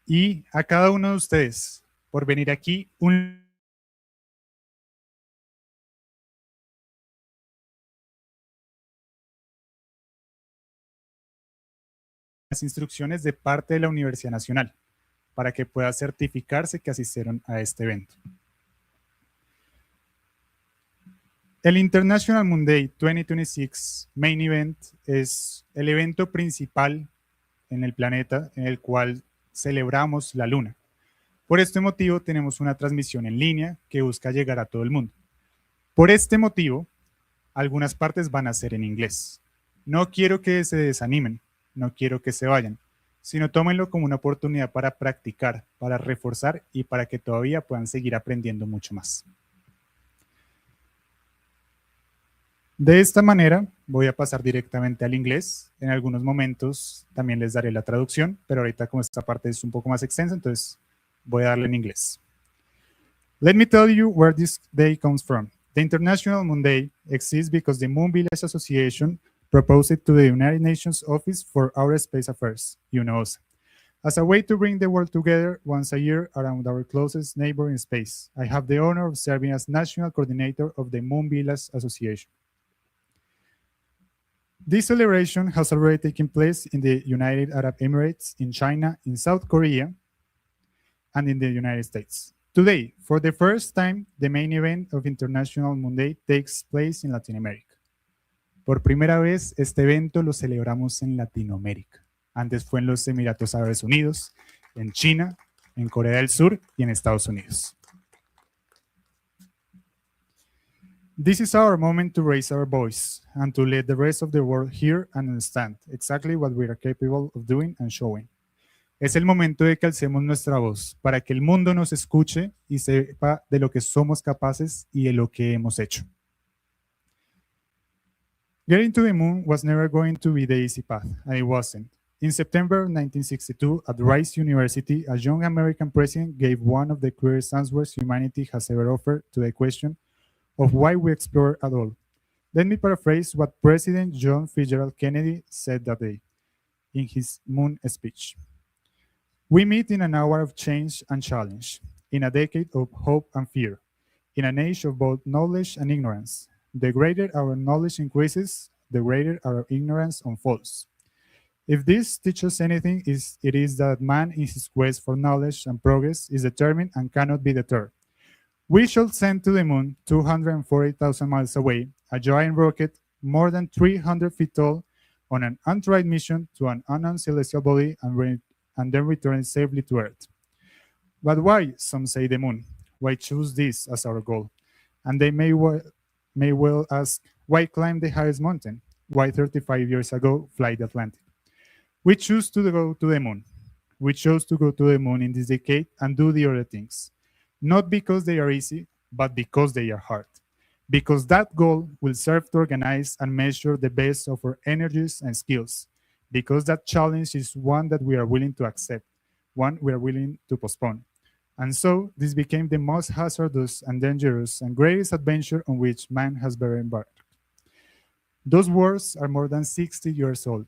y a cada uno de ustedes por venir aquí las instrucciones de parte de la Universidad Nacional para que pueda certificarse que asistieron a este evento. El International Monday 2026 Main Event es el evento principal en el planeta en el cual celebramos la luna. Por este motivo tenemos una transmisión en línea que busca llegar a todo el mundo. Por este motivo, algunas partes van a ser en inglés. No quiero que se desanimen, no quiero que se vayan, sino tómenlo como una oportunidad para practicar, para reforzar y para que todavía puedan seguir aprendiendo mucho más. De esta manera voy a pasar directamente al inglés. En algunos momentos también les daré la traducción, pero ahorita como esta parte es un poco más extensa, entonces voy a darle en inglés. Let me tell you where this day comes from. The International Monday exists because the Moon Village Association proposed it to the United Nations Office for Outer Space Affairs, UNOSA, as a way to bring the world together once a year around our closest neighbor in space. I have the honor of serving as National Coordinator of the Moon Village Association. This celebration has already taken place in the United Arab Emirates, in China, in South Korea, and in the United States. Today, for the first time, the main event of International Monday takes place in Latin America. Por primera vez, este evento lo celebramos en Latinoamérica. Antes fue en los Emiratos Árabes Unidos, en China, en Corea del Sur y en Estados Unidos. This is our moment to raise our voice and to let the rest of the world hear and understand exactly what we are capable of doing and showing. Es el momento de que alcemos nuestra voz para que el mundo nos escuche y sepa de lo que somos capaces y de lo que hemos hecho. Getting to the moon was never going to be the easy path, and it wasn't. In September 1962, at Rice University, a young American president gave one of the clearest answers humanity has ever offered to the question of why we explore at all. Let me paraphrase what President John Fitzgerald Kennedy said that day in his moon speech. We meet in an hour of change and challenge, in a decade of hope and fear, in an age of both knowledge and ignorance. The greater our knowledge increases, the greater our ignorance unfolds. If this teaches anything, it is that man in his quest for knowledge and progress is determined and cannot be deterred. We shall send to the moon, 240,000 miles away, a giant rocket more than 300 feet tall on an untried mission to an unknown celestial body and then return safely to Earth. But why, some say, the moon? Why choose this as our goal? And they may well ask, why climb the highest mountain? Why 35 years ago fly the Atlantic? We choose to go to the moon. We chose to go to the moon in this decade and do the other things. Not because they are easy, but because they are hard. Because that goal will serve to organize and measure the best of our energies and skills. Because that challenge is one that we are willing to accept, one we are willing to postpone. And so this became the most hazardous and dangerous and greatest adventure on which man has ever embarked. Those words are more than 60 years old,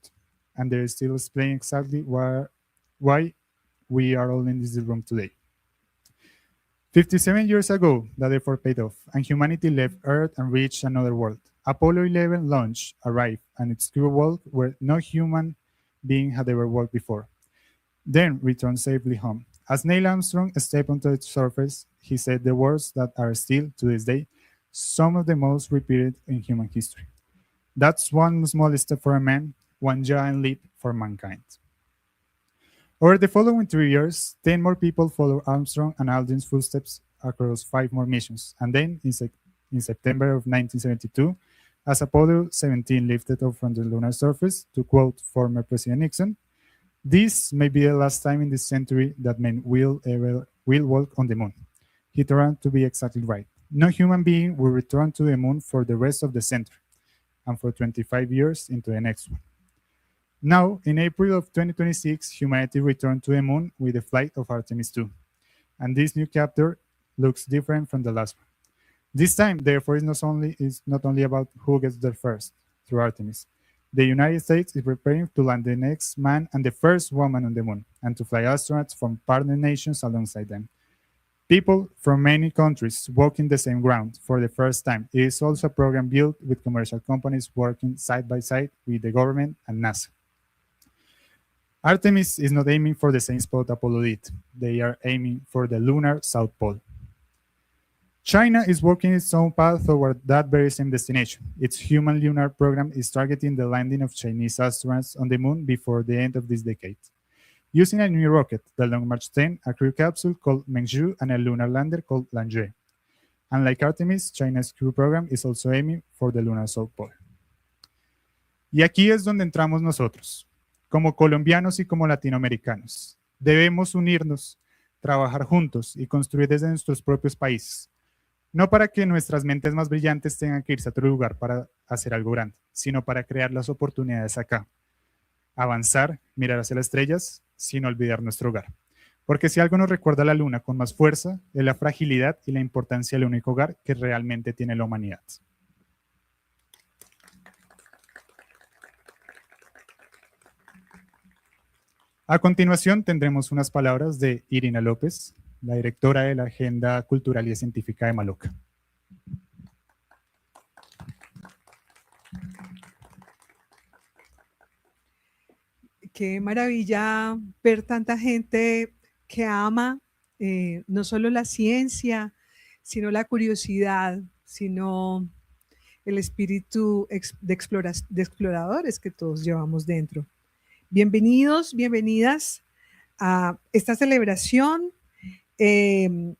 and they're still explaining exactly why we are all in this room today. 57 years ago, that effort paid off, and humanity left Earth and reached another world. Apollo 11 launch arrived, and its crew walked where no human being had ever walked before, then returned safely home. As Neil Armstrong stepped onto the surface, he said the words that are still, to this day, some of the most repeated in human history. That's one small step for a man, one giant leap for mankind. Over the following 3 years, 10 more people followed Armstrong and Aldrin's footsteps across 5 more missions. And then, in September of 1972, as Apollo 17 lifted off from the lunar surface, to quote former President Nixon, "This may be the last time in this century that men will walk on the moon." He turned out to be exactly right. No human being will return to the moon for the rest of the century, and for 25 years into the next one. Now, in April of 2026, humanity returned to the moon with the flight of Artemis II. And this new chapter looks different from the last one. This time, therefore, is not only about who gets there first through Artemis. The United States is preparing to land the next man and the first woman on the moon, and to fly astronauts from partner nations alongside them. People from many countries walking the same ground for the first time. It is also a program built with commercial companies working side by side with the government and NASA. Artemis is not aiming for the same spot Apollo did. They are aiming for the lunar South Pole. China is working its own path toward that very same destination. Its human lunar program is targeting the landing of Chinese astronauts on the moon before the end of this decade. Using a new rocket, the Long March 10, a crew capsule called Mengzhu, and a lunar lander called Lanzhou. Unlike Artemis, China's crew program is also aiming for the lunar South Pole. Y aquí es donde entramos nosotros. Como colombianos y como latinoamericanos, debemos unirnos, trabajar juntos y construir desde nuestros propios países. No para que nuestras mentes más brillantes tengan que irse a otro lugar para hacer algo grande, sino para crear las oportunidades acá. Avanzar, mirar hacia las estrellas, sin olvidar nuestro hogar. Porque si algo nos recuerda a la luna con más fuerza, es la fragilidad y la importancia del único hogar que realmente tiene la humanidad. A continuación tendremos unas palabras de Irina López, la directora de la Agenda Cultural y Científica de Maloka. Qué maravilla ver tanta gente que ama no solo la ciencia, sino la curiosidad, sino el espíritu de exploradores que todos llevamos dentro. Bienvenidos, bienvenidas a esta celebración, del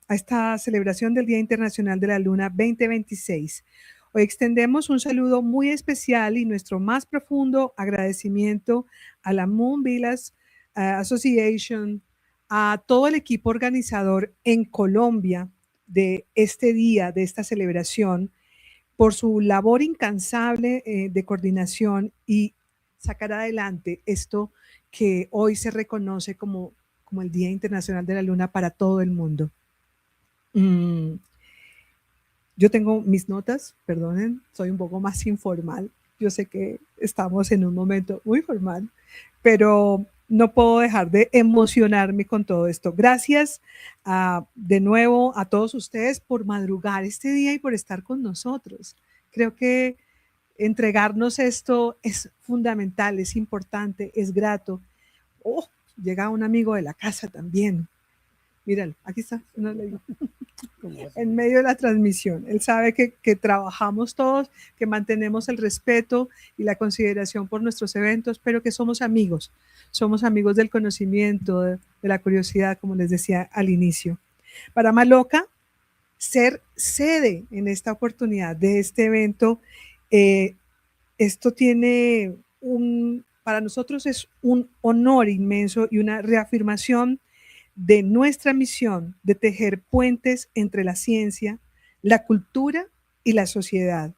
Día Internacional de la Luna 2026. Hoy extendemos un saludo muy especial y nuestro más profundo agradecimiento a la Moon Village Association, a todo el equipo organizador en Colombia de este día, de esta celebración, por su labor incansable de coordinación y sacar adelante esto que hoy se reconoce como el Día Internacional de la Luna para todo el mundo. Yo tengo mis notas, perdonen, soy un poco más informal. Yo sé que estamos en un momento muy formal, pero no puedo dejar de emocionarme con todo esto. Gracias de nuevo a todos ustedes por madrugar este día y por estar con nosotros. Creo que entregarnos esto es fundamental, es importante, es grato. Oh, llega un amigo de la casa también. Míralo, aquí está, no le digo. En medio de la transmisión. Él sabe que trabajamos todos, que mantenemos el respeto y la consideración por nuestros eventos, pero que somos amigos del conocimiento, de la curiosidad, como les decía al inicio. Para Maloka, ser sede en esta oportunidad de este evento, esto tiene para nosotros es un honor inmenso y una reafirmación de nuestra misión de tejer puentes entre la ciencia, la cultura y la sociedad.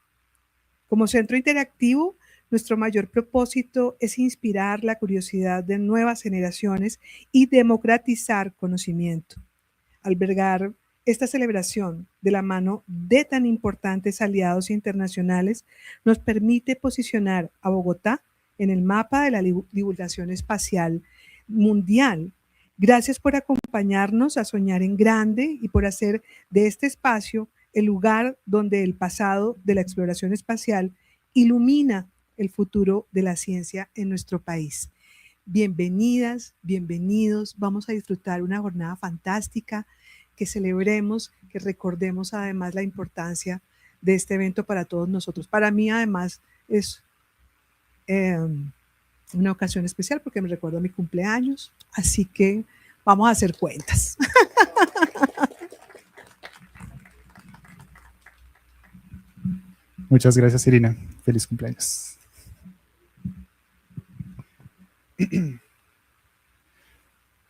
Como centro interactivo, nuestro mayor propósito es inspirar la curiosidad de nuevas generaciones y democratizar conocimiento. Albergar esta celebración de la mano de tan importantes aliados internacionales nos permite posicionar a Bogotá en el mapa de la divulgación espacial mundial. Gracias por acompañarnos a soñar en grande y por hacer de este espacio el lugar donde el pasado de la exploración espacial ilumina el futuro de la ciencia en nuestro país. Bienvenidas, bienvenidos. Vamos a disfrutar una jornada fantástica, que celebremos, que recordemos además la importancia de este evento para todos nosotros. Para mí además es una ocasión especial porque me recuerdo mi cumpleaños, así que vamos a hacer cuentas. Muchas gracias, Irina. Feliz cumpleaños.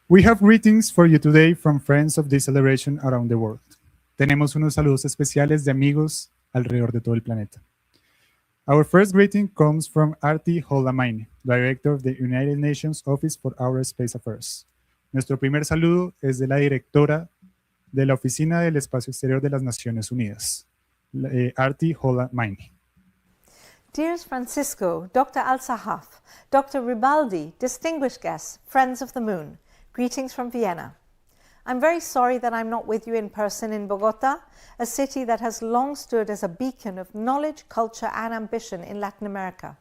We have greetings for you today from friends of this celebration around the world. Tenemos unos saludos especiales de amigos alrededor de todo el planeta. Our first greeting comes from Arti Holamaine, Director of the United Nations Office for Outer Space Affairs. Nuestro primer saludo es de la directora de la Oficina del Espacio Exterior de las Naciones Unidas, Arti Holamaine. Dears Francisco, Dr. Al-Sahaf, Dr. Ribaldi, distinguished guests, friends of the moon, greetings from Vienna. I'm very sorry that I'm not with you in person in Bogotá, a city that has long stood as a beacon of knowledge, culture, and ambition in Latin America.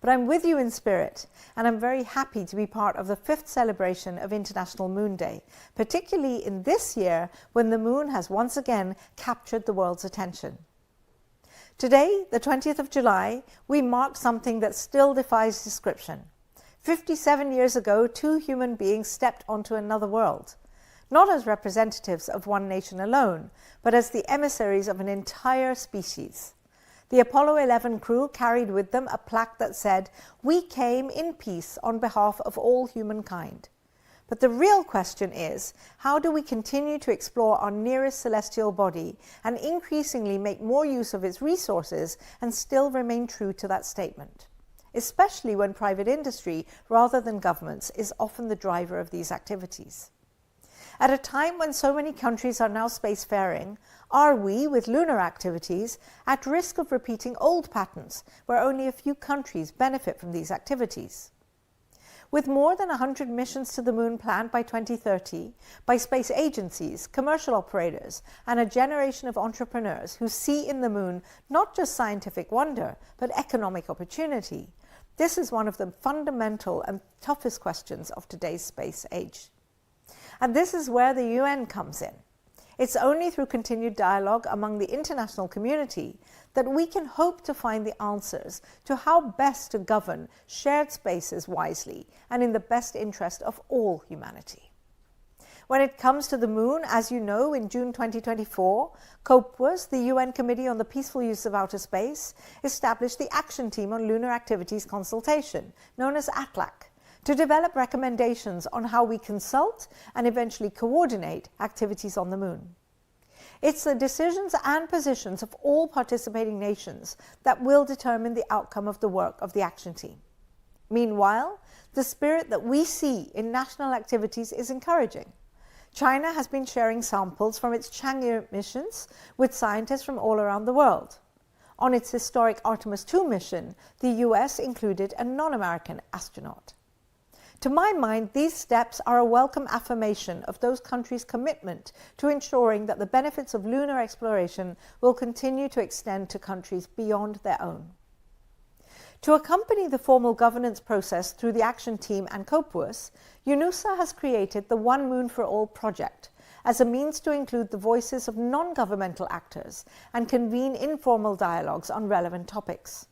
But I'm with you in spirit, and I'm very happy to be part of the 5th celebration of International Moon Day, particularly in this year when the moon has once again captured the world's attention. Today, the 20th of July, we mark something that still defies description. 57 years ago, 2 human beings stepped onto another world, not as representatives of one nation alone, but as the emissaries of an entire species. The Apollo 11 crew carried with them a plaque that said, "We came in peace on behalf of all humankind." But the real question is, how do we continue to explore our nearest celestial body and increasingly make more use of its resources and still remain true to that statement? Especially when private industry, rather than governments, is often the driver of these activities. At a time when so many countries are now spacefaring, are we, with lunar activities, at risk of repeating old patterns where only a few countries benefit from these activities? With more than 100 missions to the moon planned by 2030 by space agencies, commercial operators, and a generation of entrepreneurs who see in the moon not just scientific wonder, but economic opportunity, this is one of the fundamental and toughest questions of today's space age. And this is where the UN comes in. It's only through continued dialogue among the international community that we can hope to find the answers to how best to govern shared spaces wisely and in the best interest of all humanity. When it comes to the moon, as you know, in June 2024, COPUOS, the UN Committee on the Peaceful Use of Outer Space, established the Action Team on Lunar Activities Consultation, known as ATLAC, to develop recommendations on how we consult and eventually coordinate activities on the moon. It's the decisions and positions of all participating nations that will determine the outcome of the work of the action team. Meanwhile, the spirit that we see in national activities is encouraging. China has been sharing samples from its Chang'e missions with scientists from all around the world. On its historic Artemis II mission, the US included a non-American astronaut. To my mind, these steps are a welcome affirmation of those countries' commitment to ensuring that the benefits of lunar exploration will continue to extend to countries beyond their own. To accompany the formal governance process through the Action Team and COPUOS, UNUSA has created the One Moon for All project as a means to include the voices of non-governmental actors and convene informal dialogues on relevant topics.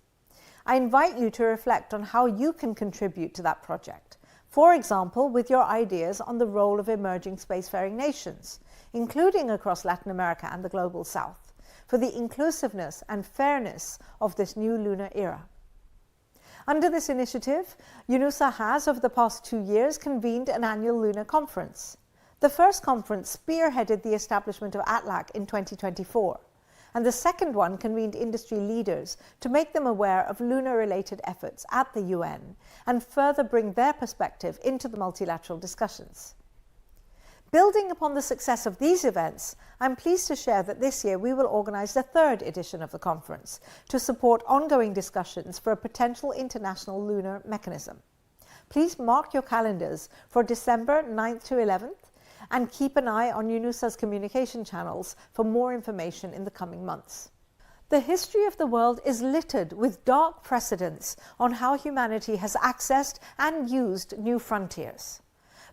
I invite you to reflect on how you can contribute to that project. For example, with your ideas on the role of emerging spacefaring nations, including across Latin America and the Global South, for the inclusiveness and fairness of this new lunar era. Under this initiative, UNUSA has, over the past 2 years, convened an annual lunar conference. The first conference spearheaded the establishment of ATLAC in 2024, and the second one convened industry leaders to make them aware of lunar-related efforts at the UN and further bring their perspective into the multilateral discussions. Building upon the success of these events, I'm pleased to share that this year we will organize the 3rd edition of the conference to support ongoing discussions for a potential international lunar mechanism. Please mark your calendars for December 9th to 11th and keep an eye on UNUSA's communication channels for more information in the coming months. The history of the world is littered with dark precedents on how humanity has accessed and used new frontiers.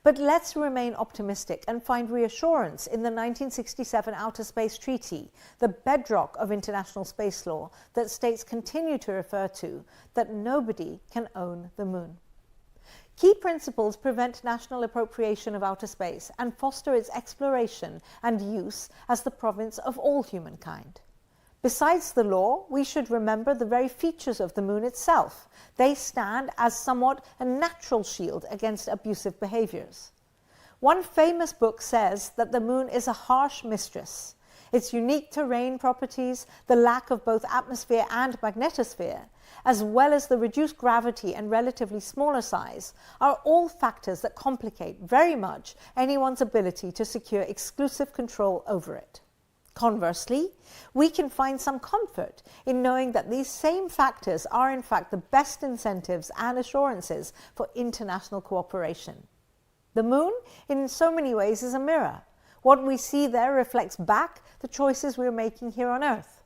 But let's remain optimistic and find reassurance in the 1967 Outer Space Treaty, the bedrock of international space law that states continue to refer to, that nobody can own the moon. Key principles prevent national appropriation of outer space and foster its exploration and use as the province of all humankind. Besides the law, we should remember the very features of the moon itself. They stand as somewhat a natural shield against abusive behaviors. One famous book says that the moon is a harsh mistress. Its unique terrain properties, the lack of both atmosphere and magnetosphere, as well as the reduced gravity and relatively smaller size, are all factors that complicate very much anyone's ability to secure exclusive control over it. Conversely, we can find some comfort in knowing that these same factors are in fact the best incentives and assurances for international cooperation. The moon, in so many ways, is a mirror. What we see there reflects back the choices we're making here on Earth.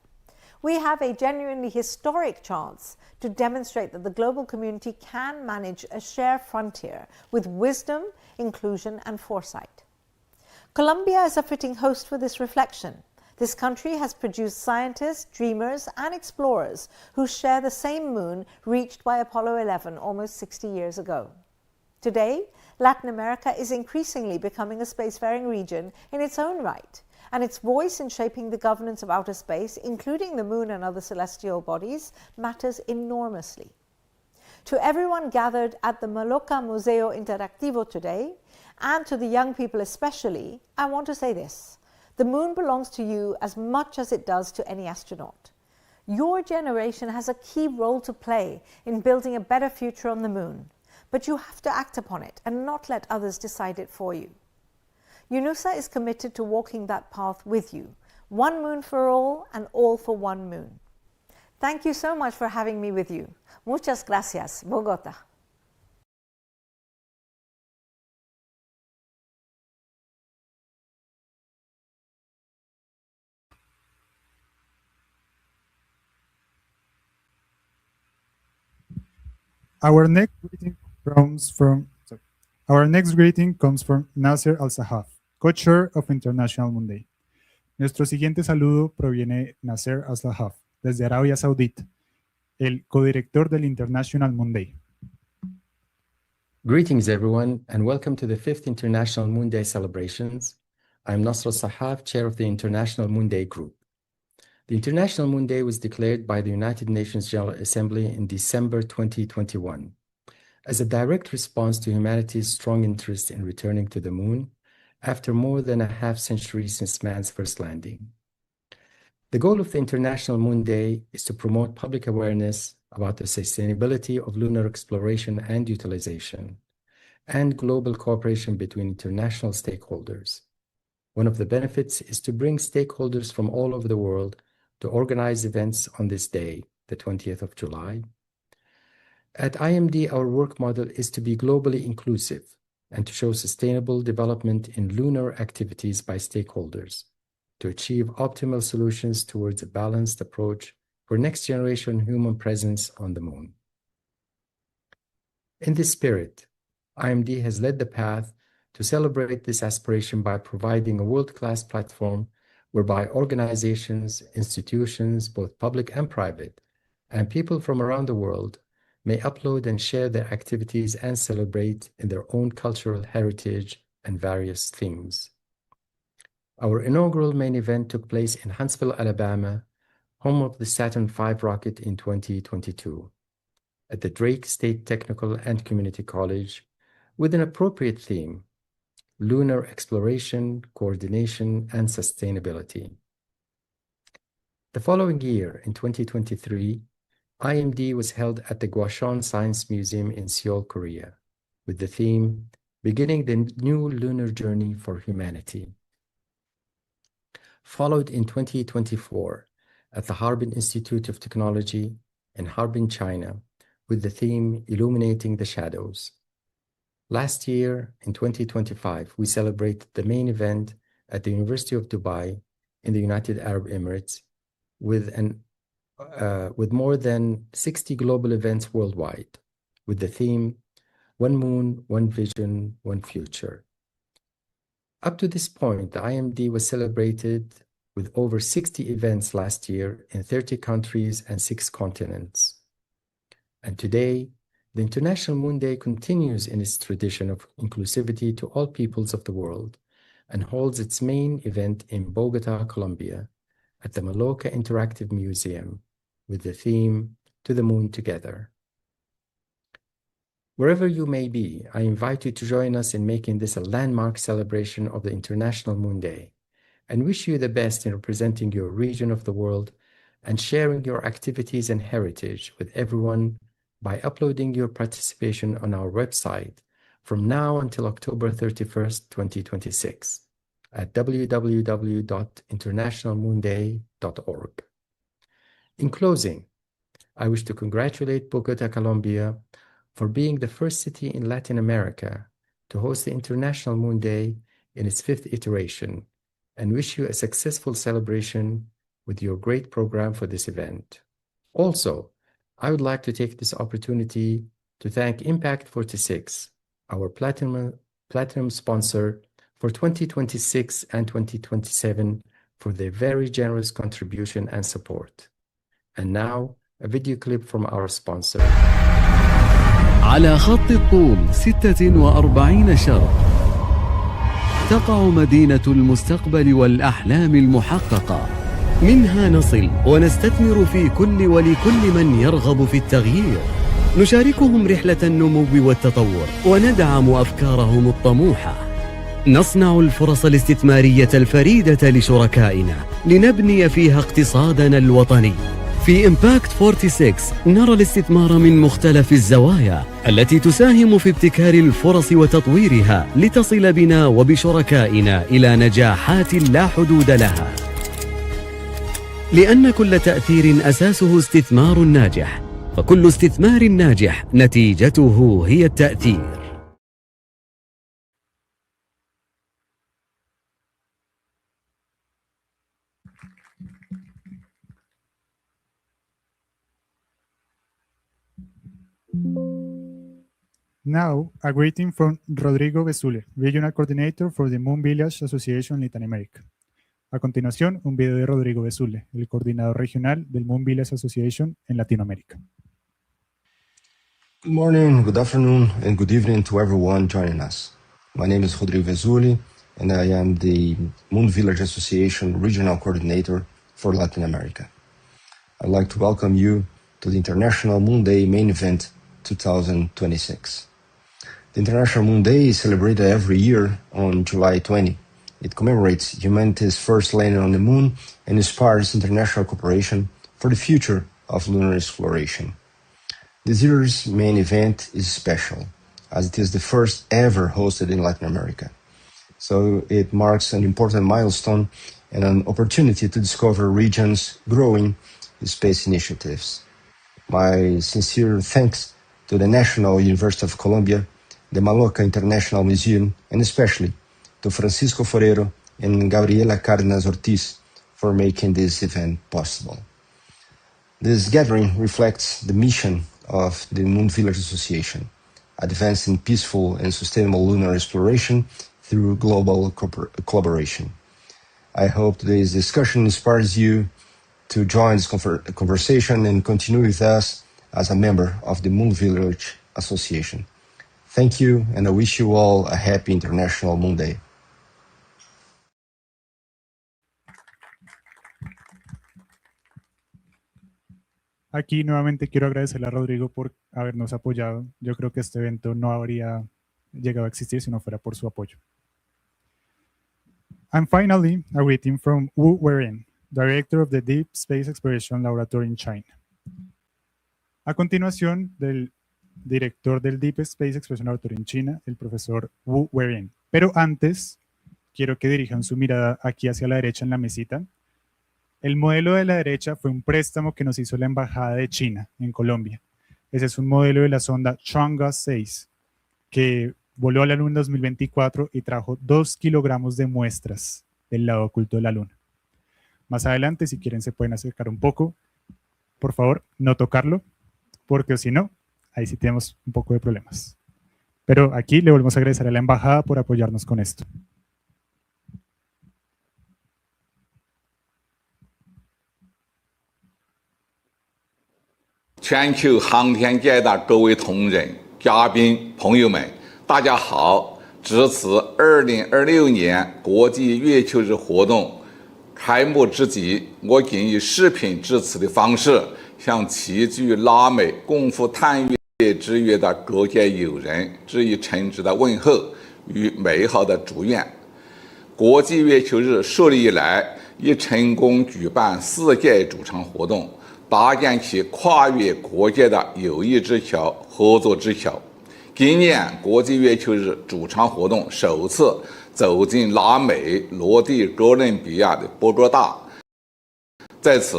We have a genuinely historic chance to demonstrate that the global community can manage a shared frontier with wisdom, inclusion, and foresight. Colombia is a fitting host for this reflection. This country has produced scientists, dreamers, and explorers who share the same moon reached by Apollo 11 almost 60 years ago. Today, Latin America is increasingly becoming a spacefaring region in its own right, and its voice in shaping the governance of outer space, including the moon and other celestial bodies, matters enormously. To everyone gathered at the Maloka Museo Interactivo today, and to the young people especially, I want to say this. The moon belongs to you as much as it does to any astronaut. Your generation has a key role to play in building a better future on the moon, but you have to act upon it and not let others decide it for you. UNUSA is committed to walking that path with you, one moon for all and all for one moon. Thank you so much for having me with you. Muchas gracias, Bogotá. Our next greeting comes from Nasser Al-Sahaf, co-chair of International Monday. Nuestro siguiente saludo proviene de Nasser Al-Sahaf, desde Arabia Saudita, el codirector del International Monday. Greetings, everyone, and welcome to the 5th International Moon Day celebrations. I'm Nasser Al-Sahaf, chair of the International Moon Day Group. The International Moon Day was declared by the United Nations General Assembly in December 2021 as a direct response to humanity's strong interest in returning to the moon after more than a half-century since man's first landing. The goal of the International Moon Day is to promote public awareness about the sustainability of lunar exploration and utilization, and global cooperation between international stakeholders. One of the benefits is to bring stakeholders from all over the world to organize events on this day, the 20th of July. At IMD, our work model is to be globally inclusive and to show sustainable development in lunar activities by stakeholders to achieve optimal solutions towards a balanced approach for next-generation human presence on the moon. In this spirit, IMD has led the path to celebrate this aspiration by providing a world-class platform whereby organizations, institutions, both public and private, and people from around the world may upload and share their activities and celebrate in their own cultural heritage and various themes. Our inaugural main event took place in Huntsville, Alabama, home of the Saturn V rocket in 2022, at the Drake State Technical and Community College, with an appropriate theme: lunar exploration, coordination, and sustainability. The following year, in 2023, IMD was held at the Gwacheon Science Museum in Seoul, Korea, with the theme, Beginning the New Lunar Journey for Humanity. Followed in 2024 at the Harbin Institute of Technology in Harbin, China, with the theme, Illuminating the Shadows. Last year, in 2025, we celebrated the main event at the University of Dubai in the United Arab Emirates with more than 60 global events worldwide, with the theme, One Moon, One Vision, One Future. Up to this point, the IMD was celebrated with over 60 events last year in 30 countries and 6 continents. And today, the International Moon Day continues in its tradition of inclusivity to all peoples of the world and holds its main event in Bogotá, Colombia, at the Maloka Interactive Museum, with the theme, To the Moon Together. Wherever you may be, I invite you to join us in making this a landmark celebration of the International Moon Day, and wish you the best in representing your region of the world and sharing your activities and heritage with everyone by uploading your participation on our website from now until October 31st, 2026. at www.internationalmoonday.org. In closing, I wish to congratulate Bogotá, Colombia, for being the first city in Latin America to host the International Moon Day in its 5th iteration, and wish you a successful celebration with your great program for this event. Also, I would like to take this opportunity to thank Impact 46, our platinum sponsor for 2026 and 2027, for their very generous contribution and support. And now, a video clip from our sponsor. على خط الطول 46 شرق تقع مدينة المستقبل والأحلام المحققة. منها نصل ونستثمر في كل ولكل من يرغب في التغيير. نشاركهم رحلة النمو والتطور وندعم أفكارهم الطموحة. نصنع الفرص الاستثمارية الفريدة لشركائنا لنبني فيها اقتصادنا الوطني. في إمباكت 46 نرى الاستثمار من مختلف الزوايا التي تساهم في ابتكار الفرص وتطويرها لتصل بنا وبشركائنا إلى نجاحات لا حدود لها. لأن كل تأثير أساسه استثمار ناجح، فكل استثمار ناجح نتيجته هي التأثير. Now, a greeting from Rodrigo Vesule, Regional Coordinator for the Moon Village Association Latin America. A continuación, un video de Rodrigo Vesule, el coordinador regional del Moon Village Association en Latinoamérica. Good morning, good afternoon, and good evening to everyone joining us. My name is Rodrigo Vesule, and I am the Moon Village Association Regional Coordinator for Latin America. I'd like to welcome you to the International Moon Day main event 2026. The International Moon Day is celebrated every year on July 20. It commemorates humanity's first landing on the moon and inspires international cooperation for the future of lunar exploration. This year's main event is special, as it is the first ever hosted in Latin America. So it marks an important milestone and an opportunity to discover regions growing space initiatives. My sincere thanks to the National University of Colombia, the Maloka International Museum, and especially to Francisco Forero and Gabriela Cárdenas Ortiz for making this event possible. This gathering reflects the mission of the Moon Village Association, advancing peaceful and sustainable lunar exploration through global collaboration. I hope today's discussion inspires you to join this conversation and continue with us as a member of the Moon Village Association. Thank you, and I wish you all a happy International Moon Day. Aquí nuevamente quiero agradecerle a Rodrigo por habernos apoyado. Yo creo que este evento no habría llegado a existir si no fuera por su apoyo. And finally, a greeting from Wu Weireng, Director of the Deep Space Exploration Laboratory in China. A continuación, del director del Deep Space Exploration Laboratory en China, el profesor Wu Weireng. Pero antes, quiero que dirijan su mirada aquí hacia la derecha en la mesita. El modelo de la derecha fue un préstamo que nos hizo la Embajada de China en Colombia. Ese es un modelo de la sonda Chang'e 6, que voló a la Luna en 2024 y trajo 2 kilogramos de muestras del lado oculto de la Luna. Más adelante, si quieren, se pueden acercar un poco. Por favor, no tocarlo, porque si no, ahí sí tenemos un poco de problemas. Pero aquí le volvemos a agradecer a la Embajada por apoyarnos con esto.全球航天界的各位同仁、嘉宾、朋友们，大家好！值此2026年国际月球日活动开幕之际，我谨以视频致辞的方式，向齐聚拉美共赴探月之约的各界友人致以诚挚的问候与美好的祝愿。国际月球日树立以来，已成功举办4届主场活动，搭建起跨越国界的友谊之桥、合作之桥。今年国际月球日主场活动首次走进拉美罗地哥伦比亚的波哥大。在此，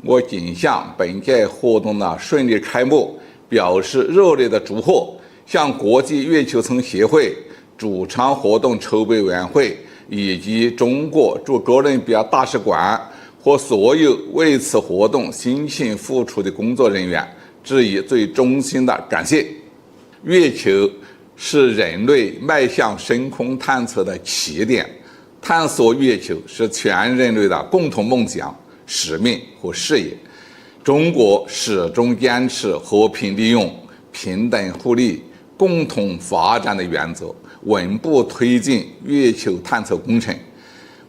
我谨向本届活动的顺利开幕表示热烈的祝贺，向国际月球村协会主场活动筹备委员会以及中国驻哥伦比亚大使馆和所有为此活动辛勤付出的工作人员致以最衷心的感谢。月球是人类迈向深空探测的起点，探索月球是全人类的共同梦想、使命和事业。中国始终坚持和平利用、平等互利、共同发展的原则，稳步推进月球探测工程。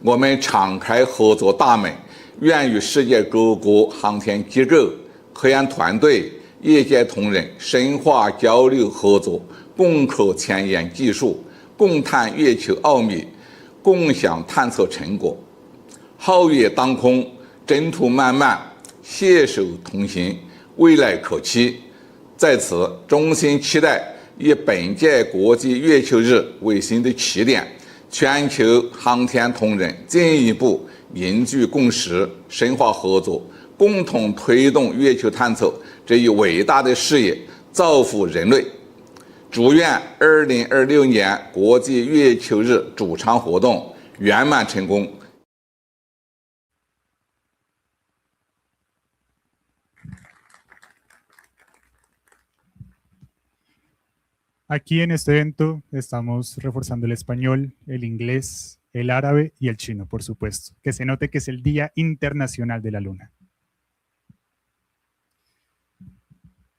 我们敞开合作大门，愿与世界各国航天机构、科研团队、业界同仁深化交流合作，共克前沿技术，共探月球奥秘，共享探测成果。皓月当空，征途漫漫，携手同行，未来可期。在此，衷心期待以本届国际月球日为新的起点，全球航天同仁进一步凝聚共识，深化合作，共同推动月球探测这一伟大的事业，造福人类。祝愿2026年国际月球日主场活动圆满成功。Aquí en este evento estamos reforzando el español, el inglés, el árabe y el chino, por supuesto. Que se note que es el Día Internacional de la Luna.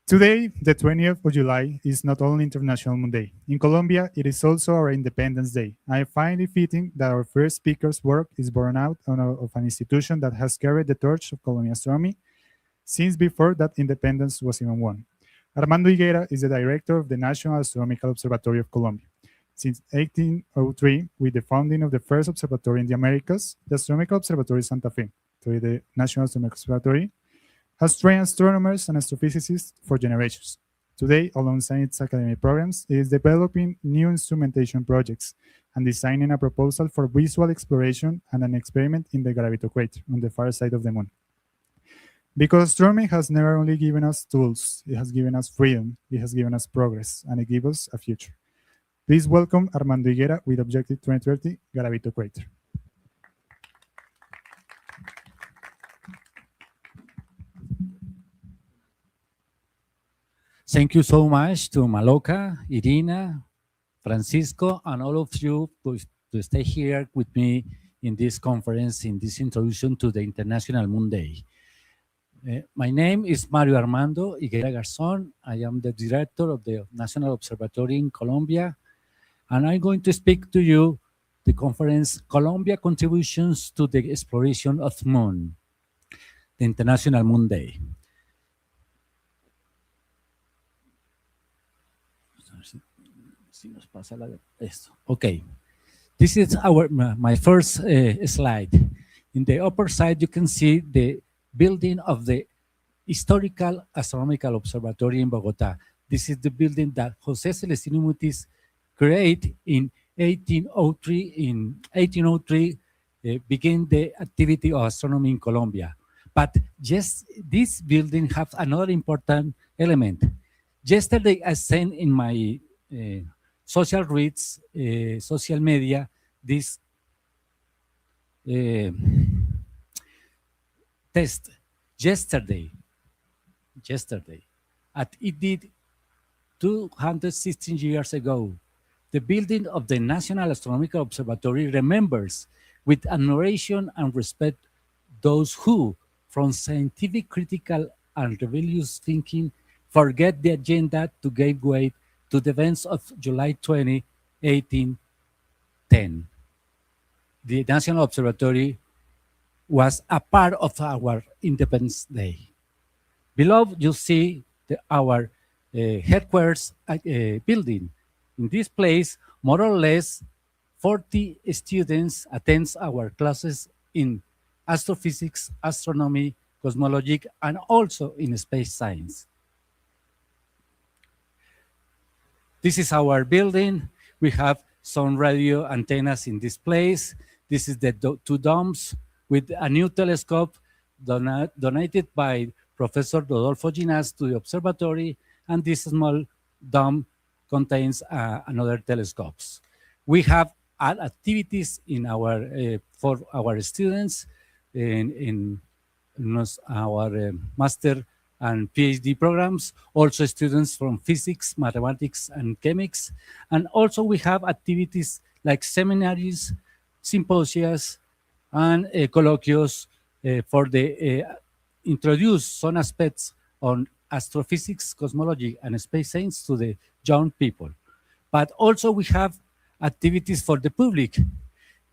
Today, the 20th of July, is not only International Moon Day. In Colombia, it is also our Independence Day. I find it fitting that our first speaker's work is born out of an institution that has carried the torch of Colombian astronomy since before that independence was even won. Armando Higuera is the director of the National Astronomical Observatory of Colombia. Since 1803, with the founding of the first observatory in the Americas, the Astronomical Observatory Santa Fe, the National Astronomical Observatory, has trained astronomers and astrophysicists for generations. Today, alongside its academic programs, it is developing new instrumentation projects and designing a proposal for visual exploration and an experiment in the Gravito crater on the far side of the moon. Because astronomy has never only given us tools, it has given us freedom, it has given us progress, and it gives us a future. Please welcome Armando Higuera with Objective 2030, Gravito Crater. Thank you so much to Maloka, Irina, Francisco, and all of you to stay here with me in this conference, in this introduction to the International Moon Day. My name is Mario Armando Higuera Garzón. I am the director of the National Observatory in Colombia, and I'm going to speak to you the conference Colombia Contributions to the Exploration of the Moon, the International Moon Day. Okay, this is my first slide. In the upper side, you can see the building of the Historical Astronomical Observatory in Bogotá. This is the building that José Celestino Mutis created in 1803. In 1803, began the activity of astronomy in Colombia. But just this building has another important element. Yesterday, I sent in my social reads, social media, this test yesterday, and it did 216 years ago. The building of the National Astronomical Observatory remembers with admiration and respect those who, from scientific, critical, and rebellious thinking, forget the agenda to give way to the events of July 20, 1810. The National Observatory was a part of our Independence Day. Below, you see our headquarters building. In this place, more or less 40 students attend our classes in astrophysics, astronomy, cosmology, and also in space science. This is our building. We have some radio antennas in this place. This is the two domes with a new telescope donated by Professor Rodolfo Ginás to the observatory, and this small dome contains another telescopes. We have activities in our for our students in our master and PhD programs, also students from physics, mathematics, and chemics. And also we have activities like seminaries, symposias, and colloquios for the introduce some aspects on astrophysics, cosmology, and space science to the young people. But also we have activities for the public.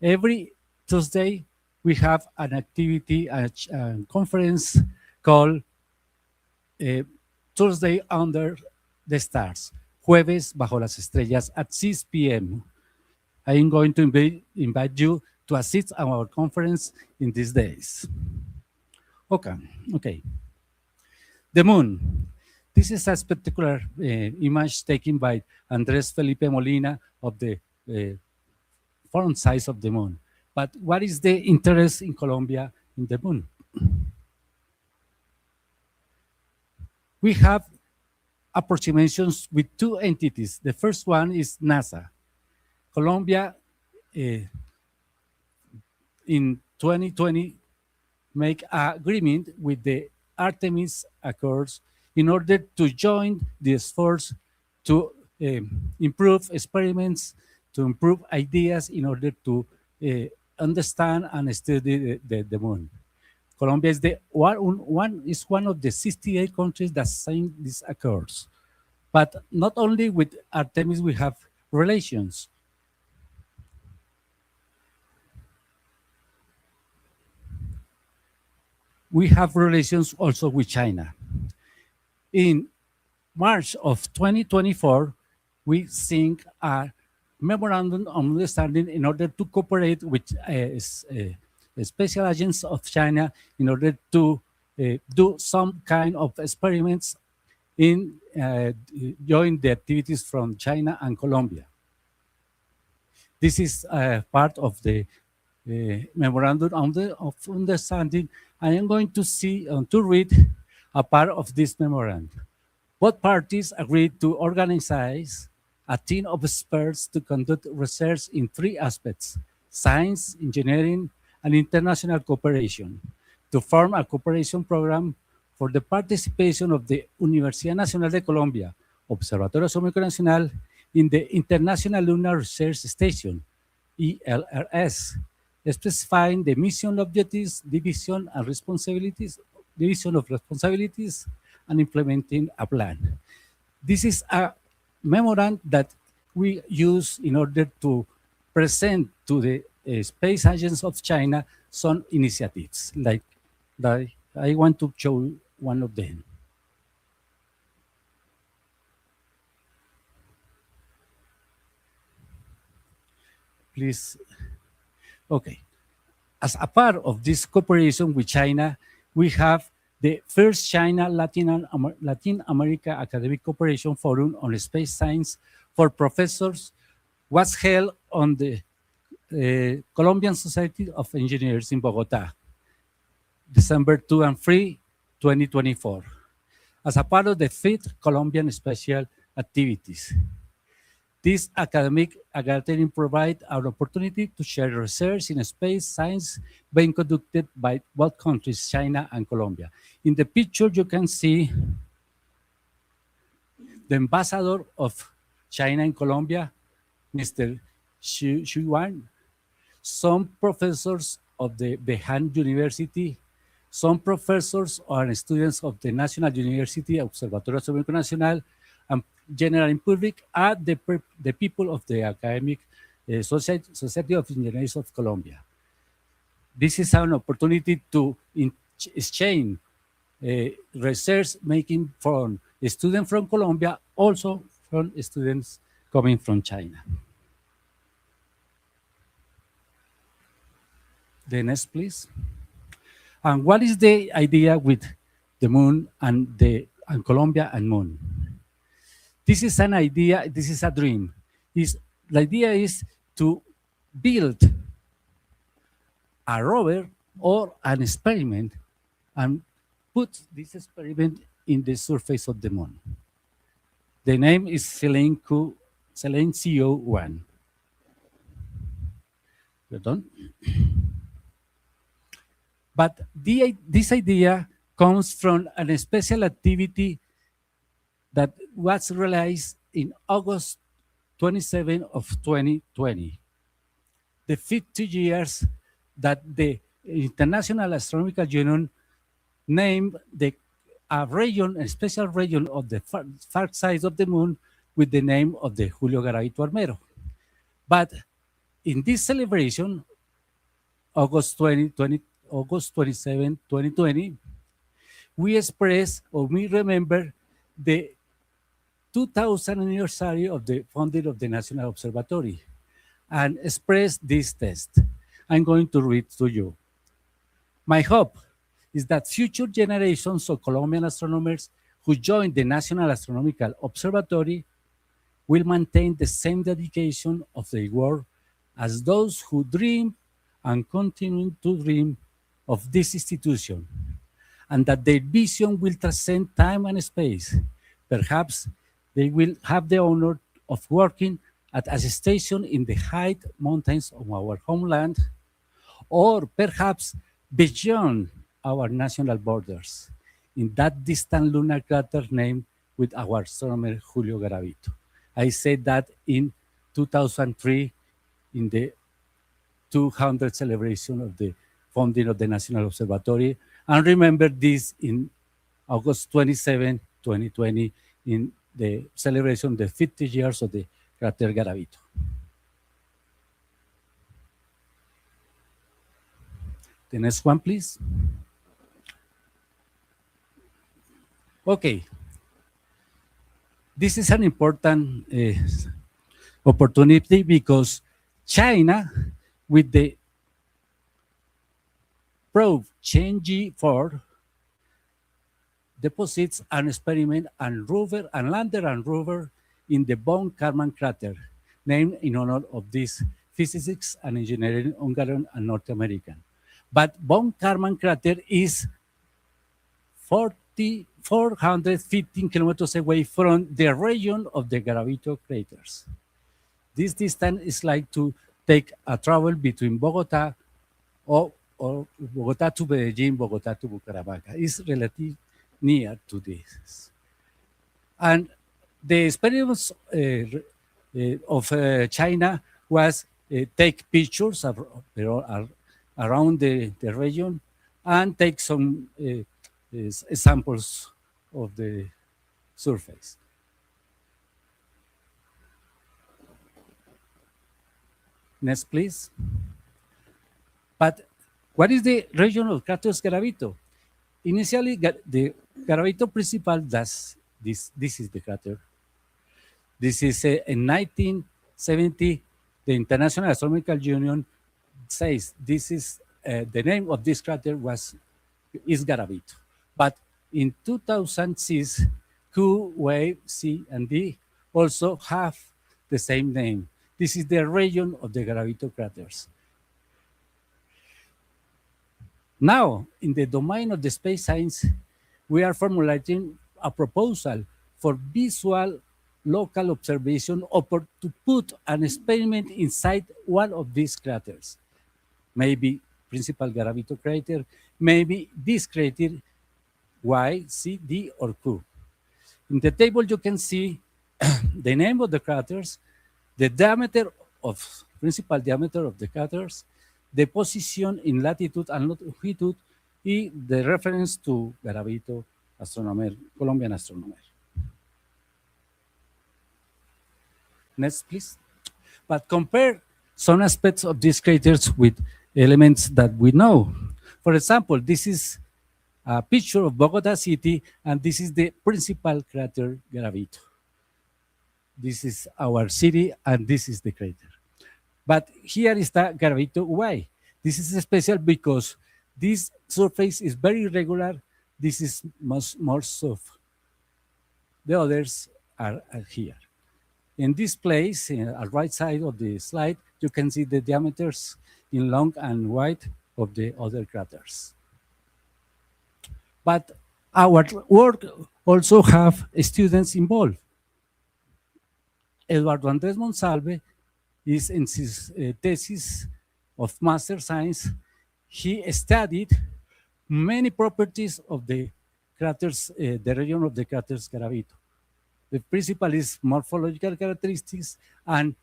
Every Tuesday, we have an activity, a conference called Thursday Under the Stars, Jueves Bajo las Estrellas at 6 p.m. I am going to invite you to assist our conference in these days. Okay. The moon. This is a spectacular image taken by Andrés Felipe Molina of the front side of the moon. But what is the interest in Colombia in the moon? We have approximations with two entities. The first one is NASA. Colombia in 2020 make an agreement with the Artemis Accords in order to join the efforts to improve experiments, to improve ideas in order to understand and study the moon. Colombia is one of the 68 countries that signed these accords. But not only with Artemis we have relations. We have relations also with China. In March of 2024, we signed a memorandum of understanding in order to cooperate with special agents of China in order to do some kind of experiments in join the activities from China and Colombia. This is part of the memorandum of understanding. I am going to read a part of this memorandum. Both parties agreed to organize a team of experts to conduct research in three aspects: science, engineering, and international cooperation, to form a cooperation program for the participation of the Universidad Nacional de Colombia, Observatorio Astronómico Nacional, in the International Lunar Research Station, ILRS, specifying the mission objectives, division of responsibilities, and implementing a plan. This is a memorandum that we use in order to present to the space agents of China some initiatives. Like I want to show one of them. Please. Okay. As a part of this cooperation with China, we have the first China-Latin America Academic Cooperation Forum on Space Science for Professors was held on the Colombian Society of Engineers in Bogotá, December 2 and 3, 2024, as a part of the 5th Colombian Special Activities. This academic gathering provides an opportunity to share research in space science being conducted by both countries, China and Colombia. In the picture, you can see the ambassador of China in Colombia, Mr. Xu Yuan, some professors of the Behan University, some professors or students of the National University Observatorio Astronómico Nacional, and general public are the people of the academic Society of Engineers of Colombia. This is an opportunity to exchange research making from students from Colombia, also from students coming from China. The next, please. And what is the idea with the moon and Colombia and moon? This is an idea, this is a dream. It's the idea is to build a rover or an experiment and put this experiment in the surface of the moon. The name is Selene CO1. We're done. But this idea comes from a special activity that was realized in August 27 of 2020. The 50 years that the International Astronomical Union named a special region of the far side of the moon with the name of the Julio Garavito Armero. But in this celebration, August 27, 2020, we express or we remember the 2000th anniversary of the founding of the National Observatory and express this test. I'm going to read to you. My hope is that future generations of Colombian astronomers who join the National Astronomical Observatory will maintain the same dedication of their work as those who dream and continue to dream of this institution, and that their vision will transcend time and space. Perhaps they will have the honor of working at a station in the high mountains of our homeland, or perhaps beyond our national borders, in that distant lunar crater named with our astronomer Julio Garavito. I said that in 2003 in the 200th celebration of the founding of the National Observatory, and remember this in August 27, 2020, in the celebration of the 50 years of the crater Garavito. The next one, please. Okay. This is an important opportunity because China, with the probe Chang'e-4, deposits an experiment and rover and lander and rover in the von Karman crater, named in honor of this physicists and engineering Hungarian and North American. But von Karman crater is 415 kilometers away from the region of the Garavito craters. This distance is like to take a travel between Bogotá or Bogotá to Medellín, Bogotá to Bucaramanga. It's relatively near to this. And the experiments of China was take pictures around the region and take some samples of the surface. Next, please. But what is the region of craters Garavito? Initially, the Garavito principal does this. This is the crater. This is in 1970, the International Astronomical Union says this is the name of this crater is Garavito. But in 2006, Q, Wave, C, and D also have the same name. This is the region of the Garavito craters. Now, in the domain of the space science, we are formulating a proposal for visual local observation or to put an experiment inside one of these craters. Maybe principal Garavito crater, maybe this crater, Y, C, D, or Q. In the table, you can see the name of the craters, the principal diameter of the craters, the position in latitude and longitude, and the reference to Garavito astronomer, Colombian astronomer. Next, please. But compare some aspects of these craters with elements that we know. For example, this is a picture of Bogotá city, and this is the principal crater Garavito. This is our city, and this is the crater. But here is the Garavito Y. This is special because this surface is very irregular. This is much more soft. The others are here. In this place, at right side of the slide, you can see the diameters in long and wide of the other craters. But our work also have students involved. Eduardo Andrés Monsalve is in his thesis of Master Science. He studied many properties of the craters, the region of the craters Garavito. The principal is morphological characteristics and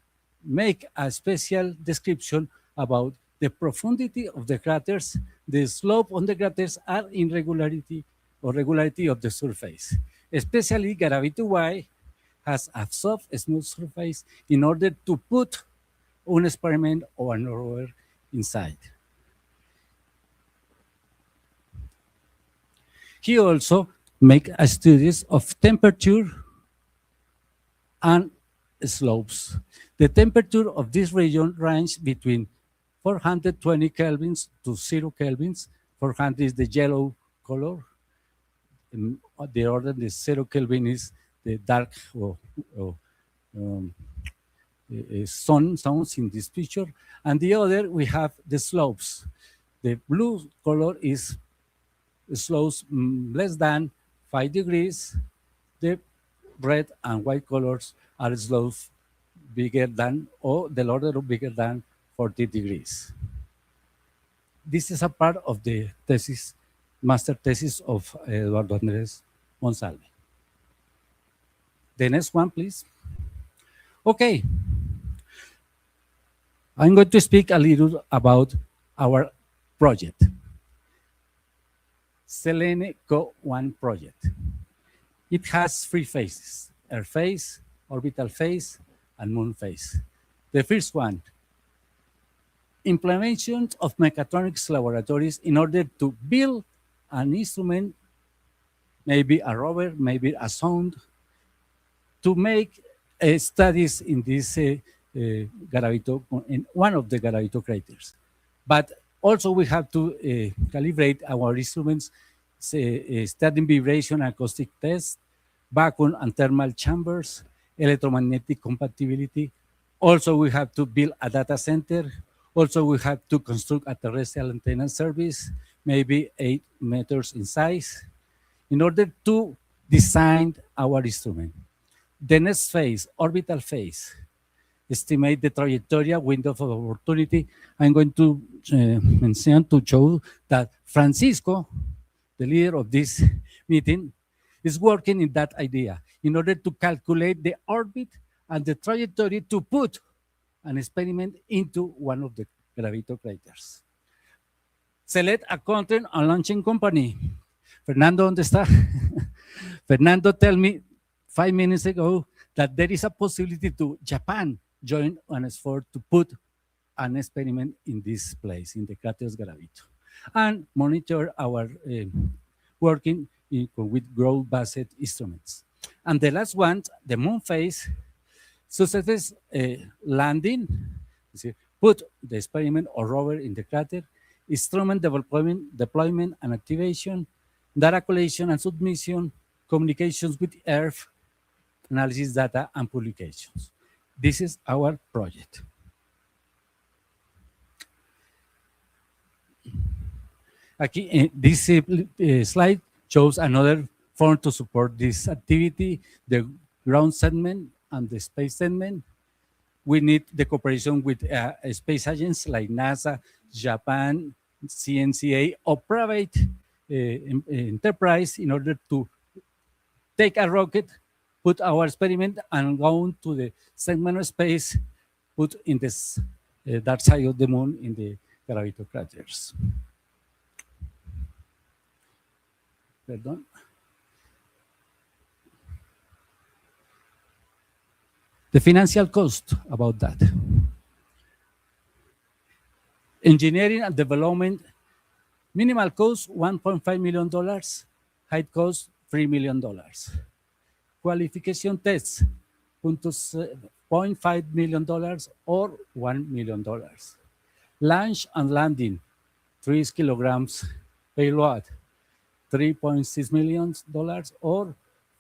make a special description about the profundity of the craters, the slope on the craters, and irregularity or regularity of the surface. Especially Garavito Y has a soft, smooth surface in order to put an experiment or an rover inside. He also make a studies of temperature and slopes. The temperature of this region range between 420 kelvins to 0 kelvins. 400 is the yellow color. The order, the 0 Kelvin is the dark zones in this picture. And the other, we have the slopes. The blue color is slopes less than 5 degrees. The red and white colors are slopes bigger than, or the order of bigger than 40 degrees. This is a part of the thesis, master thesis of Eduardo Andrés Monsalve. The next one, please. Okay. I'm going to speak a little about our project. Selene Co-1 project. It has 3 phases: Earth phase, orbital phase, and moon phase. The first one, implementation of mechatronics laboratories in order to build an instrument, maybe a rover, maybe a sound, to make studies in this Garavito, in one of the Garavito craters. But also we have to calibrate our instruments, studying vibration, acoustic tests, vacuum and thermal chambers, electromagnetic compatibility. Also we have to build a data center. Also we have to construct a terrestrial antenna service, maybe 8 meters in size, in order to design our instrument. The next phase, orbital phase, estimate the trajectory window of opportunity. I'm going to mention to show that Francisco, the leader of this meeting, is working in that idea in order to calculate the orbit and the trajectory to put an experiment into one of the Garavito craters. Select a content and launching company. Fernando, ¿dónde está? Fernando told me 5 minutes ago that there is a possibility to Japan join an effort to put an experiment in this place, in the craters Garavito, and monitor our working with ground-based instruments. And the last one, the moon phase, successful landing, put the experiment or rover in the crater, instrument deployment and activation, data collection and submission, communications with Earth, analysis data, and publications. This is our project. Aquí, this slide shows another form to support this activity, the ground segment and the space segment. We need the cooperation with space agencies like NASA, Japan, CNCA, or private enterprise in order to take a rocket, put our experiment, and go to the segment of space, put in this dark side of the moon in the Garavito craters. Pardon. The financial cost about that. Engineering and development, minimal cost $1.5 million, high cost $3 million. Qualification tests, $0.5 million or $1 million. Launch and landing, 3 kilograms payload, $3.6 million or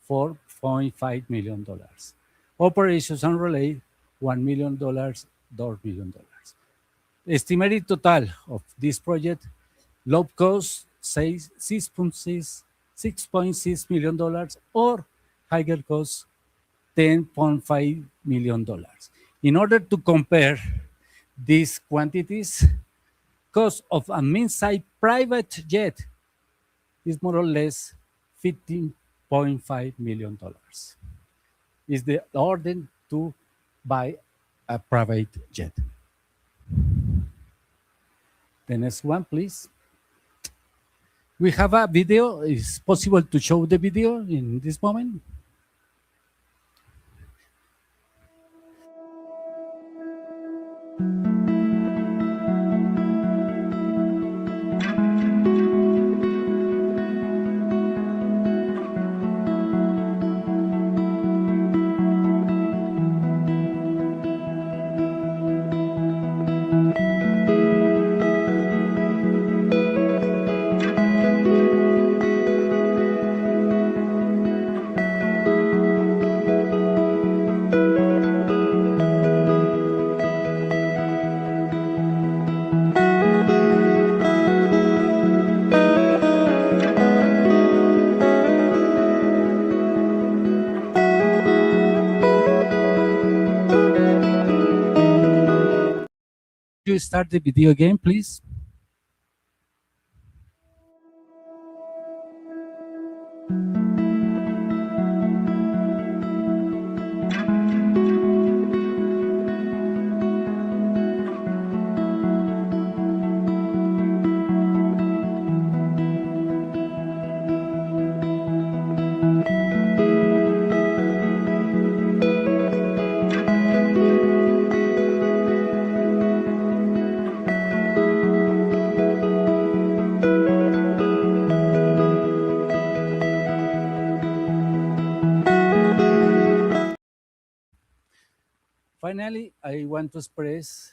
$4.5 million. Operations and relay, $1 million, $2 million. Estimated total of this project, low cost, say $6.6 million, or higher cost, $10.5 million. In order to compare these quantities, cost of a mid-sized private jet is more or less $15.5 million. Is the order to buy a private jet. The next one, please. We have a video. Is it possible to show the video in this moment? You start the video again, please. Finally, I want to express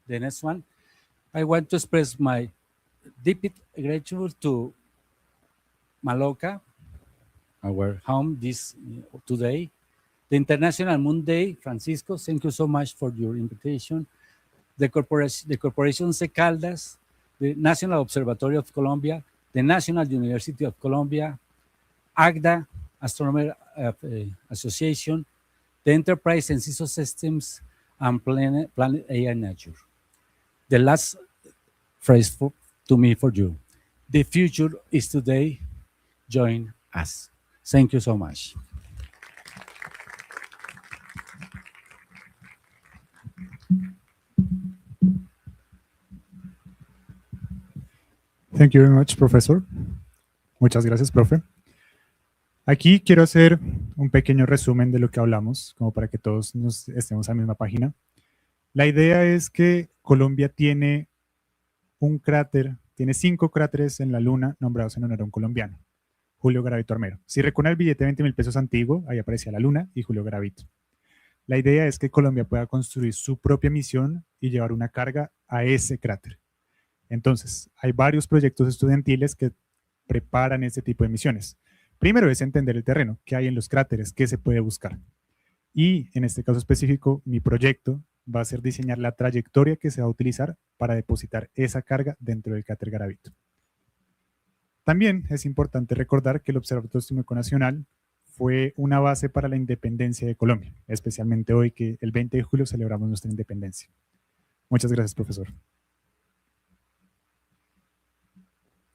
the next one. I want to express my deep gratitude to Maloka, our home today. The International Moon Day, Francisco, thank you so much for your invitation. The Corporation Secaldas, the National Observatory of Colombia, the National University of Colombia, AGDA, Astronomer Association, the Enterprise and CISO Systems, and Planet AI Nature. The last phrase to me for you. The future is today. Join us. Thank you so much. Thank you very much, profesor. Muchas gracias, profe. Aquí quiero hacer un pequeño resumen de lo que hablamos, como para que todos estemos a la misma página. La idea es que Colombia tiene un cráter, tiene 5 cráteres en la Luna nombrados en honor a un colombiano, Julio Garavito Armero. Si recuerdan el billete de 20.000 pesos antiguo, ahí aparecía la Luna y Julio Garavito. La idea es que Colombia pueda construir su propia misión y llevar una carga a ese cráter. Entonces, hay varios proyectos estudiantiles que preparan este tipo de misiones. Primero es entender el terreno, qué hay en los cráteres, qué se puede buscar. Y en este caso específico, mi proyecto va a ser diseñar la trayectoria que se va a utilizar para depositar esa carga dentro del cráter Garavito. También es importante recordar que el Observatorio Astronómico Nacional fue una base para la independencia de Colombia, especialmente hoy que el 20 de julio celebramos nuestra independencia. Muchas gracias, profesor.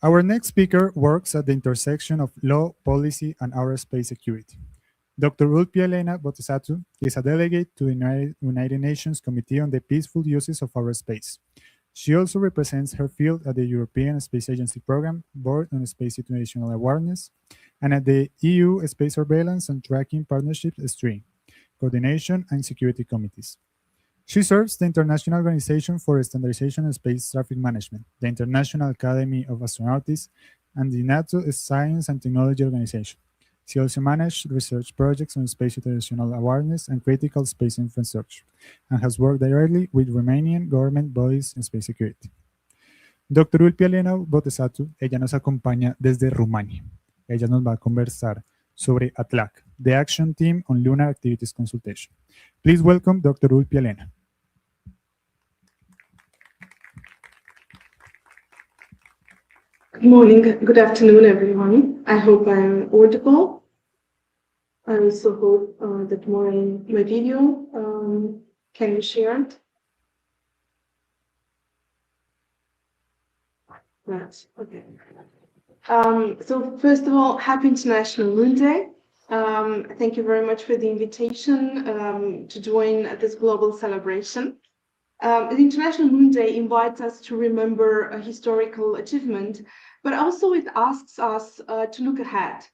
Our next speaker works at the intersection of law, policy, and aerospace security. Dr. Ulpia Elena Botesatu is a delegate to the United Nations Committee on the Peaceful Uses of Our Space. She also represents her field at the European Space Agency Program, Board on Space Situational Awareness, and at the EU Space Surveillance and Tracking Partnership STREAM, Coordination and Security Committees. She serves the International Organization for Standardization and Space Traffic Management, the International Academy of Astronautics, and the NATO Science and Technology Organization. She also managed research projects on space situational awareness and critical space infrastructure, and has worked directly with Romanian government bodies in space security. Dr. Ulpia Elena Botesatu, ella nos acompaña desde Rumania. Ella nos va a conversar sobre ATLAC, the Action Team on Lunar Activities Consultation. Please welcome Dr. Ulpia Elena. Good morning, good afternoon, everyone. I hope I'm audible. I also hope that my video can be shared. Right, okay. So first of all, happy International Moon Day. Thank you very much for the invitation to join this global celebration. The International Moon Day invites us to remember a historical achievement, but also it asks us to look ahead.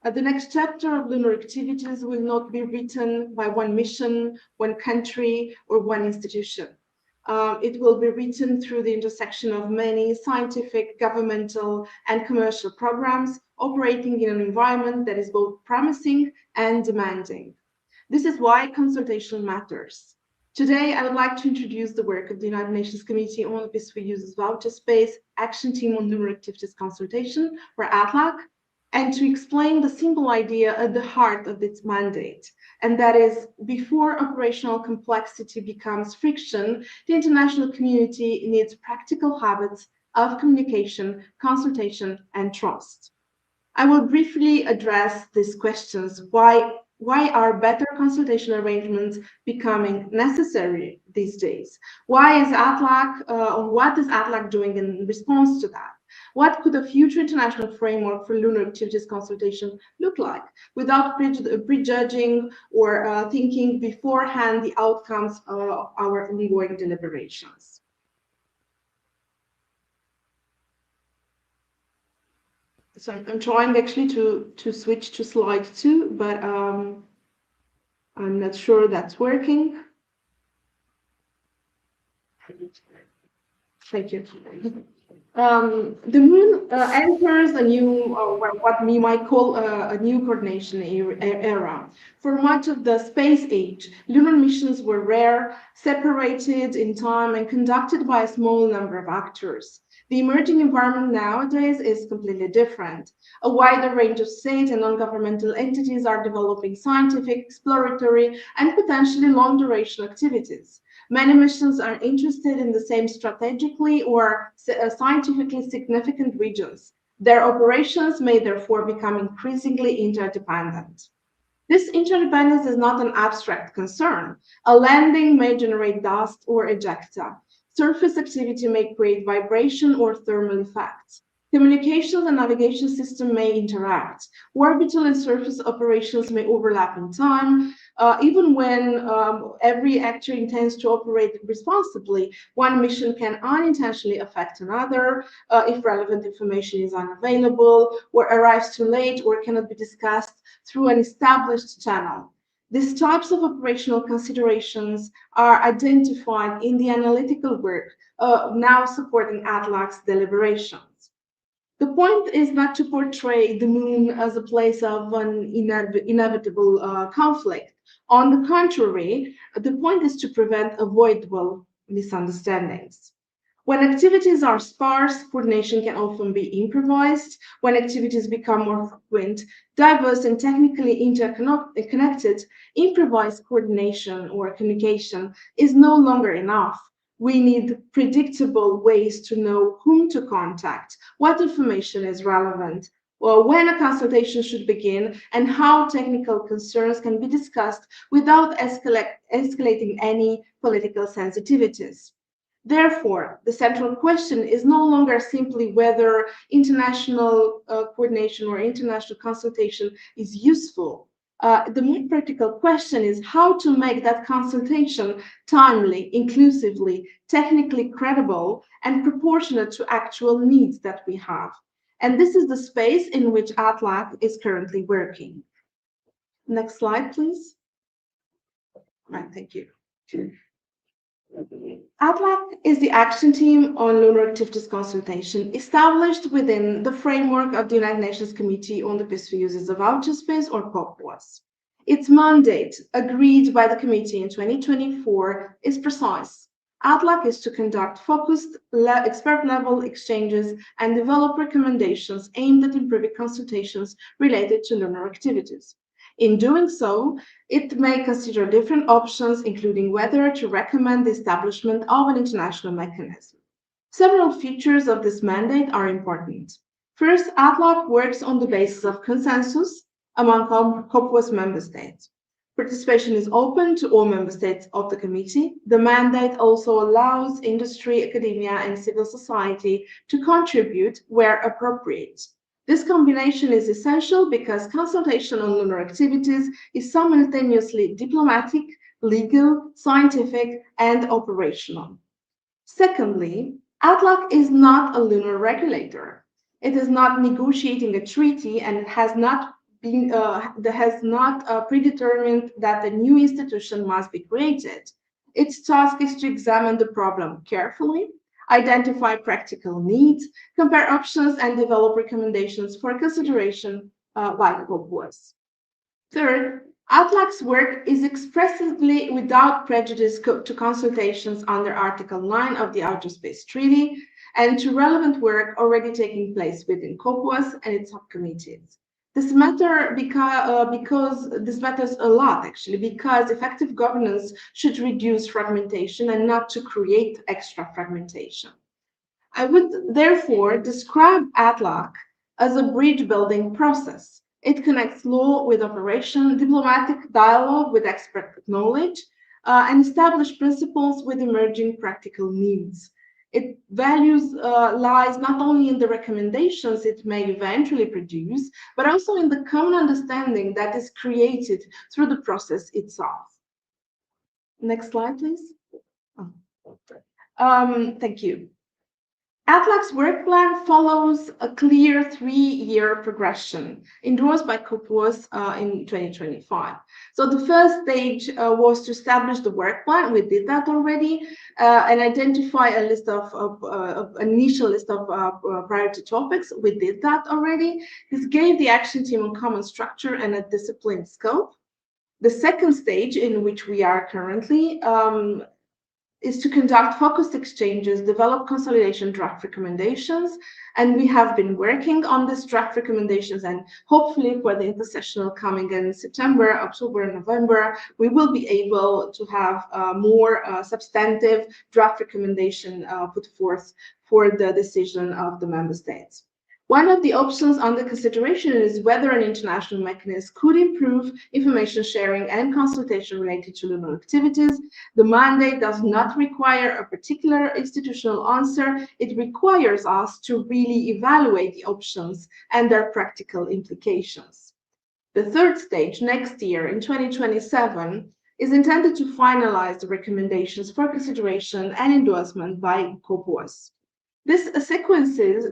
The next chapter of lunar activities will not be written by one mission, one country, or one institution. It will be written through the intersection of many scientific, governmental, and commercial programs operating in an environment that is both promising and demanding. This is why consultation matters. Today, I would like to introduce the work of the United Nations Committee on the Peaceful Use of Outer Space Action Team on Lunar Activities Consultation, or ATLAC, and to explain the simple idea at the heart of its mandate. And that is, before operational complexity becomes friction, the international community needs practical habits of communication, consultation, and trust. I will briefly address these questions. Why are better consultation arrangements becoming necessary these days? Why is ATLAC, or what is ATLAC doing in response to that? What could a future international framework for lunar activities consultation look like without prejudging or thinking beforehand the outcomes of our ongoing deliberations? So I'm trying actually to switch to slide 2, but I'm not sure that's working. Thank you. The moon enters a new, what we might call a new coordination era. For much of the space age, lunar missions were rare, separated in time, and conducted by a small number of actors. The emerging environment nowadays is completely different. A wider range of state and non-governmental entities are developing scientific, exploratory, and potentially long-duration activities. Many missions are interested in the same strategically or scientifically significant regions. Their operations may therefore become increasingly interdependent. This interdependence is not an abstract concern. A landing may generate dust or ejecta. Surface activity may create vibration or thermal effects. Communications and navigation systems may interact. Orbital and surface operations may overlap in time. Even when every actor intends to operate responsibly, one mission can unintentionally affect another if relevant information is unavailable, or arrives too late, or cannot be discussed through an established channel. These types of operational considerations are identified in the analytical work now supporting ATLAC's deliberations. The point is not to portray the moon as a place of an inevitable conflict. On the contrary, the point is to prevent avoidable misunderstandings. When activities are sparse, coordination can often be improvised. When activities become more frequent, diverse, and technically interconnected, improvised coordination or communication is no longer enough. We need predictable ways to know whom to contact, what information is relevant, or when a consultation should begin, and how technical concerns can be discussed without escalating any political sensitivities. Therefore, the central question is no longer simply whether international coordination or international consultation is useful. The more practical question is how to make that consultation timely, inclusively, technically credible, and proportionate to actual needs that we have. And this is the space in which ATLAC is currently working. Next slide, please. Right, thank you. ATLAC is the action team on lunar activities consultation established within the framework of the United Nations Committee on the Peaceful Uses of Outer Space, or COPUOS. Its mandate, agreed by the committee in 2024, is precise: ADLAC is to conduct focused expert-level exchanges and develop recommendations aimed at improving consultations related to lunar activities. In doing so, it may consider different options, including whether to recommend the establishment of an international mechanism. Several features of this mandate are important. First, ADLAC works on the basis of consensus among COPUOS member states. Participation is open to all member states of the committee. The mandate also allows industry, academia, and civil society to contribute where appropriate. This combination is essential because consultation on lunar activities is simultaneously diplomatic, legal, scientific, and operational. Secondly, ADLAC is not a lunar regulator. It is not negotiating a treaty, and it has not predetermined that a new institution must be created. Its task is to examine the problem carefully, identify practical needs, compare options, and develop recommendations for consideration by COPUOS. Third, ADLAC's work is expressively without prejudice to consultations under Article 9 of the Outer Space Treaty and to relevant work already taking place within COPUOS and its subcommittees. This matters because this matters a lot, actually, because effective governance should reduce fragmentation and not to create extra fragmentation. I would therefore describe ADLAC as a bridge-building process. It connects law with operation, diplomatic dialogue with expert knowledge, and established principles with emerging practical needs. Its values lies not only in the recommendations it may eventually produce, but also in the common understanding that is created through the process itself. Next slide, please. Thank you. ADLAC's work plan follows a clear 3-year progression endorsed by COPUOS in 2025. So the first stage was to establish the work plan. We did that already, and identify a list of initial list of priority topics. We did that already. This gave the action team a common structure and a disciplined scope. The second stage, in which we are currently, is to conduct focused exchanges, develop consolidation draft recommendations, and we have been working on this draft recommendations, and hopefully for the intersessional coming in September, October, and November, we will be able to have more substantive draft recommendation put forth for the decision of the member states. One of the options under consideration is whether an international mechanism could improve information sharing and consultation related to lunar activities. The mandate does not require a particular institutional answer. It requires us to really evaluate the options and their practical implications. The third stage, next year in 2027, is intended to finalize the recommendations for consideration and endorsement by COPUOS. This sequencing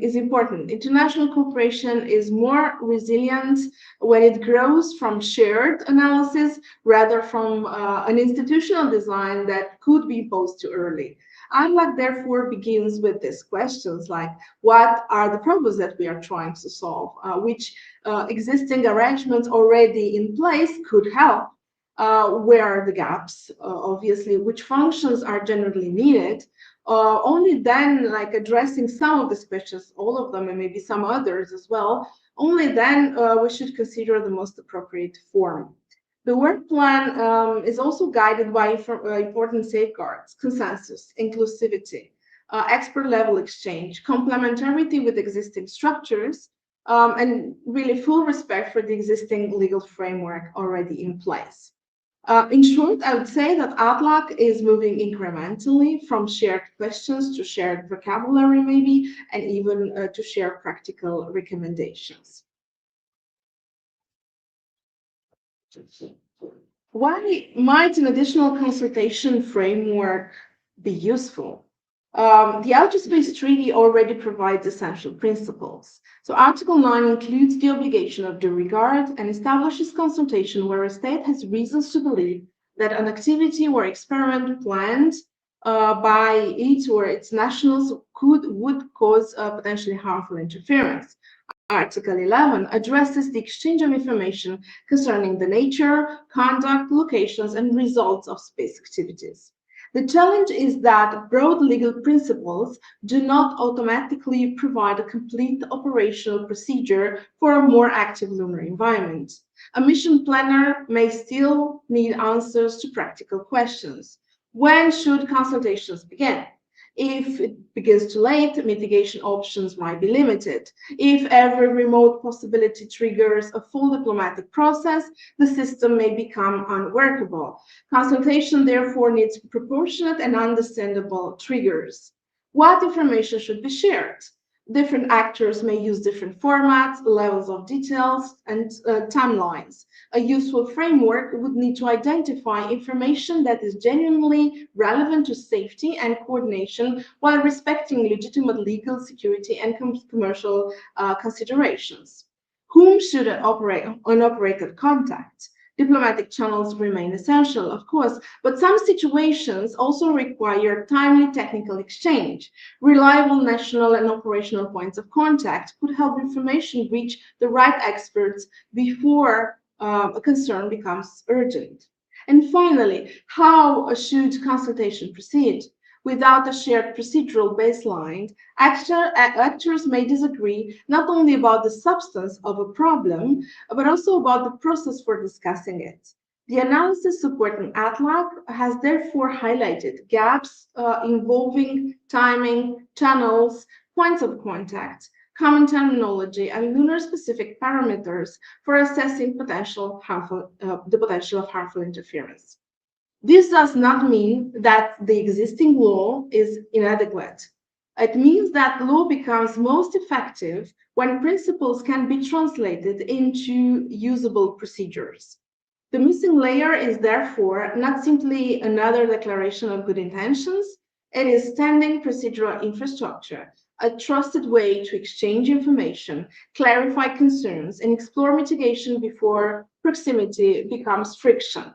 is important. International cooperation is more resilient when it grows from shared analysis rather from an institutional design that could be imposed too early. ADLAC therefore begins with these questions like, what are the problems that we are trying to solve? Which existing arrangements already in place could help? Where are the gaps? Obviously, which functions are generally needed? Only then, like addressing some of these questions, all of them, and maybe some others as well, only then we should consider the most appropriate form. The work plan is also guided by important safeguards: consensus, inclusivity, expert-level exchange, complementarity with existing structures, and really full respect for the existing legal framework already in place. In short, I would say that ADLAC is moving incrementally from shared questions to shared vocabulary, maybe, and even to share practical recommendations. Why might an additional consultation framework be useful? The Outer Space Treaty already provides essential principles. So Article 9 includes the obligation of due regard and establishes consultation where a state has reasons to believe that an activity or experiment planned by it or its nationals would cause potentially harmful interference. Article 11 addresses the exchange of information concerning the nature, conduct, locations, and results of space activities. The challenge is that broad legal principles do not automatically provide a complete operational procedure for a more active lunar environment. A mission planner may still need answers to practical questions. When should consultations begin? If it begins too late, mitigation options might be limited. If every remote possibility triggers a full diplomatic process, the system may become unworkable. Consultation, therefore, needs proportionate and understandable triggers. What information should be shared? Different actors may use different formats, levels of details, and timelines. A useful framework would need to identify information that is genuinely relevant to safety and coordination while respecting legitimate legal, security, and commercial considerations. Whom should an operator contact? Diplomatic channels remain essential, of course, but some situations also require timely technical exchange. Reliable national and operational points of contact could help information reach the right experts before a concern becomes urgent. And finally, how should consultation proceed? Without a shared procedural baseline, actors may disagree not only about the substance of a problem, but also about the process for discussing it. The analysis supporting ATLAC has therefore highlighted gaps involving timing, channels, points of contact, common terminology, and lunar-specific parameters for assessing the potential of harmful interference. This does not mean that the existing law is inadequate. It means that the law becomes most effective when principles can be translated into usable procedures. The missing layer is therefore not simply another declaration of good intentions, it is standing procedural infrastructure, a trusted way to exchange information, clarify concerns, and explore mitigation before proximity becomes friction.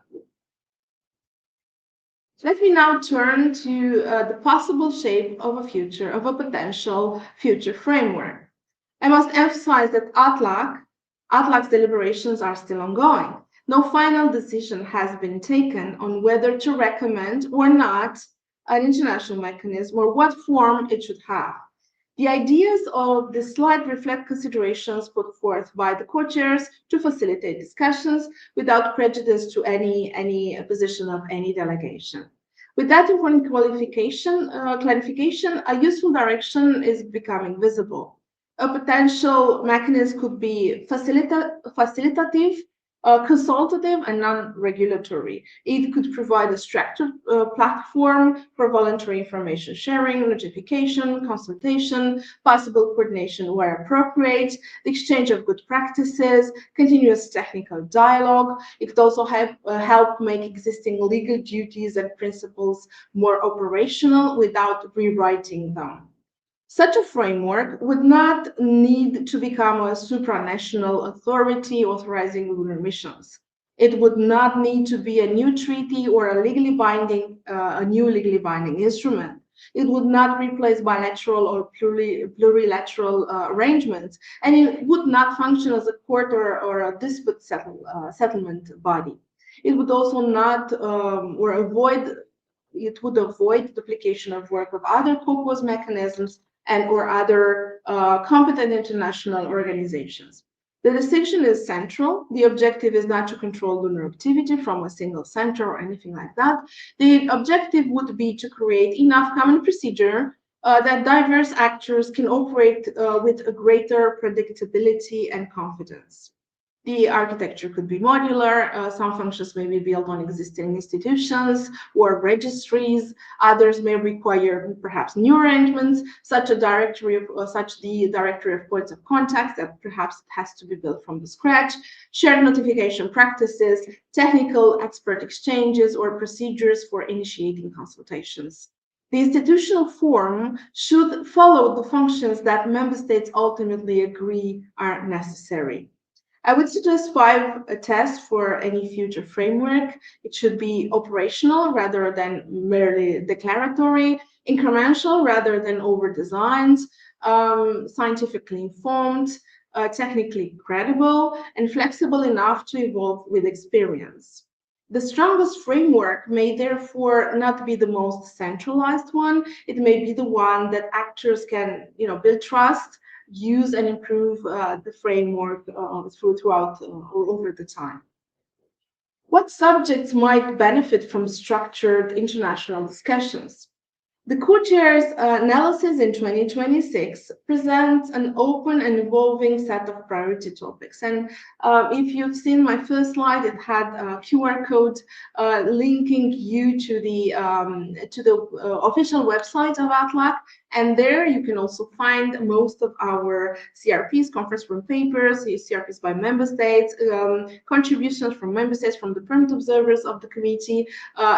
Let me now turn to the possible shape of a potential future framework. I must emphasize that ATLAC's deliberations are still ongoing. No final decision has been taken on whether to recommend or not an international mechanism or what form it should have. The ideas of this slide reflect considerations put forth by the co-chairs to facilitate discussions without prejudice to any position of any delegation. With that important clarification, a useful direction is becoming visible. A potential mechanism could be facilitative, consultative, and non-regulatory. It could provide a structured platform for voluntary information sharing, notification, consultation, possible coordination where appropriate, the exchange of good practices, continuous technical dialogue. It could also help make existing legal duties and principles more operational without rewriting them. Such a framework would not need to become a supranational authority authorizing lunar missions. It would not need to be a new treaty or a new legally binding instrument. It would not replace bilateral or plurilateral arrangements, and it would not function as a court or a dispute settlement body. It would also not avoid duplication of work of other COPOS mechanisms or other competent international organizations. The distinction is central. The objective is not to control lunar activity from a single center or anything like that. The objective would be to create enough common procedure that diverse actors can operate with a greater predictability and confidence. The architecture could be modular. Some functions may be built on existing institutions or registries. Others may require perhaps new arrangements, such the directory of points of contact that perhaps has to be built from the scratch, shared notification practices, technical expert exchanges, or procedures for initiating consultations. The institutional form should follow the functions that member states ultimately agree are necessary. I would suggest 5 tests for any future framework. It should be operational rather than merely declaratory, incremental rather than over-designed, scientifically informed, technically credible, and flexible enough to evolve with experience. The strongest framework may therefore not be the most centralized one. It may be the one that actors can, build trust, use, and improve the framework throughout over the time. What subjects might benefit from structured international discussions? The co-chair's analysis in 2026 presents an open and evolving set of priority topics. And if you've seen my first slide, it had a QR code linking you to the official website of ATLAC. And there you can also find most of our CRPs, conference room papers, CRPs by member states, contributions from member states, from the permanent observers of the committee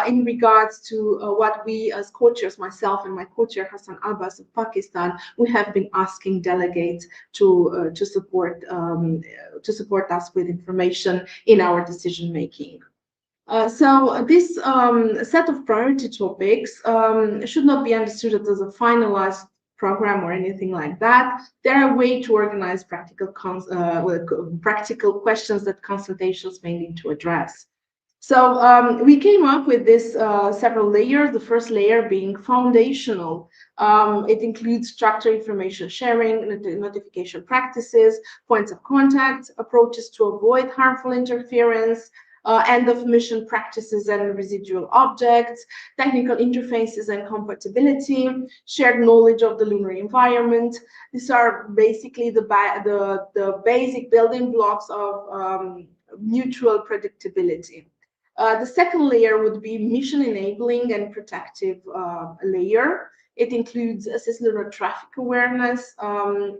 in regards to what we as co-chairs, myself and my co-chair Hassan Abbas of Pakistan, we have been asking delegates to support us with information in our decision making. So this set of priority topics should not be understood as a finalized program or anything like that. They're a way to organize practical questions that consultations may need to address. So we came up with this several layers, the first layer being foundational. It includes structured information sharing, notification practices, points of contact, approaches to avoid harmful interference, end of mission practices and residual objects, technical interfaces and compatibility, shared knowledge of the lunar environment. These are basically the basic building blocks of mutual predictability. The second layer would be mission enabling and protective layer. It includes lunar traffic awareness,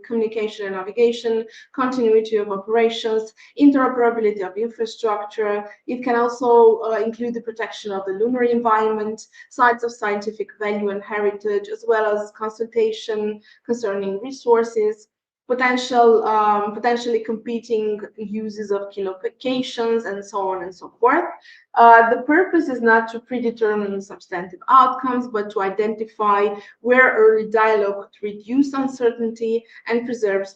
communication and navigation, continuity of operations, interoperability of infrastructure. It can also include the protection of the lunar environment, sites of scientific value and heritage, as well as consultation concerning resources, potentially competing uses of key locations, and so on and so forth. The purpose is not to predetermine substantive outcomes, but to identify where early dialogue could reduce uncertainty and preserve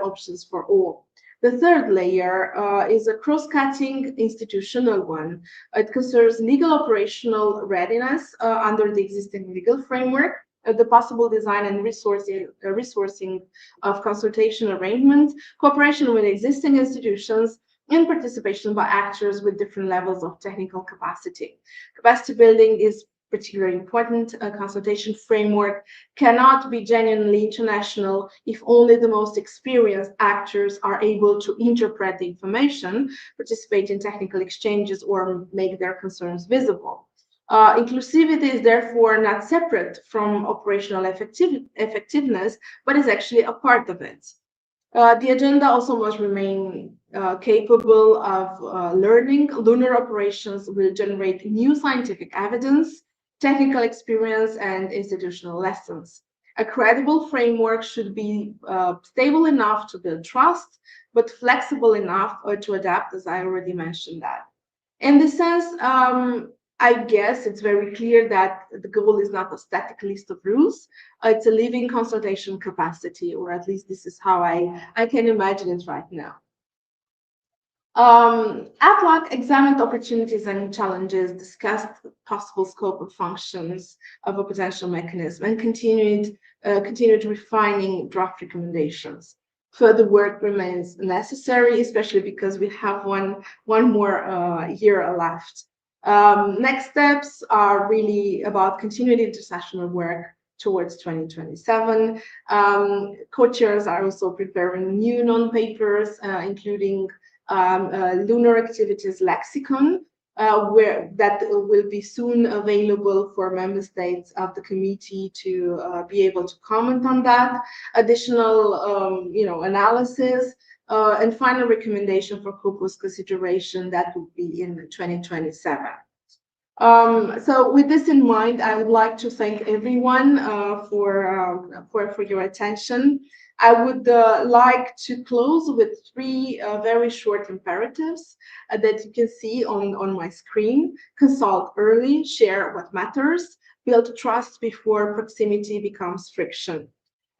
options for all. The third layer is a cross-cutting institutional one. It concerns legal operational readiness under the existing legal framework, the possible design and resourcing of consultation arrangements, cooperation with existing institutions, and participation by actors with different levels of technical capacity. Capacity building is particularly important. A consultation framework cannot be genuinely international if only the most experienced actors are able to interpret the information, participate in technical exchanges, or make their concerns visible. Inclusivity is therefore not separate from operational effectiveness, but is actually a part of it. The agenda also must remain capable of learning. Lunar operations will generate new scientific evidence, technical experience, and institutional lessons. A credible framework should be stable enough to build trust, but flexible enough to adapt, as I already mentioned that. In this sense, I guess it's very clear that the goal is not a static list of rules. It's a living consultation capacity, or at least this is how I can imagine it right now. ATLAC examined opportunities and challenges, discussed possible scope of functions of a potential mechanism, and continued refining draft recommendations. Further work remains necessary, especially because we have one more year left. Next steps are really about continued international work towards 2027. Co-chairs are also preparing new non-papers, including lunar activities lexicon, where that will be soon available for member states of the committee to be able to comment on that. Additional, analysis. And final recommendation for corpus consideration that will be in 2027. So with this in mind, I would like to thank everyone for your attention. I would like to close with three very short imperatives that you can see on my screen. Consult early, share what matters, build trust before proximity becomes friction.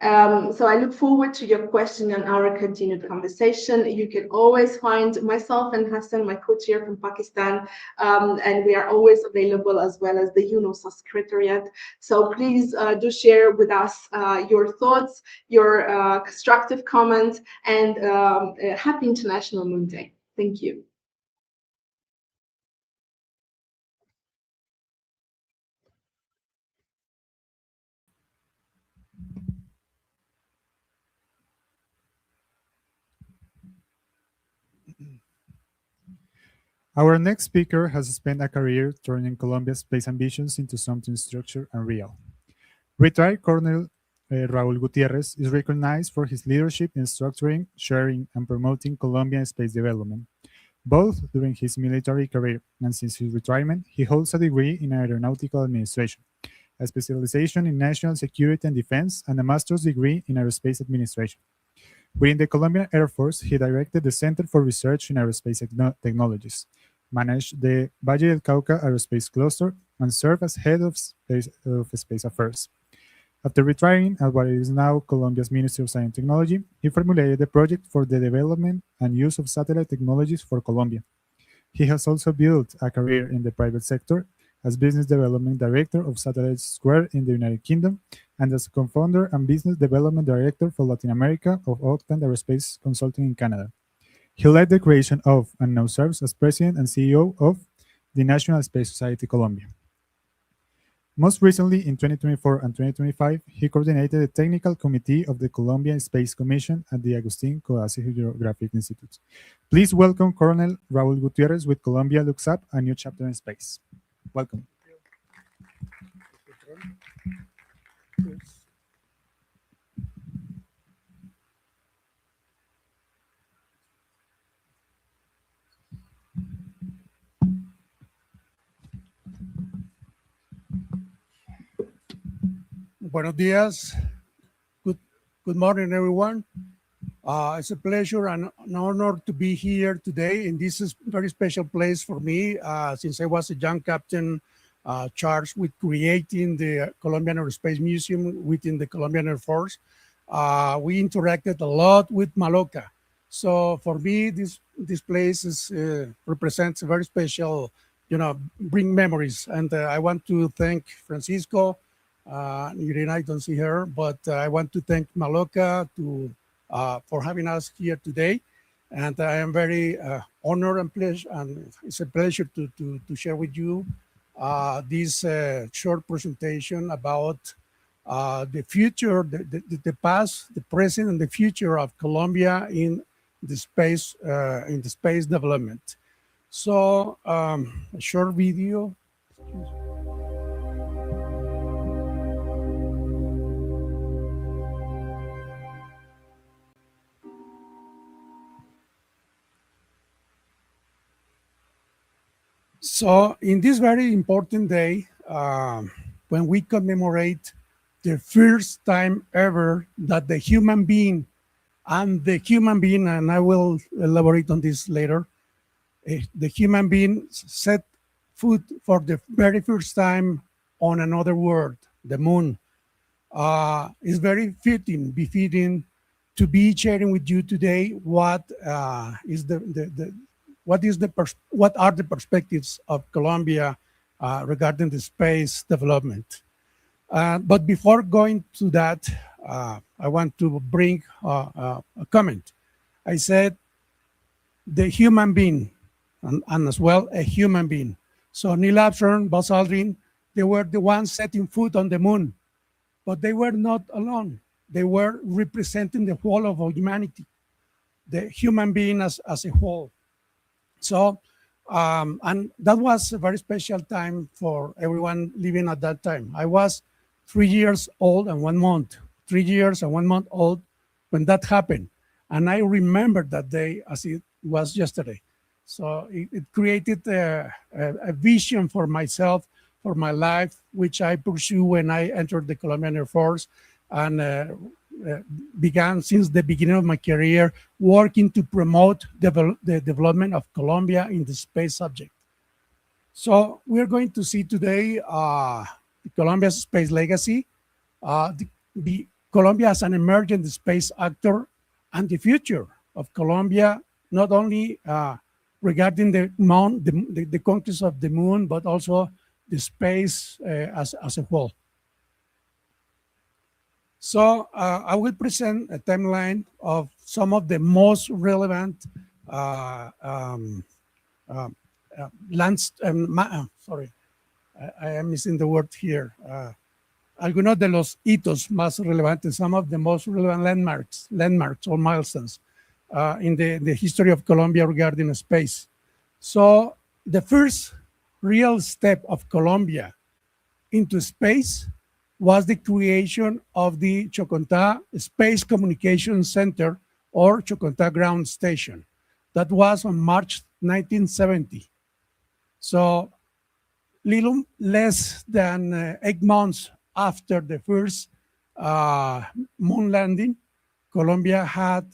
So I look forward to your question and our continued conversation. You can always find myself and Hassan, my co-chair from Pakistan, and we are always available, as well as the UNOSA Secretariat. So please do share with us your thoughts, your constructive comments, and happy International Moon Day. Thank you. Our next speaker has spent a career turning Colombia's space ambitions into something structured and real. Retired Colonel Raúl Gutiérrez is recognized for his leadership in structuring, sharing, and promoting Colombian space development. Both during his military career and since his retirement, he holds a degree in aeronautical administration, a specialization in national security and defense, and a master's degree in aerospace administration. Within the Colombian Air Force, he directed the Center for Research in Aerospace Technologies, managed the Valle del Cauca Aerospace Cluster, and served as head of space affairs. After retiring at what is now Colombia's Ministry of Science and Technology, he formulated the project for the development and use of satellite technologies for Colombia. He has also built a career in the private sector as Business Development Director of Satellite Square in the United Kingdom, and as co-founder and Business Development Director for Latin America of Oakland Aerospace Consulting in Canada. He led the creation of, and now serves as President and CEO of, the National Space Society Colombia. Most recently, in 2024 and 2025, he coordinated the Technical Committee of the Colombian Space Commission at the Agustín Codazzi Geographic Institute. Please welcome Colonel Raúl Gutiérrez with Colombia Looks Up, a New Chapter in Space. Welcome. Buenos días. Good morning, everyone. It's a pleasure and an honor to be here today, and this is a very special place for me since I was a young captain charged with creating the Colombian Aerospace Museum within the Colombian Air Force. We interacted a lot with Maloka. So for me, this place represents a very special, bring memories. And I want to thank Francisco. Irina, I don't see her, but I want to thank Maloka for having us here today. And I am very honored and pleasure, and it's a pleasure to share with you this short presentation about the future, the past, the present, and the future of Colombia in the space development. So a short video. So in this very important day, when we commemorate the first time ever that the human being, and I will elaborate on this later, the human being set foot for the very first time on another world, the moon, is very befitting to be sharing with you today what are the perspectives of Colombia regarding the space development. But before going to that, I want to bring a comment. I said the human being, and as well a human being. So Neil Armstrong, Buzz Aldrin, they were the ones setting foot on the moon, but they were not alone. They were representing the whole of humanity, the human being as a whole. So, and that was a very special time for everyone living at that time. I was 3 years old and 1 month, 3 years and 1 month old when that happened. And I remember that day as it was yesterday. So it created a vision for myself, for my life, which I pursue when I entered the Colombian Air Force and began since the beginning of my career working to promote the development of Colombia in the space subject. So we're going to see today Colombia's space legacy, the Colombia as an emergent space actor and the future of Colombia, not only regarding the countries of the moon, but also the space as a whole. So I will present a timeline of some of the most relevant sorry, I am missing the word here. Algunos de los hitos más relevantes, some of the most relevant landmarks or milestones in the history of Colombia regarding space. So the first real step of Colombia into space was the creation of the Chocontá Space Communication Center, or Chocontá Ground Station. That was on March 1970. So little less than 8 months after the first moon landing, Colombia had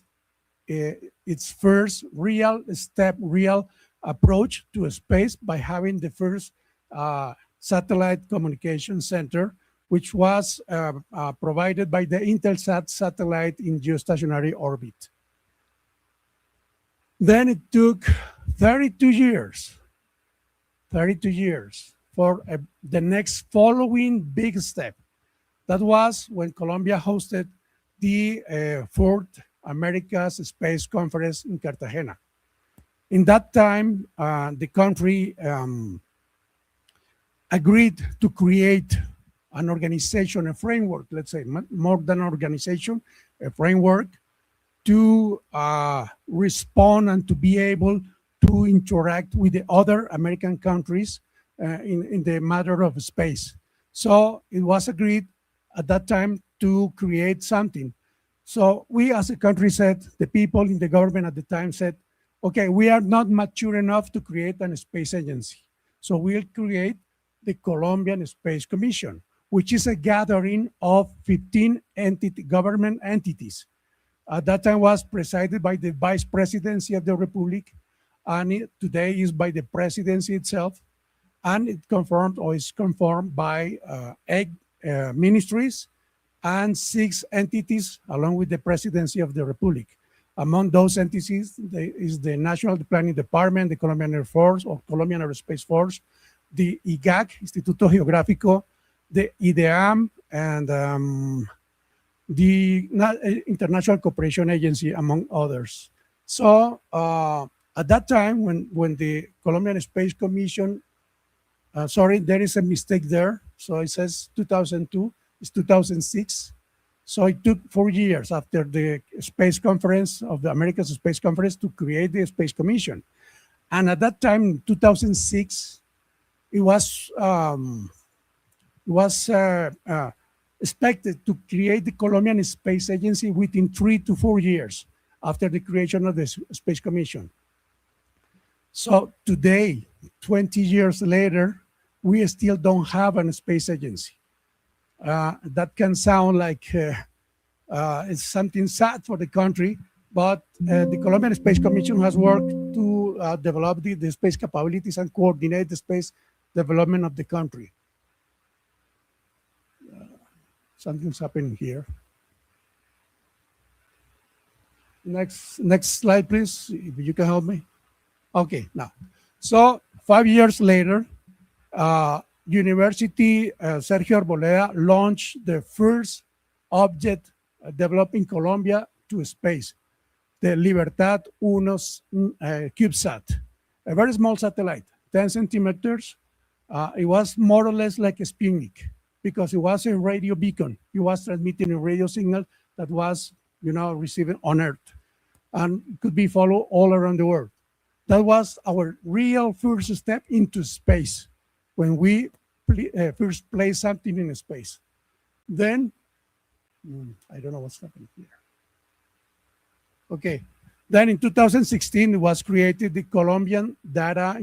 its first real approach to space by having the first satellite communication center, which was provided by the Intelsat satellite in geostationary orbit. Then it took 32 years for the next following big step. That was when Colombia hosted the Fourth America's Space Conference in Cartagena. In that time, the country agreed to create an organization, a framework, let's say, more than an organization, a framework to respond and to be able to interact with the other American countries in the matter of space. So it was agreed at that time to create something. So we as a country said, the people in the government at the time said, okay, we are not mature enough to create a space agency. So we'll create the Colombian Space Commission, which is a gathering of 15 government entities. At that time was presided by the Vice Presidency of the Republic, and today is by the presidency itself, and it is confirmed by 8 ministries and 6 entities along with the presidency of the Republic. Among those entities is the National Planning Department, the Colombian Air Force or Colombian Aerospace Force, the IGAC, Instituto Geográfico, the IDEAM, and the International Cooperation Agency, among others. So at that time, when the Colombian Space Commission, sorry, there is a mistake there. So it says 2002, it's 2006. So it took 4 years after the Space Conference of the America's Space Conference to create the Space Commission. And at that time, in 2006, it was expected to create the Colombian Space Agency within 3 to 4 years after the creation of the Space Commission. So today, 20 years later, we still don't have a space agency. That can sound like it's something sad for the country, but the Colombian Space Commission has worked to develop the space capabilities and coordinate the space development of the country. Something's happening here. Next slide, please, if you can help me. Okay, now, so 5 years later, University Sergio Arboleda launched the first object developed in Colombia to space, the Libertad 1 CubeSat, a very small satellite, 10 centimeters. It was more or less like a Sputnik because it was a radio beacon. It was transmitting a radio signal that was, received on Earth and could be followed all around the world. That was our real first step into space when we first placed something in space. Then, I don't know what's happening here. Okay, then in 2016, it was created the Colombian Data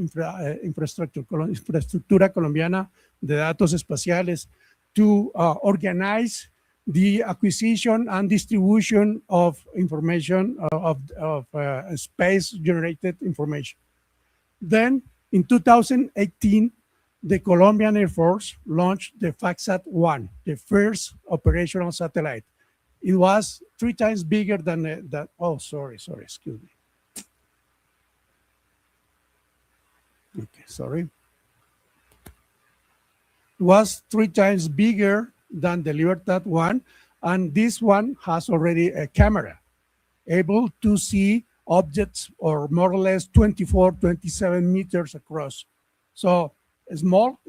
Infrastructure, Infraestructura Colombiana de Datos Espaciales, to organize the acquisition and distribution of information, of space-generated information. Then, in 2018, the Colombian Air Force launched the FACSAT-1, the first operational satellite, It was 3 times bigger than that. Oh, sorry, excuse me. Okay, sorry. It was 3 times bigger than the Libertad one, and this one has already a camera able to see objects or more or less 24, 27 meters across. So small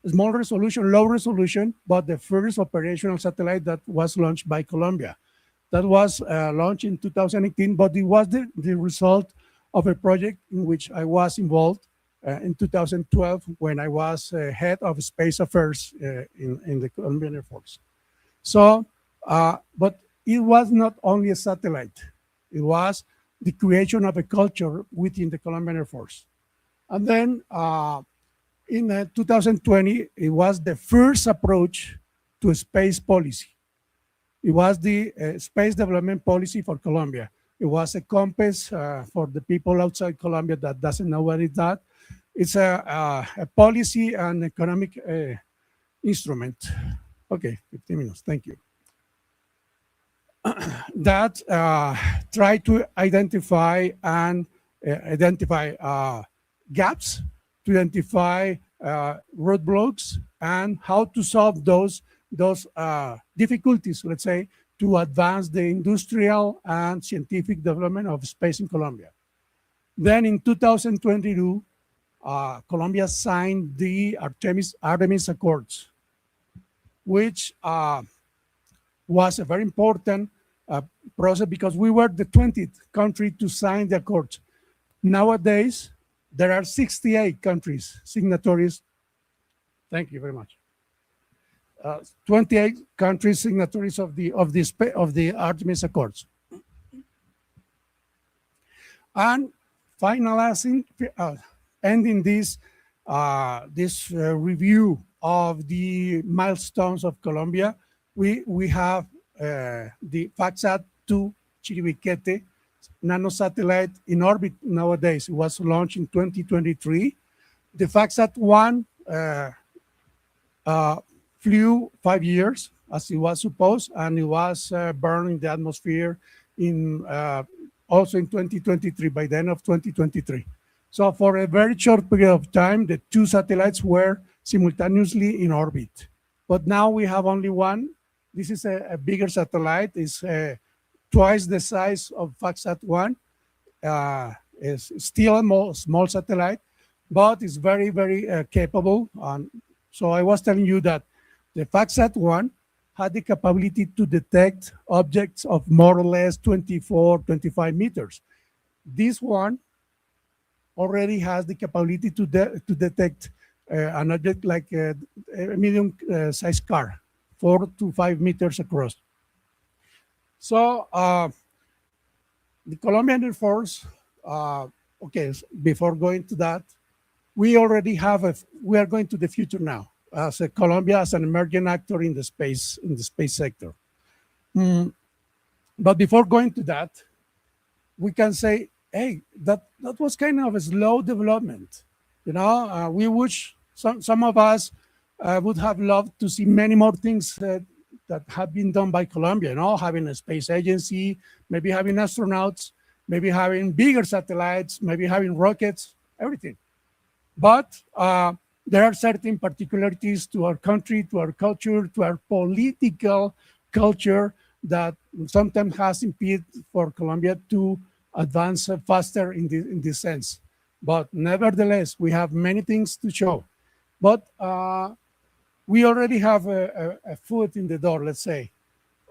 resolution, low resolution, but the first operational satellite that was launched by Colombia. That was launched in 2018, but it was the result of a project in which I was involved in 2012 when I was head of space affairs in the Colombian Air Force. So, but it was not only a satellite, it was the creation of a culture within the Colombian Air Force. And then in 2020, it was the first approach to a space policy. It was the space development policy for Colombia. It was a compass for the people outside Colombia that doesn't know what it's that. It's a policy and economic instrument. Okay, 15 minutes, thank you. That try to identify gaps, to identify roadblocks, and how to solve those difficulties, let's say, to advance the industrial and scientific development of space in Colombia. Then in 2022, Colombia signed the Artemis Accords, which was a very important process because we were the 20th country to sign the accords. Nowadays, there are 68 countries signatories. Thank you very much. 28 countries signatories of the Artemis Accords. And finalizing, ending this review of the milestones of Colombia, we have the FACSAT-2 Chiribiquete nanosatellite in orbit nowadays. It was launched in 2023. The FACSAT-1 flew 5 years as it was supposed, and it was burned in the atmosphere also in 2023, by the end of 2023. So for a very short period of time, the 2 satellites were simultaneously in orbit. But now we have only one. This is a bigger satellite. It's twice the size of FACSAT-1. It's still a small satellite, but it's very, very capable. So I was telling you that the FACSAT-1 had the capability to detect objects of more or less 24, 25 meters. This one already has the capability to detect an object like a medium-sized car, 4 to 5 meters across. So the Colombian Air Force, okay, before going to that, we are going to the future now as Colombia as an emerging actor in the space sector. But before going to that, we can say, hey, that was kind of a slow development. You know, we wish some of us would have loved to see many more things that have been done by Colombia, you know, having a space agency, maybe having astronauts, maybe having bigger satellites, maybe having rockets, everything. But there are certain particularities to our country, to our culture, to our political culture that sometimes has impeded for Colombia to advance faster in this sense. But nevertheless, we have many things to show. But we already have a foot in the door, let's say.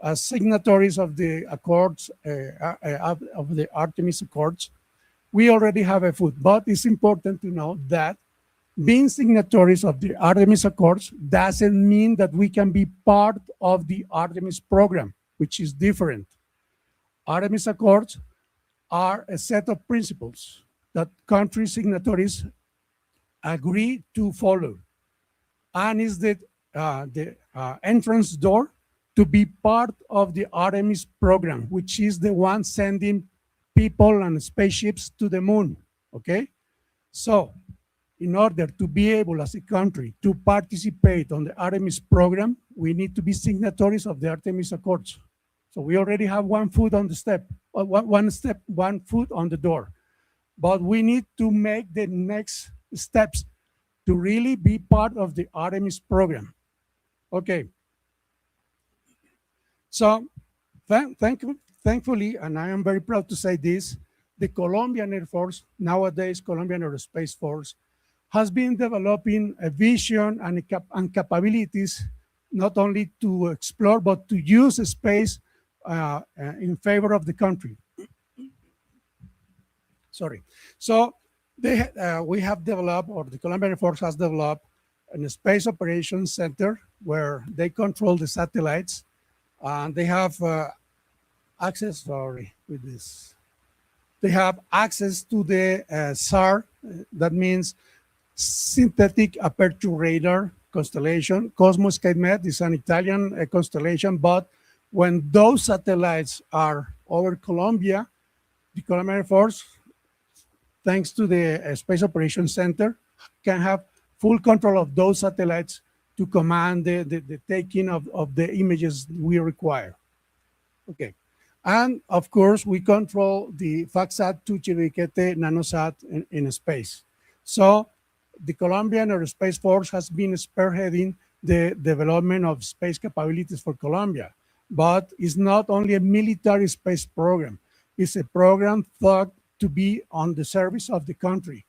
As signatories of the Accords, of the Artemis Accords, we already have a foot. But it's important to know that being signatories of the Artemis Accords doesn't mean that we can be part of the Artemis program, which is different. Artemis Accords are a set of principles that country signatories agree to follow. And is the entrance door to be part of the Artemis program, which is the one sending people and spaceships to the moon, okay? So in order to be able as a country to participate on the Artemis program, we need to be signatories of the Artemis Accords. So we already have one foot on the step, one foot on the door. But we need to make the next steps to really be part of the Artemis program. Okay. So thankfully, and I am very proud to say this, the Colombian Air Force, nowadays Colombian Aerospace Force, has been developing a vision and capabilities not only to explore, but to use space in favor of the country. Sorry. So we have developed, or the Colombian Air Force has developed, a space operations center where they control the satellites, and they have access, sorry, with this. They have access to the SAR, that means synthetic aperture radar constellation. Cosmos SkyMed is an Italian constellation, but when those satellites are over Colombia, the Colombian Air Force, thanks to the Space Operations Center, can have full control of those satellites to command the taking of the images we require. Okay. And of course, we control the FACSAT 2 Chiriquete nanosat in space. So the Colombian Aerospace Force has been spearheading the development of space capabilities for Colombia. But it's not only a military space program. It's a program thought to be on the service of the country,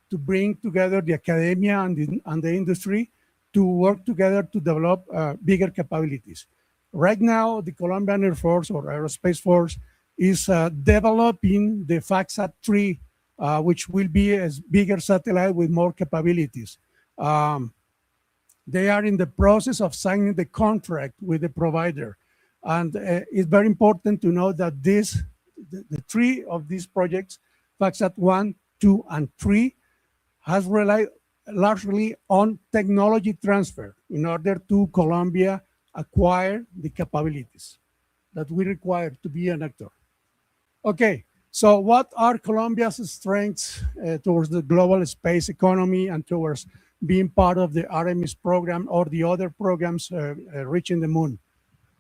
to bring together the academia and the industry to work together to develop bigger capabilities. Right now, the Colombian Air Force or Aerospace Force is developing the FACSAT 3, which will be a bigger satellite with more capabilities. They are in the process of signing the contract with the provider. And it's very important to know that the three of these projects, FACSAT 1, 2, and 3, has relied largely on technology transfer in order to Colombia acquire the capabilities that we require to be an actor. Okay, so what are Colombia's strengths towards the global space economy and towards being part of the Artemis program or the other programs reaching the moon?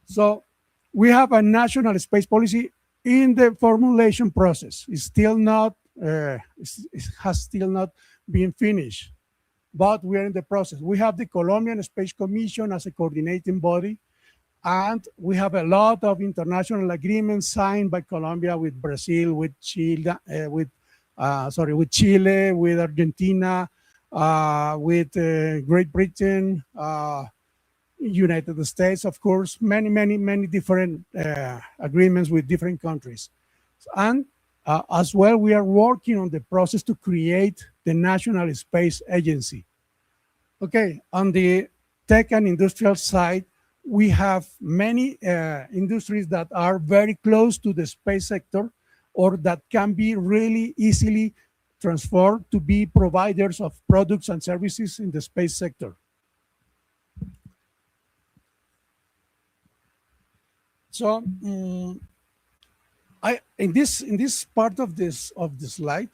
So we have a national space policy in the formulation process. It's still not, it has still not been finished, but we are in the process. We have the Colombian Space Commission as a coordinating body, and we have a lot of international agreements signed by Colombia with Brazil, with Chile, with Chile, with Argentina, with Great Britain, United States, of course, many different agreements with different countries. And as well, we are working on the process to create the National Space Agency. Okay, on the tech and industrial side, we have many industries that are very close to the space sector or that can be really easily transformed to be providers of products and services in the space sector. So in this part of the slide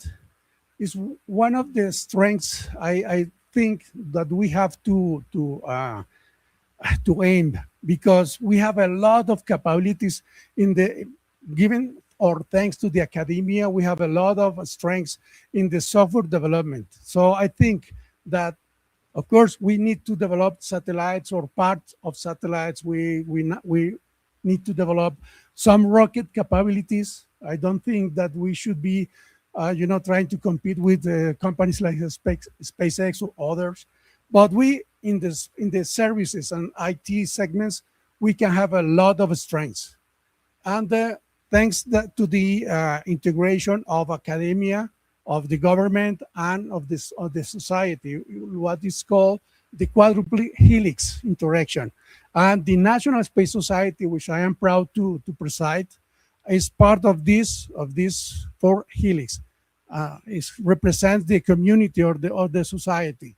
is one of the strengths I think that we have to aim, because we have a lot of capabilities in the given or thanks to the academia, we have a lot of strengths in the software development. So I think that, of course, we need to develop satellites or parts of satellites. We need to develop some rocket capabilities. I don't think that we should be, trying to compete with companies like SpaceX or others. But we, in the services and IT segments, we can have a lot of strengths. And thanks to the integration of academia, of the government, and of the society, what is called the quadruple helix interaction. And the National Space Society, which I am proud to preside, is part of this four helix. It represents the community or the society.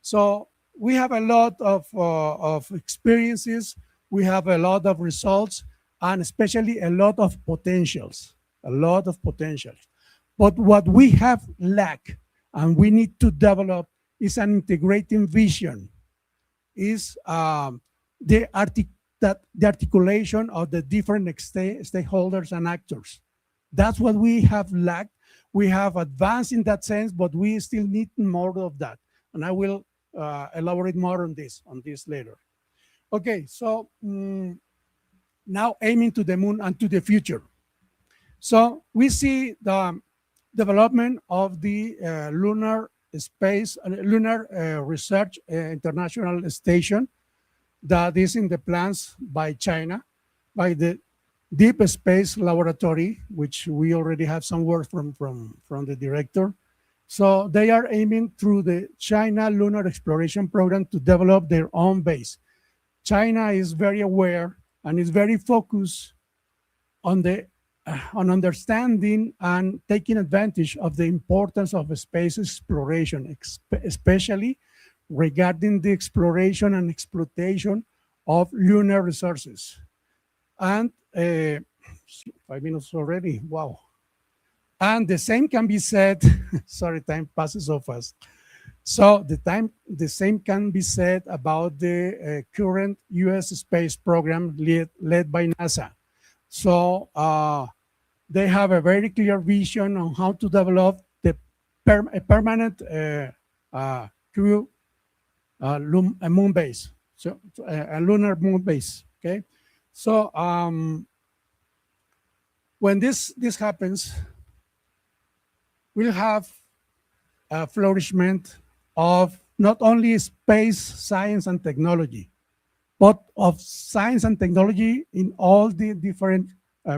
So we have a lot of experiences, we have a lot of results, and especially a lot of potentials, But what we have lacked, and we need to develop, is an integrating vision, is the articulation of the different stakeholders and actors. That's what we have lacked. We have advanced in that sense, but we still need more of that. And I will elaborate more on this later. Okay, so now aiming to the moon and to the future. So we see the development of the lunar research international station that is in the plans by China, by the Deep Space Laboratory, which we already have some work from the director. So they are aiming through the China Lunar Exploration Program to develop their own base. China is very aware and is very focused on understanding and taking advantage of the importance of space exploration, especially regarding the exploration and exploitation of lunar resources. And 5 minutes already, wow. And the same can be said, sorry, time passes so fast. So the same can be said about the current US space program led by NASA. So they have a very clear vision on how to develop a permanent crew moon base, so a lunar moon base. Okay, so when this happens, we'll have a flourishment of not only space science and technology, but of science and technology in all the different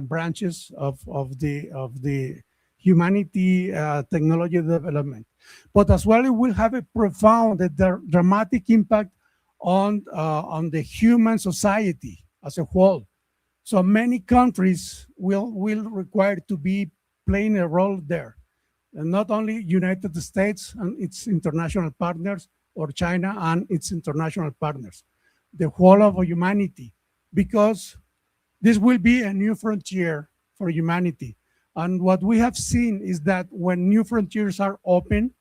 branches of the humanity technology development. But as well, it will have a profound, dramatic impact on the human society as a whole. So many countries will require to be playing a role there. And not only United States and its international partners, or China and its international partners, the whole of humanity, because this will be a new frontier for humanity. And what we have seen is that when new frontiers are open,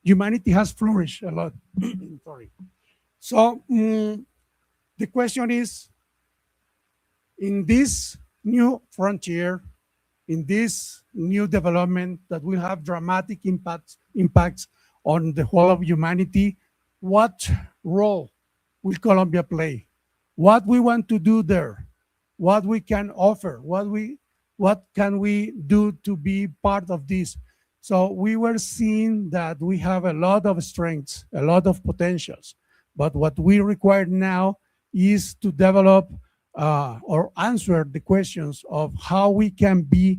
humanity has flourished a lot. Sorry. So the question is, in this new frontier, in this new development that will have dramatic impacts on the whole of humanity, what role will Colombia play? What we want to do there? What we can offer? What can we do to be part of this? So we were seeing that we have a lot of strengths, a lot of potentials, but what we require now is to develop or answer the questions of how we can be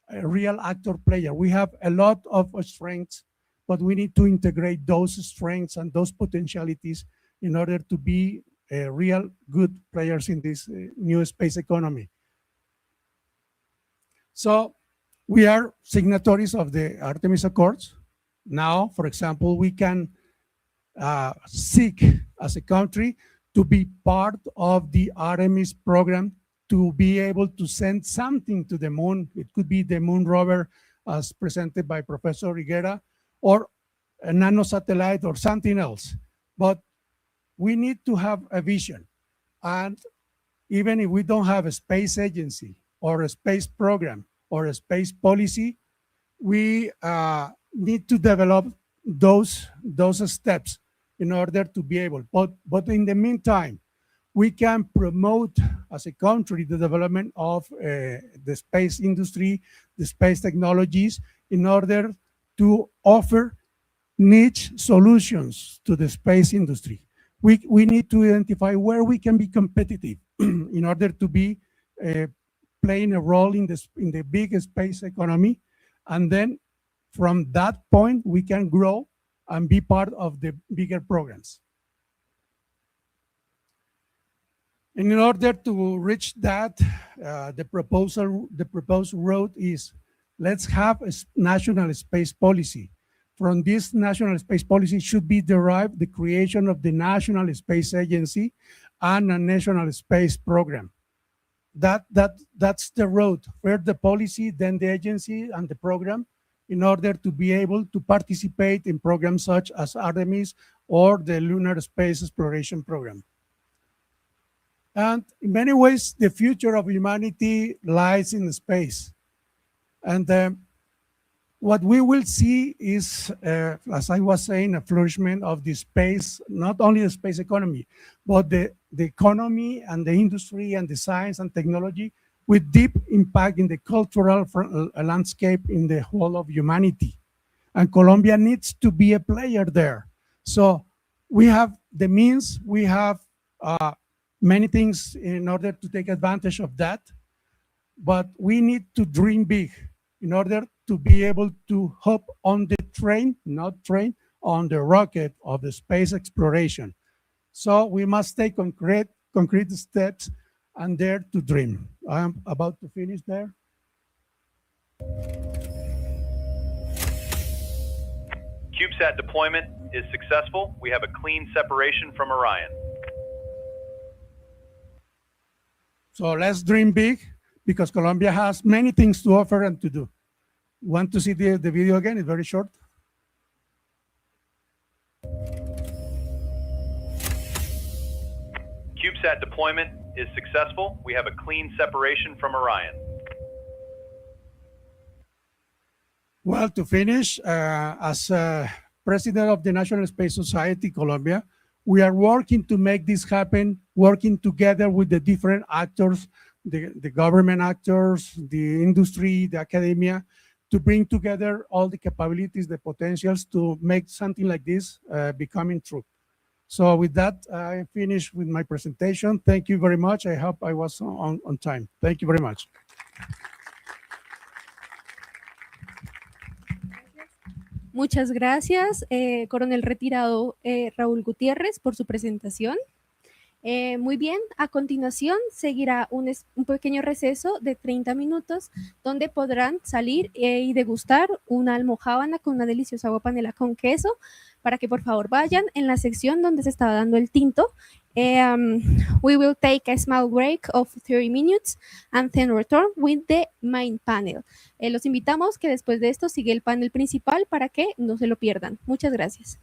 a real actor player. We have a lot of strengths, but we need to integrate those strengths and those potentialities in order to be real good players in this new space economy. So we are signatories of the Artemis Accords. Now, for example, we can seek as a country to be part of the Artemis program, to be able to send something to the moon. It could be the moon rover as presented by Professor Higuera, or a nanosatellite or something else. But we need to have a vision. And even if we don't have a space agency or a space program or a space policy, we need to develop those steps in order to be able. But in the meantime, we can promote as a country the development of the space industry, the space technologies, in order to offer niche solutions to the space industry. We need to identify where we can be competitive in order to be playing a role in the big space economy. And then from that point, we can grow and be part of the bigger programs. And in order to reach that, the proposed road is, let's have a national space policy. From this national space policy should be derived the creation of the National Space Agency and a national space program. That's the road. First the policy, then the agency and the program, in order to be able to participate in programs such as Artemis or the Lunar Space Exploration Program. And in many ways, the future of humanity lies in space. And what we will see is, as I was saying, a flourishment of the space, not only the space economy, but the economy and the industry and the science and technology with deep impact in the cultural landscape in the whole of humanity. And Colombia needs to be a player there. So we have the means, we have many things in order to take advantage of that, but we need to dream big in order to be able to hop on the train, not train, on the rocket of the space exploration. So we must take concrete steps and dare to dream. I'm about to finish there. CubeSat deployment is successful. We have a clean separation from Orion. So let's dream big, because Colombia has many things to offer and to do. Want to see the video again? It's very short. CubeSat deployment is successful. We have a clean separation from Orion. Well, to finish, as president of the National Space Society, Colombia, we are working to make this happen, working together with the different actors, the government actors, the industry, the academia, to bring together all the capabilities, the potentials to make something like this becoming true. So with that, I finish with my presentation. Thank you very much. I hope I was on time. Thank you very much. Muchas gracias, coronel retirado Raúl Gutiérrez, por su presentación. Muy bien, a continuación seguirá un pequeño receso de 30 minutos donde podrán salir y degustar una almojábana con una deliciosa agua panela con queso, para que por favor vayan en la sección donde se estaba dando el tinto. We will take a small break of 30 minutes and then return with the main panel. Los invitamos que después de esto sigue el panel principal para que no se lo pierdan. Muchas gracias.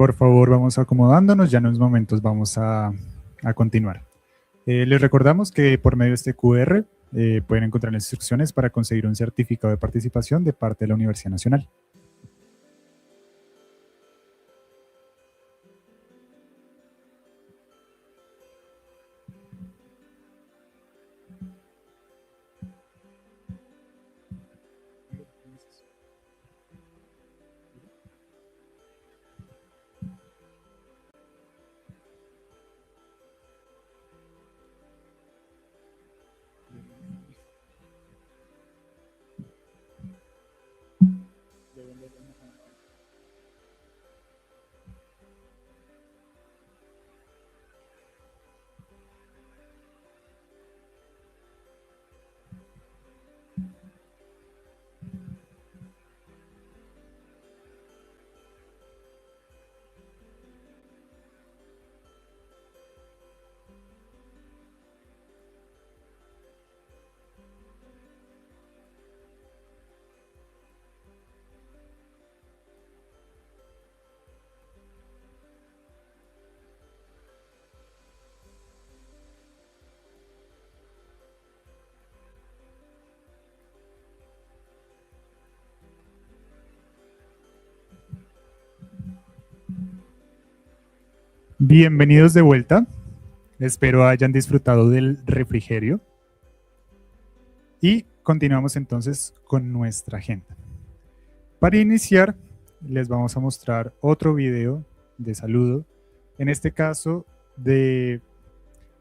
Por favor, vamos acomodándonos, ya en unos momentos vamos a continuar. Les recordamos que por medio de este QR pueden encontrar instrucciones para conseguir un certificado de participación de parte de la Universidad Nacional. Bienvenidos de vuelta. Espero hayan disfrutado del refrigerio. Y continuamos entonces con nuestra agenda. Para iniciar, les vamos a mostrar otro video de saludo, en este caso de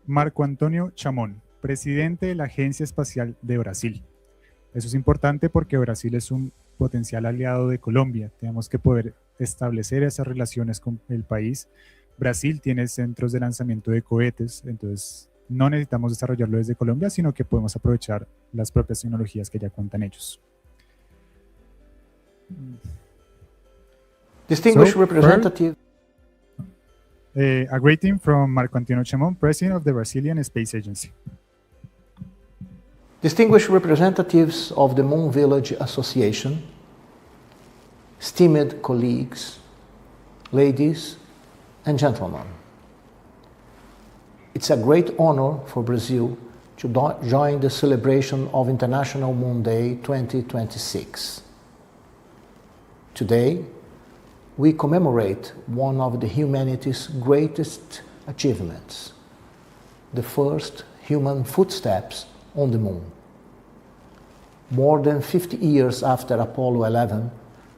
Marco Antonio Chamón, presidente de la Agencia Espacial de Brasil. Eso es importante porque Brasil es un potencial aliado de Colombia. Tenemos que poder establecer esas relaciones con el país. Brasil tiene centros de lanzamiento de cohetes, entonces no necesitamos desarrollarlo desde Colombia, sino que podemos aprovechar las propias tecnologías que ya cuentan ellos. Distinguished representative. A greeting from Marco Antonio Chamón, President of the Brazilian Space Agency. Distinguished representatives of the Moon Village Association, esteemed colleagues, ladies and gentlemen. It's a great honor for Brazil to join the celebration of International Moon Day 2026. Today, we commemorate one of the humanity's greatest achievements, the first human footsteps on the moon. More than 50 years after Apollo 11,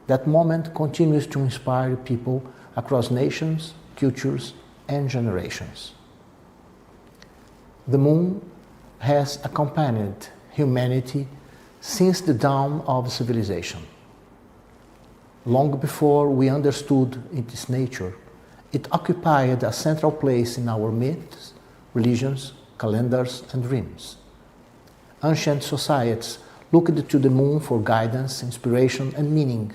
that moment continues to inspire people across nations, cultures, and generations. The moon has accompanied humanity since the dawn of civilization. Long before we understood its nature, it occupied a central place in our myths, religions, calendars, and dreams. Ancient societies looked to the moon for guidance, inspiration, and meaning.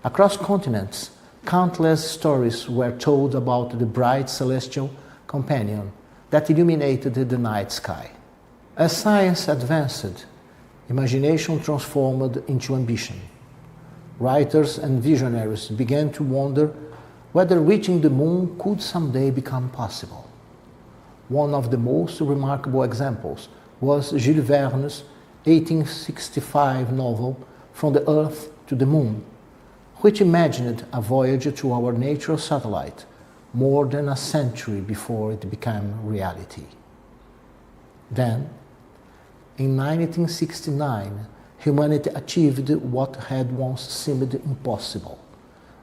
Across continents, countless stories were told about the bright celestial companion that illuminated the night sky. As science advanced, imagination transformed into ambition. Writers and visionaries began to wonder whether reaching the moon could someday become possible. One of the most remarkable examples was Jules Verne's 1865 novel From the Earth to the Moon, which imagined a voyage to our natural satellite more than a century before it became reality. Then, in 1969, humanity achieved what had once seemed impossible.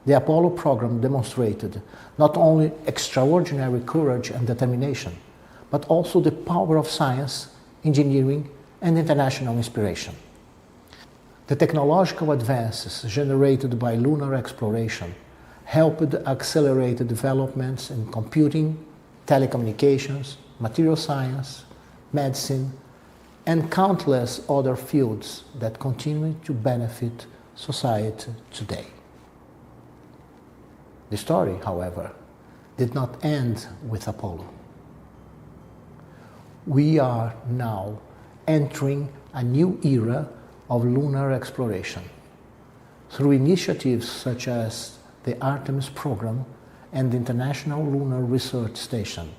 The Apollo program demonstrated not only extraordinary courage and determination, but also the power of science, engineering, and international inspiration. The technological advances generated by lunar exploration helped accelerate developments in computing, telecommunications, material science, medicine, and countless other fields that continue to benefit society today. The story, however, did not end with Apollo. We are now entering a new era of lunar exploration. Through initiatives such as the Artemis program, and the International Lunar Research Station.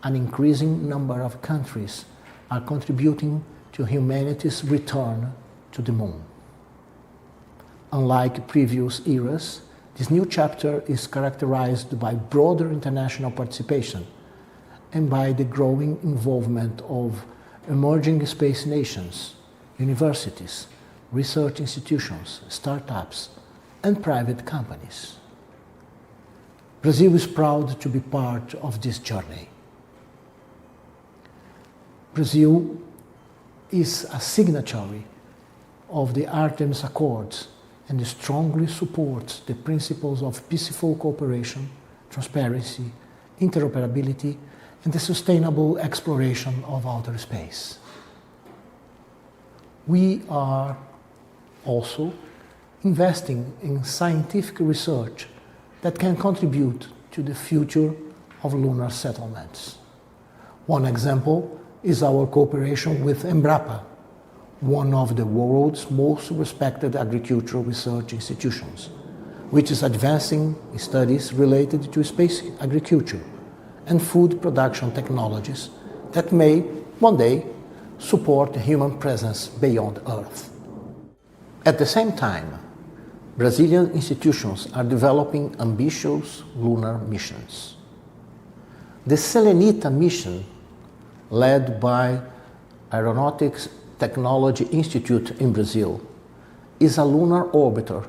An increasing number of countries are contributing to humanity's return to the moon. Unlike previous eras, this new chapter is characterized by broader international participation and by the growing involvement of emerging space nations, universities, research institutions, startups, and private companies. Brazil is proud to be part of this journey. Brazil is a signatory of the Artemis Accords and strongly supports the principles of peaceful cooperation, transparency, interoperability, and the sustainable exploration of outer space. We are also investing in scientific research that can contribute to the future of lunar settlements. One example is our cooperation with Embrapa, one of the world's most respected agricultural research institutions, which is advancing studies related to space agriculture and food production technologies that may, one day, support human presence beyond Earth. At the same time, Brazilian institutions are developing ambitious lunar missions. The Selenita mission, led by Aeronautics Technology Institute in Brazil, is a lunar orbiter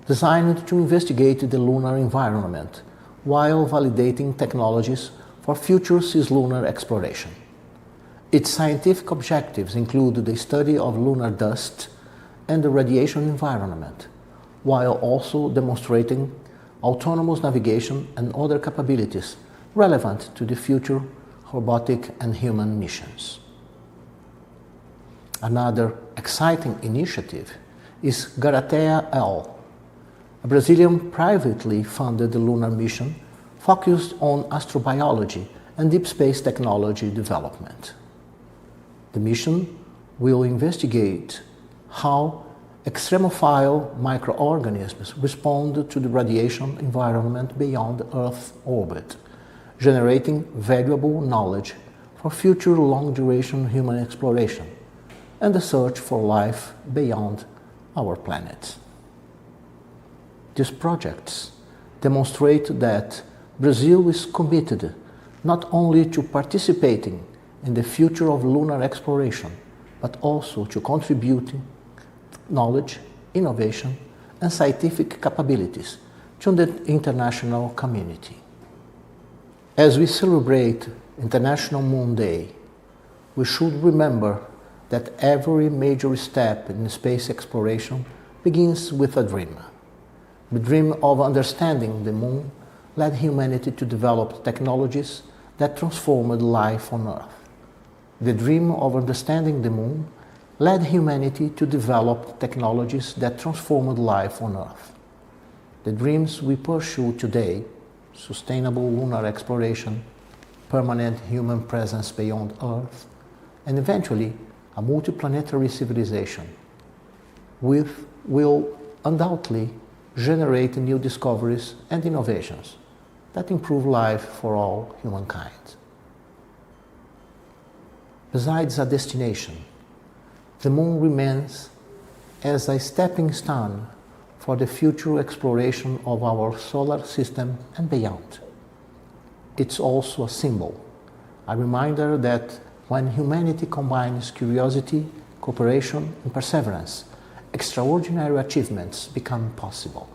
designed to investigate the lunar environment while validating technologies for future cislunar exploration. Its scientific objectives include the study of lunar dust and the radiation environment, while also demonstrating autonomous navigation and other capabilities relevant to the future robotic and human missions. Another exciting initiative is Garatea-L, a Brazilian privately funded lunar mission focused on astrobiology and deep space technology development. The mission will investigate how extremophile microorganisms respond to the radiation environment beyond Earth's orbit, generating valuable knowledge for future long-duration human exploration and the search for life beyond our planet. These projects demonstrate that Brazil is committed not only to participating in the future of lunar exploration, but also to contributing knowledge, innovation, and scientific capabilities to the international community. As we celebrate International Moon Day, we should remember that every major step in space exploration begins with a dream. The dream of understanding the moon led humanity to develop technologies that transformed life on Earth. The dream of understanding the moon led humanity to develop technologies that transformed life on Earth. The dreams we pursue today, sustainable lunar exploration, permanent human presence beyond Earth, and eventually a multiplanetary civilization, will undoubtedly generate new discoveries and innovations that improve life for all humankind. Besides a destination, the moon remains as a stepping stone for the future exploration of our solar system and beyond. It's also a symbol, a reminder that when humanity combines curiosity, cooperation, and perseverance, extraordinary achievements become possible.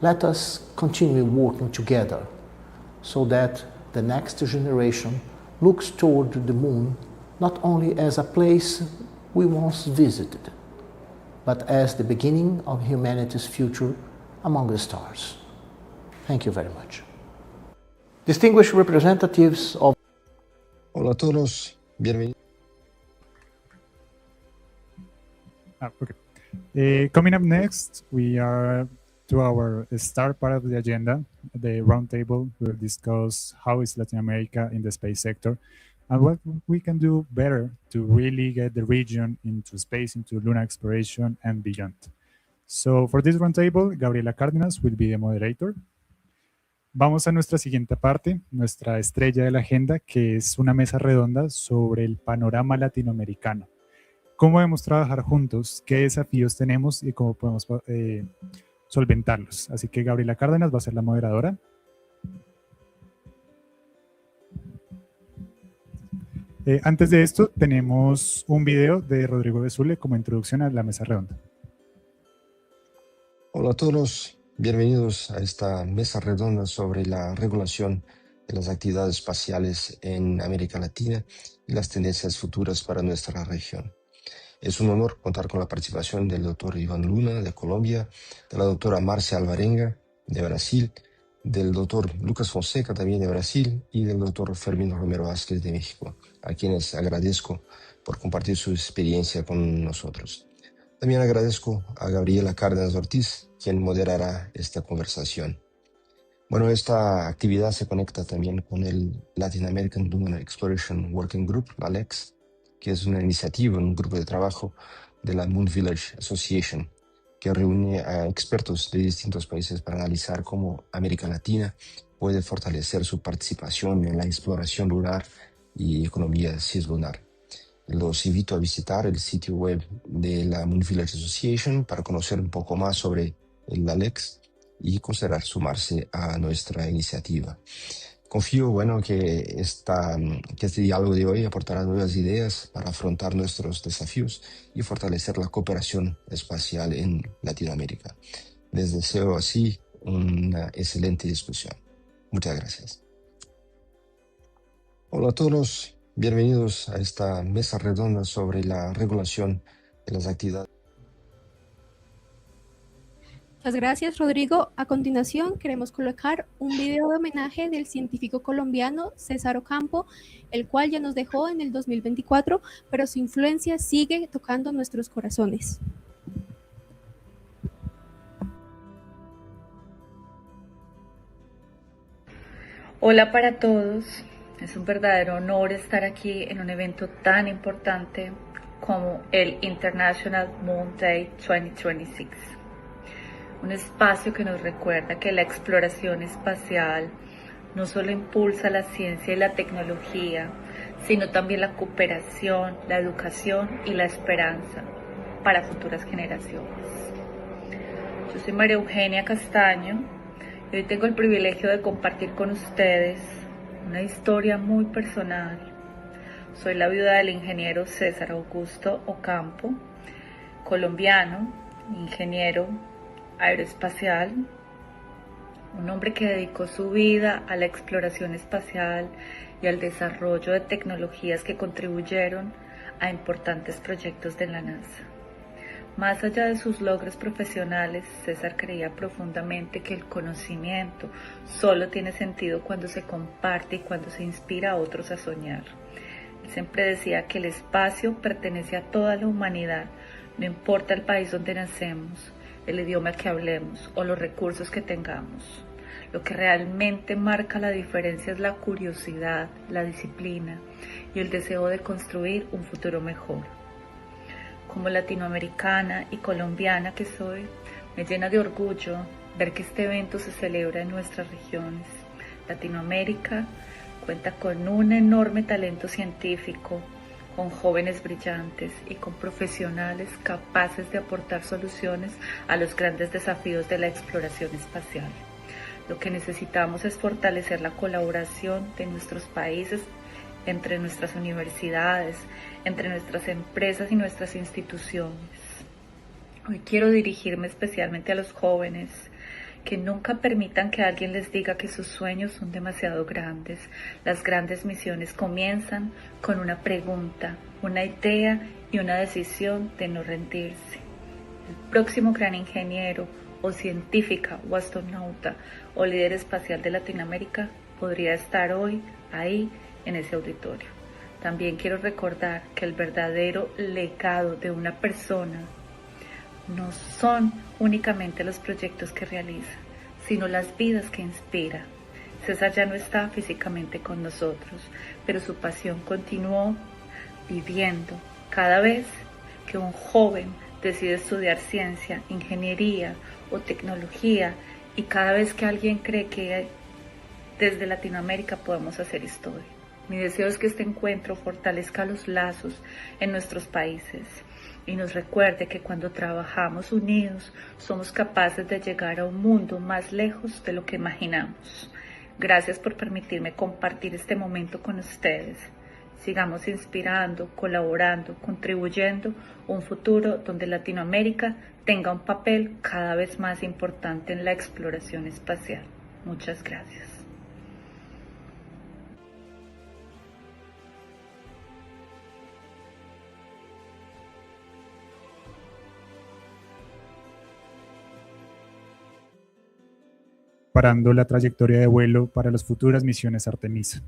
Let us continue working together so that the next generation looks toward the moon not only as a place we once visited, but as the beginning of humanity's future among the stars. Thank you very much. Distinguished representatives of Hola a todos, bienvenidos. Okay. Coming up next, we are to our start part of the agenda, the roundtable. We'll discuss how is Latin America in the space sector and what we can do better to really get the region into space, into lunar exploration and beyond. So for this roundtable, Gabriela Cárdenas will be the moderator. Vamos a nuestra siguiente parte, nuestra estrella de la agenda, que es una mesa redonda sobre el panorama latinoamericano. ¿Cómo debemos trabajar juntos? ¿Qué desafíos tenemos y cómo podemos solventarlos? Así que Gabriela Cárdenas va a ser la moderadora. Antes de esto, tenemos un video de Rodrigo Besule como introducción a la mesa redonda. Hola a todos, bienvenidos a esta mesa redonda sobre la regulación de las actividades espaciales en América Latina y las tendencias futuras para nuestra región. Es un honor contar con la participación del doctor Iván Luna de Colombia, de la doctora Marcia Alvarenga de Brasil, del doctor Lucas Fonseca también de Brasil y del doctor Fermín Romero Vázquez de México, a quienes agradezco por compartir su experiencia con nosotros. También agradezco a Gabriela Cárdenas Ortiz, quien moderará esta conversación. Bueno, esta actividad se conecta también con el Latin American Lunar Exploration Working Group, la LEX, que es una iniciativa, un grupo de trabajo de la Moon Village Association, que reúne a expertos de distintos países para analizar cómo América Latina puede fortalecer su participación en la exploración lunar y economía cislunar. Los invito a visitar el sitio web de la Moon Village Association para conocer un poco más sobre el ALEX y considerar sumarse a nuestra iniciativa. Confío que este diálogo de hoy aportará nuevas ideas para afrontar nuestros desafíos y fortalecer la cooperación espacial en Latinoamérica. Les deseo así una excelente discusión. Muchas gracias. Hola a todos. Bienvenidos a esta mesa redonda sobre la regulación de las actividades. Muchas gracias, Rodrigo. A continuación, queremos colocar un video de homenaje del científico colombiano César Ocampo, el cual ya nos dejó en el 2024, pero su influencia sigue tocando nuestros corazones. Hola para todos. Es un verdadero honor estar aquí en un evento tan importante como el International Moon Day 2026. Un espacio que nos recuerda que la exploración espacial no solo impulsa la ciencia y la tecnología, sino también la cooperación, la educación y la esperanza para futuras generaciones. Yo soy María Eugenia Castaño y hoy tengo el privilegio de compartir con ustedes una historia muy personal. Soy la viuda del ingeniero César Augusto Ocampo, colombiano, ingeniero aeroespacial, un hombre que dedicó su vida a la exploración espacial y al desarrollo de tecnologías que contribuyeron a importantes proyectos de la NASA. Más allá de sus logros profesionales, César creía profundamente que el conocimiento solo tiene sentido cuando se comparte y cuando se inspira a otros a soñar. Él siempre decía que el espacio pertenece a toda la humanidad, no importa el país donde nacemos, el idioma que hablemos o los recursos que tengamos. Lo que realmente marca la diferencia es la curiosidad, la disciplina y el deseo de construir un futuro mejor. Como latinoamericana y colombiana que soy, me llena de orgullo ver que este evento se celebra en nuestras regiones. Latinoamérica cuenta con un enorme talento científico, con jóvenes brillantes y con profesionales capaces de aportar soluciones a los grandes desafíos de la exploración espacial. Lo que necesitamos es fortalecer la colaboración de nuestros países, entre nuestras universidades, entre nuestras empresas y nuestras instituciones. Hoy quiero dirigirme especialmente a los jóvenes, que nunca permitan que alguien les diga que sus sueños son demasiado grandes. Las grandes misiones comienzan con una pregunta, una idea y una decisión de no rendirse. El próximo gran ingeniero o científica o astronauta o líder espacial de Latinoamérica podría estar hoy ahí en ese auditorio. También quiero recordar que el verdadero legado de una persona no son únicamente los proyectos que realiza, sino las vidas que inspira. César ya no está físicamente con nosotros, pero su pasión continuó viviendo cada vez que un joven decide estudiar ciencia, ingeniería o tecnología, y cada vez que alguien cree que desde Latinoamérica podemos hacer historia. Mi deseo es que este encuentro fortalezca los lazos en nuestros países y nos recuerde que cuando trabajamos unidos somos capaces de llegar a un mundo más lejos de lo que imaginamos. Gracias por permitirme compartir este momento con ustedes. Sigamos inspirando, colaborando, contribuyendo a un futuro donde Latinoamérica tenga un papel cada vez más importante en la exploración espacial. Muchas gracias. Preparando la trayectoria de vuelo para las futuras misiones Artemisa.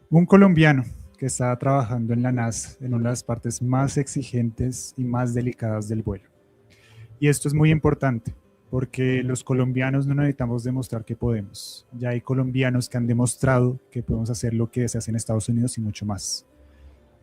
Un colombiano que está trabajando en la NASA en una de las partes más exigentes y más delicadas del vuelo. Y esto es muy importante porque los colombianos no necesitamos demostrar que podemos. Ya hay colombianos que han demostrado que podemos hacer lo que se hace en Estados Unidos y mucho más.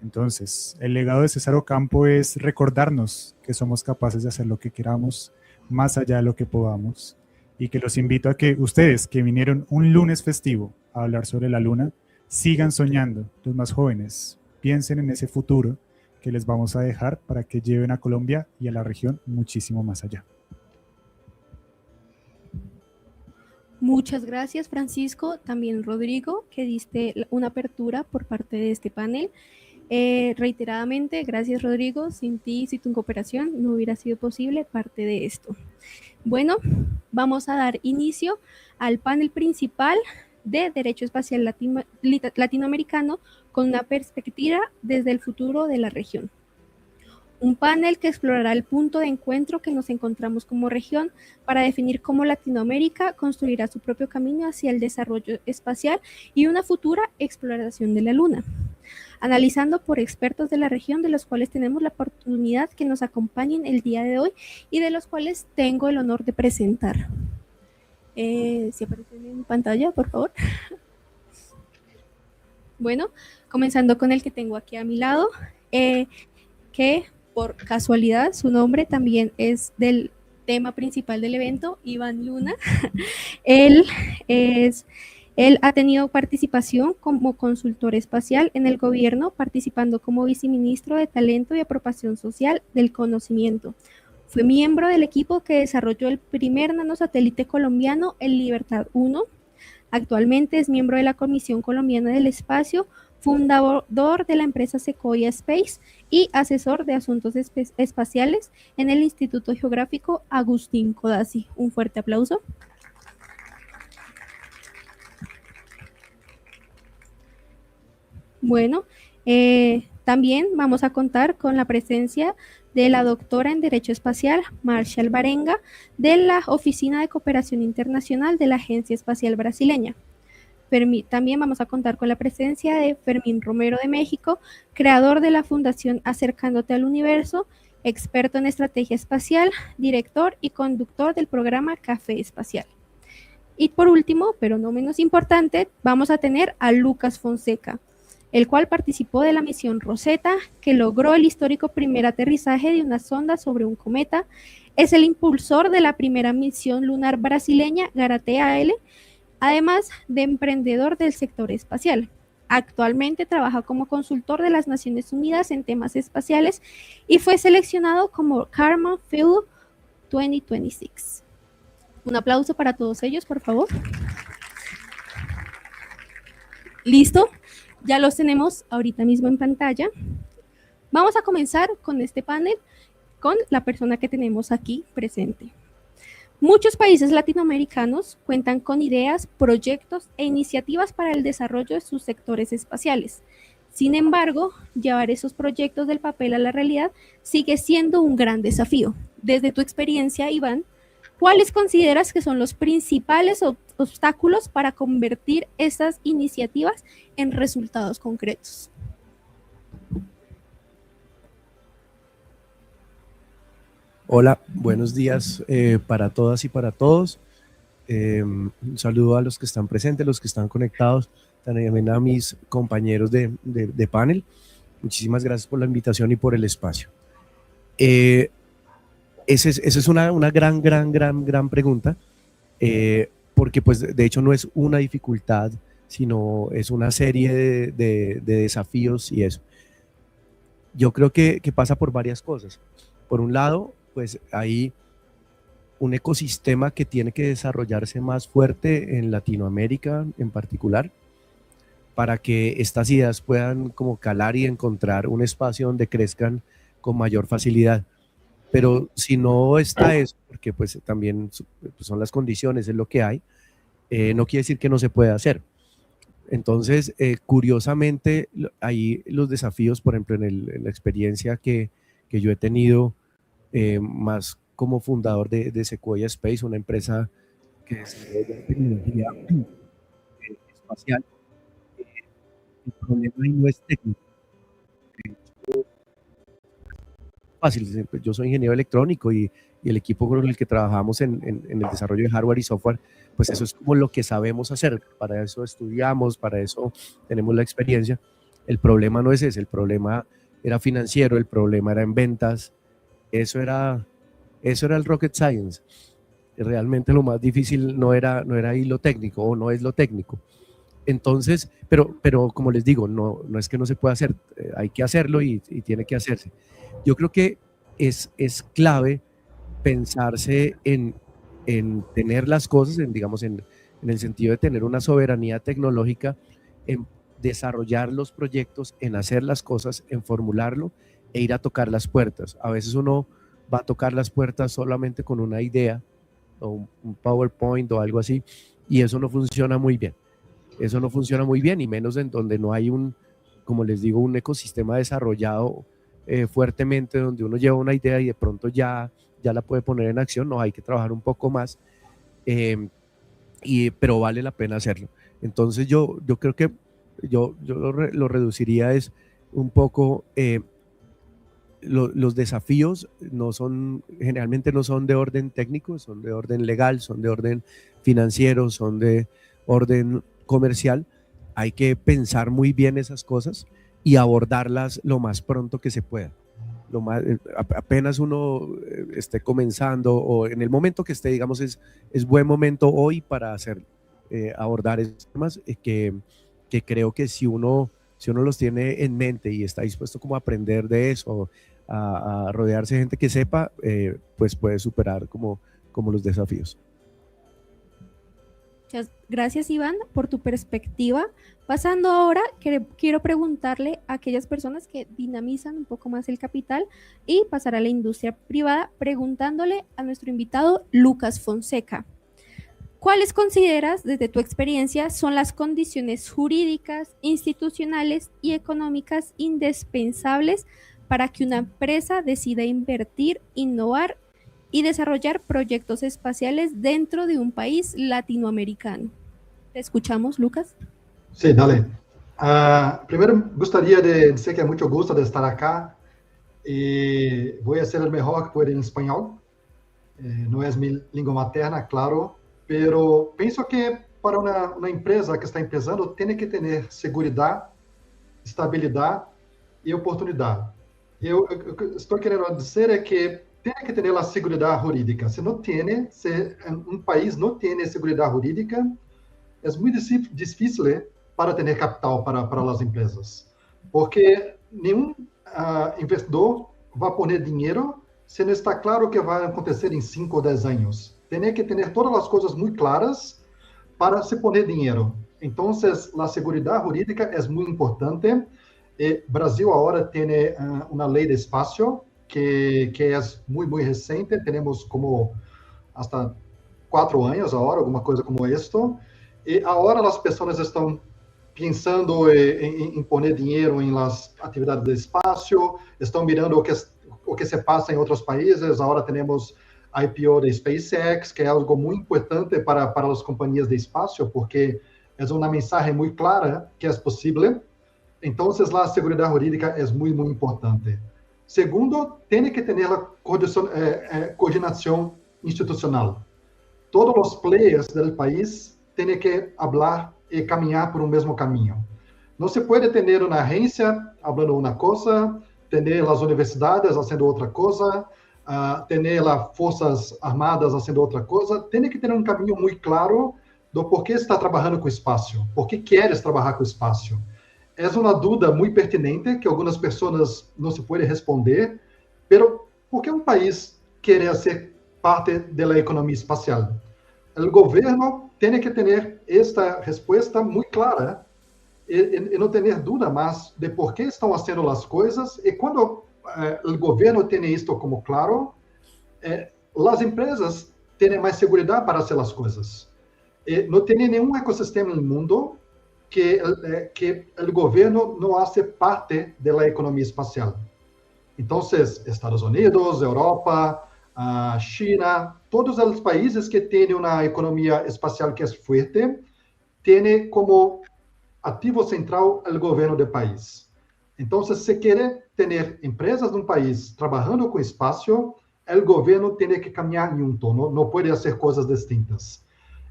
Entonces, el legado de César Ocampo es recordarnos que somos capaces de hacer lo que queramos, más allá de lo que podamos. Y que los invito a que ustedes que vinieron un lunes festivo a hablar sobre la luna, sigan soñando, los más jóvenes, piensen en ese futuro que les vamos a dejar para que lleven a Colombia y a la región muchísimo más allá. Muchas gracias, Francisco, también Rodrigo, que diste una apertura por parte de este panel. Reiteradamente, gracias Rodrigo, sin ti, sin tu cooperación, no hubiera sido posible parte de esto. Bueno, vamos a dar inicio al panel principal de Derecho Espacial Latinoamericano con una perspectiva desde el futuro de la región. Un panel que explorará el punto de encuentro que nos encontramos como región para definir cómo Latinoamérica construirá su propio camino hacia el desarrollo espacial y una futura exploración de la Luna. Analizando por expertos de la región, de los cuales tenemos la oportunidad que nos acompañen el día de hoy y de los cuales tengo el honor de presentar. Si aparecen en pantalla, por favor. Bueno, comenzando con el que tengo aquí a mi lado, que por casualidad su nombre también es del tema principal del evento, Iván Luna. Él ha tenido participación como consultor espacial en el gobierno, participando como viceministro de Talento y Apropiación Social del Conocimiento. Fue miembro del equipo que desarrolló el primer nanosatélite colombiano, el Libertad 1. Actualmente es miembro de la Comisión Colombiana del Espacio, fundador de la empresa Sequoia Space y asesor de asuntos espaciales en el Instituto Geográfico Agustín Codazzi. Un fuerte aplauso. Bueno, también vamos a contar con la presencia de la doctora en Derecho Espacial, Marshall Barenga, de la Oficina de Cooperación Internacional de la Agencia Espacial Brasileña. También vamos a contar con la presencia de Fermín Romero de México, creador de la Fundación Acercándote al Universo, experto en estrategia espacial, director y conductor del programa Café Espacial. Y por último, pero no menos importante, vamos a tener a Lucas Fonseca, el cual participó de la misión Rosetta, que logró el histórico primer aterrizaje de una sonda sobre un cometa. Es el impulsor de la primera misión lunar brasileña Garatea-L, además de emprendedor del sector espacial. Actualmente trabaja como consultor de las Naciones Unidas en temas espaciales y fue seleccionado como Karma Fellow 2026. Un aplauso para todos ellos, por favor. ¿Listo? Ya los tenemos ahorita mismo en pantalla. Vamos a comenzar con este panel con la persona que tenemos aquí presente. Muchos países latinoamericanos cuentan con ideas, proyectos e iniciativas para el desarrollo de sus sectores espaciales. Sin embargo, llevar esos proyectos del papel a la realidad sigue siendo un gran desafío. Desde tu experiencia, Iván, ¿cuáles consideras que son los principales obstáculos para convertir estas iniciativas en resultados concretos? Hola, buenos días para todas y para todos. Un saludo a los que están presentes, los que están conectados, también a mis compañeros de panel. Muchísimas gracias por la invitación y por el espacio. Esa es una gran pregunta, porque pues de hecho no es una dificultad, sino es una serie de desafíos y eso. Yo creo que pasa por varias cosas. Por un lado, pues hay un ecosistema que tiene que desarrollarse más fuerte en Latinoamérica en particular, para que estas ideas puedan como calar y encontrar un espacio donde crezcan con mayor facilidad. Pero si no está eso, porque pues también son las condiciones, es lo que hay, no quiere decir que no se pueda hacer. Entonces, curiosamente, ahí los desafíos, por ejemplo, en la experiencia que yo he tenido, más como fundador de Sequoia Space, una empresa que desarrolla tecnología espacial, el problema ahí no es técnico. Fácil, yo soy ingeniero electrónico y el equipo con el que trabajamos en el desarrollo de hardware y software, pues eso es como lo que sabemos hacer, para eso estudiamos, para eso tenemos la experiencia. El problema no es ese, el problema era financiero, el problema era en ventas, eso era el rocket science. Realmente lo más difícil no era ahí lo técnico, o no es lo técnico. Entonces, pero como les digo, no es que no se pueda hacer, hay que hacerlo y tiene que hacerse. Yo creo que es clave pensarse en tener las cosas, digamos, en el sentido de tener una soberanía tecnológica, en desarrollar los proyectos, en hacer las cosas, en formularlo e ir a tocar las puertas. A veces uno va a tocar las puertas solamente con una idea o un PowerPoint o algo así, y eso no funciona muy bien. Eso no funciona muy bien, y menos en donde no hay como les digo, un ecosistema desarrollado fuertemente, donde uno lleva una idea y de pronto ya la puede poner en acción. No, hay que trabajar un poco más, pero vale la pena hacerlo. Entonces yo creo que yo lo reduciría es un poco, los desafíos generalmente no son de orden técnico, son de orden legal, son de orden financiero, son de orden comercial. Hay que pensar muy bien esas cosas y abordarlas lo más pronto que se pueda. Apenas uno esté comenzando, o en el momento que esté, digamos, es buen momento hoy para abordar esos temas, que creo que si uno los tiene en mente y está dispuesto como a aprender de eso, a rodearse de gente que sepa, pues puede superar como los desafíos. Muchas gracias, Iván, por tu perspectiva. Pasando ahora, quiero preguntarle a aquellas personas que dinamizan un poco más el capital y pasar a la industria privada, preguntándole a nuestro invitado Lucas Fonseca. ¿Cuáles consideras, desde tu experiencia, son las condiciones jurídicas, institucionales y económicas indispensables para que una empresa decida invertir, innovar y desarrollar proyectos espaciales dentro de un país latinoamericano? ¿Te escuchamos, Lucas? Sí, dale. Primero gostaria de dizer que é muito gusto de estar acá e vou ser o melhor que puder em espanhol. Não é minha língua materna, claro, pero penso que para uma empresa que está empezando tem que ter segurança, estabilidade e oportunidade. Eu estou querendo dizer é que tem que ter a segurança jurídica. Se não tem, se um país não tem segurança jurídica, é muito difícil para ter capital para as empresas, porque nenhum investidor vai pôr dinheiro se não está claro o que vai acontecer em 5 ou 10 anos. Tem que ter todas as coisas muito claras para se pôr dinheiro. Então, a segurança jurídica é muito importante. Brasil agora tem uma lei de espaço que é muito recente. Temos como hasta 4 anos agora, alguma coisa como isto. E agora as pessoas estão pensando em pôr dinheiro em las atividades de espaço, estão mirando o que se passa em outros países. Agora temos a IPO da SpaceX, que é algo muito importante para as companhias de espaço, porque é uma mensagem muito clara que é possível. Então, a segurança jurídica é muito importante. Segundo, tem que ter a coordenação institucional. Todos os players do país têm que falar e caminhar por um mesmo caminho. Não se pode ter uma agência falando uma coisa, ter as universidades fazendo outra coisa, ter as forças armadas fazendo outra coisa. Tem que ter um caminho muito claro do porquê está trabalhando com o espaço, por que queres trabalhar com o espaço. É uma dúvida muito pertinente que algumas pessoas não se podem responder, mas por que um país quer ser parte da economia espacial? O governo tem que ter esta resposta muito clara e não ter dúvida mais de por que estão fazendo as coisas. E quando o governo tem isto como claro, as empresas têm mais segurança para fazer as coisas. Não tem nenhum ecossistema no mundo que o governo não faça parte da economia espacial. Então, Estados Unidos, Europa, China, todos os países que têm uma economia espacial que é forte, têm como ativo central o governo do país. Então, se quer ter empresas de um país trabalhando com espaço, o governo tem que caminhar junto, não pode fazer coisas distintas.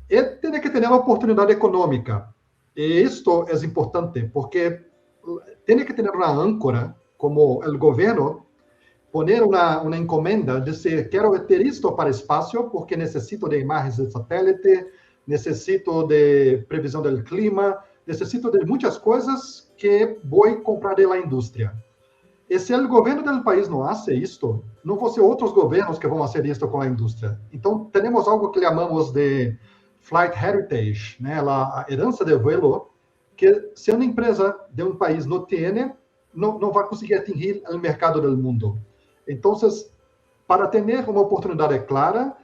E tem que ter uma oportunidade econômica. E isto é importante, porque tem que ter uma âncora, como o governo, poner uma encomenda, dizer, quero ter isto para espaço, porque necessito de imagens de satélite, necessito de previsão do clima, necessito de muitas coisas que vou comprar da indústria. E se o governo do país não faz isto, não vão ser outros governos que vão fazer isto com a indústria. Então, temos algo que chamamos de flight heritage, né? A herança de voo, que se uma empresa de um país não tem, não vai conseguir atingir o mercado do mundo. Então, para ter uma oportunidade clara,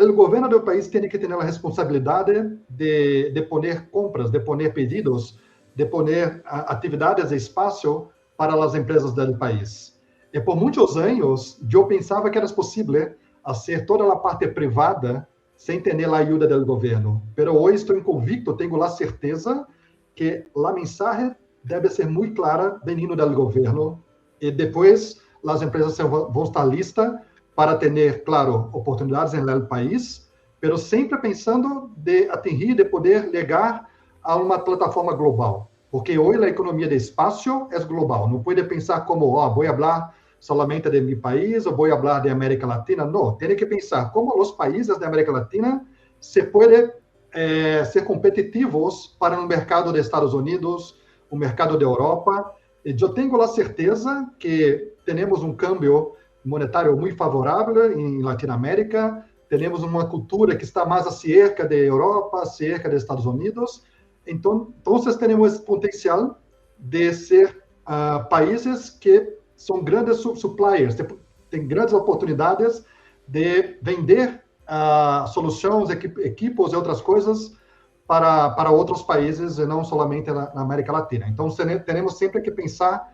o governo do país tem que ter a responsabilidade de poner compras, de poner pedidos, de poner atividades de espaço para as empresas do país. E por muitos anos, eu pensava que era possível fazer toda a parte privada sem ter a ajuda do governo. Mas hoje estou convicto, tenho a certeza que a mensagem deve ser muito clara vindo do governo e depois as empresas vão estar listas para ter, claro, oportunidades no país, mas sempre pensando de atingir, de poder chegar a uma plataforma global. Porque hoje a economia de espaço é global. Não pode pensar como, vou falar solamente de meu país ou vou falar de América Latina. Não, tem que pensar como os países da América Latina se podem ser competitivos para o mercado dos Estados Unidos, o mercado da Europa. E eu tenho a certeza que temos um câmbio monetário muito favorável em Latinoamérica, temos uma cultura que está mais cerca da Europa, cerca dos Estados Unidos. Então temos esse potencial de ser países que são grandes suppliers, tem grandes oportunidades de vender soluções, equipos e outras coisas para outros países e não somente na América Latina. Então, temos sempre que pensar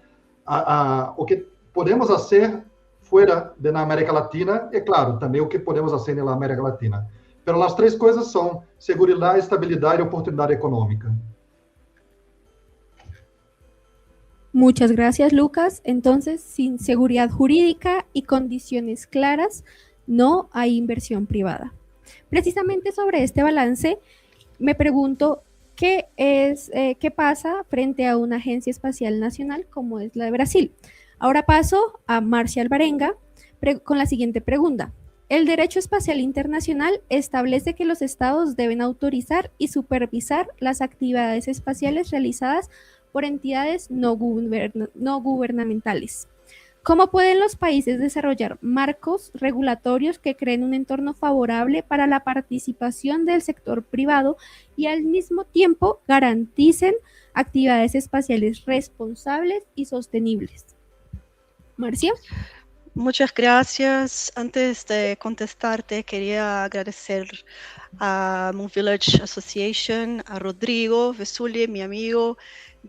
o que podemos fazer fora da América Latina e, claro, também o que podemos fazer na América Latina. Mas as três coisas são segurança, estabilidade e oportunidade econômica. Muchas gracias, Lucas. Entonces, sin seguridad jurídica y condiciones claras, no hay inversión privada. Precisamente sobre este balance, me pregunto qué pasa frente a una agencia espacial nacional como es la de Brasil. Ahora paso a Marcia Alvarenga con la siguiente pregunta. El derecho espacial internacional establece que los estados deben autorizar y supervisar las actividades espaciales realizadas por entidades no gubernamentales. ¿Cómo pueden los países desarrollar marcos regulatorios que creen un entorno favorable para la participación del sector privado y al mismo tiempo garanticen actividades espaciales responsables y sostenibles? Marcia. Muchas gracias. Antes de contestarte, quería agradecer a Moon Village Association, a Rodrigo Vesuli, mi amigo,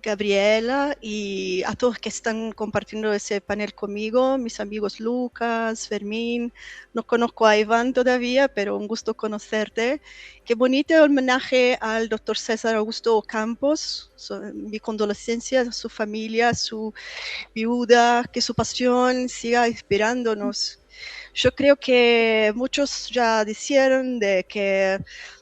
Gabriela, y a todos que están compartiendo ese panel conmigo, mis amigos Lucas, Fermín. No conozco a Iván todavía, pero un gusto conocerte. Qué bonito homenaje al doctor César Augusto Campos. Mi condolencia a su familia, a su viuda, que su pasión siga inspirándonos. Yo creo que muchos ya dijeron de que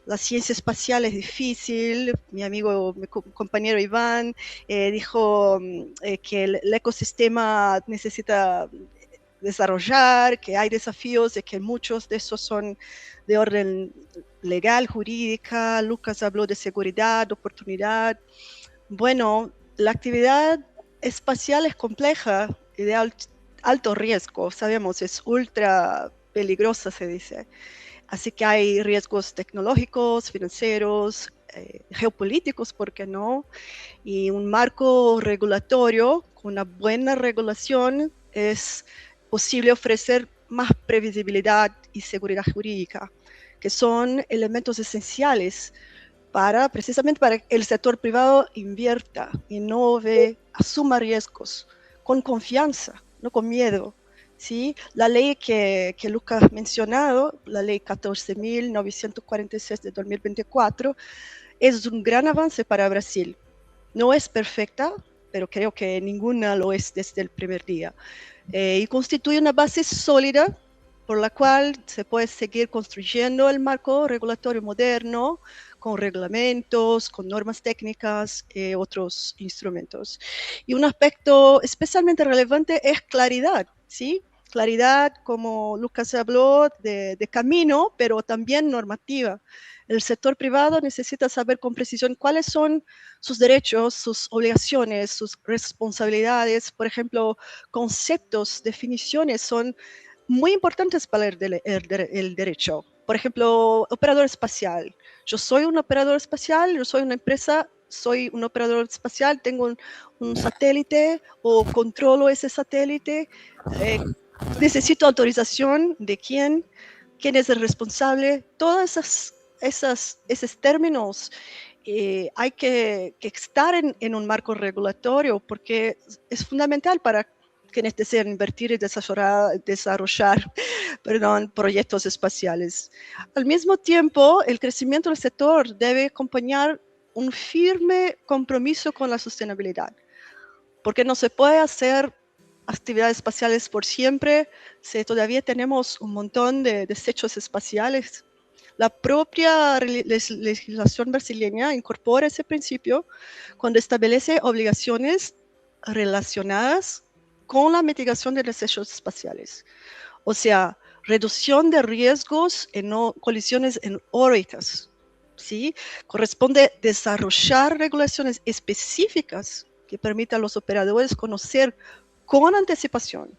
la ciencia espacial es difícil. Mi amigo, mi compañero Iván dijo que el ecosistema necesita desarrollar, que hay desafíos y que muchos de esos son de orden legal, jurídica. Lucas habló de seguridad, oportunidad. Bueno, la actividad espacial es compleja y de alto riesgo, sabemos, es ultra peligrosa, se dice. Así que hay riesgos tecnológicos, financieros, geopolíticos, ¿por qué no? Y un marco regulatorio con una buena regulación es posible ofrecer más previsibilidad y seguridad jurídica, que son elementos esenciales precisamente para que el sector privado invierta, innove, asuma riesgos con confianza, no con miedo. ¿Sí? La ley que Lucas ha mencionado, la ley 14.946 de 2024, es un gran avance para Brasil. No es perfecta, pero creo que ninguna lo es desde el primer día. Y constituye una base sólida por la cual se puede seguir construyendo el marco regulatorio moderno, con reglamentos, con normas técnicas y otros instrumentos. Y un aspecto especialmente relevante es claridad, ¿sí? Claridad, como Lucas habló, de camino, pero también normativa. El sector privado necesita saber con precisión cuáles son sus derechos, sus obligaciones, sus responsabilidades. Por ejemplo, conceptos, definiciones son muy importantes para el derecho. Por ejemplo, operador espacial. Yo soy un operador espacial, yo soy una empresa, soy un operador espacial, tengo un satélite o controlo ese satélite. Necesito autorización de quién es el responsable. Todos esos términos hay que estar en un marco regulatorio porque es fundamental para quienes desean invertir y desarrollar proyectos espaciales. Al mismo tiempo, el crecimiento del sector debe acompañar un firme compromiso con la sostenibilidad, porque no se puede hacer actividades espaciales por siempre si todavía tenemos un montón de desechos espaciales. La propia legislación brasileña incorpora ese principio cuando establece obligaciones relacionadas con la mitigación de desechos espaciales. O sea, reducción de riesgos en colisiones en órbitas. ¿Sí? Corresponde desarrollar regulaciones específicas que permitan a los operadores conocer con anticipación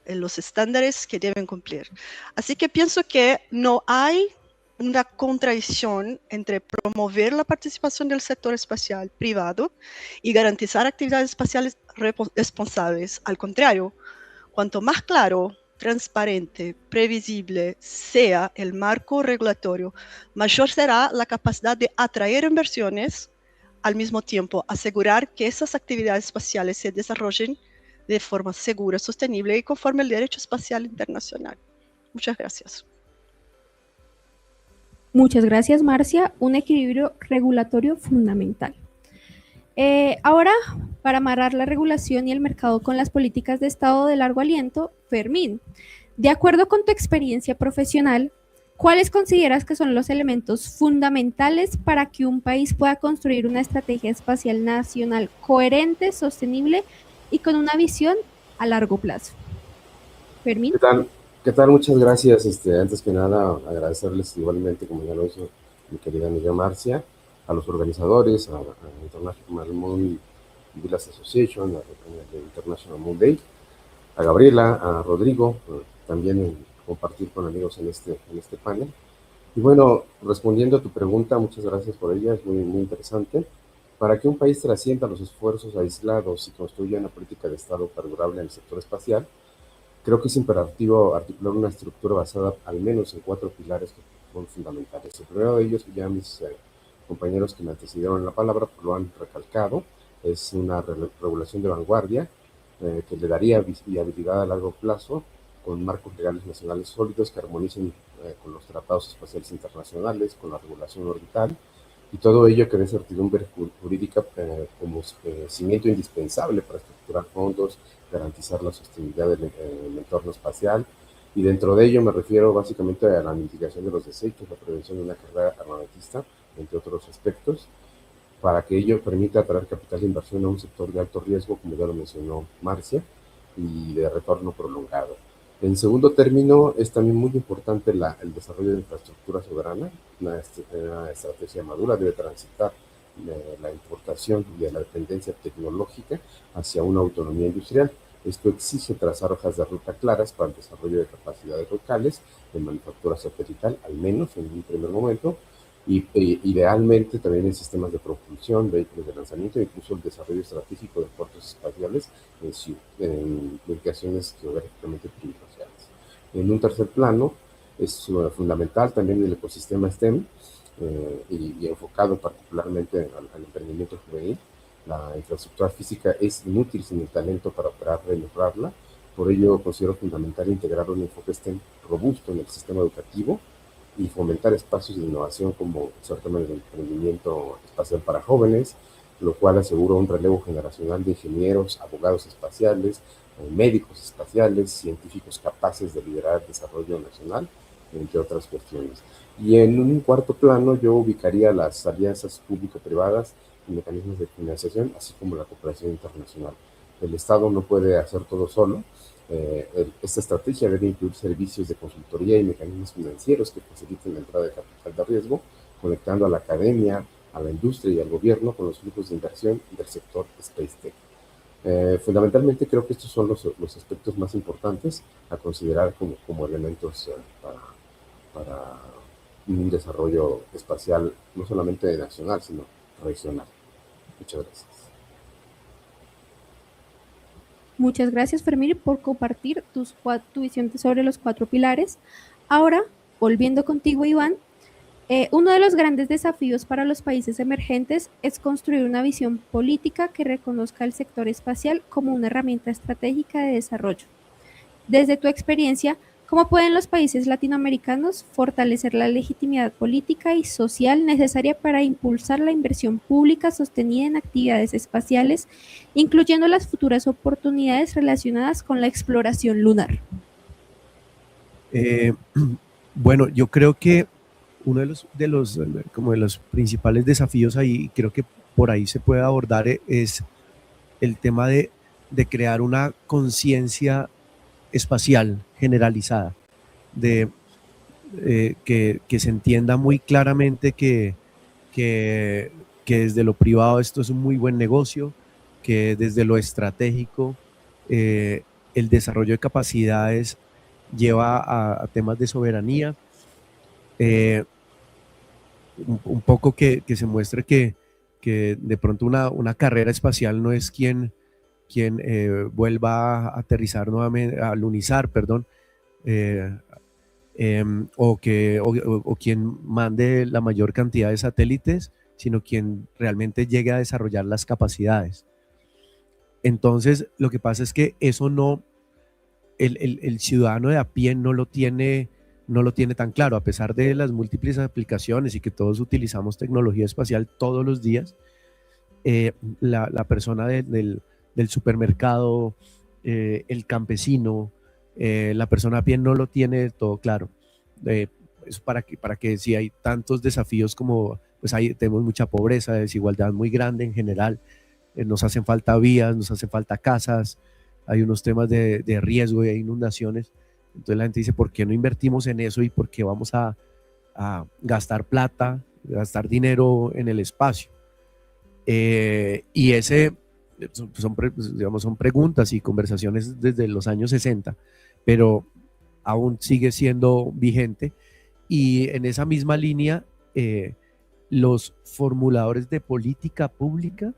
los estándares que deben cumplir. Así que pienso que no hay una contradicción entre promover la participación del sector espacial privado y garantizar actividades espaciales responsables. Al contrario, cuanto más claro, transparente, previsible sea el marco regulatorio, mayor será la capacidad de atraer inversiones, al mismo tiempo asegurar que esas actividades espaciales se desarrollen de forma segura, sostenible y conforme al derecho espacial internacional. Muchas gracias. Muchas gracias, Marcia. Un equilibrio regulatorio fundamental. Ahora, para amarrar la regulación y el mercado con las políticas de estado de largo aliento, Fermín, de acuerdo con tu experiencia profesional, ¿cuáles consideras que son los elementos fundamentales para que un país pueda construir una estrategia espacial nacional coherente, sostenible y con una visión a largo plazo? Fermín. ¿Qué tal? Muchas gracias. Antes que nada, agradecerles igualmente, como ya lo hizo mi querida amiga Marcia, a los organizadores, a International Mundial Association, a International Moon Day, a Gabriela, a Rodrigo, también compartir con amigos en este panel. Y bueno, respondiendo a tu pregunta, muchas gracias por ella, es muy, muy interesante. Para que un país trascienda los esfuerzos aislados y construya una política de Estado perdurable en el sector espacial, creo que es imperativo articular una estructura basada al menos en 4 pilares que son fundamentales. El primero de ellos, ya mis compañeros que me antecedieron en la palabra lo han recalcado, es una regulación de vanguardia que le daría viabilidad a largo plazo con marcos legales nacionales sólidos que armonicen con los tratados espaciales internacionales, con la regulación orbital, y todo ello que dé certidumbre jurídica como cimiento indispensable para estructurar fondos, garantizar la sostenibilidad del entorno espacial Y dentro de ello me refiero básicamente a la mitigación de los desechos, la prevención de una carrera armamentista, entre otros aspectos, para que ello permita atraer capital de inversión a un sector de alto riesgo, como ya lo mencionó Marcia, y de retorno prolongado. En segundo término, es también muy importante el desarrollo de infraestructura soberana. Una estrategia madura debe transitar de la importación y de la dependencia tecnológica hacia una autonomía industrial. Esto exige trazar hojas de ruta claras para el desarrollo de capacidades locales de manufactura satelital, al menos en un primer momento, y idealmente también en sistemas de propulsión, vehículos de lanzamiento, incluso el desarrollo estratégico de puertos espaciales en ubicaciones geográficamente privilegiadas. En un tercer plano, es fundamental también el ecosistema STEM y enfocado particularmente al emprendimiento juvenil. La infraestructura física es inútil sin el talento para operarla y mejorarla. Por ello, considero fundamental integrar un enfoque STEM robusto en el sistema educativo y fomentar espacios de innovación como certámenes de emprendimiento espacial para jóvenes, lo cual asegura un relevo generacional de ingenieros, abogados espaciales, médicos espaciales, científicos capaces de liderar el desarrollo nacional, entre otras cuestiones. Y en un cuarto plano yo ubicaría las alianzas público-privadas y mecanismos de financiación, así como la cooperación internacional. El Estado no puede hacer todo solo. Esta estrategia debe incluir servicios de consultoría y mecanismos financieros que faciliten la entrada de capital de riesgo, conectando a la academia, a la industria y al gobierno con los flujos de inversión del sector Space Tech. Fundamentalmente creo que estos son los aspectos más importantes a considerar como elementos para un desarrollo espacial no solamente nacional, sino regional. Muchas gracias. Muchas gracias, Fermín, por compartir tu visión sobre los 4 pilares. Ahora, volviendo contigo, Iván, uno de los grandes desafíos para los países emergentes es construir una visión política que reconozca el sector espacial como una herramienta estratégica de desarrollo. Desde tu experiencia, ¿cómo pueden los países latinoamericanos fortalecer la legitimidad política y social necesaria para impulsar la inversión pública sostenida en actividades espaciales, incluyendo las futuras oportunidades relacionadas con la exploración lunar? Bueno, yo creo que uno de los principales desafíos ahí, creo que por ahí se puede abordar, es el tema de crear una conciencia espacial generalizada, de que se entienda muy claramente que desde lo privado esto es un muy buen negocio, que desde lo estratégico el desarrollo de capacidades lleva a temas de soberanía, un poco que se muestre que de pronto una carrera espacial no es quien vuelva a aterrizar nuevamente, a lunizar, perdón, o quien mande la mayor cantidad de satélites, sino quien realmente llegue a desarrollar las capacidades. Entonces, lo que pasa es que eso no, el ciudadano de a pie no lo tiene tan claro, a pesar de las múltiples aplicaciones y que todos utilizamos tecnología espacial todos los días. La persona del supermercado, el campesino, la persona a pie no lo tiene del todo claro. Es para que si hay tantos desafíos como, pues tenemos mucha pobreza, desigualdad muy grande en general, nos hacen falta vías, nos hacen falta casas, hay unos temas de riesgo y de inundaciones. Entonces la gente dice, ¿por qué no invertimos en eso y por qué vamos a gastar plata, gastar dinero en el espacio? Y son preguntas y conversaciones desde los años 60, pero aún sigue siendo vigente. Y en esa misma línea, los formuladores de política pública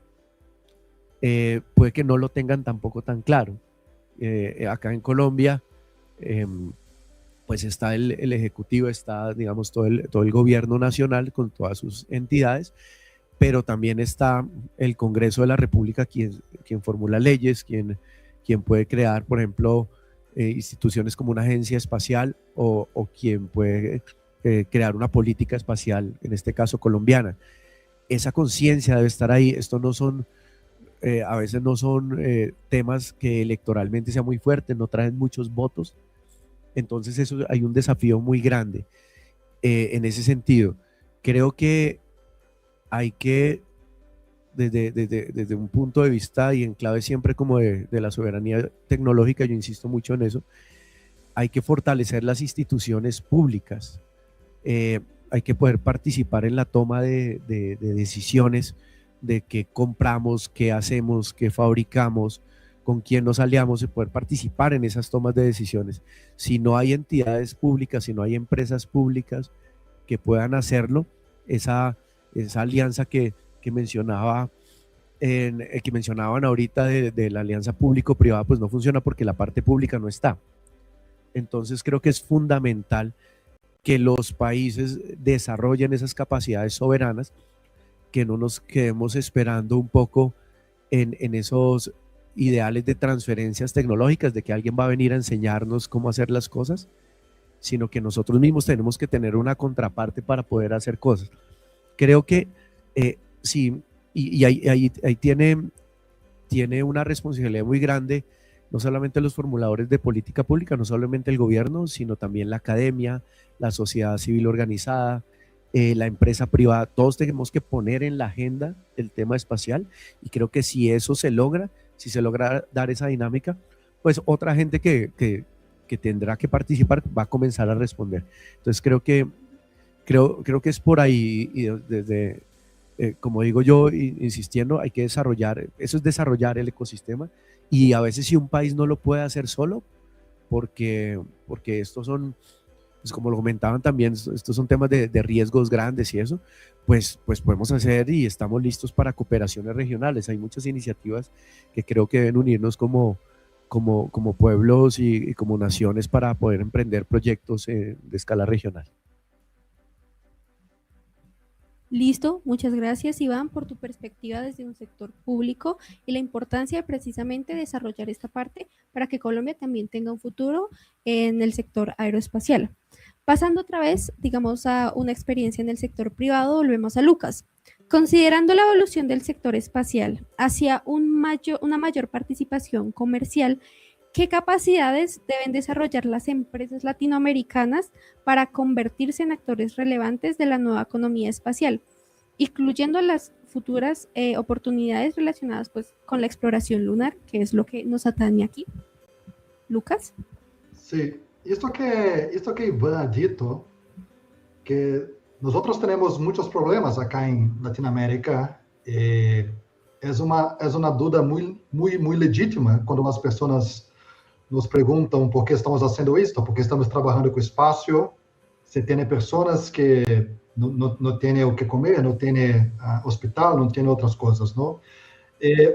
puede que no lo tengan tampoco tan claro. Acá en Colombia, pues está el Ejecutivo, está, digamos, todo el gobierno nacional con todas sus entidades, pero también está el Congreso de la República, quien formula leyes, quien puede crear, por ejemplo, instituciones como una agencia espacial o quien puede crear una política espacial, en este caso colombiana. Esa conciencia debe estar ahí. Esto no son, a veces no son temas que electoralmente sean muy fuertes, no traen muchos votos, Entonces eso, hay un desafío muy grande en ese sentido. Creo que hay que, desde un punto de vista y en clave siempre como de la soberanía tecnológica, yo insisto mucho en eso, hay que fortalecer las instituciones públicas, hay que poder participar en la toma de decisiones de qué compramos, qué hacemos, qué fabricamos, con quién nos aliamos, y poder participar en esas tomas de decisiones. Si no hay entidades públicas, si no hay empresas públicas que puedan hacerlo, esa alianza que mencionaban ahorita de la alianza público-privada, pues no funciona porque la parte pública no está. Entonces creo que es fundamental que los países desarrollen esas capacidades soberanas, que no nos quedemos esperando un poco en esos ideales de transferencias tecnológicas, de que alguien va a venir a enseñarnos cómo hacer las cosas, sino que nosotros mismos tenemos que tener una contraparte para poder hacer cosas. Creo que sí, y ahí tiene una responsabilidad muy grande, no solamente los formuladores de política pública, no solamente el gobierno, sino también la academia, la sociedad civil organizada, la empresa privada. Todos tenemos que poner en la agenda el tema espacial, y creo que si eso se logra, si se logra dar esa dinámica, pues otra gente que tendrá que participar va a comenzar a responder. Entonces creo que es por ahí, y desde, como digo yo, insistiendo, hay que desarrollar, eso es desarrollar el ecosistema, y a veces si un país no lo puede hacer solo, porque estos son, pues como lo comentaban también, estos son temas de riesgos grandes y eso, pues podemos hacer, y estamos listos para cooperaciones regionales. Hay muchas iniciativas que creo que deben unirnos como pueblos y como naciones para poder emprender proyectos de escala regional. Listo, muchas gracias Iván por tu perspectiva desde un sector público y la importancia de precisamente desarrollar esta parte para que Colombia también tenga un futuro en el sector aeroespacial. Pasando otra vez, digamos, a una experiencia en el sector privado, volvemos a Lucas. Considerando la evolución del sector espacial hacia una mayor participación comercial, ¿qué capacidades deben desarrollar las empresas latinoamericanas para convertirse en actores relevantes de la nueva economía espacial, incluyendo las futuras oportunidades relacionadas pues, con la exploración lunar, que es lo que nos atañe aquí? Lucas. Sí, esto que Iván ha dicho, que nosotros tenemos muchos problemas acá en Latinoamérica, es una duda muy legítima cuando las personas nos perguntam por que estamos fazendo isso, por que estamos trabalhando com espaço, se tem pessoas que não têm o que comer, não têm hospital, não têm outras coisas, não?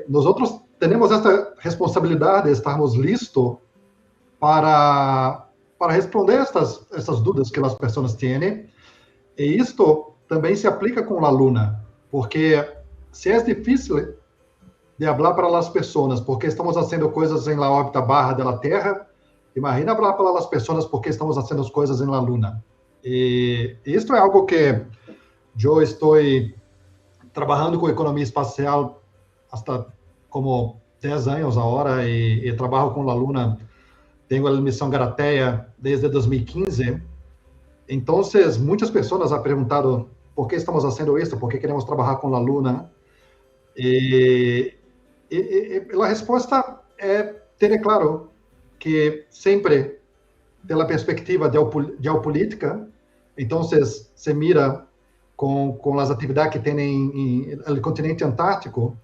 Nós temos esta responsabilidade de estarmos listos para responder essas dúvidas que as pessoas têm, e isto também se aplica com a Luna, porque se é difícil de falar para as pessoas porque estamos fazendo coisas em la órbita barra da Terra, imagina falar para as pessoas porque estamos fazendo coisas em la Luna. E isto é algo que eu estou trabalhando com economia espacial hasta como 10 anos agora, e trabalho com a Luna, tenho a missão Garateia desde 2015. Então, muitas pessoas han perguntado por que estamos fazendo isso, por que queremos trabalhar com a Luna. E a resposta é ter claro que sempre, pela perspectiva geopolítica, então se mira com as atividades que tem no continente antártico.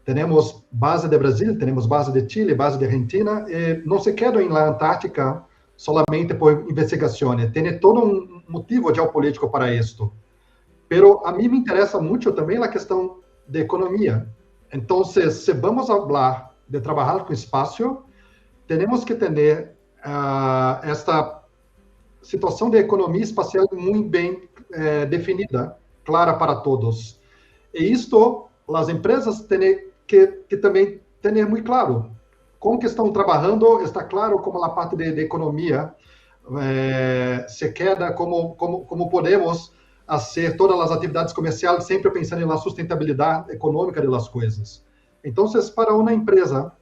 Temos base de Brasil, temos base de Chile, base de Argentina, e não se queda na Antártica solamente por investigação. Tem todo um motivo geopolítico para isto. Pero a mim me interessa muito também a questão de economia. Então, se vamos falar de trabalhar com espaço, temos que ter esta situação de economia espacial muito bem definida, clara para todos. E isto, as empresas têm que também ter muito claro como que estão trabalhando, está claro como a parte de economia se queda, como podemos fazer todas as atividades comerciais sempre pensando na sustentabilidade econômica das coisas. Então, para uma empresa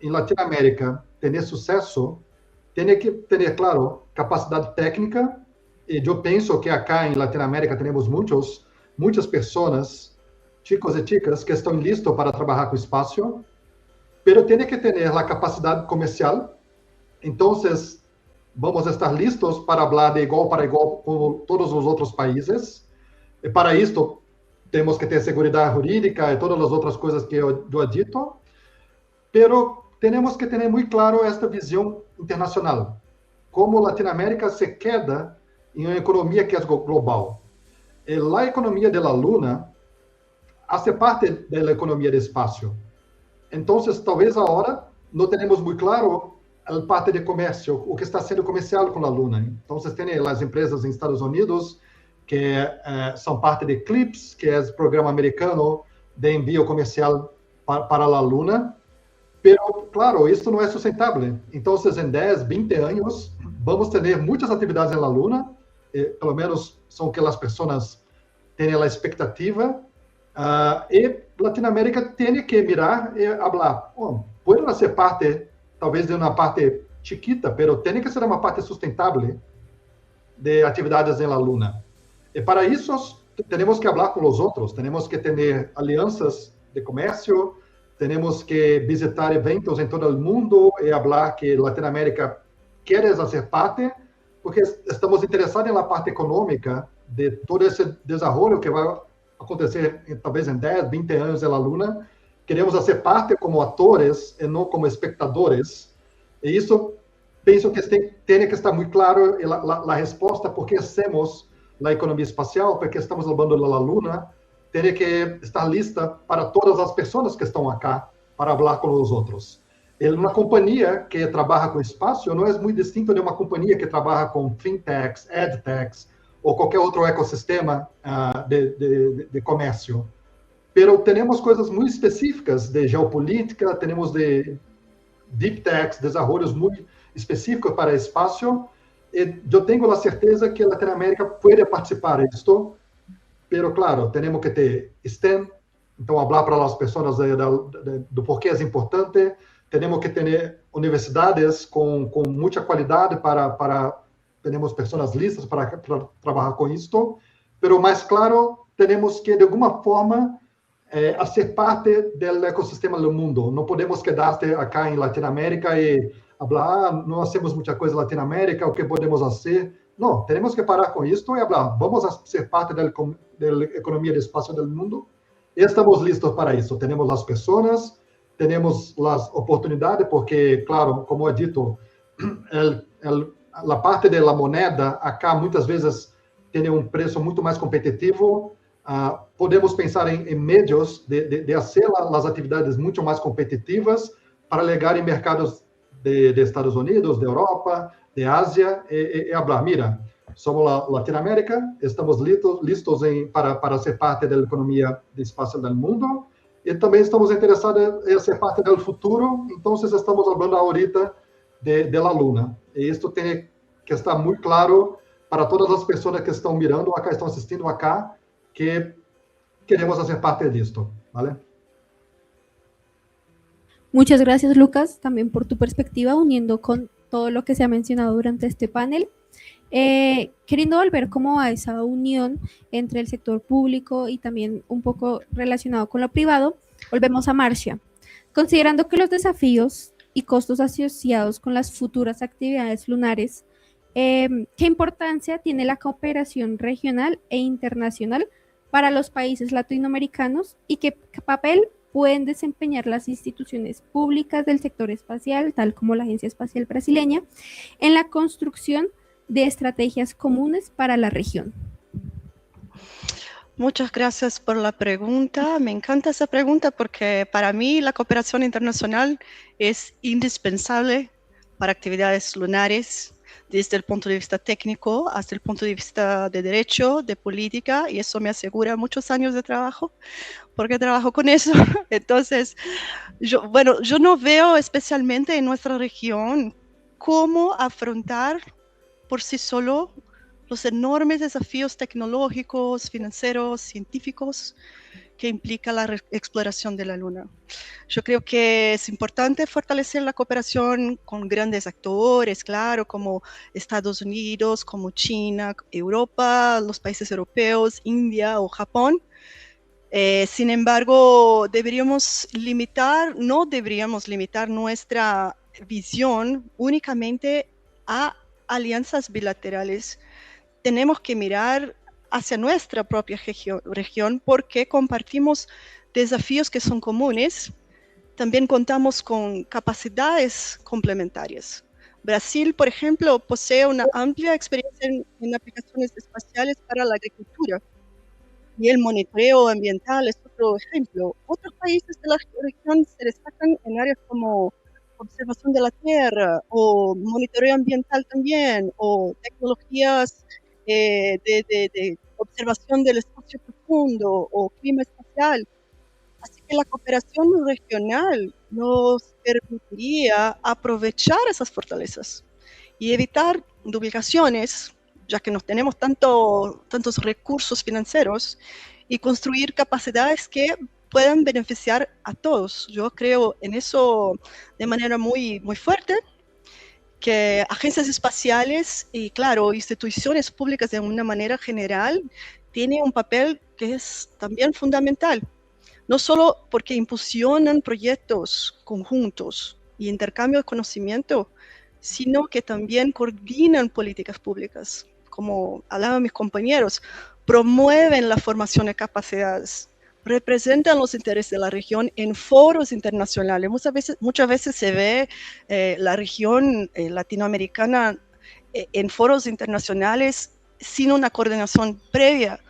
em Latinoamérica ter sucesso, tem que ter, claro, capacidade técnica, e eu penso que acá em Latinoamérica temos muitas pessoas, chicos e chicas, que estão listos para trabalhar com espaço, pero tem que ter a capacidade comercial. Então, vamos estar listos para falar de igual para igual com todos os outros países. E para isto, temos que ter segurança jurídica e todas as outras coisas que eu dito. Pero temos que ter muito claro esta visão internacional. Como Latinoamérica se queda em uma economia que é global. E a economia da Luna hace parte da economia do espaço. Então, talvez agora não tenhamos muito claro a parte de comércio, o que está sendo comercial com a Luna. Então, tem as empresas nos Estados Unidos que são parte de CLIPS, que é o programa americano de envio comercial para a Luna. Pero, claro, isso não é sustentável. Então, em 10, 20 anos, vamos ter muitas atividades na Luna, pelo menos são que as pessoas têm a expectativa, e Latinoamérica tem que mirar e falar, pode ser parte, talvez de uma parte chiquita, pero tem que ser uma parte sustentável de atividades na Luna. E para isso, temos que falar com os outros, temos que ter alianças de comércio, temos que visitar eventos em todo o mundo e falar que Latinoamérica quer fazer parte, porque estamos interessados na parte econômica de todo esse desenvolvimento que vai acontecer talvez em 10, 20 anos na Luna. Queremos fazer parte como atores e não como espectadores. E isso, penso que tem que estar muito claro a resposta, porque hacemos a economia espacial, porque estamos levando a Luna, tem que estar lista para todas as pessoas que estão acá para falar com os outros. Uma companhia que trabalha com espaço não é muito distinta de uma companhia que trabalha com fintechs, edtechs ou qualquer outro ecossistema de comércio. Pero temos coisas muito específicas de geopolítica, temos de deep techs, desenvolvimentos muito específicos para espaço, e eu tenho a certeza que a Latinoamérica pode participar disto. Pero, claro, temos que ter STEM, então, falar para as pessoas do porquê é importante. Temos que ter universidades com muita qualidade temos pessoas listas para trabalhar com isto. Pero, mais claro, temos que, de alguma forma, ser parte do ecossistema do mundo. Não podemos quedar acá em Latinoamérica e falar, não hacemos muita coisa em Latinoamérica, o que podemos fazer? Não, temos que parar com isso e falar, vamos ser parte da economia do espaço do mundo e estamos listos para isso. Temos as pessoas, temos as oportunidades, porque, claro, como é dito, a parte da moneda acá muitas vezes tem preço muito mais competitivo. Podemos pensar em meios de fazer as atividades muito mais competitivas para chegar em mercados de Estados Unidos, de Europa, de Ásia, e falar, mira, somos Latinoamérica, estamos listos para ser parte da economia do espaço do mundo, e também estamos interessados em ser parte do futuro, então estamos falando ahorita da Luna. E isso tem que estar muito claro para todas as pessoas que estão mirando acá, estão assistindo acá, que queremos fazer parte disto, ¿vale? Muchas gracias, Lucas, también por tu perspectiva, uniendo con todo lo que se ha mencionado durante este panel. Queriendo volver como a esa unión entre el sector público y también un poco relacionado con lo privado, volvemos a Marcia. Considerando que los desafíos y costos asociados con las futuras actividades lunares, ¿qué importancia tiene la cooperación regional e internacional para los países latinoamericanos y qué papel pueden desempeñar las instituciones públicas del sector espacial, tal como la Agencia Espacial Brasileña, en la construcción de estrategias comunes para la región? Muchas gracias por la pregunta. Me encanta esa pregunta porque para mí la cooperación internacional es indispensable para actividades lunares, desde el punto de vista técnico hasta el punto de vista de derecho, de política, y eso me asegura muchos años de trabajo, porque trabajo con eso. Entonces, yo no veo especialmente en nuestra región cómo afrontar por sí solo los enormes desafíos tecnológicos, financieros, científicos que implica la exploración de la Luna. Yo creo que es importante fortalecer la cooperación con grandes actores, claro, como Estados Unidos, como China, Europa, los países europeos, India o Japón. Sin embargo, no deberíamos limitar nuestra visión únicamente a alianzas bilaterales. Tenemos que mirar hacia nuestra propia región porque compartimos desafíos que son comunes. También contamos con capacidades complementarias. Brasil, por ejemplo, posee una amplia experiencia en aplicaciones espaciales para la agricultura. Y el monitoreo ambiental es otro ejemplo. Otros países de la región se destacan en áreas como observación de la Tierra, o monitoreo ambiental también, o tecnologías de observación del espacio profundo, o clima espacial. Así que la cooperación regional nos permitiría aprovechar esas fortalezas y evitar duplicaciones, ya que no tenemos tantos recursos financieros, y construir capacidades que puedan beneficiar a todos. Yo creo en eso de manera muy, muy fuerte, que agencias espaciales y, claro, instituciones públicas de una manera general tienen un papel que es también fundamental, no solo porque impulsionan proyectos conjuntos y intercambio de conocimiento, sino que también coordinan políticas públicas. Como hablaban mis compañeros, promueven la formación de capacidades, representan los intereses de la región en foros internacionales. Muchas veces se ve la región latinoamericana en foros internacionales sin una coordinación previa,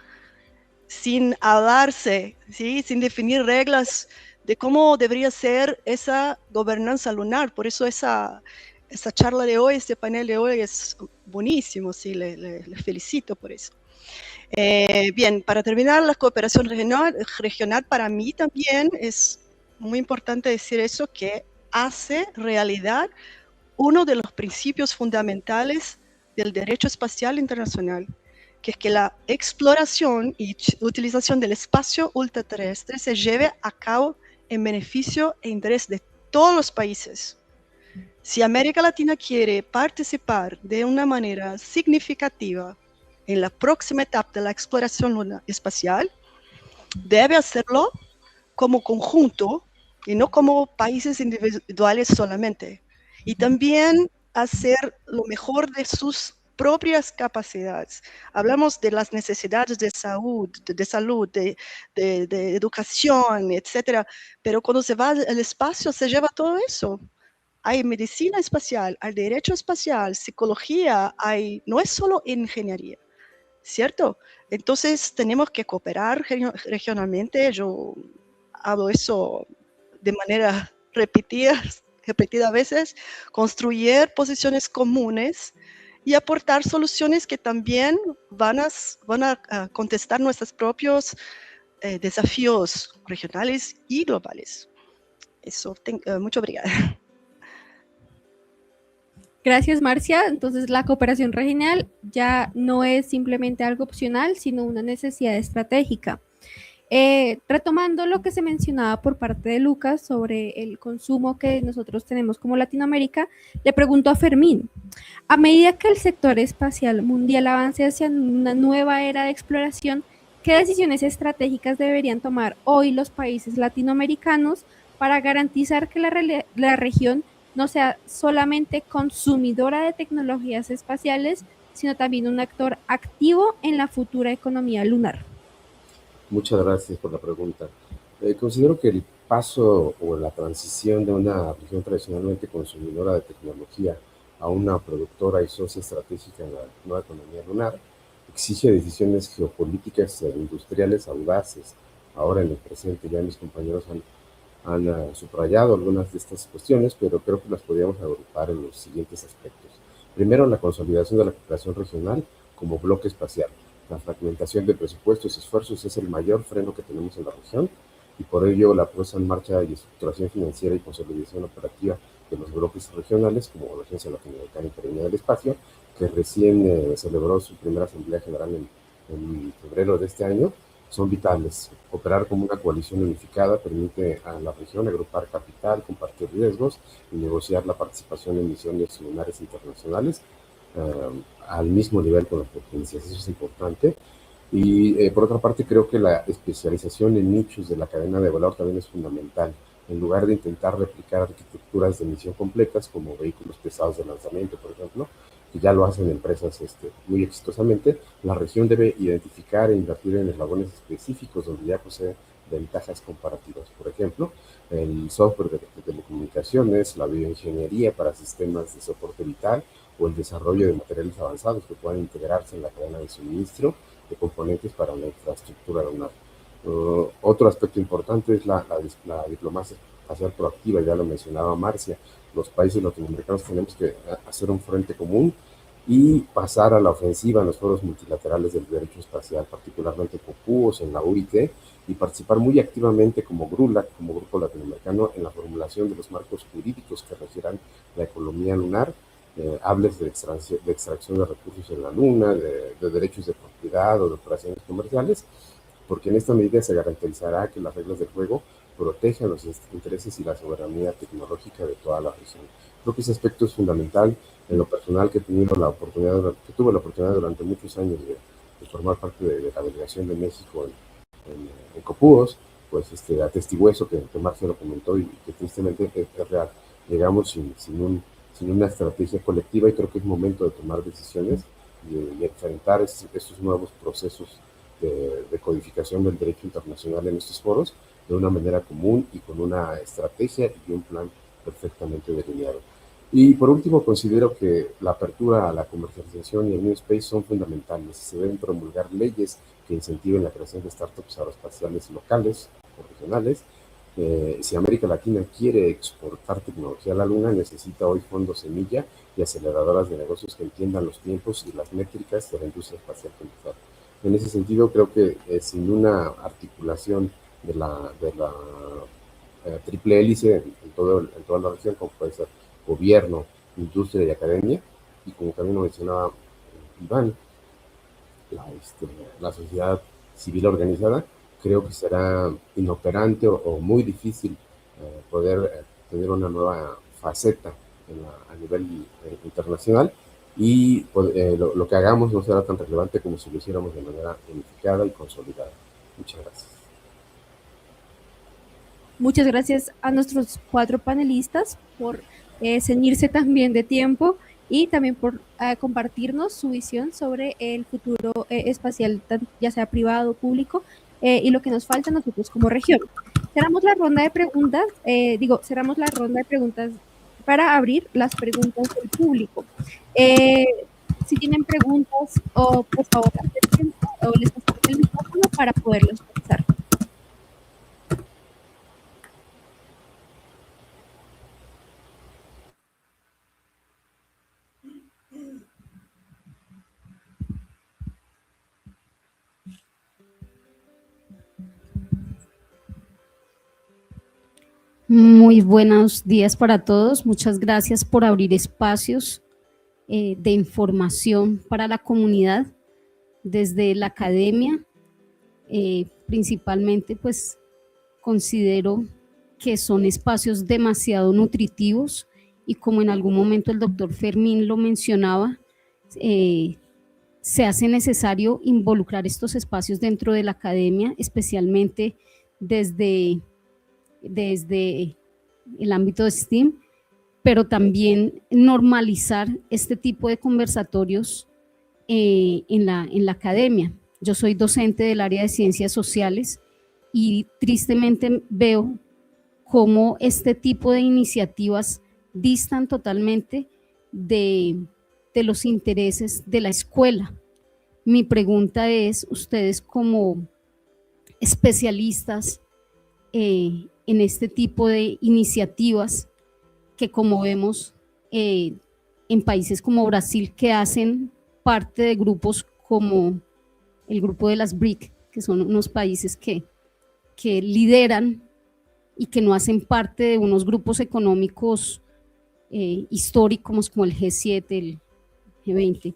sin hablarse, ¿sí? Sin definir reglas de cómo debería ser esa gobernanza lunar. Por eso esa charla de hoy, este panel de hoy es buenísimo, sí, le felicito por eso. Bien, para terminar, la cooperación regional para mí también es muy importante decir eso, que hace realidad uno de los principios fundamentales del derecho espacial internacional, que es que la exploración y utilización del espacio ultraterrestre se lleve a cabo en beneficio e interés de todos los países. Si América Latina quiere participar de una manera significativa en la próxima etapa de la exploración espacial, debe hacerlo como conjunto y no como países individuales solamente. Y también hacer lo mejor de sus propias capacidades. Hablamos de las necesidades de salud, de educación, etc. Pero cuando se va al espacio se lleva todo eso. Hay medicina espacial, hay derecho espacial, psicología, no es solo ingeniería, ¿cierto? Entonces tenemos que cooperar regionalmente. Yo hablo eso de manera repetida a veces, construir posiciones comunes y aportar soluciones que también van a contestar nuestros propios desafíos regionales y globales. Eso, muchas obrigada. Gracias, Marcia. Entonces, la cooperación regional ya no es simplemente algo opcional, sino una necesidad estratégica. Retomando lo que se mencionaba por parte de Lucas sobre el consumo que nosotros tenemos como Latinoamérica, le pregunto a Fermín, a medida que el sector espacial mundial avance hacia una nueva era de exploración, ¿qué decisiones estratégicas deberían tomar hoy los países latinoamericanos para garantizar que la región no sea solamente consumidora de tecnologías espaciales, sino también un actor activo en la futura economía lunar? Muchas gracias por la pregunta. Considero que el paso o la transición de una región tradicionalmente consumidora de tecnología a una productora y socia estratégica en la nueva economía lunar exige decisiones geopolíticas e industriales audaces. Ahora en el presente ya mis compañeros han subrayado algunas de estas cuestiones, pero creo que las podríamos agrupar en los siguientes aspectos. Primero, la consolidación de la cooperación regional como bloque espacial. La fragmentación de presupuestos y esfuerzos es el mayor freno que tenemos en la región, y por ello la puesta en marcha y estructuración financiera y consolidación operativa de los bloques regionales, como la Agencia Latinoamericana Interina del Espacio, que recién celebró su primera Asamblea General en febrero de este año, son vitales. Operar como una coalición unificada permite a la región agrupar capital, compartir riesgos y negociar la participación en misiones lunares internacionales al mismo nivel con las potencias. Eso es importante. Y por otra parte, creo que la especialización en nichos de la cadena de valor también es fundamental. En lugar de intentar replicar arquitecturas de misión completas como vehículos pesados de lanzamiento, por ejemplo, que ya lo hacen empresas muy exitosamente, la región debe identificar e invertir en eslabones específicos donde ya posee ventajas comparativas. Por ejemplo, el software de telecomunicaciones, la bioingeniería para sistemas de soporte vital o el desarrollo de materiales avanzados que puedan integrarse en la cadena de suministro de componentes para la infraestructura lunar. Otro aspecto importante es la diplomacia espacial proactiva, ya lo mencionaba Marcia. Los países latinoamericanos tenemos que hacer un frente común y pasar a la ofensiva en los foros multilaterales del derecho espacial, particularmente COPUOS en la UIT, y participar muy activamente como GRULAC, como Grupo Latinoamericano, en la formulación de los marcos jurídicos que regirán la economía lunar, hables de extracción de recursos en la Luna, de derechos de propiedad o de operaciones comerciales, porque en esta medida se garantizará que las reglas del juego protejan los intereses y la soberanía tecnológica de toda la región. Creo que ese aspecto es fundamental. En lo personal, que tuve la oportunidad durante muchos años de formar parte de la delegación de México en COPUOS, pues atestiguó eso que Marcia lo comentó y que tristemente es real. Llegamos sin una estrategia colectiva y creo que es momento de tomar decisiones y enfrentar estos nuevos procesos de codificación del derecho internacional en estos foros de una manera común y con una estrategia y un plan perfectamente delineado. Y por último, considero que la apertura a la comercialización y el New Space son fundamentales. Se deben promulgar leyes que incentiven la creación de startups aeroespaciales locales o regionales. Si América Latina quiere exportar tecnología a la Luna, necesita hoy fondos semilla y aceleradoras de negocios que entiendan los tiempos y las métricas de la industria espacial comercial. En ese sentido, creo que sin una articulación de la triple hélice en toda la región, como puede ser gobierno, industria y academia, y como también lo mencionaba Iván, la sociedad civil organizada, creo que será inoperante o muy difícil poder tener una nueva faceta a nivel internacional y lo que hagamos no será tan relevante como si lo hiciéramos de manera unificada y consolidada. Muchas gracias. Muchas gracias a nuestros 4 panelistas por ceñirse también de tiempo y también por compartirnos su visión sobre el futuro espacial, ya sea privado o público, y lo que nos falta a nosotros como región. Cerramos la ronda de preguntas, para abrir las preguntas del público. Si tienen preguntas, por favor, acérquense o les pasamos el micrófono para poderlos pensar. Muy buenos días para todos. Muchas gracias por abrir espacios de información para la comunidad desde la academia. Principalmente, pues, considero que son espacios demasiado nutritivos y como en algún momento el doctor Fermín lo mencionaba, se hace necesario involucrar estos espacios dentro de la academia, especialmente desde el ámbito de STEAM, pero también normalizar este tipo de conversatorios en la academia. Yo soy docente del área de ciencias sociales y tristemente veo cómo este tipo de iniciativas distan totalmente de los intereses de la escuela. Mi pregunta es, ustedes como especialistas en este tipo de iniciativas que, como vemos en países como Brasil, que hacen parte de grupos como el grupo de las BRIC, que son unos países que lideran y que no hacen parte de unos grupos económicos históricos como el G7, el G20,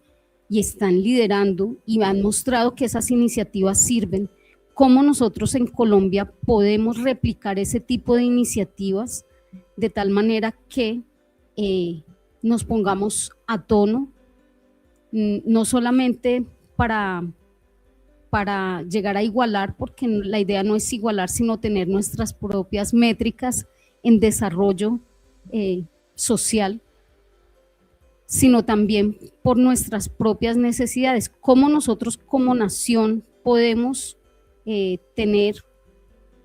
y están liderando y han mostrado que esas iniciativas sirven cómo nosotros en Colombia podemos replicar ese tipo de iniciativas de tal manera que nos pongamos a tono, no solamente para llegar a igualar, porque la idea no es igualar, sino tener nuestras propias métricas en desarrollo social, sino también por nuestras propias necesidades. Cómo nosotros como nación podemos tener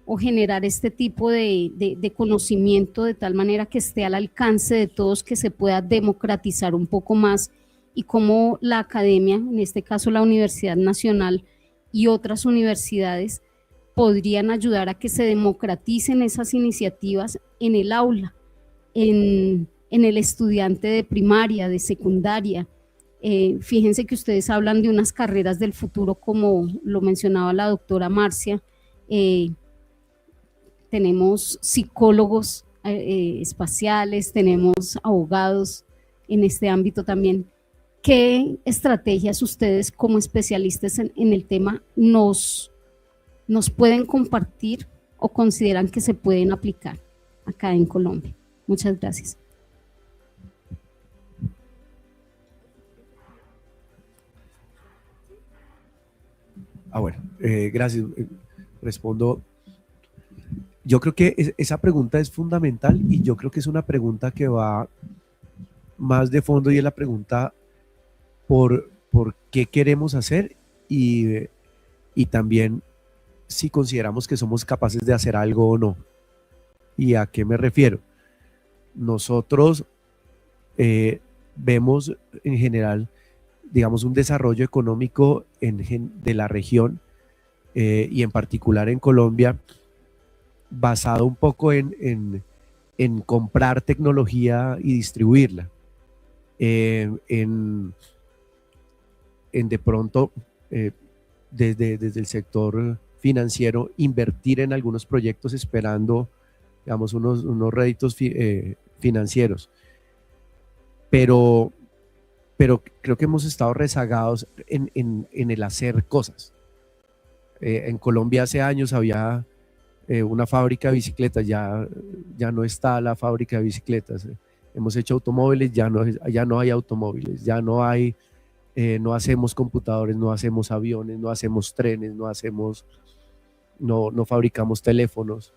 o generar este tipo de conocimiento de tal manera que esté al alcance de todos, que se pueda democratizar un poco más, y cómo la academia, en este caso la Universidad Nacional y otras universidades, podrían ayudar a que se democraticen esas iniciativas en el aula, en el estudiante de primaria, de secundaria. Fíjense que ustedes hablan de unas carreras del futuro, como lo mencionaba la doctora Marcia. Tenemos psicólogos espaciales, tenemos abogados en este ámbito también. ¿Qué estrategias ustedes como especialistas en el tema nos pueden compartir o consideran que se pueden aplicar acá en Colombia? Muchas gracias. Bueno, gracias. Respondo. Yo creo que esa pregunta es fundamental, y yo creo que es una pregunta que va más de fondo, y es la pregunta por qué queremos hacer, y también si consideramos que somos capaces de hacer algo o no. ¿Y a qué me refiero? Nosotros vemos en general, digamos, un desarrollo económico de la región y en particular en Colombia, basado un poco en comprar tecnología y distribuirla, en de pronto desde el sector financiero invertir en algunos proyectos esperando, digamos, unos réditos financieros, pero creo que hemos estado rezagados en el hacer cosas. En Colombia hace años había una fábrica de bicicletas, ya no está la fábrica de bicicletas. Hemos hecho automóviles, ya no hay automóviles, ya no hay, no hacemos computadores, no hacemos aviones, no hacemos trenes, no fabricamos teléfonos.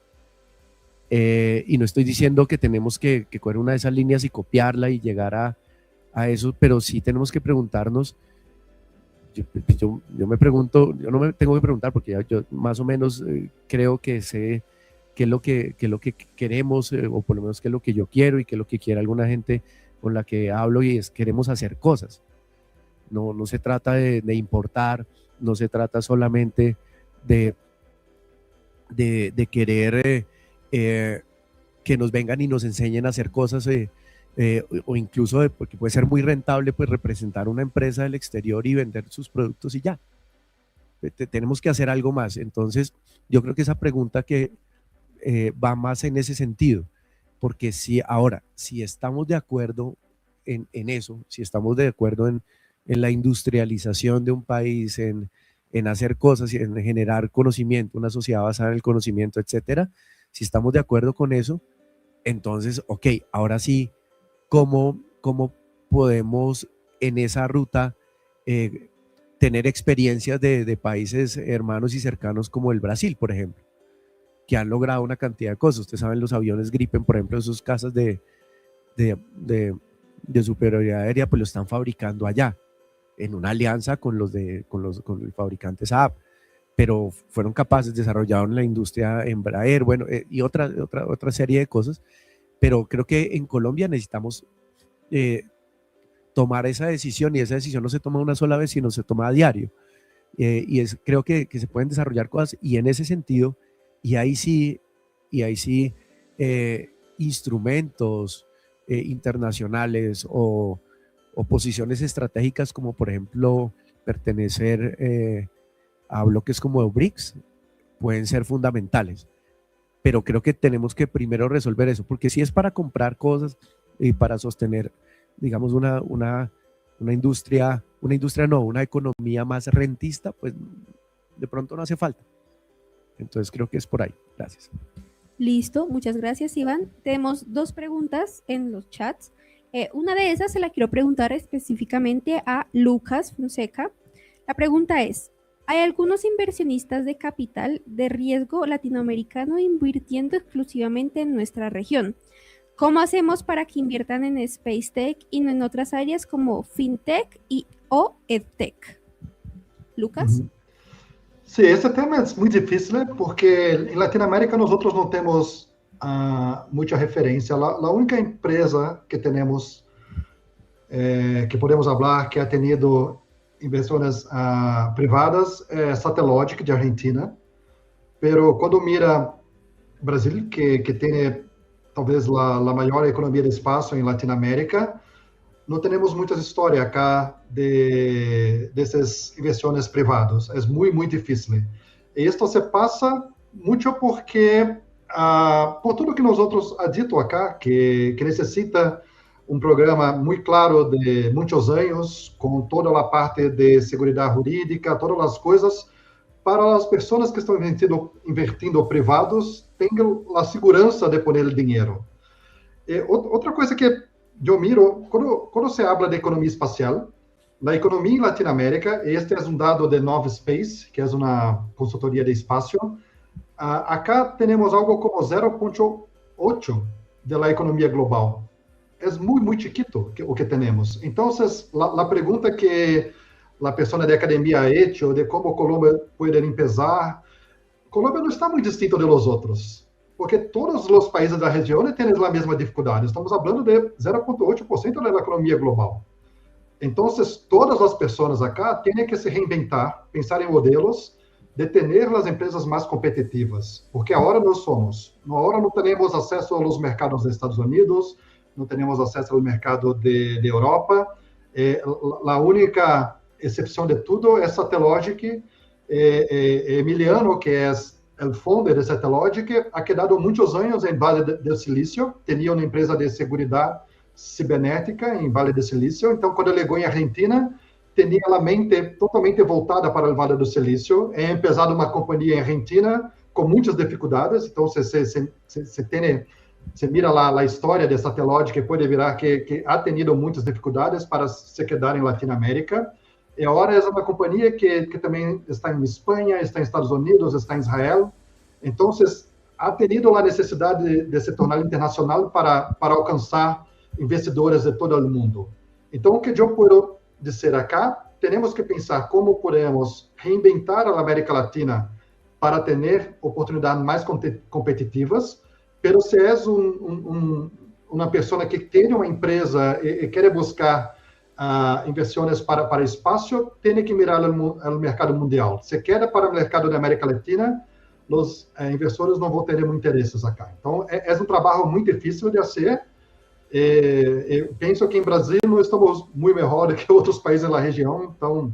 Y no estoy diciendo que tenemos que coger una de esas líneas y copiarla y llegar a eso, pero sí tenemos que preguntarnos. Yo me pregunto, yo no me tengo que preguntar porque yo más o menos creo que sé qué es lo que queremos, o por lo menos qué es lo que yo quiero y qué es lo que quiere alguna gente con la que hablo, y queremos hacer cosas. No se trata de importar, no se trata solamente de querer que nos vengan y nos enseñen a hacer cosas, o incluso porque puede ser muy rentable pues representar una empresa del exterior y vender sus productos y ya. Tenemos que hacer algo más. Entonces yo creo que esa pregunta que va más en ese sentido, porque si estamos de acuerdo en eso, si estamos de acuerdo en la industrialización de un país, en hacer cosas y en generar conocimiento, una sociedad basada en el conocimiento, etcétera, si estamos de acuerdo con eso, entonces, ok, ahora sí, ¿cómo podemos en esa ruta tener experiencias de países hermanos y cercanos como el Brasil, por ejemplo, que han logrado una cantidad de cosas? Ustedes saben, los aviones Gripen, por ejemplo, esos casas de superioridad aérea, pues lo están fabricando allá, en una alianza con el fabricante Saab, pero fueron capaces, desarrollaron la industria Embraer, bueno, y otra serie de cosas. Pero creo que en Colombia necesitamos tomar esa decisión, y esa decisión no se toma una sola vez, sino se toma a diario. Creo que se pueden desarrollar cosas, y en ese sentido, y ahí sí instrumentos internacionales o posiciones estratégicas, como por ejemplo pertenecer a bloques como BRICS, pueden ser fundamentales. Pero creo que tenemos que primero resolver eso, porque si es para comprar cosas y para sostener, digamos, una economía más rentista, pues de pronto no hace falta. Entonces creo que es por ahí. Gracias. Listo, muchas gracias, Iván. Tenemos 2 preguntas en los chats. Una de esas se la quiero preguntar específicamente a Lucas Fonseca. La pregunta es, ¿hay algunos inversionistas de capital de riesgo latinoamericano invirtiendo exclusivamente en nuestra región? ¿Cómo hacemos para que inviertan en Space Tech y no en otras áreas como FinTech o EdTech? Lucas. Sí, ese tema es muy difícil porque en Latinoamérica nosotros no tenemos mucha referencia. La única empresa que tenemos, que podemos hablar, que ha tenido inversiones privadas es Satellogic de Argentina. Pero cuando mira Brasil, que tiene talvez la mayor economía de espacio en Latinoamérica, no tenemos muchas historias acá de esas inversiones privadas. Es muy, muy difícil. Y esto se pasa mucho porque, por todo que nosotros ha dicho acá, que necesita un programa muy claro de muchos años, con toda la parte de seguridad jurídica, todas las cosas, para las personas que están invirtiendo privados, tengan la seguridad de poner el dinero. Otra cosa que yo miro, cuando se habla de economía espacial, la economía en Latinoamérica, este es un dado de Nova Space, que es una consultoría de espacio, acá tenemos algo como 0.8 de la economía global. Es muy, muy chiquito o que tenemos. Entonces, la pregunta que la persona de academia ha hecho de cómo Colombia puede empezar, Colombia no está muy distinto de los otros. Porque todos os países da região têm a mesma dificuldade. Estamos falando de 0,8% da economia global. Então, todas as pessoas acá têm que se reinventar, pensar em modelos de ter as empresas mais competitivas. Porque agora nós somos. Agora não temos acesso aos mercados dos Estados Unidos, não temos acesso ao mercado de Europa. A única exceção de tudo é Satellogic, Emiliano, que é o founder de Satellogic, ha quedado muitos anos em Vale do Silício, tinha uma empresa de segurança cibernética em Vale do Silício, então quando ele chegou em Argentina, tinha a mente totalmente voltada para o Vale do Silício, é empezado uma companhia em Argentina com muitas dificuldades, então se mira a história de Satellogic, pode virar que ha tenido muitas dificuldades para se quedar em Latinoamérica. E agora é uma companhia que também está em Espanha, está em Estados Unidos, está em Israel. Então, ha tenido a necessidade de se tornar internacional para alcançar investidores de todo o mundo. Então, o que eu posso dizer acá, temos que pensar como podemos reinventar a América Latina para ter oportunidades mais competitivas, pero se és uma pessoa que tem uma empresa e quer buscar inversões para espaço, tem que mirar o mercado mundial. Se quer para o mercado da América Latina, os inversores não vão ter muito interesses acá. Então, é um trabalho muito difícil de fazer. Eu penso que em Brasil não estamos muito melhor do que outros países da região. Então,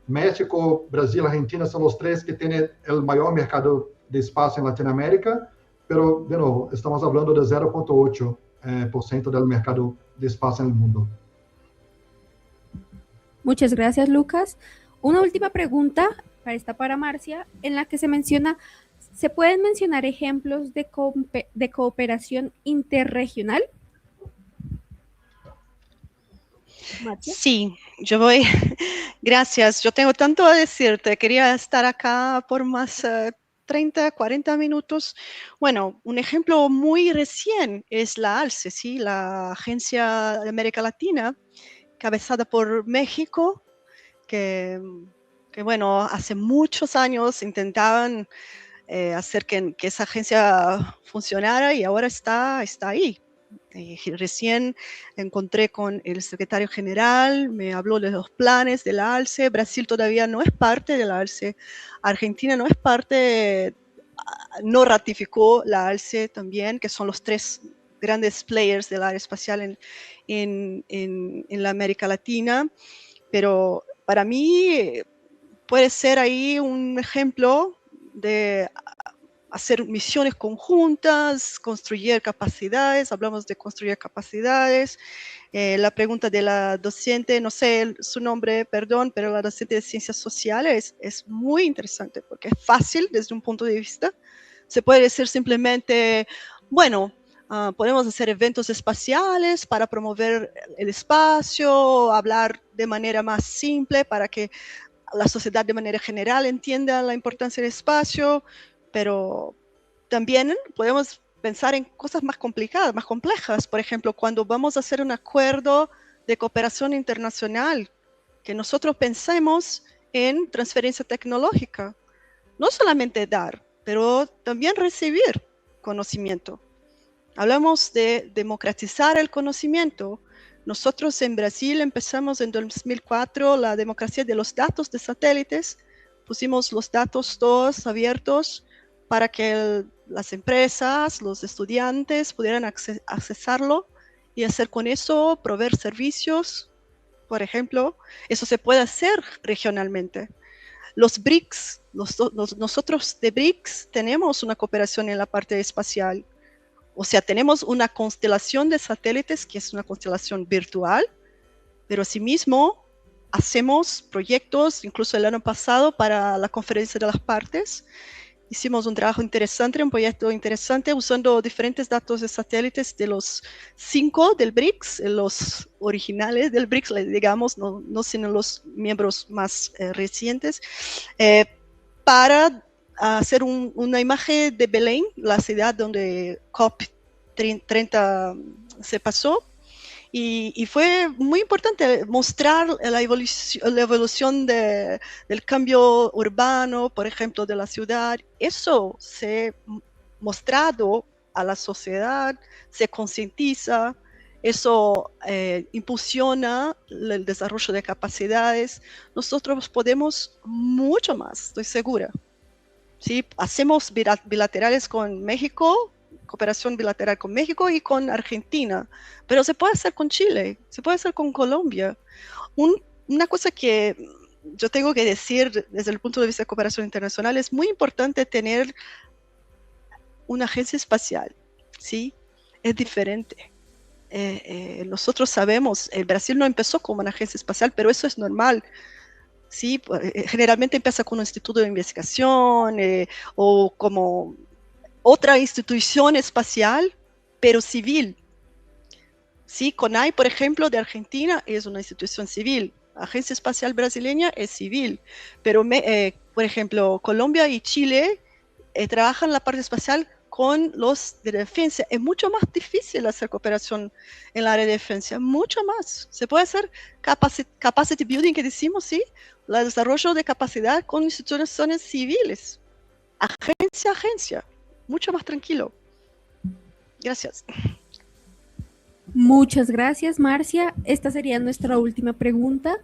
México, Brasil e Argentina são os 3 que têm o maior mercado de espaço em Latinoamérica, pero, de novo, estamos falando de 0,8% do mercado de espaço no mundo. Muchas gracias, Lucas. Una última pregunta para Marcia, en la que se menciona, ¿se pueden mencionar ejemplos de cooperación interregional? Marcia. Sí, yo voy. Gracias. Yo tengo tanto a decirte. Quería estar acá por más 30, 40 minutos. Bueno, un ejemplo muy recién es la ALCE, ¿sí? La Agencia de América Latina, cabezada por México, que bueno, hace muchos años intentaban hacer que esa agencia funcionara y ahora está ahí. Recién encontré con el secretario general, me habló de los planes de la ALCE. Brasil todavía no es parte de la ALCE, Argentina no es parte, no ratificó la ALCE también, que son los 3 grandes players del área espacial en la América Latina, pero para mí puede ser ahí un ejemplo de hacer misiones conjuntas, construir capacidades, hablamos de construir capacidades, La pregunta de la docente, no sé su nombre, perdón, pero la docente de ciencias sociales es muy interesante porque es fácil desde un punto de vista. Se puede decir simplemente, bueno, podemos hacer eventos espaciales para promover el espacio, hablar de manera más simple para que la sociedad de manera general entienda la importancia del espacio, pero también podemos pensar en cosas más complicadas, más complejas. Por ejemplo, cuando vamos a hacer un acuerdo de cooperación internacional, que nosotros pensemos en transferencia tecnológica. No solamente dar, pero también recibir conocimiento. Hablamos de democratizar el conocimiento. Nosotros en Brasil empezamos en 2004 la democracia de los datos de satélites. Pusimos los datos todos abiertos para que las empresas, los estudiantes pudieran accesarlo y hacer con eso, proveer servicios, por ejemplo. Eso se puede hacer regionalmente. Los BRICS, nosotros de BRICS tenemos una cooperación en la parte espacial. O sea, tenemos una constelación de satélites que es una constelación virtual, pero asimismo hacemos proyectos, incluso el año pasado para la conferencia de las partes, hicimos un trabajo interesante, un proyecto interesante usando diferentes datos de satélites de los 5 del BRICS, los originales del BRICS, digamos, no sino los miembros más recientes, para hacer una imagen de Belén, la ciudad donde COP30 se pasó. Y fue muy importante mostrar la evolución del cambio urbano, por ejemplo, de la ciudad. Eso se ha mostrado a la sociedad, se concientiza, eso impulsiona el desarrollo de capacidades. Nosotros podemos mucho más, estoy segura. ¿Sí? Hacemos bilaterales con México, cooperación bilateral con México y con Argentina, pero se puede hacer con Chile, se puede hacer con Colombia. Una cosa que yo tengo que decir desde el punto de vista de cooperación internacional, es muy importante tener una agencia espacial, ¿sí? Es diferente. Nosotros sabemos, el Brasil no empezó como una agencia espacial, pero eso es normal. Sí, generalmente empieza con un instituto de investigación o como otra institución espacial, pero civil. Sí, CONAI, por ejemplo, de Argentina es una institución civil. Agencia Espacial Brasileña es civil, pero por ejemplo, Colombia y Chile trabajan la parte espacial con los de defensa. Es mucho más difícil hacer cooperación en el área de defensa, mucho más. Se puede hacer capacity building, que decimos, ¿sí? El desarrollo de capacidad con instituciones civiles, agencia a agencia, mucho más tranquilo. Gracias. Muchas gracias, Marcia. Esta sería nuestra última pregunta.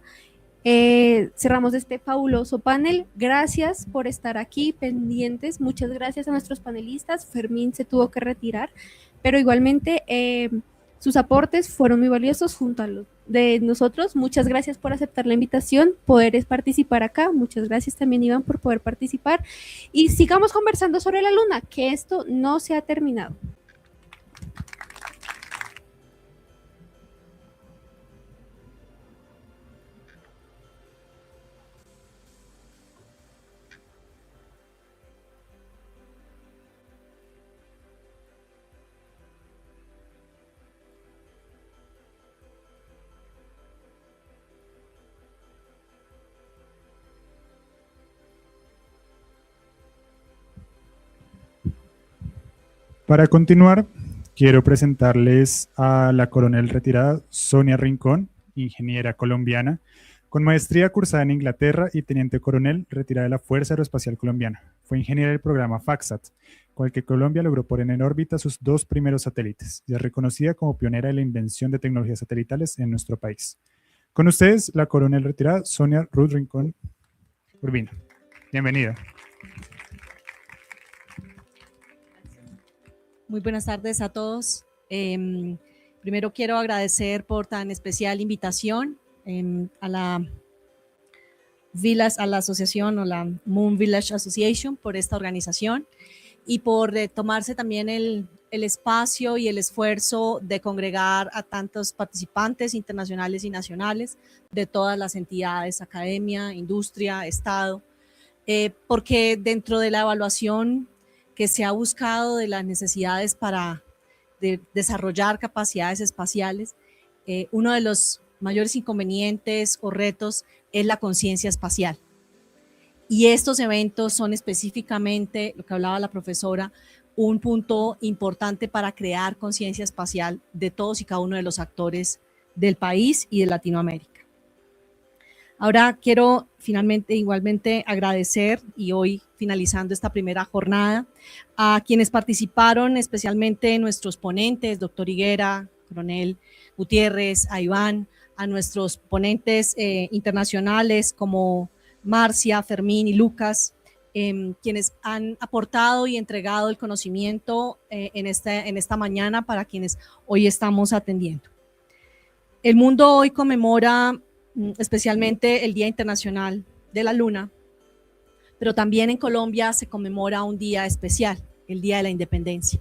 Cerramos este fabuloso panel. Gracias por estar aquí pendientes. Muchas gracias a nuestros panelistas. Fermín se tuvo que retirar, pero igualmente sus aportes fueron muy valiosos junto a los de nosotros. Muchas gracias por aceptar la invitación, poder participar acá. Muchas gracias también, Iván, por poder participar. Y sigamos conversando sobre la luna, que esto no se ha terminado. Para continuar, quiero presentarles a la coronel retirada Sonia Rincón, ingeniera colombiana, con maestría cursada en Inglaterra y teniente coronel retirada de la Fuerza Aeroespacial Colombiana. Fue ingeniera del programa FACSAT, con el que Colombia logró poner en órbita sus 2 primeros satélites y es reconocida como pionera de la invención de tecnologías satelitales en nuestro país. Con ustedes, la coronel retirada Sonia Ruth Rincón Urbina. Bienvenida. Muy buenas tardes a todos. Primero quiero agradecer por tan especial invitación a la asociación o la Moon Village Association por esta organización y por tomarse también el espacio y el esfuerzo de congregar a tantos participantes internacionales y nacionales de todas las entidades, academia, industria, Estado, porque dentro de la evaluación que se ha buscado de las necesidades para desarrollar capacidades espaciales, uno de los mayores inconvenientes o retos es la conciencia espacial. Y estos eventos son específicamente, lo que hablaba la profesora, un punto importante para crear conciencia espacial de todos y cada uno de los actores del país y de Latinoamérica. Ahora quiero finalmente igualmente agradecer, y hoy finalizando esta primera jornada, a quienes participaron, especialmente nuestros ponentes, doctor Higuera, coronel Gutiérrez, a Iván, a nuestros ponentes internacionales como Marcia, Fermín y Lucas, quienes han aportado y entregado el conocimiento en esta mañana para quienes hoy estamos atendiendo. El mundo hoy conmemora especialmente el Día Internacional de la Luna, pero también en Colombia se conmemora un día especial, el Día de la Independencia.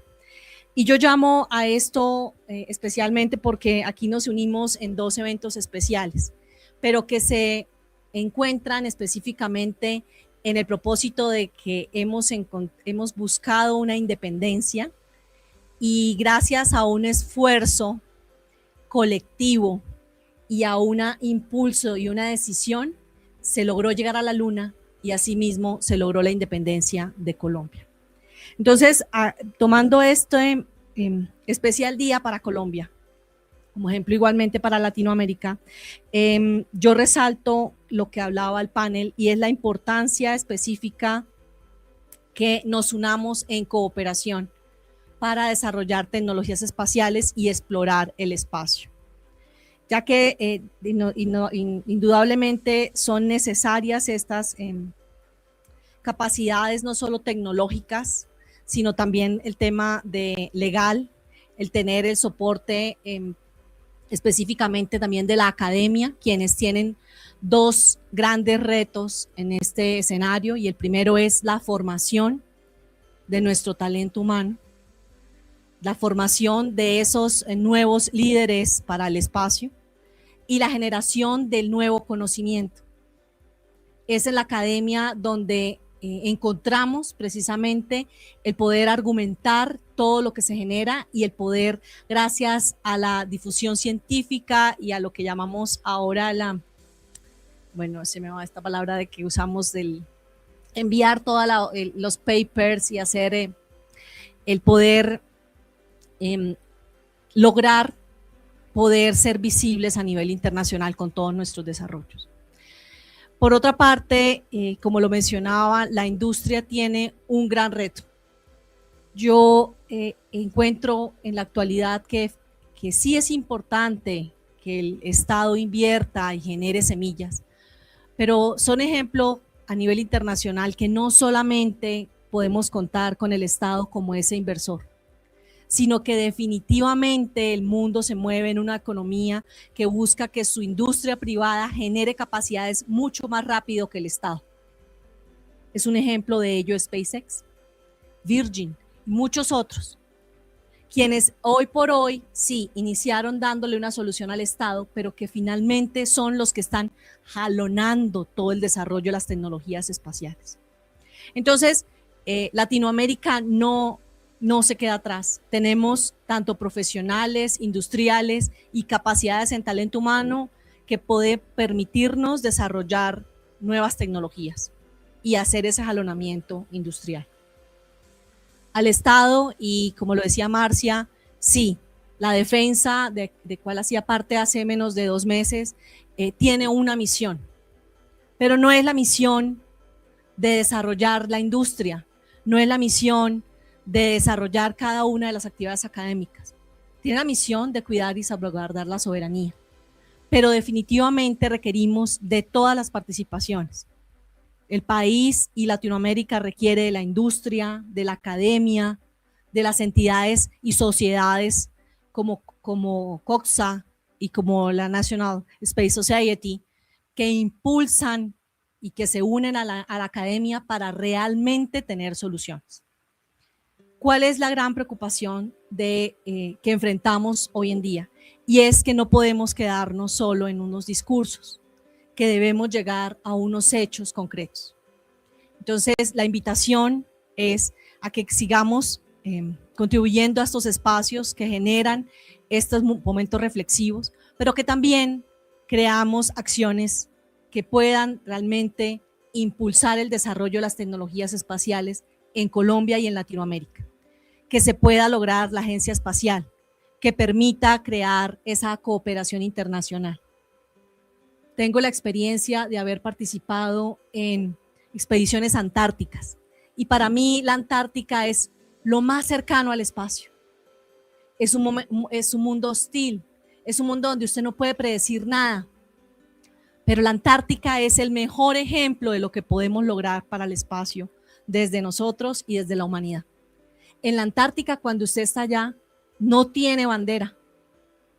Y yo llamo a esto especialmente porque aquí nos unimos en dos eventos especiales, pero que se encuentran específicamente en el propósito de que hemos buscado una independencia y gracias a un esfuerzo colectivo y a un impulso y una decisión se logró llegar a la Luna y asimismo se logró la independencia de Colombia. Entonces, tomando este especial día para Colombia, como ejemplo igualmente para Latinoamérica, yo resalto lo que hablaba el panel y es la importancia específica que nos unamos en cooperación para desarrollar tecnologías espaciales y explorar el espacio, ya que indudablemente son necesarias estas capacidades no solo tecnológicas, sino también el tema de legal, el tener el soporte específicamente también de la academia, quienes tienen dos grandes retos en este escenario, y el primero es la formación de nuestro talento humano, la formación de esos nuevos líderes para el espacio y la generación del nuevo conocimiento. Es en la academia donde encontramos precisamente el poder argumentar todo lo que se genera y el poder, gracias a la difusión científica y a lo que llamamos ahora bueno, se me va esta palabra de que usamos del enviar todos los papers y hacer el poder lograr poder ser visibles a nivel internacional con todos nuestros desarrollos. Por otra parte, como lo mencionaba, la industria tiene un gran reto. Yo encuentro en la actualidad que sí es importante que el Estado invierta y genere semillas, pero son ejemplos a nivel internacional que no solamente podemos contar con el Estado como ese inversor, sino que definitivamente el mundo se mueve en una economía que busca que su industria privada genere capacidades mucho más rápido que el Estado. Es un ejemplo de ello SpaceX, Virgin y muchos otros, quienes hoy por hoy sí iniciaron dándole una solución al Estado, pero que finalmente son los que están jalonando todo el desarrollo de las tecnologías espaciales. Entonces, Latinoamérica no se queda atrás. Tenemos tanto profesionales, industriales y capacidades en talento humano que puede permitirnos desarrollar nuevas tecnologías y hacer ese jalonamiento industrial. Al Estado, y como lo decía Marcia, sí, la defensa, de cual hacía parte hace menos de 2 meses, tiene una misión, pero no es la misión de desarrollar la industria, no es la misión de desarrollar cada una de las actividades académicas. Tiene la misión de cuidar y salvaguardar la soberanía, pero definitivamente requerimos de todas las participaciones. El país y Latinoamérica requiere de la industria, de la academia, de las entidades y sociedades como COXA y como la National Space Society, que impulsan y que se unen a la academia para realmente tener soluciones. ¿Cuál es la gran preocupación que enfrentamos hoy en día? Y es que no podemos quedarnos solo en unos discursos, que debemos llegar a unos hechos concretos. Entonces, la invitación es a que sigamos contribuyendo a estos espacios que generan estos momentos reflexivos, pero que también creamos acciones que puedan realmente impulsar el desarrollo de las tecnologías espaciales en Colombia y en Latinoamérica, que se pueda lograr la agencia espacial, que permita crear esa cooperación internacional. Tengo la experiencia de haber participado en expediciones antárticas y para mí la Antártica es lo más cercano al espacio. Es un mundo hostil, es un mundo donde usted no puede predecir nada, pero la Antártica es el mejor ejemplo de lo que podemos lograr para el espacio desde nosotros y desde la humanidad. En la Antártica, cuando usted está allá, no tiene bandera,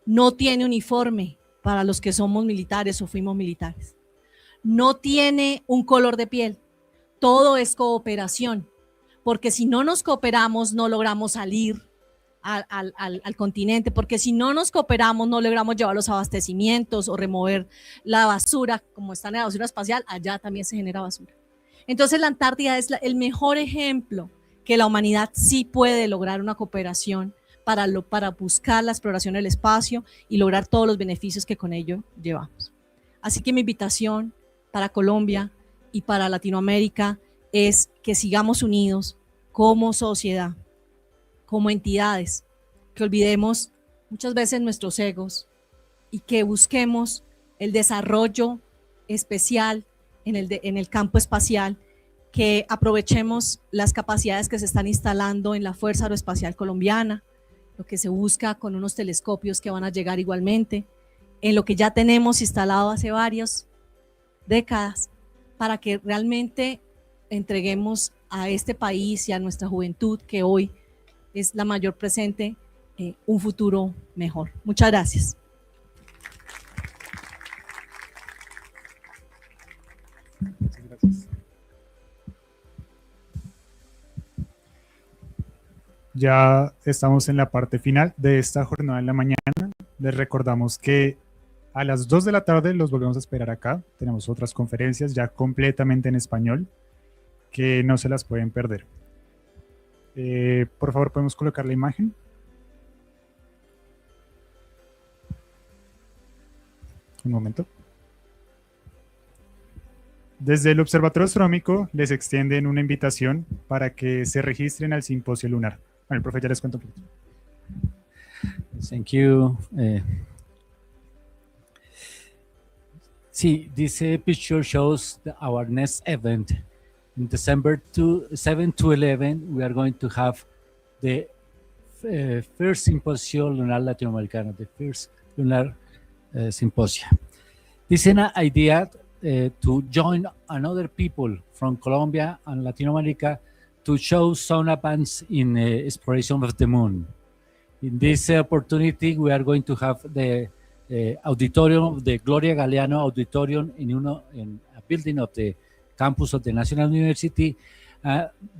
no tiene uniforme para los que somos militares o fuimos militares, no tiene un color de piel, todo es cooperación, porque si no nos cooperamos no logramos salir al continente, porque si no nos cooperamos no logramos llevar los abastecimientos o remover la basura, como está en la basura espacial, allá también se genera basura. Entonces la Antártida es el mejor ejemplo que la humanidad sí puede lograr una cooperación para buscar la exploración del espacio y lograr todos los beneficios que con ello llevamos. Así que mi invitación para Colombia y para Latinoamérica es que sigamos unidos como sociedad, como entidades, que olvidemos muchas veces nuestros egos y que busquemos el desarrollo especial en el campo espacial, que aprovechemos las capacidades que se están instalando en la Fuerza Aeroespacial Colombiana, lo que se busca con unos telescopios que van a llegar igualmente, en lo que ya tenemos instalado hace varias décadas, para que realmente entreguemos a este país y a nuestra juventud, que hoy es la mayor presente, un futuro mejor. Muchas gracias. Muchas gracias. Ya estamos en la parte final de esta jornada en la mañana. Les recordamos que a las 2 de la tarde los volvemos a esperar acá. Tenemos otras conferencias ya completamente en español que no se las pueden perder. Por favor, ¿podemos colocar la imagen? Un momento. Desde el Observatorio Astronómico les extienden una invitación para que se registren al simposio lunar. Bueno, el profe ya les cuento un poquito. Thank you. See, this picture shows our next event. In December 7 to 11, we are going to have the first Symposium Lunar Latinoamericano, the first lunar symposium. This is an idea to join another people from Colombia and Latin America to show some advance in exploration of the moon. In this opportunity, we are going to have the auditorium, the Gloria Galeano Auditorium in a building of the campus of the National University.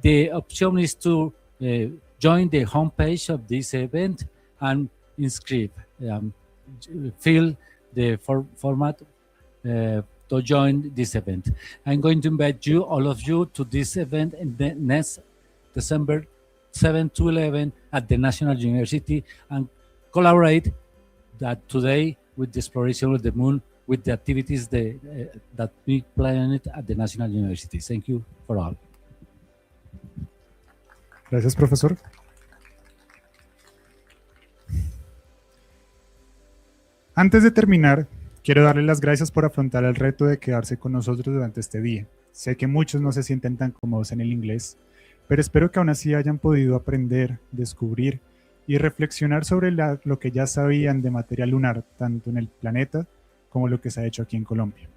The option is to join the homepage of this event and inscribe, fill the format to join this event. I'm going to invite you, all of you, to this event in the next December 7 to 11 at the National University and collaborate that today with the exploration of the moon, with the activities that we plan at the National University. Thank you for all. Gracias, profesor. Antes de terminar, quiero darle las gracias por afrontar el reto de quedarse con nosotros durante este día. Sé que muchos no se sienten tan cómodos en el inglés, pero espero que aún así hayan podido aprender, descubrir y reflexionar sobre lo que ya sabían de materia lunar, tanto en el planeta como lo que se ha hecho aquí en Colombia.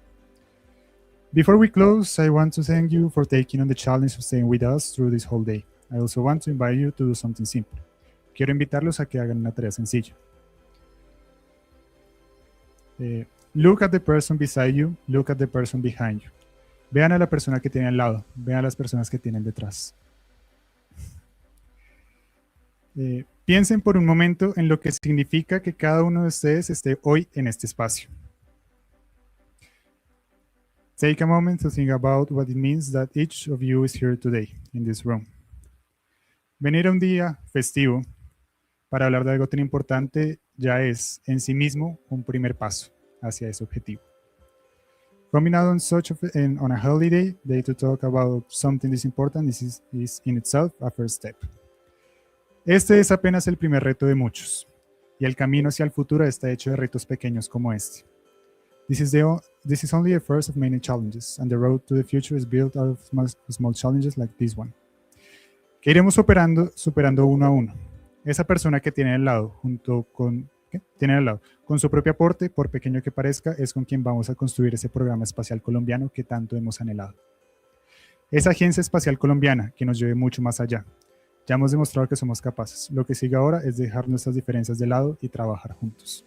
Before we close, I want to thank you for taking on the challenge of staying with us through this whole day. I also want to invite you to do something simple. Quiero invitarlos a que hagan una tarea sencilla. Look at the person beside you, look at the person behind you. Vean a la persona que tiene al lado, vean a las personas que tienen detrás. Piensen por un momento en lo que significa que cada uno de ustedes esté hoy en este espacio. Take a moment to think about what it means that each of you is here today in this room. Venir a un día festivo para hablar de algo tan importante ya es en sí mismo un primer paso hacia ese objetivo. Coming out on a holiday day to talk about something this important is in itself a first step. Este es apenas el primer reto de muchos, y el camino hacia el futuro está hecho de retos pequeños como este. This is only the first of many challenges, and the road to the future is built out of small challenges like this one. Que iremos superando uno a uno. Esa persona que tiene al lado, con su propio aporte, por pequeño que parezca, es con quien vamos a construir ese programa espacial colombiano que tanto hemos anhelado. Esa agencia espacial colombiana que nos lleve mucho más allá. Ya hemos demostrado que somos capaces. Lo que sigue ahora es dejar nuestras diferencias de lado y trabajar juntos.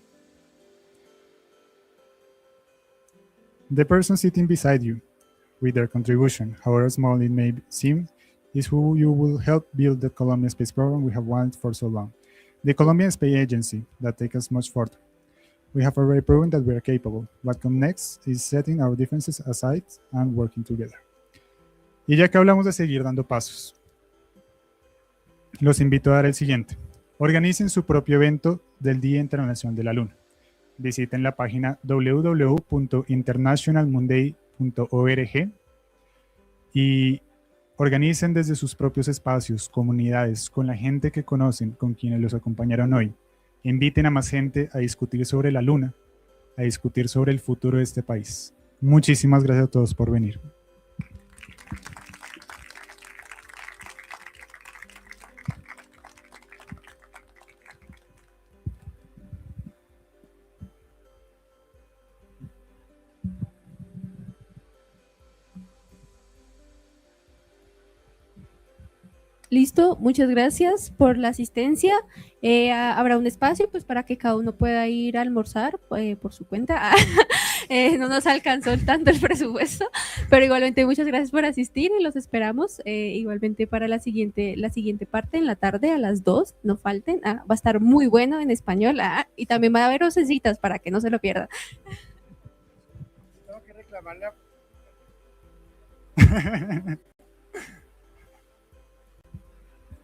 The person sitting beside you, with their contribution, however small it may seem, is who you will help build the Colombian space program we have wanted for so long. The Colombian Space Agency that takes us much further. We have already proven that we are capable. What comes next is setting our differences aside and working together. Y ya que hablamos de seguir dando pasos, los invito a dar el siguiente. Organicen su propio evento del Día Internacional de la Luna. Visiten la página www.internationalmonday.org y organicen desde sus propios espacios, comunidades, con la gente que conocen, con quienes los acompañaron hoy. Inviten a más gente a discutir sobre la Luna, a discutir sobre el futuro de este país. Muchísimas gracias a todos por venir. Listo, muchas gracias por la asistencia. Habrá un espacio pues para que cada uno pueda ir a almorzar por su cuenta. No nos alcanzó tanto el presupuesto, pero igualmente muchas gracias por asistir y los esperamos igualmente para la siguiente parte en la tarde a las 2, no falten. Va a estar muy bueno en español y también va a haber ocecitas para que no se lo pierdan. Tengo que reclamarle a...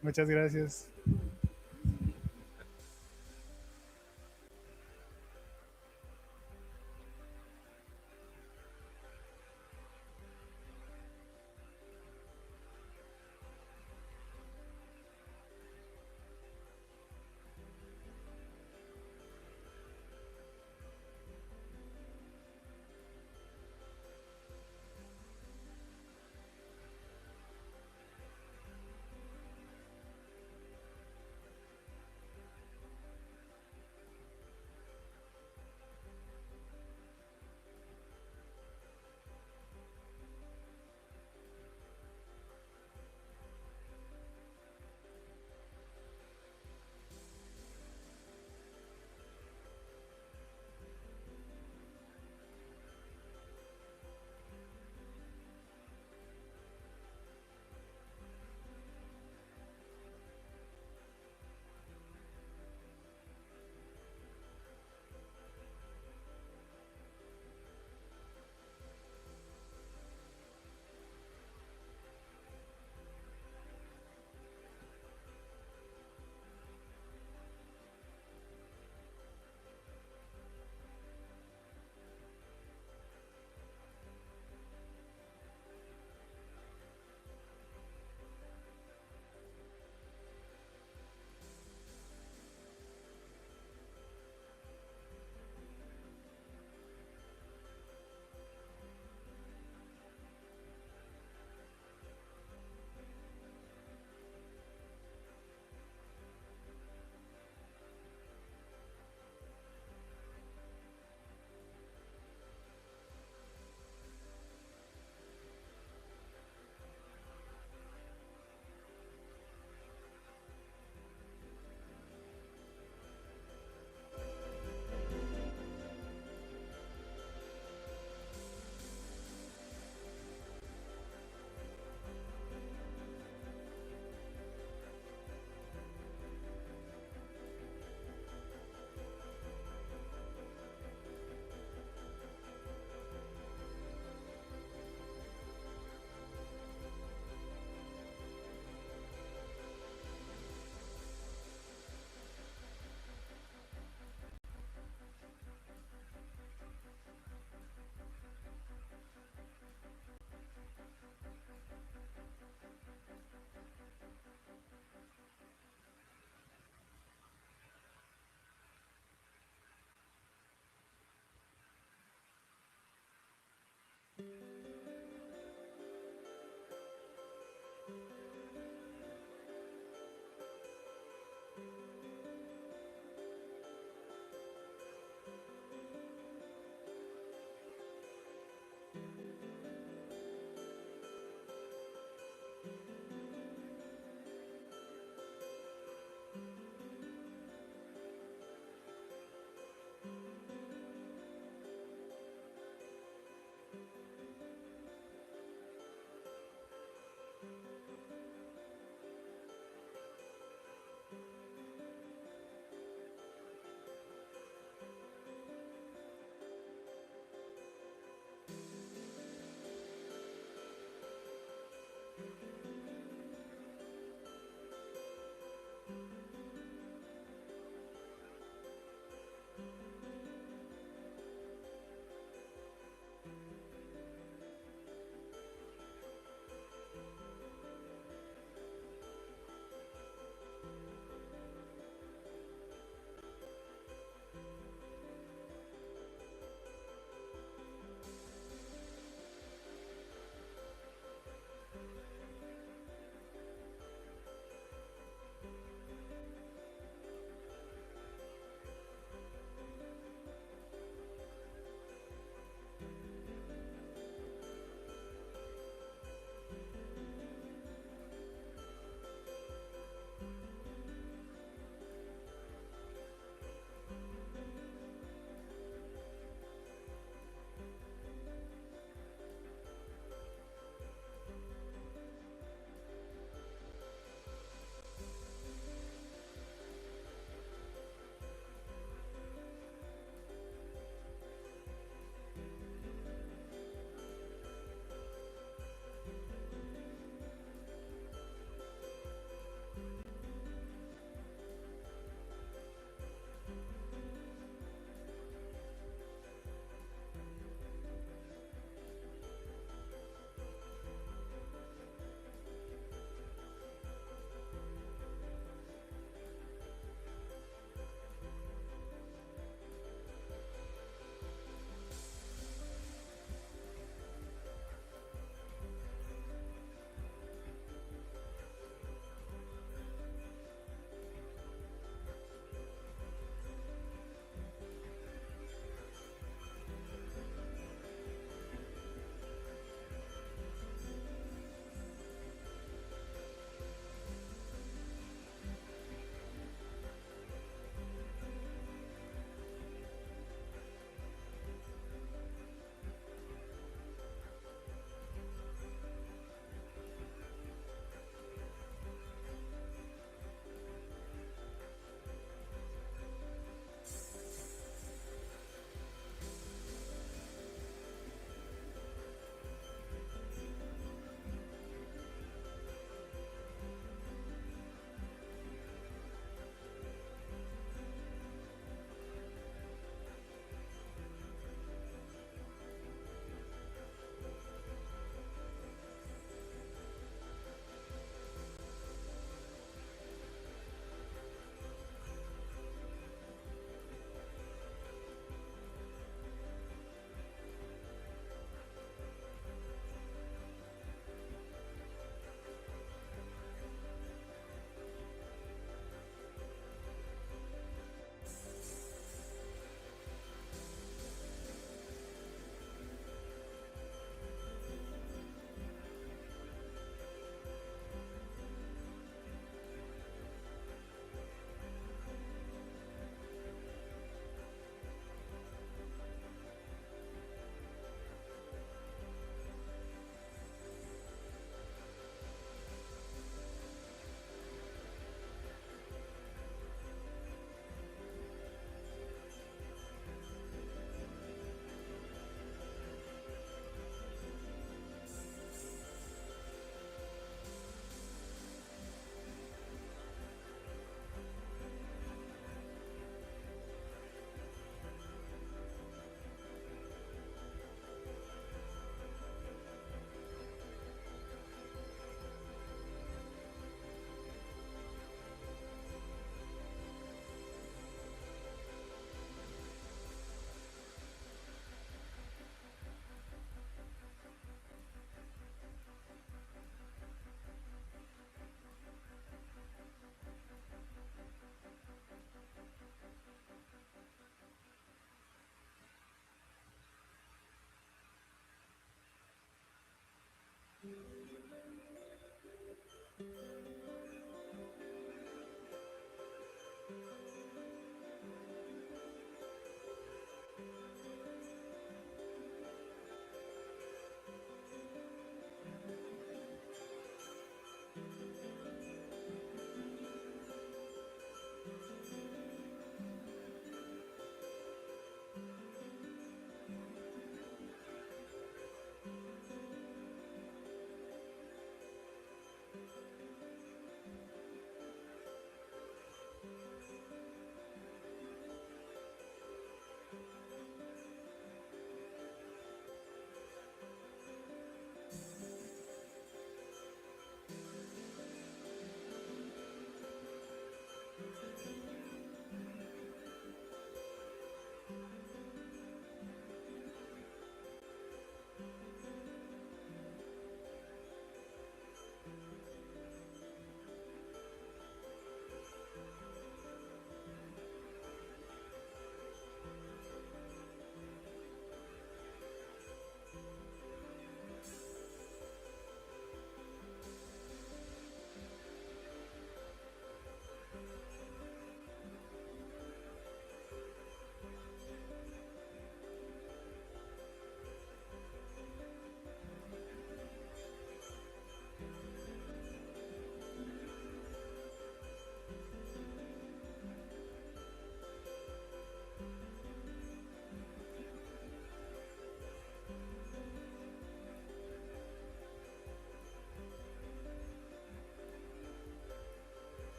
Muchas gracias.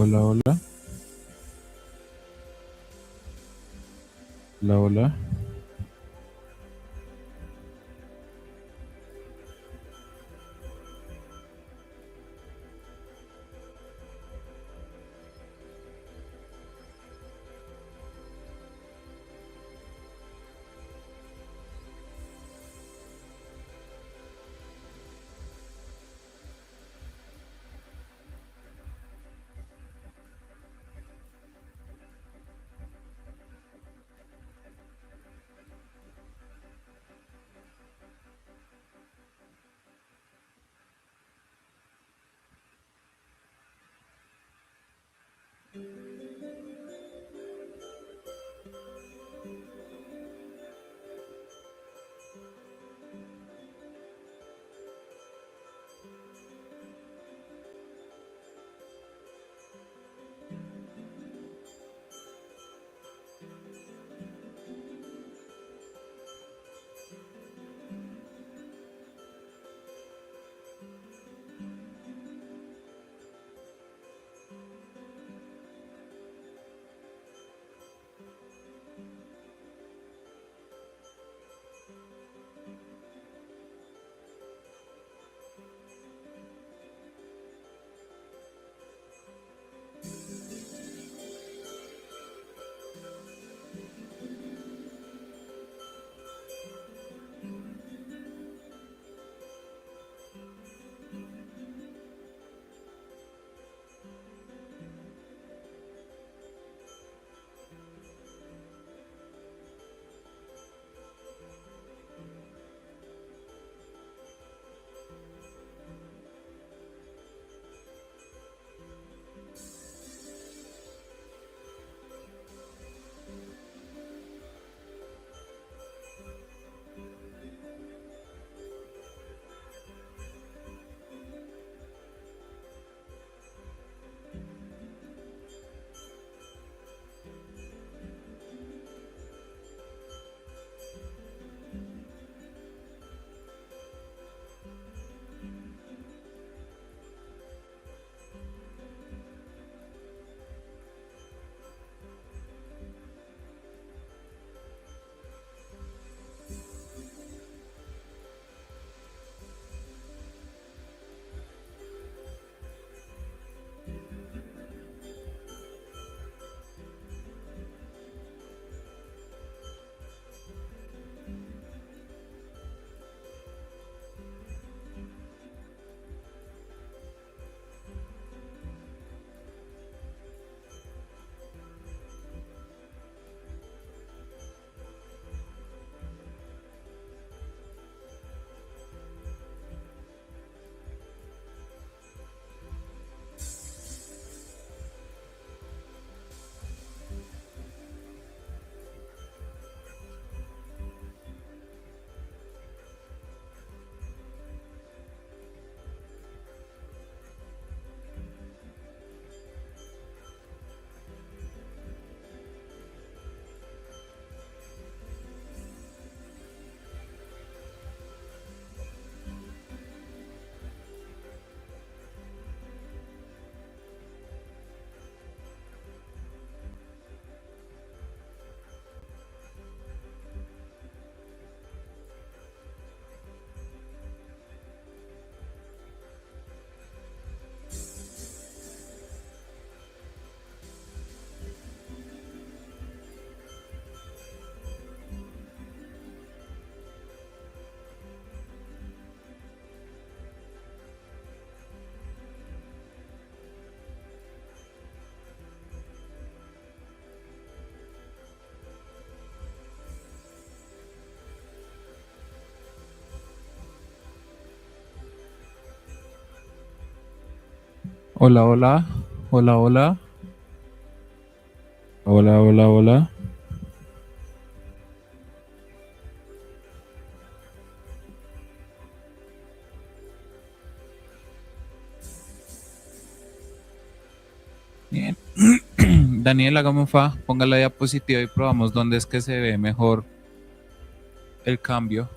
Hola, hola. Hola, hola. Hola, hola, hola, hola, hola, hola, hola. Bien. Daniel, hágame un fa, ponga la diapositiva y probamos dónde es que se ve mejor el cambio.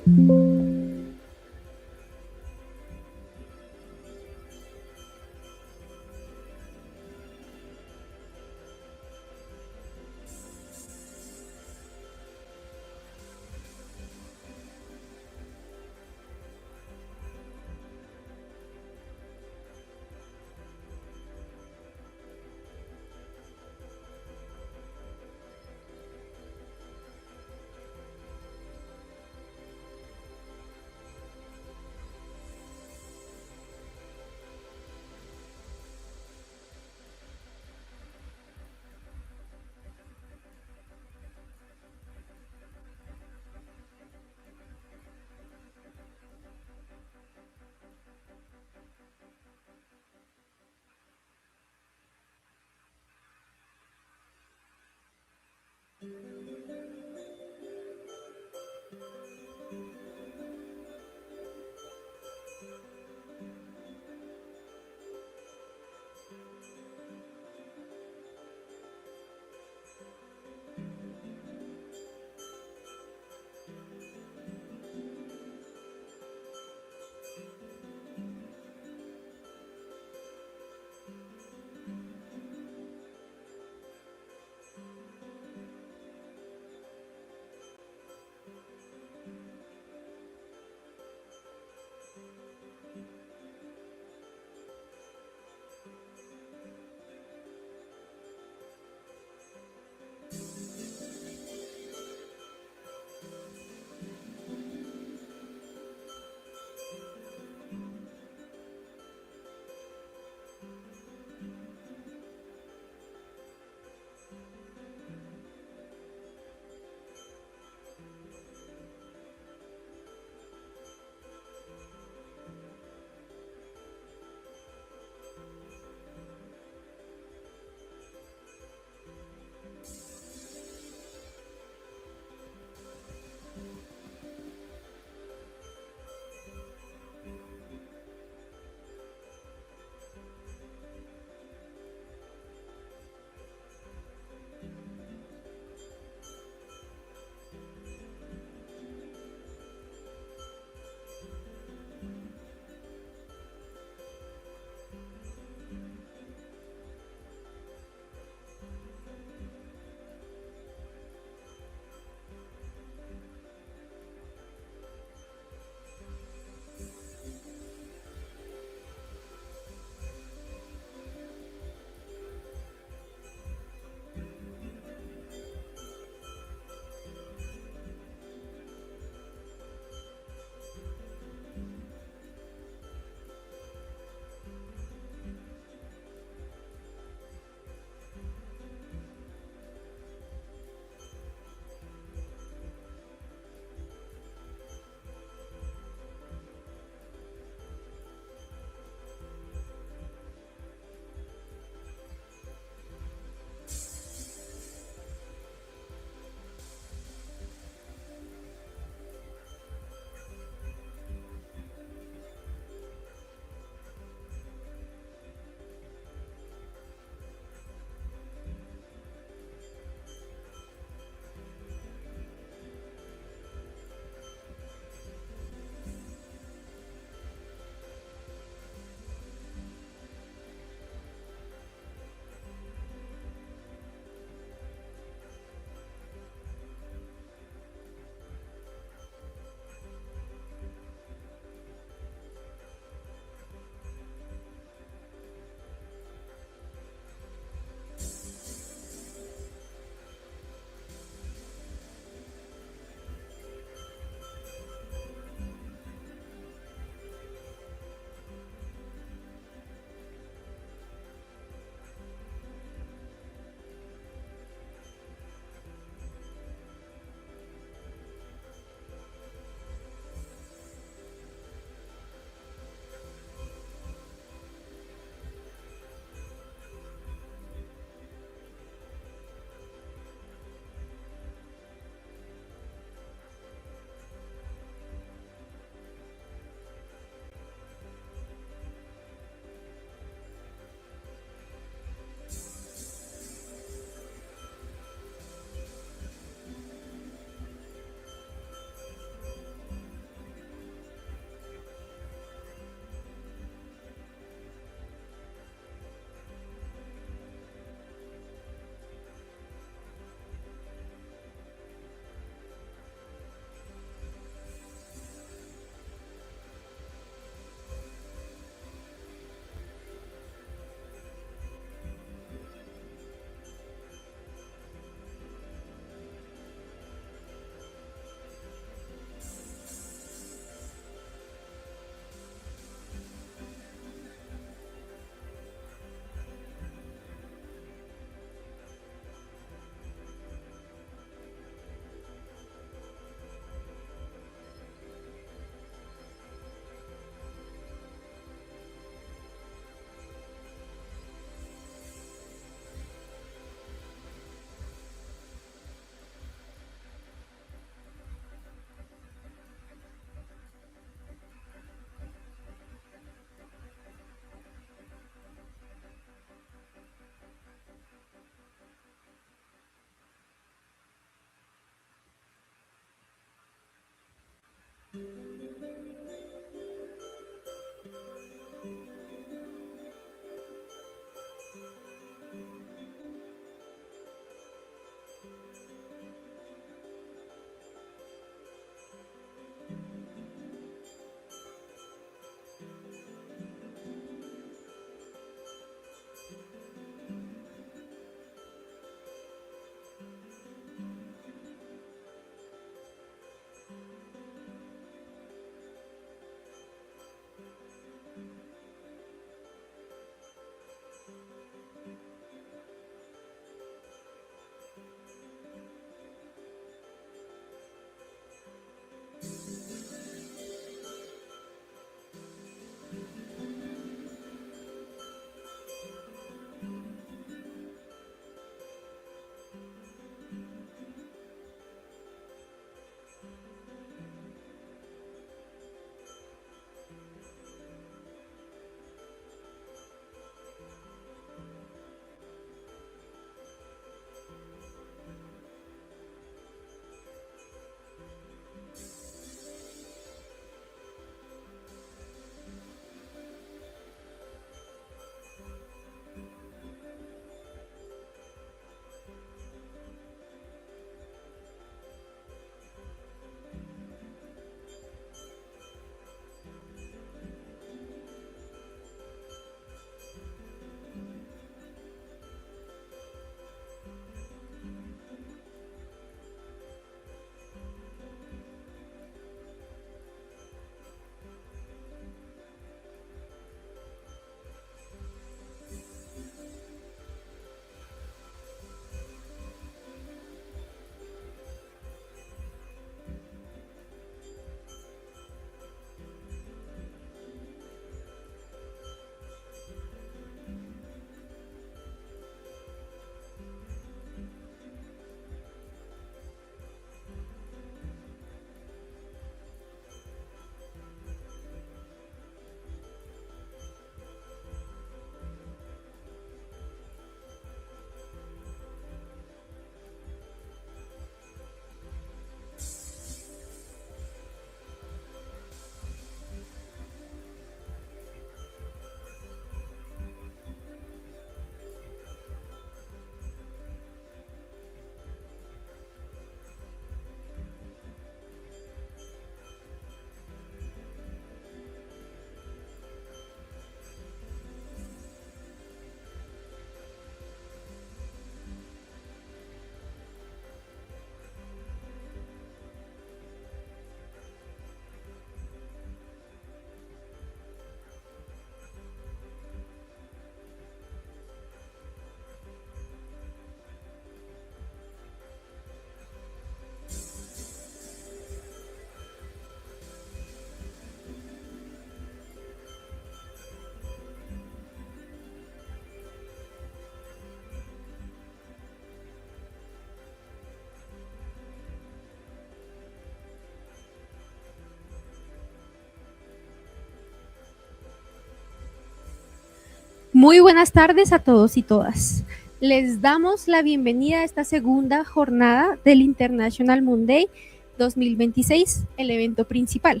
Muy buenas tardes a todos y todas. Les damos la bienvenida a esta segunda jornada del International Monday 2026, el evento principal.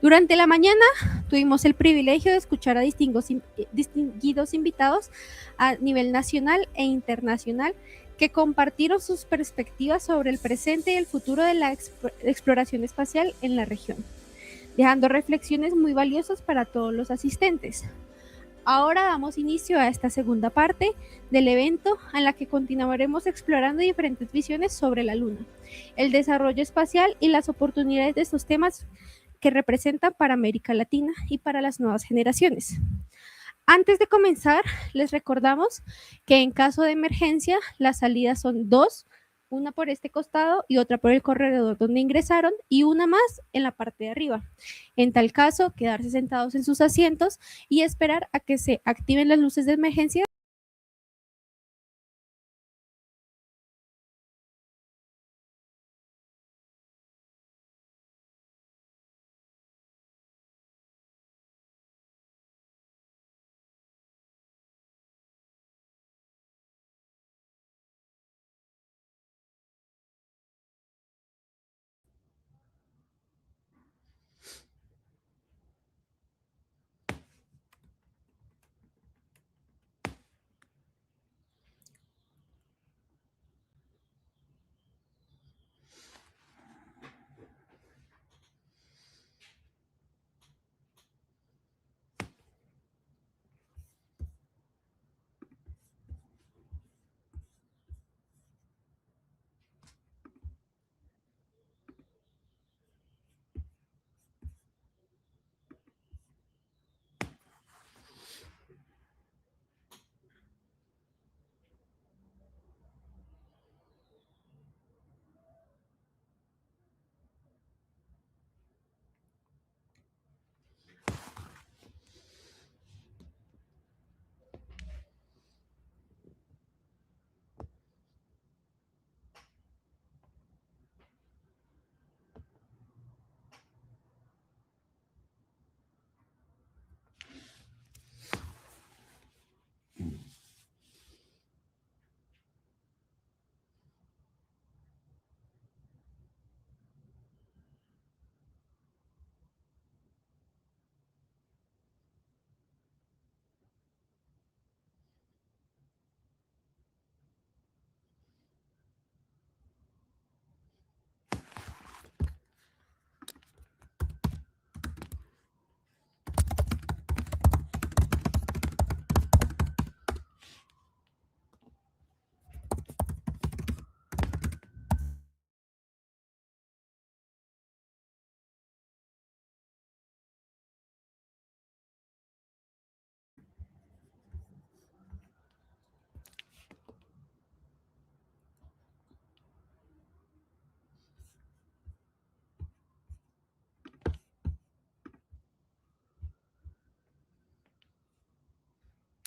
Durante la mañana tuvimos el privilegio de escuchar a distinguidos invitados a nivel nacional e internacional que compartieron sus perspectivas sobre el presente y el futuro de la exploración espacial en la región, dejando reflexiones muy valiosas para todos los asistentes. Ahora damos inicio a esta segunda parte del evento, en la que continuaremos explorando diferentes visiones sobre la Luna, el desarrollo espacial y las oportunidades de estos temas que representan para América Latina y para las nuevas generaciones. Antes de comenzar, les recordamos que en caso de emergencia, las salidas son dos, una por este costado y otra por el corredor donde ingresaron, y una más en la parte de arriba. En tal caso, quedarse sentados en sus asientos y esperar a que se activen las luces de emergencia.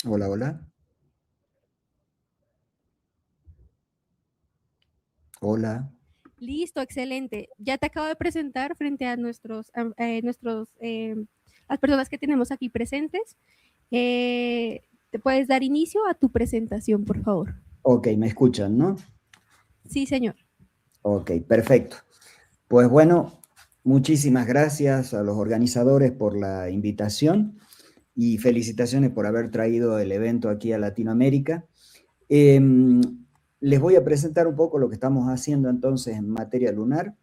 Hola, hola. Hola. Listo, excelente. Ya te acabo de presentar frente a las personas que tenemos aquí presentes. ¿Te puedes dar inicio a tu presentación, por favor? Ok, me escuchan, ¿no? Sí, señor. Ok, perfecto. Pues bueno, muchísimas gracias a los organizadores por la invitación y felicitaciones por haber traído el evento aquí a Latinoamérica. Les voy a presentar un poco lo que estamos haciendo entonces en materia lunar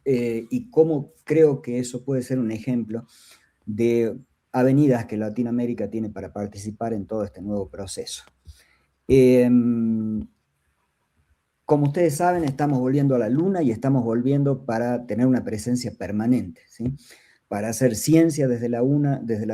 y cómo creo que eso puede ser un ejemplo de avenidas que Latinoamérica tiene para participar en todo este nuevo proceso. Como ustedes saben, estamos volviendo a la Luna y estamos volviendo para tener una presencia permanente, ¿sí? Para hacer ciencia desde la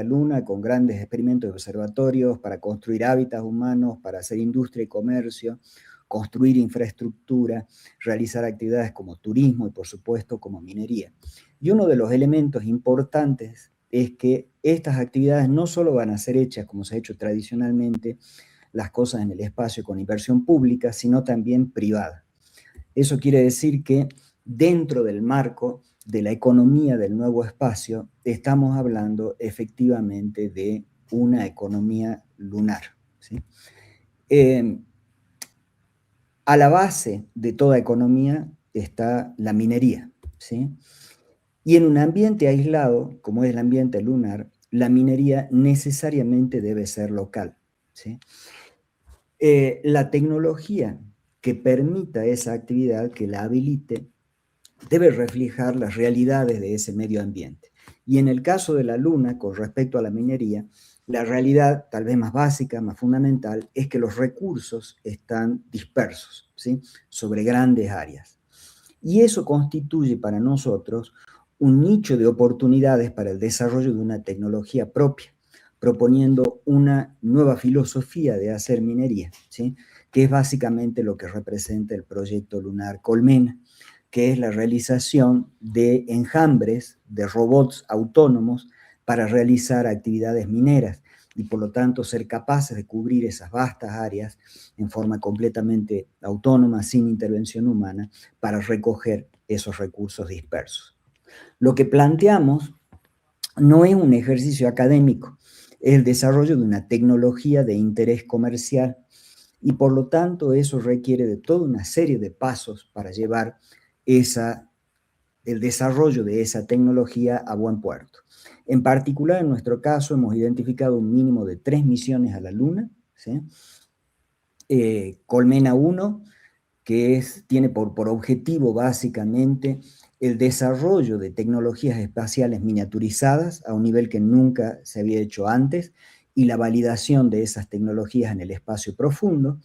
Luna con grandes experimentos y observatorios, para construir hábitats humanos, para hacer industria y comercio, construir infraestructura, realizar actividades como turismo y por supuesto como minería. Y uno de los elementos importantes es que estas actividades no solo van a ser hechas como se ha hecho tradicionalmente, las cosas en el espacio con inversión pública, sino también privada. Eso quiere decir que dentro del marco de la economía del nuevo espacio, estamos hablando efectivamente de una economía lunar, ¿sí? A la base de toda economía está la minería, ¿sí? Y en un ambiente aislado, como es el ambiente lunar, la minería necesariamente debe ser local, ¿sí? La tecnología que permita esa actividad, que la habilite, debe reflejar las realidades de ese medio ambiente. Y en el caso de la Luna, con respecto a la minería, la realidad tal vez más básica, más fundamental, es que los recursos están dispersos, ¿sí? Sobre grandes áreas. Y eso constituye para nosotros un nicho de oportunidades para el desarrollo de una tecnología propia, proponiendo una nueva filosofía de hacer minería, ¿sí? Que es básicamente lo que representa el proyecto lunar Colmena, que es la realización de enjambres de robots autónomos para realizar actividades mineras y por lo tanto ser capaces de cubrir esas vastas áreas en forma completamente autónoma, sin intervención humana, para recoger esos recursos dispersos. Lo que planteamos no es un ejercicio académico, es el desarrollo de una tecnología de interés comercial y por lo tanto eso requiere de toda una serie de pasos para llevar el desarrollo de esa tecnología a buen puerto. En particular, en nuestro caso, hemos identificado un mínimo de 3 misiones a la Luna, ¿sí? Colmena 1, que tiene por objetivo básicamente el desarrollo de tecnologías espaciales miniaturizadas a un nivel que nunca se había hecho antes y la validación de esas tecnologías en el espacio profundo.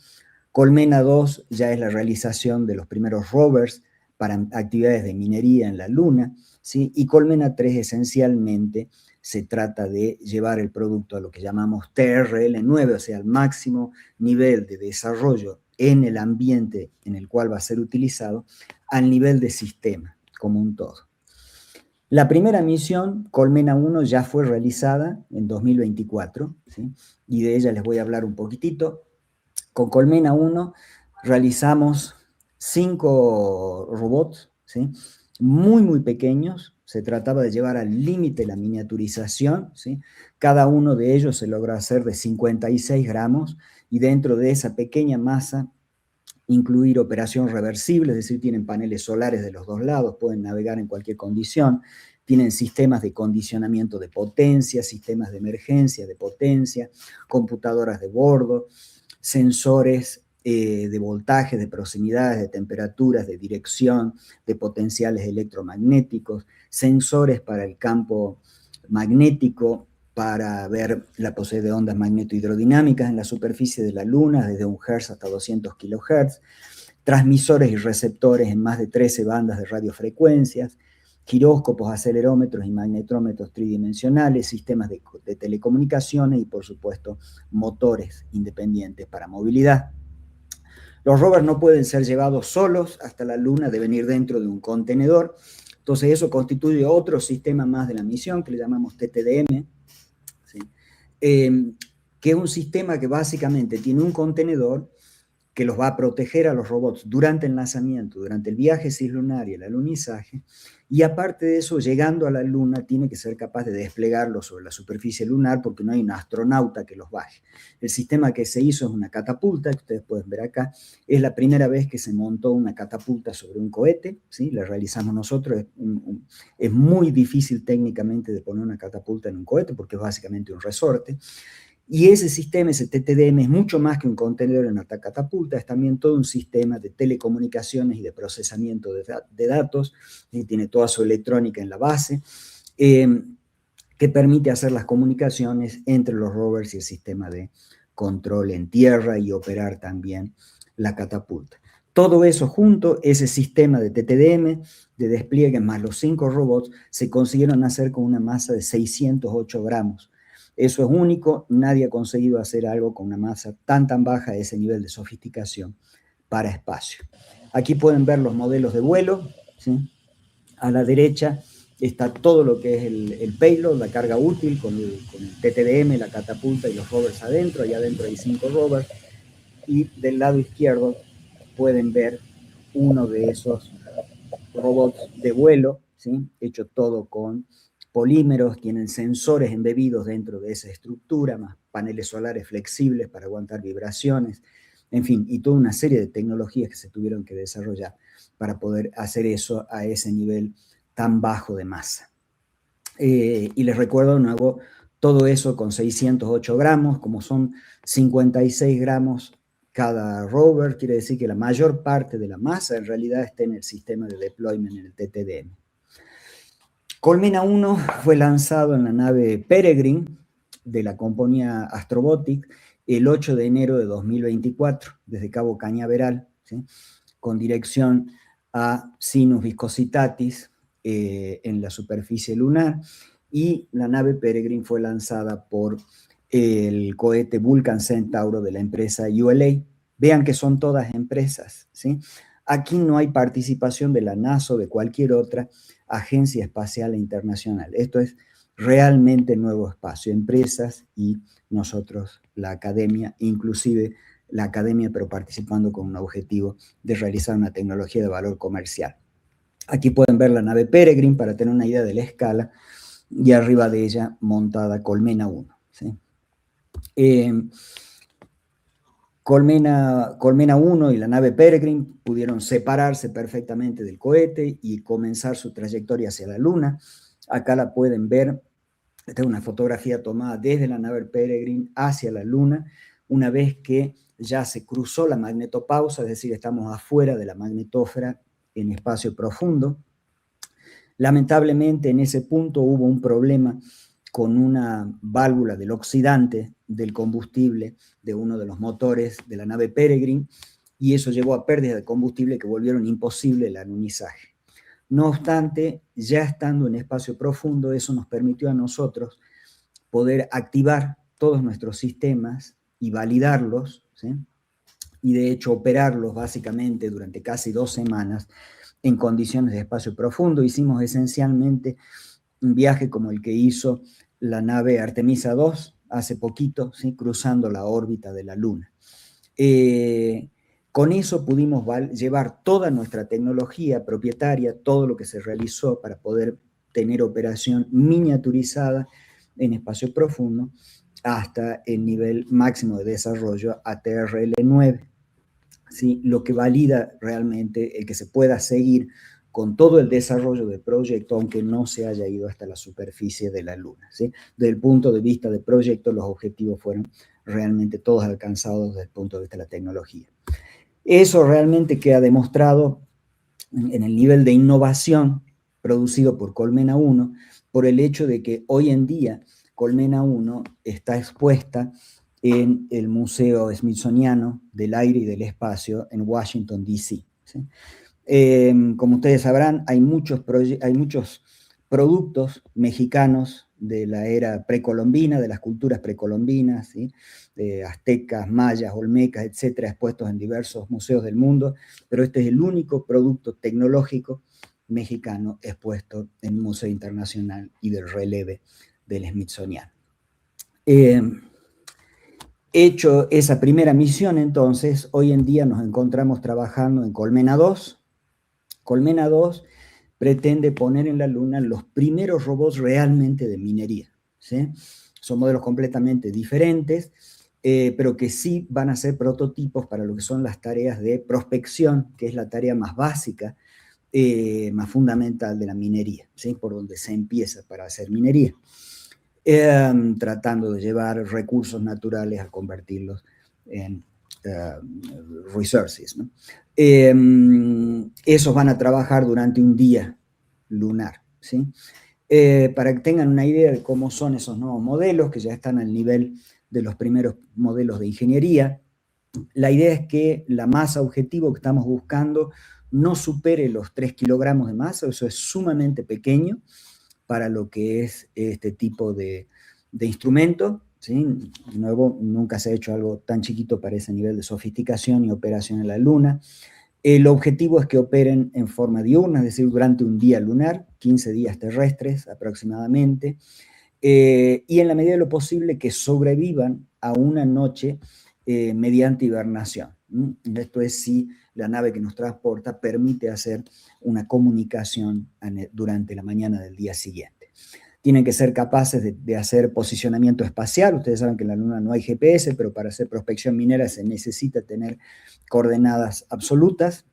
Colmena 2 ya es la realización de los primeros rovers para actividades de minería en la Luna, ¿sí? Y Colmena 3 esencialmente se trata de llevar el producto a lo que llamamos TRL9, o sea, al máximo nivel de desarrollo en el ambiente en el cual va a ser utilizado, al nivel de sistema, como un todo. La primera misión, Colmena 1, ya fue realizada en 2024, ¿sí? Y de ella les voy a hablar un poquitito. Con Colmena 1 realizamos 5 robots, ¿sí? Muy pequeños. Se trataba de llevar al límite la miniaturización, ¿sí? Cada uno de ellos se logró hacer de 56 gramos y dentro de esa pequeña masa incluir operación reversible, es decir, tienen paneles solares de los dos lados, pueden navegar en cualquier condición, tienen sistemas de condicionamiento de potencia, sistemas de emergencia de potencia, computadoras de bordo, sensores de voltaje, de proximidades, de temperaturas, de dirección, de potenciales electromagnéticos, sensores para el campo magnético, para ver la posibilidad de ondas magnetohidrodinámicas en la superficie de la Luna, desde 1 Hz hasta 200 kHz, transmisores y receptores en más de 13 bandas de radiofrecuencias, giróscopos, acelerómetros y magnetrómetros tridimensionales, sistemas de telecomunicaciones y, por supuesto, motores independientes para movilidad. Los rovers no pueden ser llevados solos hasta la Luna, deben ir dentro de un contenedor. Entonces eso constituye otro sistema más de la misión que le llamamos TTDM, ¿sí? Que es un sistema que básicamente tiene un contenedor que los va a proteger a los robots durante el lanzamiento, durante el viaje cislunar y el alunizaje, y aparte de eso, llegando a la Luna, tiene que ser capaz de desplegarlos sobre la superficie lunar porque no hay un astronauta que los baje. El sistema que se hizo es una catapulta, que ustedes pueden ver acá, es la primera vez que se montó una catapulta sobre un cohete, ¿sí? La realizamos nosotros, es muy difícil técnicamente de poner una catapulta en un cohete porque es básicamente un resorte. Y ese sistema, ese TTDM, es mucho más que un contenedor en alta catapulta, es también todo un sistema de telecomunicaciones y de procesamiento de datos, y tiene toda su electrónica en la base, que permite hacer las comunicaciones entre los rovers y el sistema de control en tierra y operar también la catapulta. Todo eso junto, ese sistema de TTDM, de despliegue más los 5 robots, se consiguieron hacer con una masa de 608 gramos. Eso es único, nadie ha conseguido hacer algo con una masa tan baja de ese nivel de sofisticación para espacio. Aquí pueden ver los modelos de vuelo, ¿sí? A la derecha está todo lo que es el payload, la carga útil, con el TTDM, la catapulta y los rovers adentro. Allá adentro hay 5 rovers. Y del lado izquierdo pueden ver uno de esos robots de vuelo, ¿sí? Hecho todo polímeros, tienen sensores embebidos dentro de esa estructura, más paneles solares flexibles para aguantar vibraciones, en fin, y toda una serie de tecnologías que se tuvieron que desarrollar para poder hacer eso a ese nivel tan bajo de masa. Y les recuerdo de nuevo, todo eso con 608 gramos, como son 56 gramos cada rover, quiere decir que la mayor parte de la masa en realidad está en el sistema de deployment, en el TTDM. Colmena 1 fue lanzado en la nave Peregrine de la compañía Astrobotic el 8 de enero de 2024, desde Cabo Cañaveral, ¿sí? Con dirección a Sinus Viscositatis en la superficie lunar, y la nave Peregrine fue lanzada por el cohete Vulcan Centauro de la empresa ULA. Vean que son todas empresas, ¿sí? Aquí no hay participación de la NASA o de cualquier otra agencia espacial internacional. Esto es realmente nuevo espacio, empresas y nosotros, la academia, inclusive la academia, pero participando con un objetivo de realizar una tecnología de valor comercial. Aquí pueden ver la nave Peregrine para tener una idea de la escala, y arriba de ella montada Colmena 1. ¿Sí? Colmena 1 y la nave Peregrine pudieron separarse perfectamente del cohete y comenzar su trayectoria hacia la Luna. Acá la pueden ver, esta es una fotografía tomada desde la nave Peregrine hacia la Luna, una vez que ya se cruzó la magnetopausa, es decir, estamos afuera de la magnetósfera en espacio profundo. Lamentablemente en ese punto hubo un problema con una válvula del oxidante del combustible de uno de los motores de la nave Peregrine, y eso llevó a pérdidas de combustible que volvieron imposible el alunizaje. No obstante, ya estando en espacio profundo, eso nos permitió a nosotros poder activar todos nuestros sistemas y validarlos, ¿sí? Y de hecho operarlos básicamente durante casi 2 semanas en condiciones de espacio profundo. Hicimos esencialmente un viaje como el que hizo la nave Artemisa 2 hace poquito, ¿sí? Cruzando la órbita de la Luna. Con eso pudimos llevar toda nuestra tecnología propietaria, todo lo que se realizó para poder tener operación miniaturizada en espacio profundo, hasta el nivel máximo de desarrollo ATRL9, ¿sí? Lo que valida realmente el que se pueda seguir con todo el desarrollo del proyecto, aunque no se haya ido hasta la superficie de la Luna, ¿sí? Desde el punto de vista del proyecto, los objetivos fueron realmente todos alcanzados desde el punto de vista de la tecnología. Eso realmente queda demostrado en el nivel de innovación producido por Colmena 1, por el hecho de que hoy en día Colmena 1 está expuesta en el Museo Smithsoniano del Aire y del Espacio en Washington, D.C. ¿Sí? Como ustedes sabrán, hay muchos productos mexicanos de la era precolombina, de las culturas precolombinas, ¿sí? Aztecas, mayas, olmecas, etcétera, expuestos en diversos museos del mundo, pero este es el único producto tecnológico mexicano expuesto en un museo internacional y del releve del Smithsoniano. Hecho esa primera misión, entonces, hoy en día nos encontramos trabajando en Colmena 2. Colmena 2 pretende poner en la Luna los primeros robots realmente de minería, ¿sí? Son modelos completamente diferentes, pero que sí van a ser prototipos para lo que son las tareas de prospección, que es la tarea más básica, más fundamental de la minería, ¿sí? Por donde se empieza para hacer minería. Tratando de llevar recursos naturales a convertirlos en resources, ¿no? Esos van a trabajar durante un día lunar, ¿sí? Para que tengan una idea de cómo son esos nuevos modelos, que ya están al nivel de los primeros modelos de ingeniería, la idea es que la masa objetivo que estamos buscando no supere los 3 kilogramos de masa. Eso es sumamente pequeño para lo que es este tipo de instrumento, ¿sí? De nuevo, nunca se ha hecho algo tan chiquito para ese nivel de sofisticación y operación en la Luna. El objetivo es que operen en forma diurna, es decir, durante un día lunar, 15 días terrestres aproximadamente, y en la medida de lo posible que sobrevivan a una noche mediante hibernación. Esto es si la nave que nos transporta permite hacer una comunicación durante la mañana del día siguiente. tienen que ser capaces de hacer posicionamiento espacial. Ustedes saben que en la Luna no hay GPS, pero para hacer prospección minera se necesita tener coordenadas absolutas.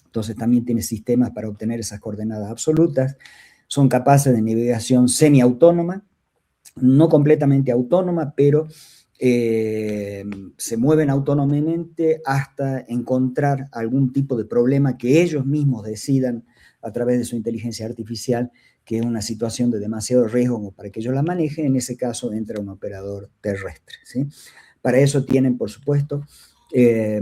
Entonces también tiene sistemas para obtener esas coordenadas absolutas. Son capaces de navegación semiautónoma, no completamente autónoma, pero se mueven autónomamente hasta encontrar algún tipo de problema que ellos mismos decidan a través de su inteligencia artificial, que es una situación de demasiado riesgo como para que ellos la manejen. En ese caso entra un operador terrestre, ¿sí? Para eso tienen, por supuesto,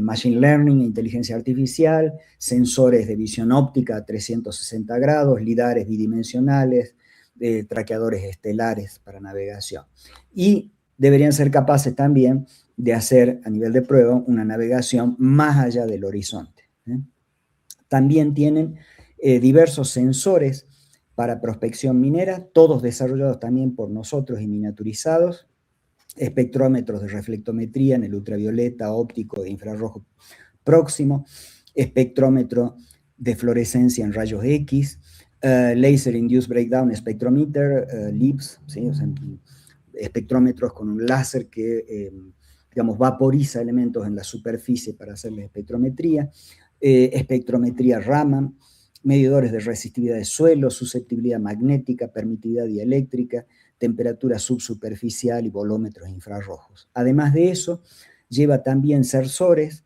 machine learning, inteligencia artificial, sensores de visión óptica a 360 grados, lidares bidimensionales, traqueadores estelares para navegación. Y deberían ser capaces también de hacer, a nivel de prueba, una navegación más allá del horizonte, ¿eh? También tienen diversos sensores para prospección minera, todos desarrollados también por nosotros y miniaturizados, espectrómetros de reflectometría en el ultravioleta, óptico e infrarrojo próximo, espectrómetro de fluorescencia en rayos X, Laser Induced Breakdown Spectrometer, LIBS, ¿sí? O sea, espectrómetros con un láser que, digamos, vaporiza elementos en la superficie para hacerle espectrometría, espectrometría Raman, medidores de resistividad de suelo, susceptibilidad magnética, permitividad dieléctrica, temperatura subsuperficial y volómetros infrarrojos. Además de eso, lleva también sensores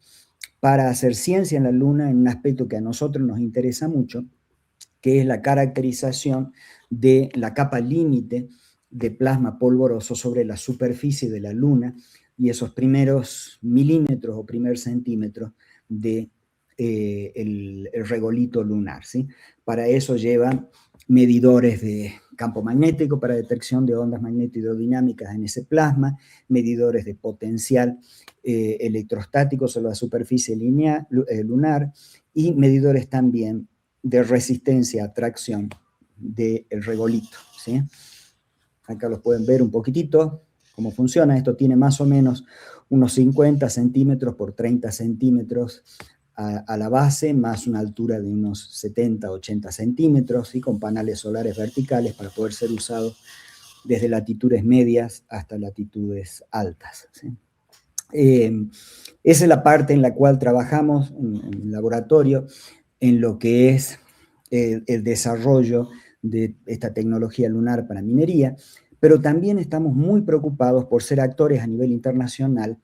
para hacer ciencia en la Luna en un aspecto que a nosotros nos interesa mucho, que es la caracterización de la capa límite de plasma polvoroso sobre la superficie de la Luna y esos primeros milímetros o primer centímetro de el regolito lunar, ¿sí? Para eso lleva medidores de campo magnético para detección de ondas magnético-hidrodinámicas en ese plasma, medidores de potencial electrostático sobre la superficie lunar y medidores también de resistencia a tracción del regolito, ¿sí? Acá los pueden ver un poquitito cómo funciona. Esto tiene más o menos unos 50 centímetros por 30 centímetros a la base, más una altura de unos 70, 80 centímetros, ¿sí? Con paneles solares verticales para poder ser usados desde latitudes medias hasta latitudes altas, ¿sí? Esa es la parte en la cual trabajamos en el laboratorio, en lo que es el desarrollo de esta tecnología lunar para minería, pero también estamos muy preocupados por ser actores a nivel internacional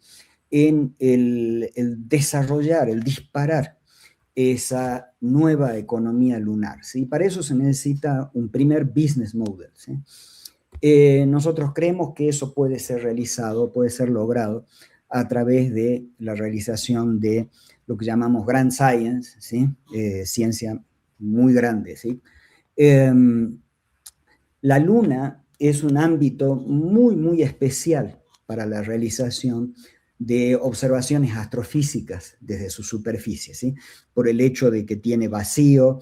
en el desarrollar, el disparar esa nueva economía lunar, ¿sí? Para eso se necesita un primer business model, ¿sí? Nosotros creemos que eso puede ser realizado, puede ser logrado a través de la realización de lo que llamamos grand science, ¿sí? Ciencia muy grande, ¿sí? La Luna es un ámbito muy, muy especial para la realización de observaciones astrofísicas desde su superficie, ¿sí? Por el hecho de que tiene vacío,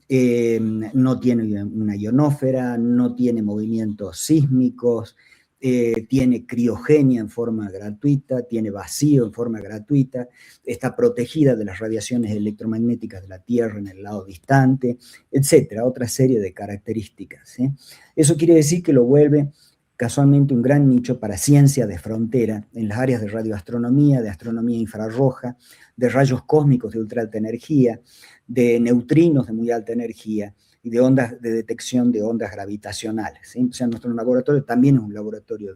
no tiene una ionósfera, no tiene movimientos sísmicos, tiene criogenia en forma gratuita, tiene vacío en forma gratuita, está protegida de las radiaciones electromagnéticas de la Tierra en el lado distante, etcétera, otra serie de características, ¿sí? Eso quiere decir que lo vuelve casualmente un gran nicho para ciencia de frontera en las áreas de radioastronomía, de astronomía infrarroja, de rayos cósmicos de ultra alta energía, de neutrinos de muy alta energía y de ondas de detección de ondas gravitacionales, ¿sí? O sea, nuestro laboratorio también es un laboratorio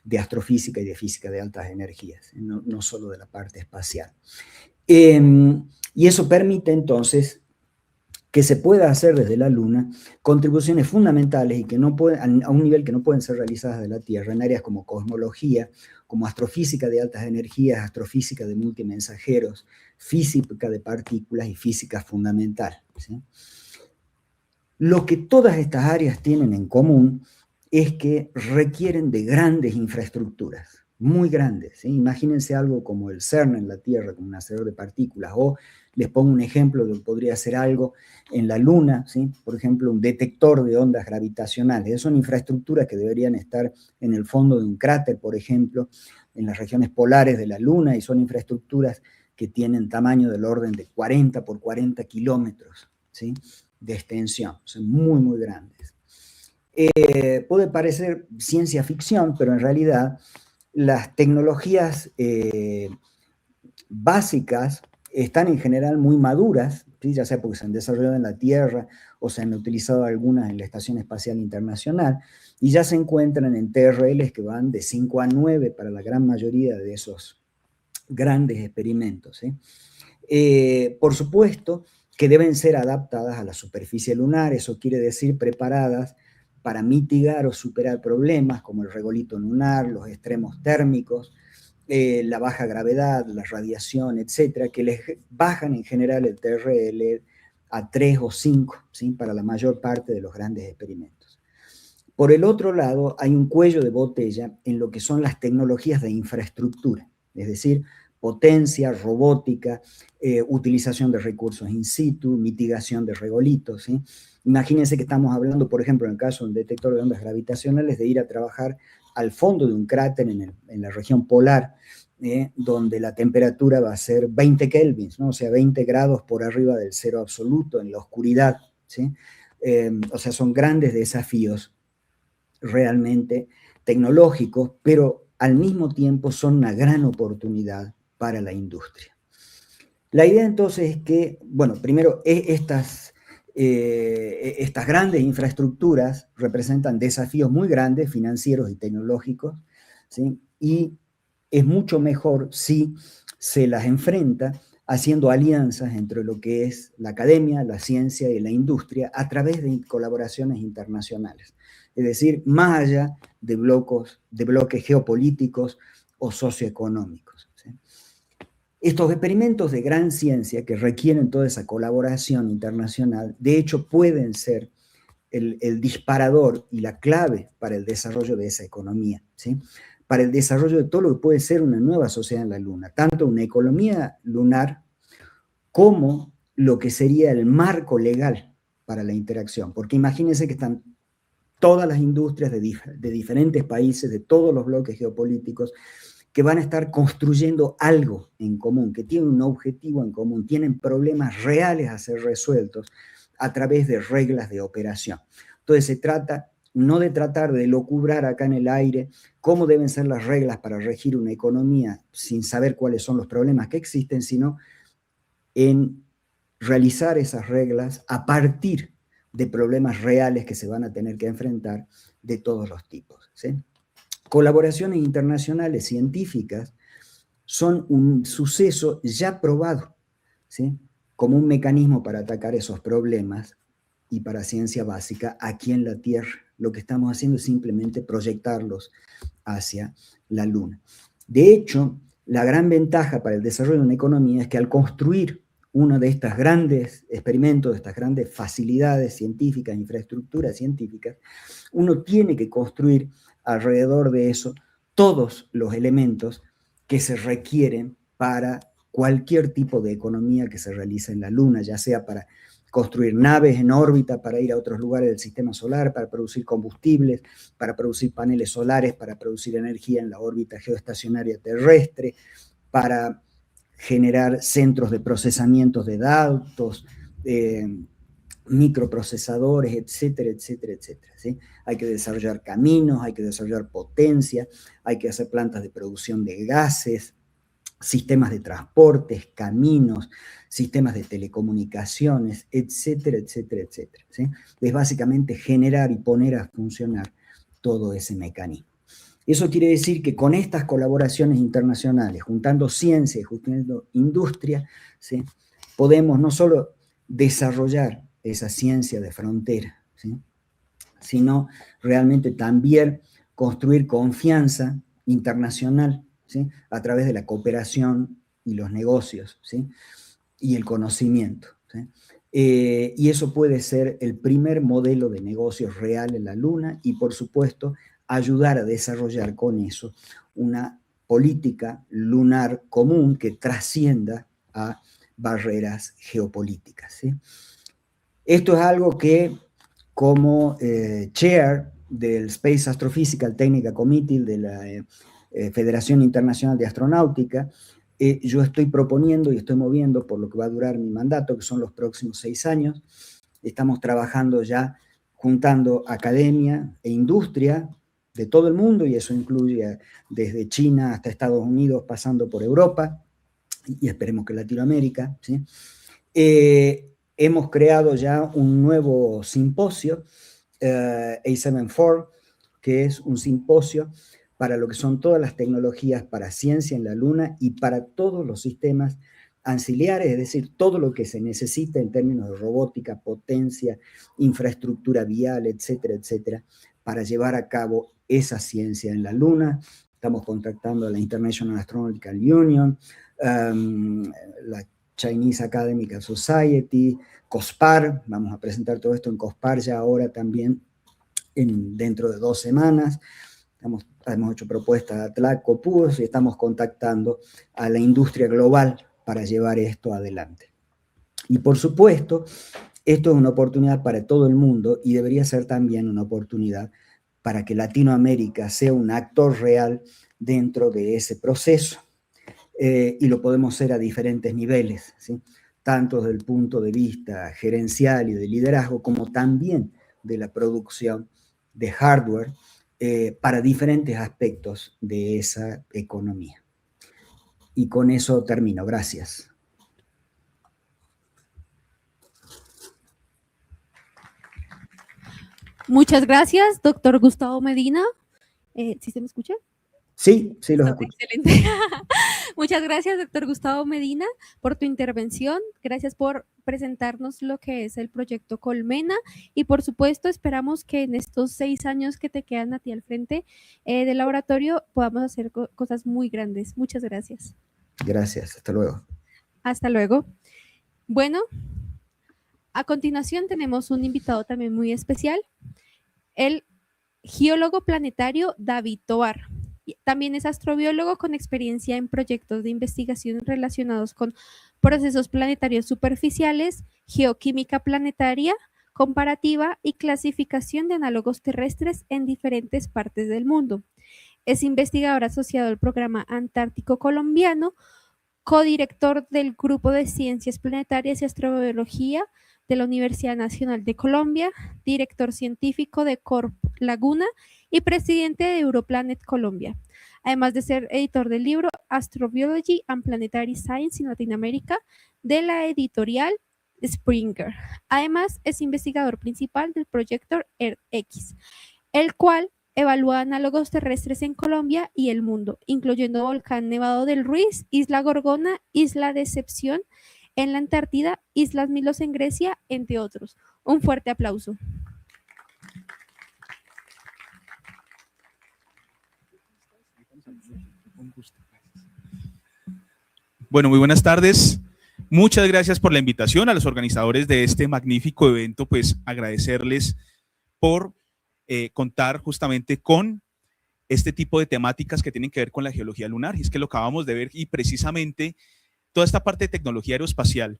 de astrofísica y de física de altas energías, ¿sí? No solo de la parte espacial. Y eso permite entonces que se pueda hacer desde la Luna contribuciones fundamentales y que no pueden, a un nivel que no pueden ser realizadas de la Tierra en áreas como cosmología, como astrofísica de altas energías, astrofísica de multimensajeros, física de partículas y física fundamental, ¿sí? Lo que todas estas áreas tienen en común es que requieren de grandes infraestructuras, muy grandes, ¿sí? Imagínense algo como el CERN en la Tierra, como un hacedor de partículas, o les pongo un ejemplo de lo que podría ser algo en la Luna, ¿sí? Por ejemplo, un detector de ondas gravitacionales. Esas son infraestructuras que deberían estar en el fondo de un cráter, por ejemplo, en las regiones polares de la Luna, y son infraestructuras que tienen tamaño del orden de 40 por 40 kilómetros, ¿sí? De extensión, son muy, muy grandes. Puede parecer ciencia ficción, pero en realidad las tecnologías básicas están en general muy maduras, ¿sí? Ya sea porque se han desarrollado en la Tierra o se han utilizado algunas en la Estación Espacial Internacional, y ya se encuentran en TRLs que van de 5 a 9 para la gran mayoría de esos grandes experimentos, ¿sí? Por supuesto que deben ser adaptadas a la superficie lunar, eso quiere decir preparadas para mitigar o superar problemas como el regolito lunar, los extremos térmicos, la baja gravedad, la radiación, etcétera, que les bajan en general el TRL a 3 o 5, ¿sí? Para la mayor parte de los grandes experimentos. Por el otro lado, hay un cuello de botella en lo que son las tecnologías de infraestructura, es decir, potencia, robótica, utilización de recursos in situ, mitigación de regolitos, ¿sí? Imagínense que estamos hablando, por ejemplo, en el caso del detector de ondas gravitacionales, de ir a trabajar al fondo de un cráter en la región polar, donde la temperatura va a ser 20 kelvins, ¿no? O sea, 20 grados por arriba del cero absoluto, en la oscuridad, ¿sí? O sea, son grandes desafíos realmente tecnológicos, pero al mismo tiempo son una gran oportunidad para la industria. La idea entonces es que, bueno, primero estas grandes infraestructuras representan desafíos muy grandes, financieros y tecnológicos, ¿sí? Y es mucho mejor si se las enfrenta haciendo alianzas entre lo que es la academia, la ciencia y la industria a través de colaboraciones internacionales. Es decir, más allá de bloques geopolíticos o socioeconómicos, ¿sí? Estos experimentos de gran ciencia que requieren toda esa colaboración internacional, de hecho pueden ser el disparador y la clave para el desarrollo de esa economía, ¿sí? Para el desarrollo de todo lo que puede ser una nueva sociedad en la Luna, tanto una economía lunar como lo que sería el marco legal para la interacción. Porque imagínense que están todas las industrias de diferentes países, de todos los bloques geopolíticos, que van a estar construyendo algo en común, que tienen un objetivo en común, tienen problemas reales a ser resueltos a través de reglas de operación. Entonces se trata no de tratar de locubrar acá en el aire cómo deben ser las reglas para regir una economía sin saber cuáles son los problemas que existen, sino en realizar esas reglas a partir de problemas reales que se van a tener que enfrentar de todos los tipos, ¿sí? Colaboraciones internacionales científicas son un suceso ya probado, ¿sí? Como un mecanismo para atacar esos problemas y para ciencia básica aquí en la Tierra. Lo que estamos haciendo es simplemente proyectarlos hacia la Luna. De hecho, la gran ventaja para el desarrollo de una economía es que al construir uno de estos grandes experimentos, de estas grandes facilidades científicas, infraestructuras científicas, uno tiene que construir alrededor de eso todos los elementos que se requieren para cualquier tipo de economía que se realice en la Luna, ya sea para construir naves en órbita para ir a otros lugares del sistema solar, para producir combustibles, para producir paneles solares, para producir energía en la órbita geoestacionaria terrestre, para generar centros de procesamiento de datos, microprocesadores, etcétera, etcétera, etcétera, ¿sí? Hay que desarrollar caminos, hay que desarrollar potencia, hay que hacer plantas de producción de gases, sistemas de transportes, caminos, sistemas de telecomunicaciones, etcétera, etcétera, etcétera, ¿sí? Es básicamente generar y poner a funcionar todo ese mecanismo. Eso quiere decir que con estas colaboraciones internacionales, juntando ciencia y juntando industria, ¿sí? Podemos no solo desarrollar esa ciencia de frontera, ¿sí? Sino realmente también construir confianza internacional, ¿sí? A través de la cooperación y los negocios, ¿sí? Y el conocimiento, ¿sí? Y eso puede ser el primer modelo de negocios real en la Luna y, por supuesto, ayudar a desarrollar con eso una política lunar común que trascienda a barreras geopolíticas, ¿sí? Esto es algo que como chair del Space Astrophysical Technical Committee de la Federación Internacional de Astronáutica, yo estoy proponiendo y estoy moviendo por lo que va a durar mi mandato, que son los próximos 6 años. Estamos trabajando ya juntando academia e industria de todo el mundo, y eso incluye desde China hasta Estados Unidos, pasando por Europa, y esperemos que Latinoamérica, ¿sí? Hemos creado ya un nuevo simposio, A74, que es un simposio para lo que son todas las tecnologías para ciencia en la Luna y para todos los sistemas auxiliares, es decir, todo lo que se necesita en términos de robótica, potencia, infraestructura vial, etcétera, etcétera, para llevar a cabo esa ciencia en la Luna. Estamos contactando a la International Astronomical Union, la Chinese Academic Society, COSPAR, vamos a presentar todo esto en COSPAR ya ahora también dentro de 2 semanas. Hemos hecho propuestas a Tlaco, PUS, y estamos contactando a la industria global para llevar esto adelante. Y por supuesto, esto es una oportunidad para todo el mundo y debería ser también una oportunidad para que Latinoamérica sea un actor real dentro de ese proceso. Y lo podemos hacer a diferentes niveles, ¿sí? Tanto desde el punto de vista gerencial y de liderazgo, como también de la producción de hardware para diferentes aspectos de esa economía. Y con eso termino. Gracias. Muchas gracias, doctor Gustavo Medina. ¿Sí se me escucha? Sí, sí, los escucho. Excelente. Muchas gracias, doctor Gustavo Medina, por tu intervención. Gracias por presentarnos lo que es el proyecto Colmena y, por supuesto, esperamos que en estos 6 años que te quedan a ti al frente del laboratorio podamos hacer cosas muy grandes. Muchas gracias. Gracias, hasta luego. Hasta luego. Bueno, a continuación tenemos un invitado también muy especial, el geólogo planetario David Tovar. También es astrobiólogo con experiencia en proyectos de investigación relacionados con procesos planetarios superficiales, geoquímica planetaria, comparativa y clasificación de análogos terrestres en diferentes partes del mundo. Es investigador asociado al Programa Antártico Colombiano, codirector del Grupo de Ciencias Planetarias y Astrobiología de la Universidad Nacional de Colombia, director científico de Corp Laguna y presidente de Europlanet Colombia, además de ser editor del libro Astrobiology and Planetary Science in Latin America de la editorial Springer. Además, es investigador principal del proyecto EarthX, el cual evalúa análogos terrestres en Colombia y el mundo, incluyendo Volcán Nevado del Ruiz, Isla Gorgona, Isla Decepción en la Antártida, Islas Milos en Grecia, entre otros. Un fuerte aplauso. Bueno, muy buenas tardes. Muchas gracias por la invitación a los organizadores de este magnífico evento, pues agradecerles por contar justamente con este tipo de temáticas que tienen que ver con la geología lunar. Y es que lo acabamos de ver y precisamente toda esta parte de tecnología aeroespacial,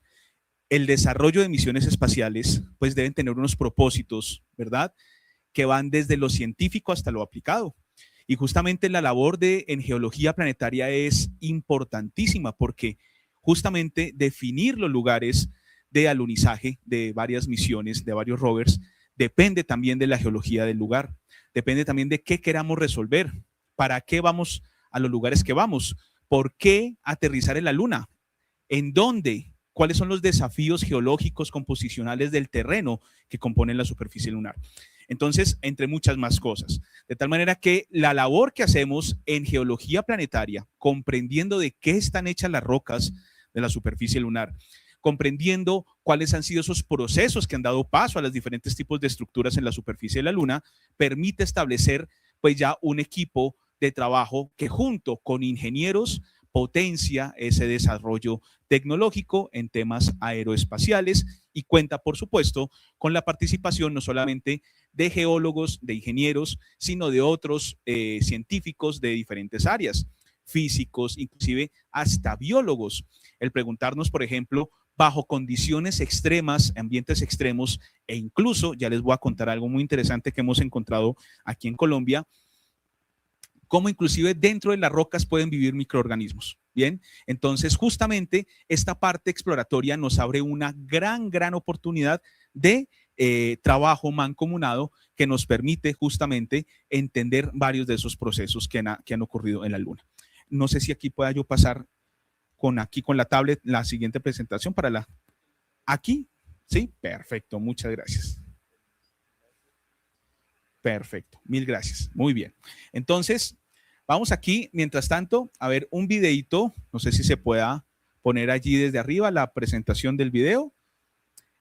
el desarrollo de misiones espaciales, pues deben tener unos propósitos, ¿verdad? Que van desde lo científico hasta lo aplicado. Y justamente la labor en geología planetaria es importantísima porque justamente definir los lugares de alunizaje de varias misiones, de varios rovers, depende también de la geología del lugar, depende también de qué queramos resolver, para qué vamos a los lugares que vamos, por qué aterrizar en la Luna, en dónde, cuáles son los desafíos geológicos composicionales del terreno que componen la superficie lunar. Entonces, entre muchas más cosas. De tal manera que la labor que hacemos en geología planetaria, comprendiendo de qué están hechas las rocas de la superficie lunar, comprendiendo cuáles han sido esos procesos que han dado paso a los diferentes tipos de estructuras en la superficie de la Luna, permite establecer pues ya un equipo de trabajo que junto con ingenieros potencia ese desarrollo tecnológico en temas aeroespaciales y cuenta, por supuesto, con la participación no solamente de geólogos, de ingenieros, sino de otros científicos de diferentes áreas, físicos, inclusive hasta biólogos. El preguntarnos, por ejemplo, bajo condiciones extremas, ambientes extremos, e incluso, ya les voy a contar algo muy interesante que hemos encontrado aquí en Colombia, cómo inclusive dentro de las rocas pueden vivir microorganismos. Bien, entonces justamente esta parte exploratoria nos abre una gran oportunidad de trabajo mancomunado que nos permite justamente entender varios de esos procesos que han ocurrido en la Luna. No sé si aquí pueda yo pasar con la tablet la siguiente presentación para la... ¿Aquí? ¿Sí? Perfecto, muchas gracias. Perfecto, mil gracias. Muy bien. Entonces, vamos aquí, mientras tanto, a ver un videito. No sé si se pueda poner allí desde arriba la presentación del video.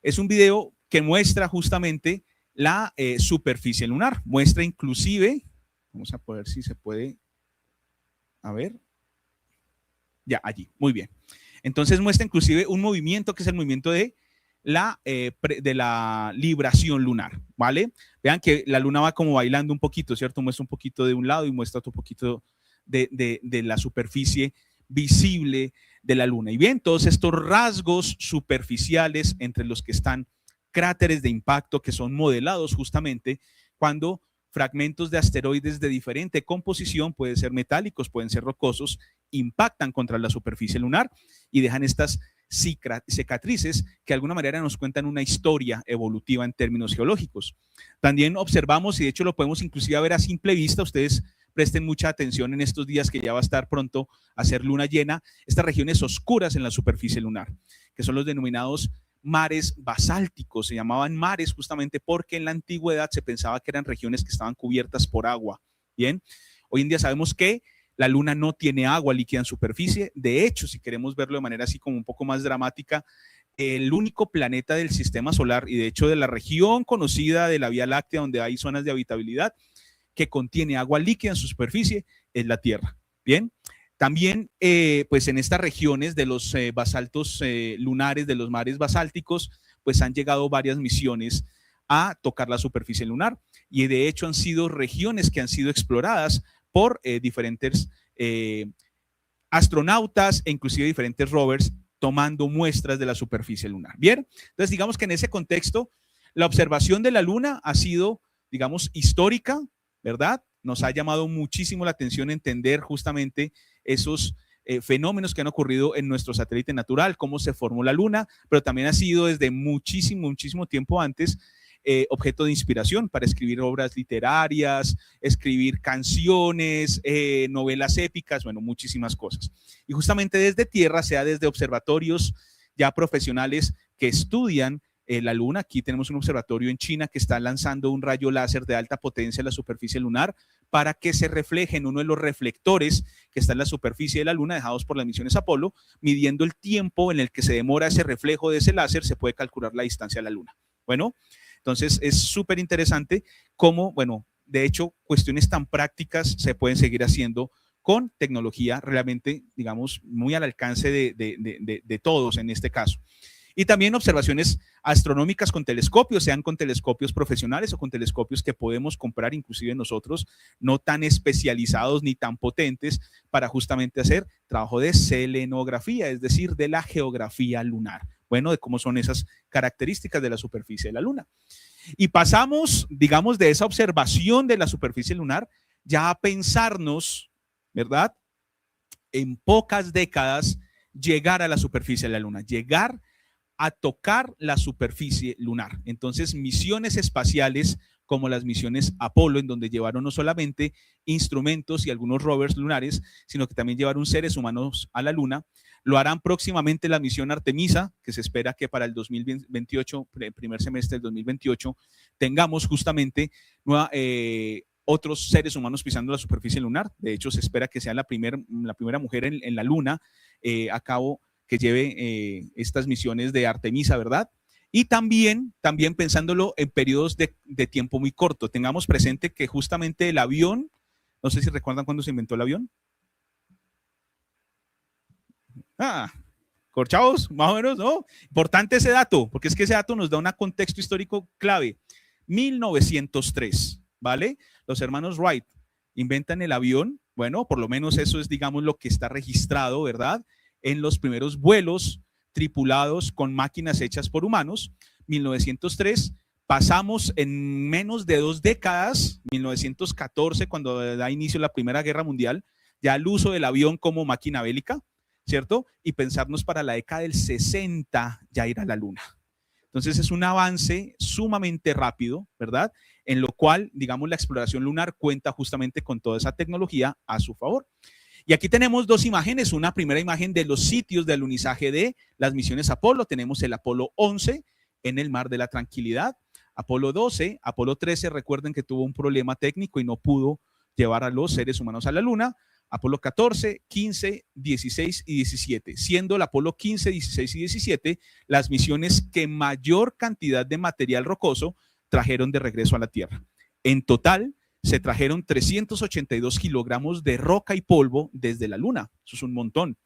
Es un video que muestra justamente la superficie lunar. Muestra inclusive, vamos a ver si se puede, a ver. Ya, allí, muy bien. Entonces muestra inclusive un movimiento que es el movimiento de la libración lunar, ¿vale? Vean que la luna va como bailando un poquito, ¿cierto? Muestra un poquito de un lado y muestra otro poquito de la superficie visible de la luna. Y bien, todos estos rasgos superficiales entre los que están cráteres de impacto que son modelados justamente cuando fragmentos de asteroides de diferente composición, pueden ser metálicos, pueden ser rocosos, impactan contra la superficie lunar y dejan estas cicatrices que de alguna manera nos cuentan una historia evolutiva en términos geológicos. También observamos, y de hecho lo podemos inclusive ver a simple vista, ustedes presten mucha atención en estos días que ya va a estar pronto a ser luna llena, estas regiones oscuras en la superficie lunar, que son los denominados mares basálticos. Se llamaban mares justamente porque en la antigüedad se pensaba que eran regiones que estaban cubiertas por agua. Bien, hoy en día sabemos que la luna no tiene agua líquida en superficie. De hecho, si queremos verlo de manera así como un poco más dramática, el único planeta del sistema solar y de hecho de la región conocida de la Vía Láctea donde hay zonas de habitabilidad que contiene agua líquida en su superficie es la Tierra. Bien, también pues en estas regiones de los basaltos lunares, de los mares basálticos, pues han llegado varias misiones a tocar la superficie lunar y de hecho han sido regiones que han sido exploradas por diferentes astronautas e inclusive diferentes rovers tomando muestras de la superficie lunar. Bien, entonces digamos que en ese contexto la observación de la luna ha sido, digamos, histórica, ¿verdad? Nos ha llamado muchísimo la atención entender justamente esos fenómenos que han ocurrido en nuestro satélite natural, cómo se formó la luna, pero también ha sido desde muchísimo tiempo antes objeto de inspiración para escribir obras literarias, escribir canciones, novelas épicas, bueno, muchísimas cosas. Y justamente desde tierra, sea desde observatorios ya profesionales que estudian la luna. Aquí tenemos un observatorio en China que está lanzando un rayo láser de alta potencia a la superficie lunar para que se refleje en uno de los reflectores que está en la superficie de la luna dejados por las misiones Apolo. Midiendo el tiempo en el que se demora ese reflejo de ese láser, se puede calcular la distancia a la luna. Bueno, entonces es súper interesante cómo, bueno, de hecho, cuestiones tan prácticas se pueden seguir haciendo con tecnología realmente, digamos, muy al alcance de todos en este caso. Y también observaciones astronómicas con telescopios, sean con telescopios profesionales o con telescopios que podemos comprar inclusive nosotros, no tan especializados ni tan potentes, para justamente hacer trabajo de selenografía, es decir, de la geografía lunar. Bueno, de cómo son esas características de la superficie de la luna. Y pasamos, digamos, de esa observación de la superficie lunar ya a pensarnos, ¿verdad? En pocas décadas llegar a la superficie de la luna, llegar a tocar la superficie lunar. Entonces, misiones espaciales como las misiones Apolo, en donde llevaron no solamente instrumentos y algunos rovers lunares, sino que también llevaron seres humanos a la luna. Lo harán próximamente la misión Artemisa, que se espera que para el 2028, primer semestre del 2028, tengamos justamente otros seres humanos pisando la superficie lunar. De hecho, se espera que sea la primera mujer en la luna a cabo que lleve estas misiones de Artemisa, ¿verdad? Y también pensándolo en periodos de tiempo muy corto. Tengamos presente que justamente el avión, no sé si recuerdan cuándo se inventó el avión. Corchados, más o menos, ¿no? Importante ese dato, porque es que ese dato nos da un contexto histórico clave. 1903, ¿vale? Los hermanos Wright inventan el avión. Bueno, por lo menos eso es, digamos, lo que está registrado, ¿verdad? En los primeros vuelos tripulados con máquinas hechas por humanos. 1903, pasamos en menos de 2 décadas, 1914, cuando da inicio la Primera Guerra Mundial, ya el uso del avión como máquina bélica, ¿cierto? Y pensarnos para la década del 60 ya ir a la luna. Entonces es un avance sumamente rápido, ¿verdad? En lo cual, digamos, la exploración lunar cuenta justamente con toda esa tecnología a su favor. Y aquí tenemos dos imágenes, una primera imagen de los sitios de alunizaje de las misiones Apolo. Tenemos el Apolo 11 en el Mar de la Tranquilidad, Apolo 12, Apolo 13, recuerden que tuvo un problema técnico y no pudo llevar a los seres humanos a la Luna, Apolo 14, 15, 16 y 17, siendo el Apolo 15, 16 y 17 las misiones que mayor cantidad de material rocoso trajeron de regreso a la Tierra. En total, se trajeron 382 kilogramos de roca y polvo desde la Luna. Eso es un montón.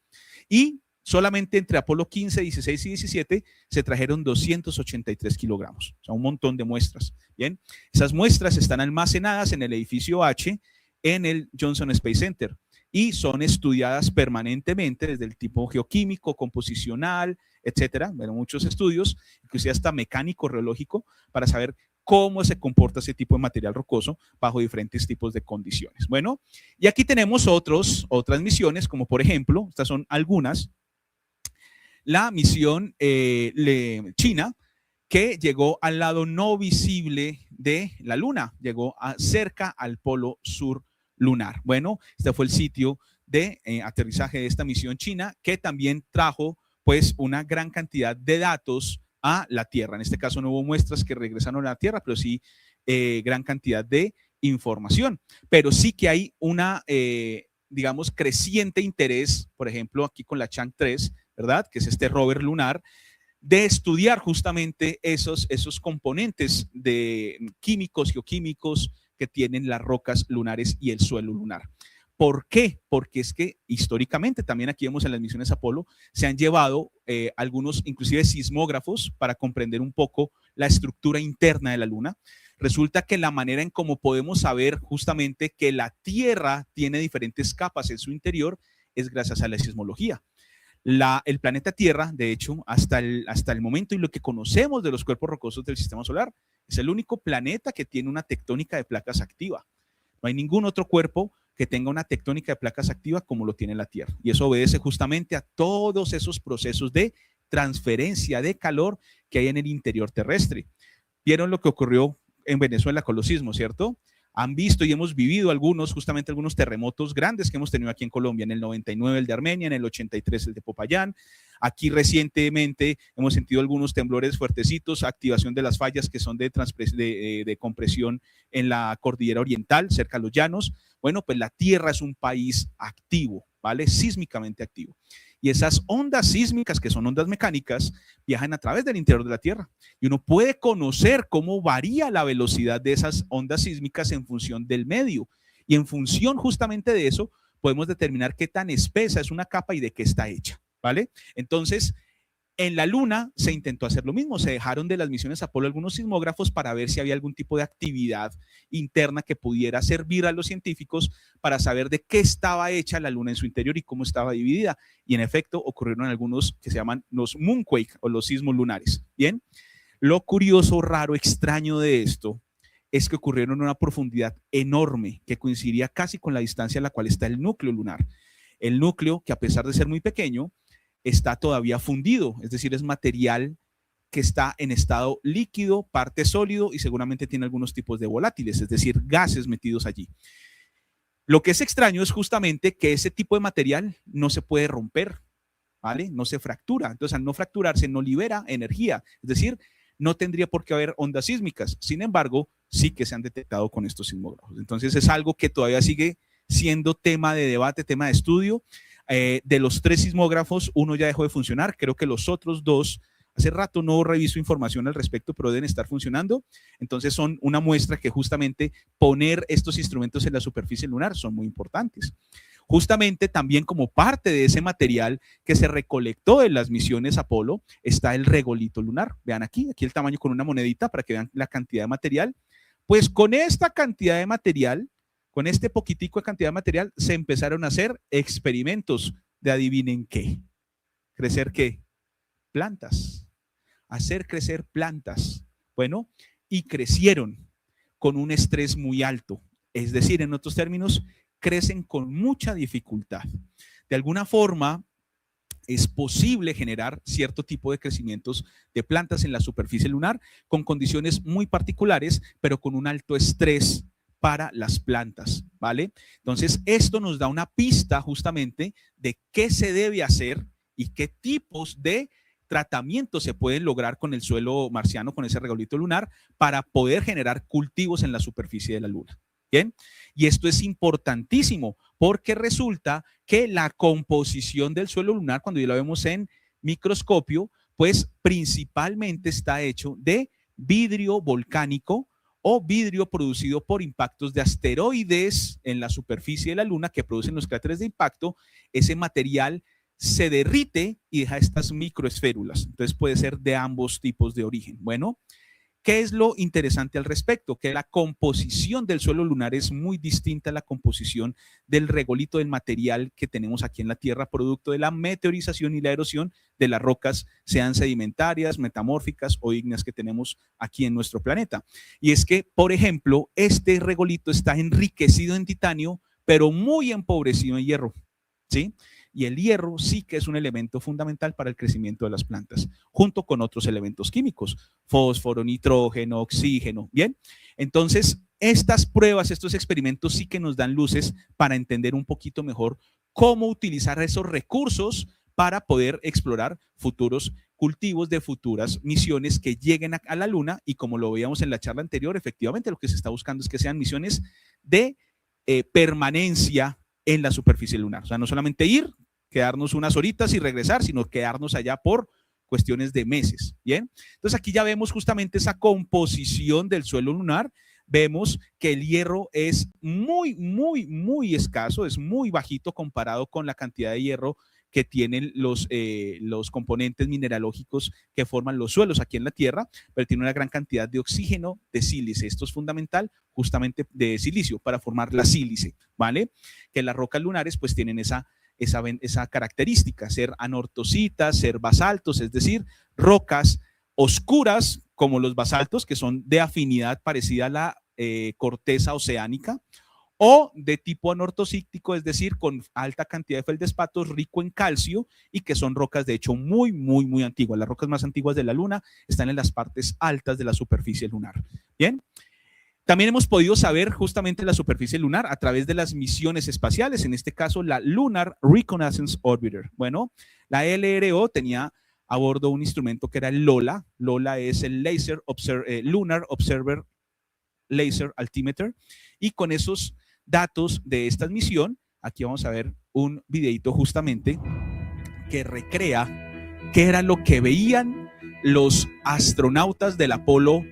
Y solamente entre Apolo 15, 16 y 17 se trajeron 283 kilogramos. O sea, un montón de muestras. Bien, esas muestras están almacenadas en el edificio H en el Johnson Space Center y son estudiadas permanentemente desde el tipo geoquímico, composicional, etcétera. Bueno, muchos estudios, inclusive hasta mecánico, reológico, para saber cómo se comporta ese tipo de material rocoso bajo diferentes tipos de condiciones. Bueno, y aquí tenemos otras misiones, como por ejemplo, estas son algunas. La misión China, que llegó al lado no visible de la Luna, llegó cerca al polo sur lunar. Bueno, este fue el sitio de aterrizaje de esta misión china, que también trajo pues una gran cantidad de datos a la Tierra. En este caso no hubo muestras que regresaron a la Tierra, pero sí gran cantidad de información. Pero sí que hay una, digamos, creciente interés, por ejemplo, aquí con la Chang 3, ¿verdad? Que es este rover lunar, de estudiar justamente esos componentes de químicos, geoquímicos que tienen las rocas lunares y el suelo lunar. ¿Por qué? Porque es que históricamente, también aquí vemos en las misiones Apolo, se han llevado algunos, inclusive sismógrafos, para comprender un poco la estructura interna de la Luna. Resulta que la manera en cómo podemos saber justamente que la Tierra tiene diferentes capas en su interior es gracias a la sismología. El planeta Tierra, de hecho, hasta el momento y lo que conocemos de los cuerpos rocosos del sistema solar, es el único planeta que tiene una tectónica de placas activa. No hay ningún otro cuerpo que tenga una tectónica de placas activa como lo tiene la Tierra. Y eso obedece justamente a todos esos procesos de transferencia de calor que hay en el interior terrestre. ¿Vieron lo que ocurrió en Venezuela con los sismos, cierto? Han visto y hemos vivido algunos terremotos grandes que hemos tenido aquí en Colombia, en el 99 el de Armenia, en el 83 el de Popayán. Aquí recientemente hemos sentido algunos temblores fuertecitos, activación de las fallas que son de compresión en la cordillera oriental, cerca de los llanos. Bueno, pues la Tierra es un país activo, ¿vale? Sísmicamente activo. Y esas ondas sísmicas, que son ondas mecánicas, viajan a través del interior de la Tierra. Y uno puede conocer cómo varía la velocidad de esas ondas sísmicas en función del medio. Y en función justamente de eso, podemos determinar qué tan espesa es una capa y de qué está hecha, ¿vale? Entonces, en la Luna se intentó hacer lo mismo. Se dejaron de las misiones Apolo algunos sismógrafos para ver si había algún tipo de actividad interna que pudiera servir a los científicos para saber de qué estaba hecha la Luna en su interior y cómo estaba dividida. Y en efecto ocurrieron algunos que se llaman los moonquake o los sismos lunares. Bien, lo curioso, raro, extraño de esto es que ocurrieron en una profundidad enorme que coincidiría casi con la distancia a la cual está el núcleo lunar. El núcleo, que a pesar de ser muy pequeño, está todavía fundido, es decir, es material que está en estado líquido, parte sólido y seguramente tiene algunos tipos de volátiles, es decir, gases metidos allí. Lo que es extraño es justamente que ese tipo de material no se puede romper, ¿vale? No se fractura. Entonces, al no fracturarse, no libera energía, es decir, no tendría por qué haber ondas sísmicas. Sin embargo, sí que se han detectado con estos sismógrafos. Entonces, es algo que todavía sigue siendo tema de debate, tema de estudio. De los 3 sismógrafos, uno ya dejó de funcionar. Creo que los otros 2, hace rato no reviso información al respecto, pero deben estar funcionando. Entonces son una muestra que justamente poner estos instrumentos en la superficie lunar son muy importantes. Justamente también como parte de ese material que se recolectó en las misiones Apolo está el regolito lunar. Vean aquí el tamaño con una monedita para que vean la cantidad de material. Pues con esta cantidad de material, con este poquitico de cantidad de material, se empezaron a hacer experimentos de adivinen qué. ¿Crecer qué? Plantas. Hacer crecer plantas. Bueno, y crecieron con un estrés muy alto. Es decir, en otros términos, crecen con mucha dificultad. De alguna forma, es posible generar cierto tipo de crecimientos de plantas en la superficie lunar con condiciones muy particulares, pero con un alto estrés para las plantas, ¿vale? Entonces, esto nos da una pista justamente de qué se debe hacer y qué tipos de tratamientos se pueden lograr con el suelo marciano, con ese regolito lunar, para poder generar cultivos en la superficie de la luna. ¿Bien? Y esto es importantísimo porque resulta que la composición del suelo lunar, cuando ya lo vemos en microscopio, pues principalmente está hecho de vidrio volcánico o vidrio producido por impactos de asteroides en la superficie de la luna que producen los cráteres de impacto. Ese material se derrite y deja estas microesférulas. Entonces puede ser de ambos tipos de origen. Bueno, ¿qué es lo interesante al respecto? Que la composición del suelo lunar es muy distinta a la composición del regolito del material que tenemos aquí en la Tierra, producto de la meteorización y la erosión de las rocas, sean sedimentarias, metamórficas o ígneas que tenemos aquí en nuestro planeta. Y es que, por ejemplo, este regolito está enriquecido en titanio, pero muy empobrecido en hierro, ¿sí? Y el hierro sí que es un elemento fundamental para el crecimiento de las plantas, junto con otros elementos químicos, fósforo, nitrógeno, oxígeno, ¿bien? Entonces, estas pruebas, estos experimentos sí que nos dan luces para entender un poquito mejor cómo utilizar esos recursos para poder explorar futuros cultivos de futuras misiones que lleguen a la Luna, y como lo veíamos en la charla anterior, efectivamente lo que se está buscando es que sean misiones de permanencia en la superficie lunar. O sea, no solamente ir, quedarnos unas horitas y regresar, sino quedarnos allá por cuestiones de meses. Bien, entonces aquí ya vemos justamente esa composición del suelo lunar. Vemos que el hierro es muy escaso, es muy bajito comparado con la cantidad de hierro que tienen los componentes mineralógicos que forman los suelos aquí en la Tierra, pero tiene una gran cantidad de oxígeno, de sílice. Esto es fundamental, justamente de silicio, para formar la sílice, ¿vale? Que las rocas lunares pues tienen esa característica, ser anortositas, ser basaltos, es decir, rocas oscuras como los basaltos, que son de afinidad parecida a la corteza oceánica, o de tipo anortosíctico, es decir, con alta cantidad de feldespatos, rico en calcio, y que son rocas de hecho muy antiguas. Las rocas más antiguas de la Luna están en las partes altas de la superficie lunar. Bien, también hemos podido saber justamente la superficie lunar a través de las misiones espaciales, en este caso la Lunar Reconnaissance Orbiter. Bueno, la LRO tenía a bordo un instrumento que era el LOLA. LOLA es el Lunar Observer Laser Altimeter, y con esos datos de esta misión, aquí vamos a ver un videito justamente que recrea qué era lo que veían los astronautas del Apolo.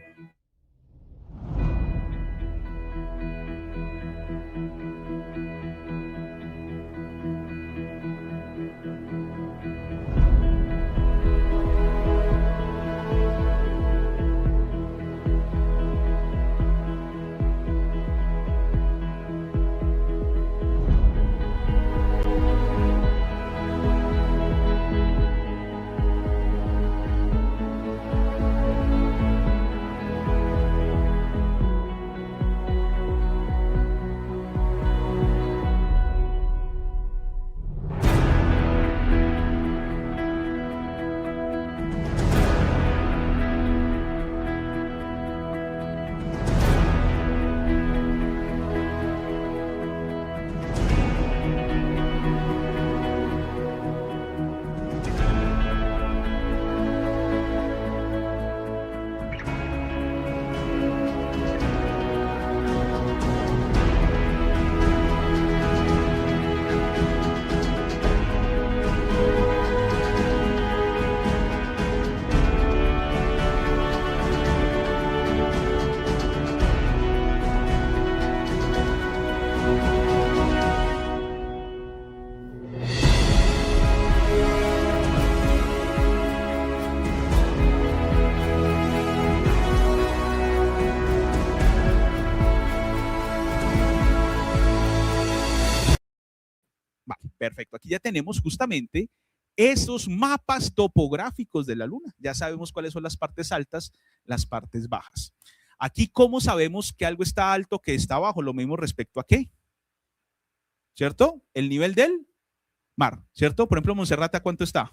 Perfecto, aquí ya tenemos justamente esos mapas topográficos de la Luna. Ya sabemos cuáles son las partes altas, las partes bajas. Aquí, ¿cómo sabemos que algo está alto, que está bajo? Lo mismo respecto a qué, ¿cierto? El nivel del mar, ¿cierto? Por ejemplo, Monserrate, ¿a cuánto está?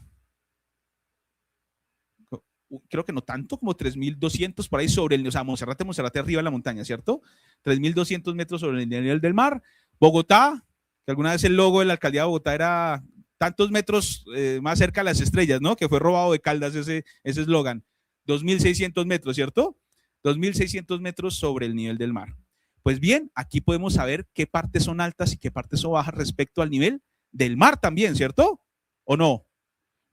Creo que no tanto, como 3.200 por ahí sobre el, o sea, Monserrate arriba de la montaña, ¿cierto? 3.200 metros sobre el nivel del mar. Bogotá, que alguna vez el logo de la alcaldía de Bogotá era tantos metros más cerca de las estrellas, ¿no? Que fue robado de Caldas ese eslogan. 2.600 metros, ¿cierto? 2.600 metros sobre el nivel del mar. Pues bien, aquí podemos saber qué partes son altas y qué partes son bajas respecto al nivel del mar también, ¿cierto? ¿O no?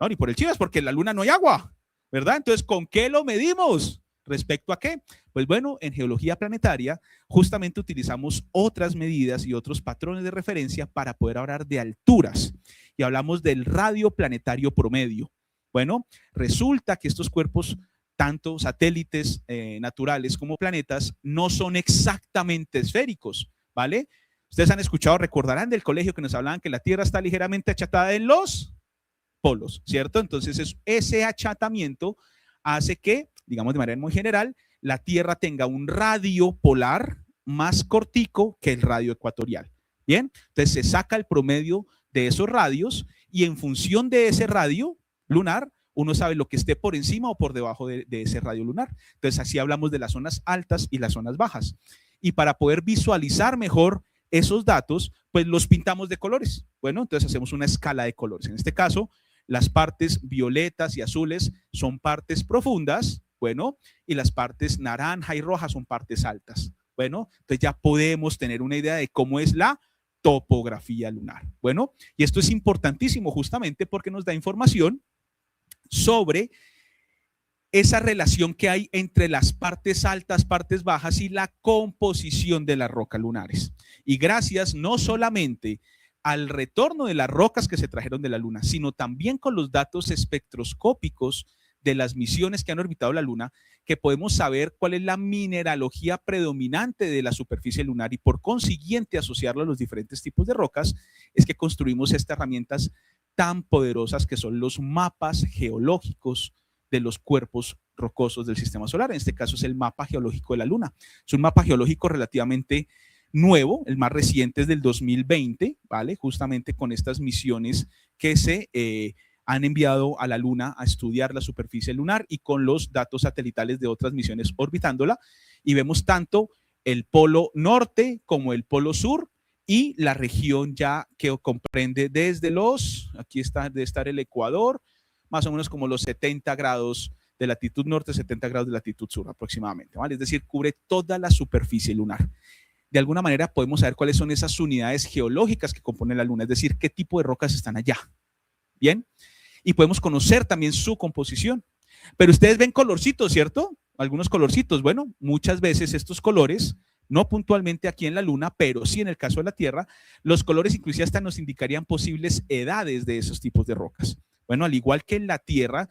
No, ni por el chivas, porque en la luna no hay agua, ¿verdad? Entonces, ¿con qué lo medimos? ¿Respecto a qué? Pues bueno, en geología planetaria justamente utilizamos otras medidas y otros patrones de referencia para poder hablar de alturas y hablamos del radio planetario promedio. Bueno, resulta que estos cuerpos, tanto satélites naturales como planetas, no son exactamente esféricos, ¿vale? Ustedes han escuchado, recordarán del colegio que nos hablaban que la Tierra está ligeramente achatada en los polos, ¿cierto? Entonces ese achatamiento hace que, digamos de manera muy general, la Tierra tenga un radio polar más cortico que el radio ecuatorial. Bien, entonces se saca el promedio de esos radios y en función de ese radio lunar, uno sabe lo que esté por encima o por debajo de ese radio lunar. Entonces así hablamos de las zonas altas y las zonas bajas. Y para poder visualizar mejor esos datos, pues los pintamos de colores. Bueno, entonces hacemos una escala de colores. En este caso, las partes violetas y azules son partes profundas, bueno, y las partes naranja y roja son partes altas. Bueno, entonces ya podemos tener una idea de cómo es la topografía lunar. Bueno, y esto es importantísimo justamente porque nos da información sobre esa relación que hay entre las partes altas, partes bajas y la composición de las rocas lunares. Y gracias no solamente al retorno de las rocas que se trajeron de la Luna, sino también con los datos espectroscópicos de las misiones que han orbitado la Luna, que podemos saber cuál es la mineralogía predominante de la superficie lunar y por consiguiente asociarlo a los diferentes tipos de rocas, es que construimos estas herramientas tan poderosas que son los mapas geológicos de los cuerpos rocosos del sistema solar. En este caso es el mapa geológico de la Luna. Es un mapa geológico relativamente nuevo, el más reciente es del 2020, ¿vale? Justamente con estas misiones que se han enviado a la Luna a estudiar la superficie lunar y con los datos satelitales de otras misiones orbitándola. Y vemos tanto el polo norte como el polo sur y la región ya que comprende desde los, aquí está, debe estar el Ecuador, más o menos como los 70 grados de latitud norte, 70 grados de latitud sur aproximadamente, ¿vale? Es decir, cubre toda la superficie lunar. De alguna manera podemos saber cuáles son esas unidades geológicas que componen la Luna, es decir, qué tipo de rocas están allá. Bien, y podemos conocer también su composición. Pero ustedes ven colorcitos, ¿cierto? Algunos colorcitos. Bueno, muchas veces estos colores, no puntualmente aquí en la Luna, pero sí en el caso de la Tierra, los colores inclusive hasta nos indicarían posibles edades de esos tipos de rocas. Bueno, al igual que en la Tierra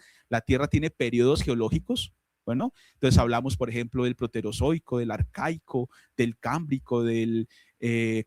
tiene periodos geológicos. Bueno, entonces hablamos, por ejemplo, del proterozoico, del arcaico, del cámbrico, del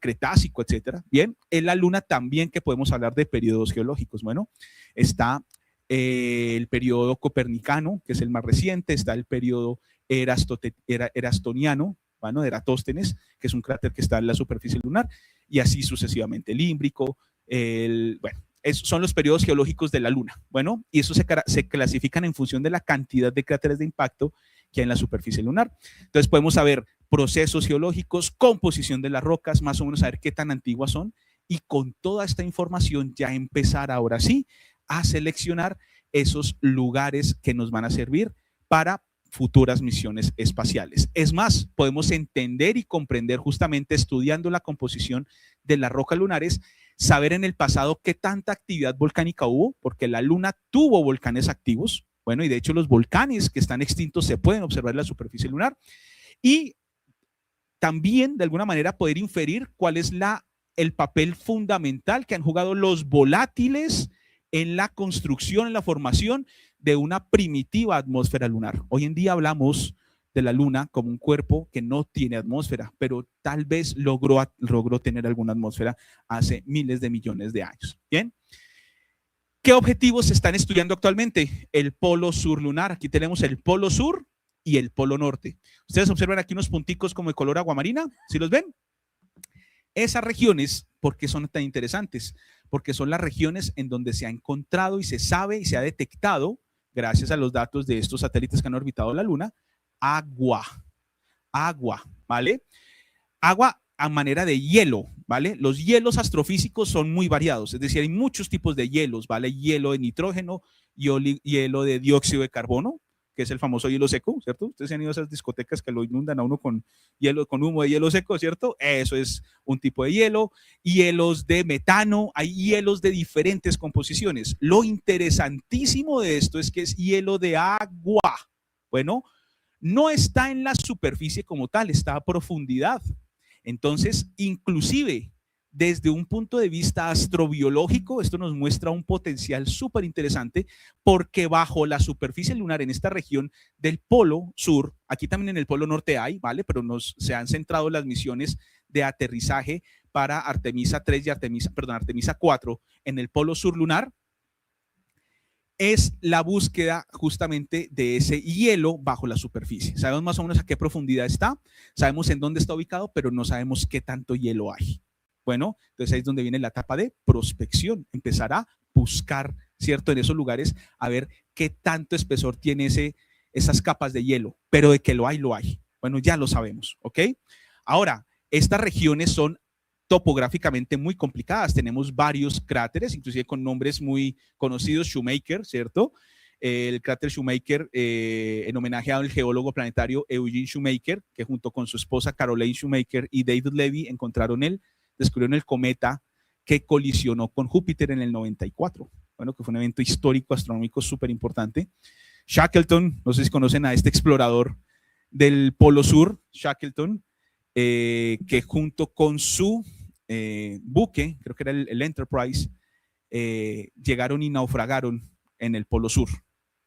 cretácico, etcétera. Bien, en la Luna también que podemos hablar de periodos geológicos. Bueno, está el periodo copernicano, que es el más reciente, está el periodo erastoniano, bueno, de Eratóstenes, que es un cráter que está en la superficie lunar, y así sucesivamente, el ímbrico, bueno, son los periodos geológicos de la Luna. Bueno, y eso se clasifican en función de la cantidad de cráteres de impacto que hay en la superficie lunar. Entonces podemos saber procesos geológicos, composición de las rocas, más o menos saber qué tan antiguas son y con toda esta información ya empezar ahora sí a seleccionar esos lugares que nos van a servir para futuras misiones espaciales. Es más, podemos entender y comprender justamente estudiando la composición de las rocas lunares, saber en el pasado qué tanta actividad volcánica hubo, porque la Luna tuvo volcanes activos, bueno, y de hecho los volcanes que están extintos se pueden observar en la superficie lunar, y también de alguna manera poder inferir cuál es el papel fundamental que han jugado los volátiles en la construcción, en la formación de una primitiva atmósfera lunar. Hoy en día hablamos de la Luna como un cuerpo que no tiene atmósfera, pero tal vez logró tener alguna atmósfera hace miles de millones de años. Bien, ¿qué objetivos se están estudiando actualmente? El polo sur lunar. Aquí tenemos el polo sur y el polo norte. Ustedes observan aquí unos punticos como de color aguamarina, ¿sí los ven? Esas regiones, ¿por qué son tan interesantes? porque son las regiones en donde se ha encontrado y se sabe y se ha detectado, gracias a los datos de estos satélites que han orbitado la Luna, agua, ¿vale? Agua a manera de hielo, ¿vale? Los hielos astrofísicos son muy variados, es decir, hay muchos tipos de hielos, ¿vale? Hielo de nitrógeno, hielo de dióxido de carbono, que es el famoso hielo seco, ¿cierto? Ustedes han ido a esas discotecas que lo inundan a uno con hielo, con humo de hielo seco, ¿cierto? Eso es un tipo de hielo. Hielos de metano, hay hielos de diferentes composiciones. Lo interesantísimo de esto es que es hielo de agua. Bueno, no está en la superficie como tal, está a profundidad. Entonces, inclusive, desde un punto de vista astrobiológico, esto nos muestra un potencial súper interesante porque bajo la superficie lunar en esta región del polo sur, aquí también en el polo norte hay, ¿vale? Pero se han centrado las misiones de aterrizaje para Artemisa 3 y Artemisa 4 en el polo sur lunar, es la búsqueda justamente de ese hielo bajo la superficie. Sabemos más o menos a qué profundidad está, sabemos en dónde está ubicado, pero no sabemos qué tanto hielo hay. Bueno, entonces ahí es donde viene la etapa de prospección, empezar a buscar, ¿cierto? En esos lugares, a ver qué tanto espesor tiene esas capas de hielo, pero de que lo hay, lo hay. Bueno, ya lo sabemos, ¿ok? Ahora, estas regiones son topográficamente muy complicadas, tenemos varios cráteres, inclusive con nombres muy conocidos, Shoemaker, ¿cierto? El cráter Shoemaker, en homenaje al geólogo planetario Eugene Shoemaker, que junto con su esposa Caroline Shoemaker y David Levy descubrieron el cometa que colisionó con Júpiter en el 94. Bueno, que fue un evento histórico astronómico súper importante. Shackleton, no sé si conocen a este explorador del Polo Sur, Shackleton, que junto con su buque, creo que era el Enterprise, llegaron y naufragaron en el Polo Sur.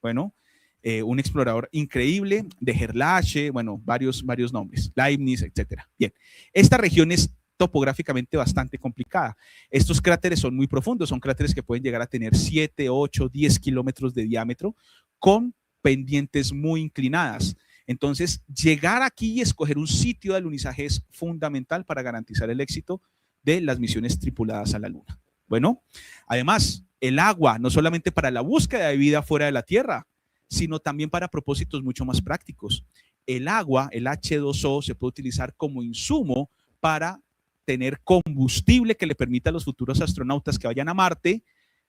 Bueno, un explorador increíble, de Gerlache, bueno, varios nombres, Leibniz, etcétera. Bien, esta región es topográficamente bastante complicada. Estos cráteres son muy profundos, son cráteres que pueden llegar a tener 7, 8, 10 kilómetros de diámetro con pendientes muy inclinadas. Entonces, llegar aquí y escoger un sitio de alunizaje es fundamental para garantizar el éxito de las misiones tripuladas a la Luna. Bueno, además, el agua, no solamente para la búsqueda de vida fuera de la Tierra, sino también para propósitos mucho más prácticos. El agua, el H2O, se puede utilizar como insumo para tener combustible que le permita a los futuros astronautas que vayan a Marte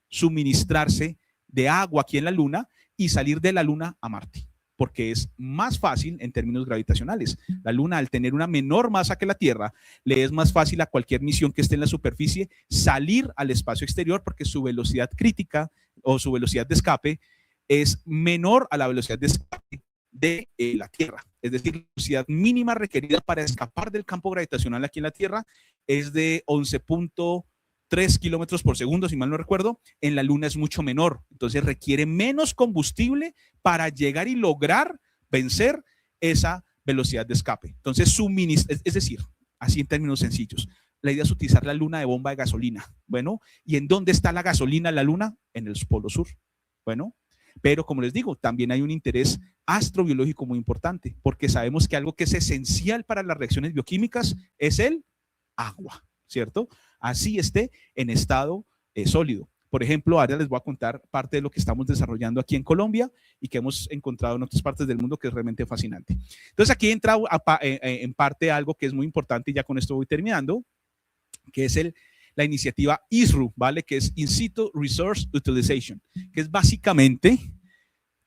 suministrarse de agua aquí en la Luna y salir de la Luna a Marte, porque es más fácil en términos gravitacionales. La Luna, al tener una menor masa que la Tierra, le es más fácil a cualquier misión que esté en la superficie salir al espacio exterior porque su velocidad crítica o su velocidad de escape es menor a la velocidad de escape de la Tierra. Es decir, la velocidad mínima requerida para escapar del campo gravitacional aquí en la Tierra es de 11.3 kilómetros por segundo, si mal no recuerdo. En la Luna es mucho menor, entonces requiere menos combustible para llegar y lograr vencer esa velocidad de escape. Entonces, es decir, así en términos sencillos, la idea es utilizar la Luna de bomba de gasolina. Bueno, ¿y en dónde está la gasolina en la Luna? En el Polo Sur. Bueno, pero como les digo, también hay un interés astrobiológico muy importante, porque sabemos que algo que es esencial para las reacciones bioquímicas es el agua, ¿cierto? Así esté en estado sólido. Por ejemplo, ahora les voy a contar parte de lo que estamos desarrollando aquí en Colombia y que hemos encontrado en otras partes del mundo, que es realmente fascinante. Entonces aquí entra en parte algo que es muy importante, y ya con esto voy terminando, que es la iniciativa ISRU, ¿vale? Que es In Situ Resource Utilization, que es básicamente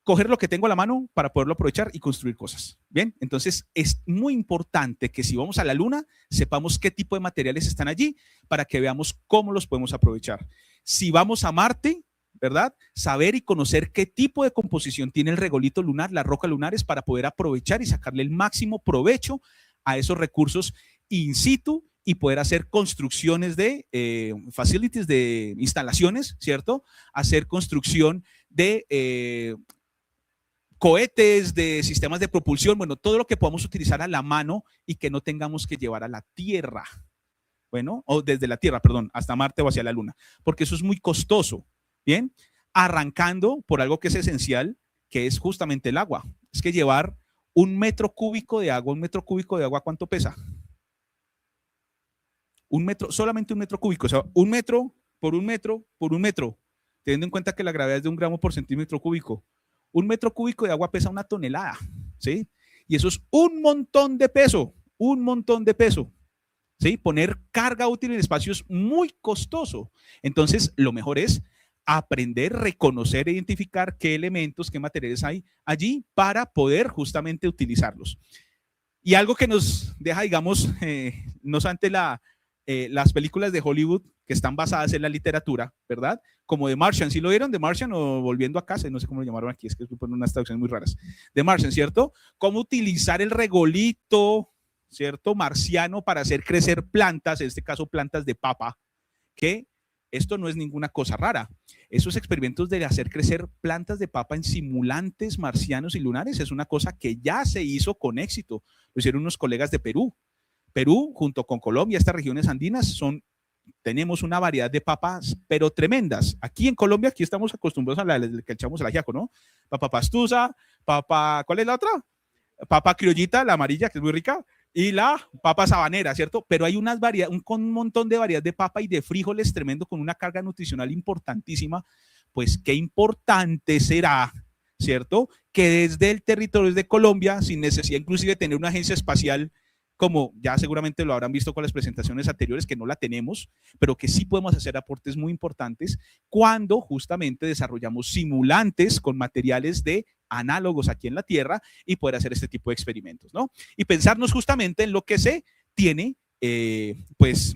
coger lo que tengo a la mano para poderlo aprovechar y construir cosas. Bien, entonces es muy importante que si vamos a la Luna, sepamos qué tipo de materiales están allí para que veamos cómo los podemos aprovechar. Si vamos a Marte, ¿verdad? Saber y conocer qué tipo de composición tiene el regolito lunar, las rocas lunares, para poder aprovechar y sacarle el máximo provecho a esos recursos in situ y poder hacer construcciones de facilities, de instalaciones, ¿cierto? Hacer construcción de cohetes, de sistemas de propulsión, bueno, todo lo que podamos utilizar a la mano y que no tengamos que llevar a la Tierra. Bueno, o desde la Tierra, perdón, hasta Marte o hacia la Luna, porque eso es muy costoso. Bien, arrancando por algo que es esencial, que es justamente el agua. Es que llevar un metro cúbico de agua, ¿cuánto pesa? Un metro, solamente un metro cúbico, o sea, un metro por un metro, teniendo en cuenta que la gravedad es de 1 gramo por centímetro cúbico. 1 metro cúbico de agua pesa 1 tonelada, ¿sí? Y eso es un montón de peso, ¿sí? Poner carga útil en espacio es muy costoso. Entonces, lo mejor es aprender, reconocer, identificar qué elementos, qué materiales hay allí para poder justamente utilizarlos. Y algo que nos deja, digamos, no solamente las películas de Hollywood que están basadas en la literatura, ¿verdad? Como The Martian, ¿sí lo vieron? The Martian o Volviendo a Casa, no sé cómo lo llamaron aquí, es que ponen unas traducciones muy raras. The Martian, ¿cierto? Cómo utilizar el regolito, ¿cierto? Marciano para hacer crecer plantas, en este caso plantas de papa, que esto no es ninguna cosa rara. Esos experimentos de hacer crecer plantas de papa en simulantes marcianos y lunares es una cosa que ya se hizo con éxito. Lo hicieron unos colegas de Perú. Perú, junto con Colombia, estas regiones andinas, tenemos una variedad de papas, pero tremendas. Aquí en Colombia, aquí estamos acostumbrados a la que echamos el ajiaco, ¿no? Papa pastusa, ¿cuál es la otra? Papa criollita, la amarilla, que es muy rica, y la papa sabanera, ¿cierto? Pero hay un montón de variedad de papa y de frijoles tremendo con una carga nutricional importantísima. Pues qué importante será, ¿cierto? Que desde el territorio de Colombia, sin necesidad inclusive de tener una agencia espacial, como ya seguramente lo habrán visto con las presentaciones anteriores, que no la tenemos, pero que sí podemos hacer aportes muy importantes cuando justamente desarrollamos simulantes con materiales de análogos aquí en la Tierra y poder hacer este tipo de experimentos, ¿no? Y pensarnos justamente en lo que se tiene, pues,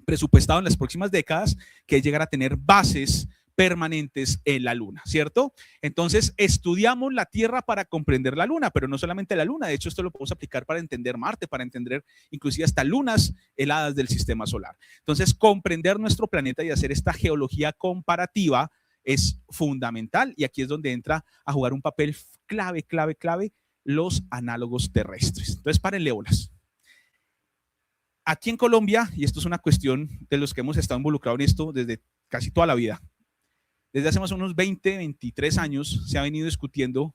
presupuestado en las próximas décadas, que es llegar a tener bases permanentes en la Luna, ¿cierto? Entonces, estudiamos la Tierra para comprender la Luna, pero no solamente la Luna, de hecho esto lo podemos aplicar para entender Marte, para entender inclusive hasta lunas heladas del sistema solar. Entonces, comprender nuestro planeta y hacer esta geología comparativa es fundamental, y aquí es donde entra a jugar un papel clave los análogos terrestres. Entonces, párenle bolas. Aquí en Colombia, y esto es una cuestión de los que hemos estado involucrados en esto desde casi toda la vida, desde hace más o menos 20, 23 años se ha venido discutiendo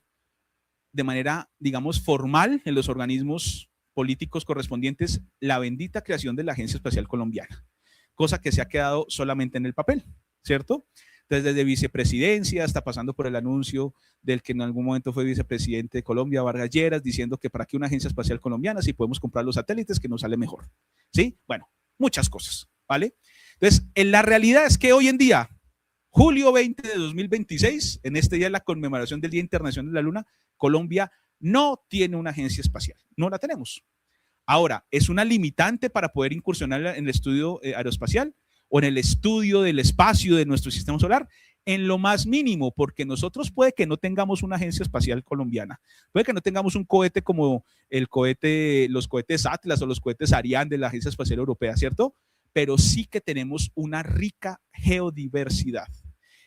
de manera, digamos, formal en los organismos políticos correspondientes la bendita creación de la Agencia Espacial Colombiana, cosa que se ha quedado solamente en el papel, ¿cierto? Entonces, desde vicepresidencia hasta pasando por el anuncio del que en algún momento fue vicepresidente de Colombia, Vargas Lleras, diciendo que para qué una agencia espacial colombiana si podemos comprar los satélites que nos sale mejor, ¿sí? Bueno, muchas cosas, ¿vale? Entonces, la realidad es que hoy en día, julio 20 de 2026, en este día de la conmemoración del Día Internacional de la Luna, Colombia no tiene una agencia espacial, no la tenemos. Ahora, ¿es una limitante para poder incursionar en el estudio aeroespacial o en el estudio del espacio de nuestro sistema solar? En lo más mínimo, porque nosotros puede que no tengamos una agencia espacial colombiana, puede que no tengamos un cohete como los cohetes Atlas o los cohetes Ariane de la Agencia Espacial Europea, ¿cierto? Pero sí que tenemos una rica geodiversidad.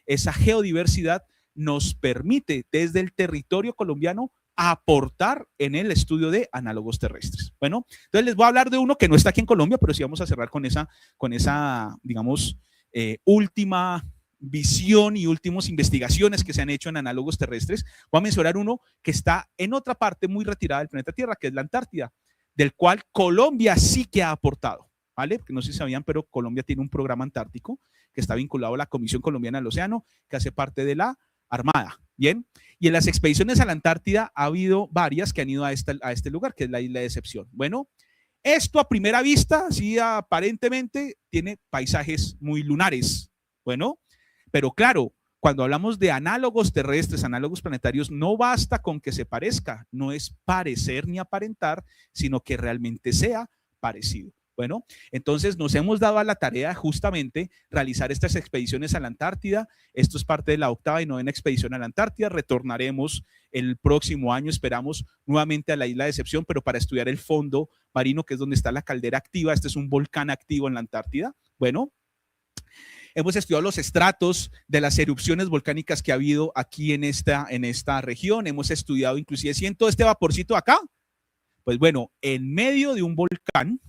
Esa geodiversidad nos permite desde el territorio colombiano aportar en el estudio de análogos terrestres. Bueno, entonces les voy a hablar de uno que no está aquí en Colombia, pero sí vamos a cerrar con esa digamos, última visión y últimas investigaciones que se han hecho en análogos terrestres. Voy a mencionar uno que está en otra parte muy retirada del planeta Tierra, que es la Antártida, del cual Colombia sí que ha aportado, ¿vale? Porque no sé si sabían, pero Colombia tiene un programa antártico que está vinculado a la Comisión Colombiana del Océano, que hace parte de la Armada, ¿bien? Y en las expediciones a la Antártida ha habido varias que han ido a este lugar, que es la isla de Excepción. Bueno, esto a primera vista, sí, aparentemente tiene paisajes muy lunares, bueno, pero claro, cuando hablamos de análogos terrestres, análogos planetarios, no basta con que se parezca, no es parecer ni aparentar, sino que realmente sea parecido. Bueno, entonces nos hemos dado a la tarea justamente realizar estas expediciones a la Antártida. Esto es parte de la 8ª y 9ª expedición a la Antártida. Retornaremos el próximo año, esperamos, nuevamente a la isla de Excepción, pero para estudiar el fondo marino, que es donde está la caldera activa. Este es un volcán activo en la Antártida. Bueno, hemos estudiado los estratos de las erupciones volcánicas que ha habido aquí en esta región. Hemos estudiado inclusive, ¿siento este vaporcito acá? Pues bueno, en medio de un volcán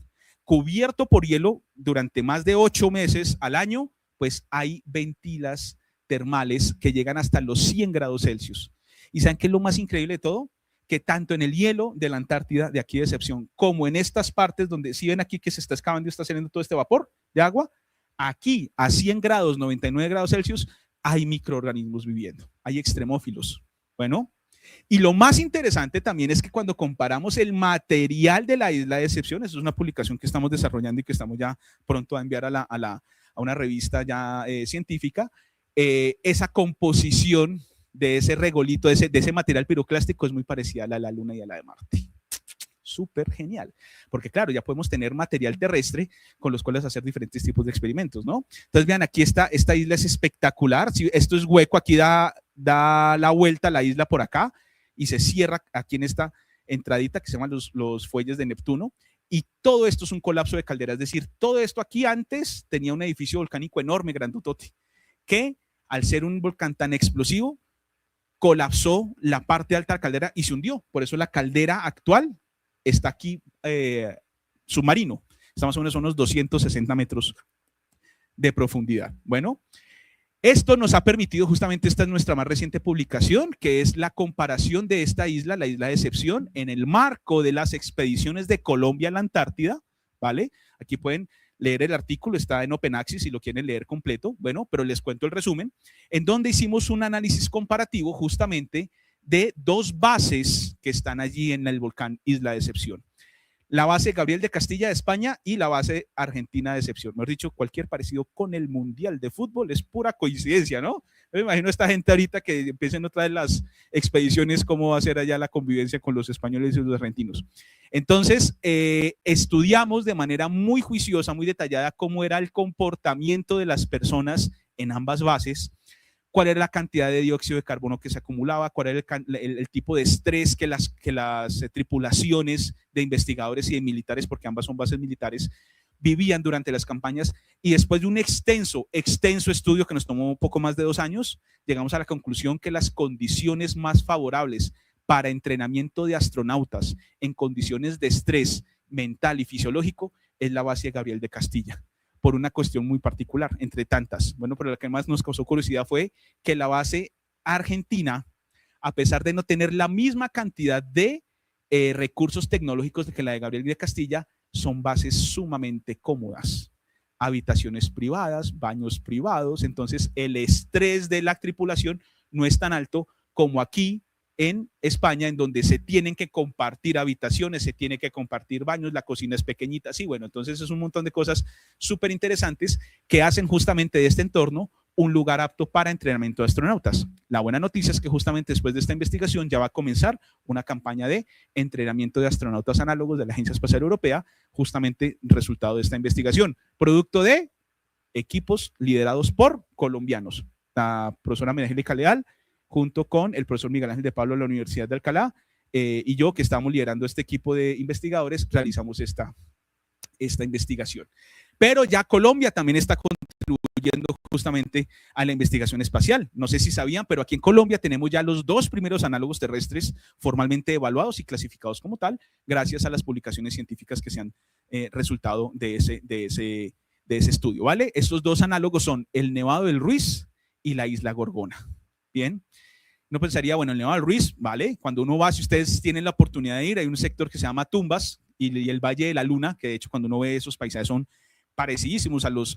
cubierto por hielo durante más de 8 meses al año, pues hay ventilas termales que llegan hasta los 100 grados Celsius. ¿Y saben qué es lo más increíble de todo? Que tanto en el hielo de la Antártida, de aquí de Excepción, como en estas partes donde, si ven aquí que se está excavando y está saliendo todo este vapor de agua, Aquí, a 100 grados, 99 grados Celsius, hay microorganismos viviendo, hay extremófilos. Bueno, y lo más interesante también es que cuando comparamos el material de la isla de excepción, eso es una publicación que estamos desarrollando y que estamos ya pronto a enviar a una revista ya científica, esa composición de ese regolito, de ese material piroclástico es muy parecida a la de la Luna y a la de Marte. Súper genial, porque claro, ya podemos tener material terrestre con los cuales hacer diferentes tipos de experimentos, ¿no? Entonces vean, aquí esta isla es espectacular. Si esto es hueco, aquí da la vuelta a la isla por acá y se cierra aquí en esta entradita que se llaman los fuelles de Neptuno, y todo esto es un colapso de caldera, es decir, todo esto aquí antes tenía un edificio volcánico enorme, grandotote, que al ser un volcán tan explosivo colapsó la parte alta de la caldera y se hundió. Por eso la caldera actual está aquí submarino, estamos a unos 260 metros de profundidad. Bueno, esto nos ha permitido, justamente esta es nuestra más reciente publicación, que es la comparación de esta isla, la isla de excepción, en el marco de las expediciones de Colombia a la Antártida, ¿vale? Aquí pueden leer el artículo, está en Open Access si lo quieren leer completo, bueno, pero les cuento el resumen, en donde hicimos un análisis comparativo justamente de dos bases que están allí en el volcán Isla de Excepción. La base Gabriel de Castilla de España y la base Argentina de Excepción. Mejor dicho, cualquier parecido con el mundial de fútbol es pura coincidencia, ¿no? Me imagino a esta gente ahorita que empiecen otra vez las expediciones, cómo va a ser allá la convivencia con los españoles y los argentinos. Entonces, estudiamos de manera muy juiciosa, muy detallada, cómo era el comportamiento de las personas en ambas bases, cuál era la cantidad de dióxido de carbono que se acumulaba, cuál era el tipo de estrés que las tripulaciones de investigadores y de militares, porque ambas son bases militares, vivían durante las campañas. Y después de un extenso estudio que nos tomó un poco más de 2 años, llegamos a la conclusión que las condiciones más favorables para entrenamiento de astronautas en condiciones de estrés mental y fisiológico es la base Gabriel de Castilla, por una cuestión muy particular, entre tantas. Bueno, pero la que más nos causó curiosidad fue que la base argentina, a pesar de no tener la misma cantidad de recursos tecnológicos que la de Gabriel de Castilla, son bases sumamente cómodas. Habitaciones privadas, baños privados, entonces el estrés de la tripulación no es tan alto como aquí en España, en donde se tienen que compartir habitaciones, se tiene que compartir baños, la cocina es pequeñita, sí, bueno, entonces es un montón de cosas súper interesantes que hacen justamente de este entorno un lugar apto para entrenamiento de astronautas. La buena noticia es que justamente después de esta investigación ya va a comenzar una campaña de entrenamiento de astronautas análogos de la Agencia Espacial Europea, justamente resultado de esta investigación, producto de equipos liderados por colombianos, la profesora María Angélica Leal, junto con el profesor Miguel Ángel de Pablo de la Universidad de Alcalá, y yo, que estamos liderando este equipo de investigadores, realizamos esta investigación. Pero ya Colombia también está contribuyendo justamente a la investigación espacial. No sé si sabían, pero aquí en Colombia tenemos ya los 2 primeros análogos terrestres formalmente evaluados y clasificados como tal, gracias a las publicaciones científicas que se han resultado de ese estudio, ¿vale? Estos 2 análogos son el Nevado del Ruiz y la Isla Gorgona. Bien, uno pensaría, bueno, el Nevado del Ruiz, ¿vale? Cuando uno va, si ustedes tienen la oportunidad de ir, hay un sector que se llama Tumbas y el Valle de la Luna, que de hecho cuando uno ve esos paisajes son parecidísimos a los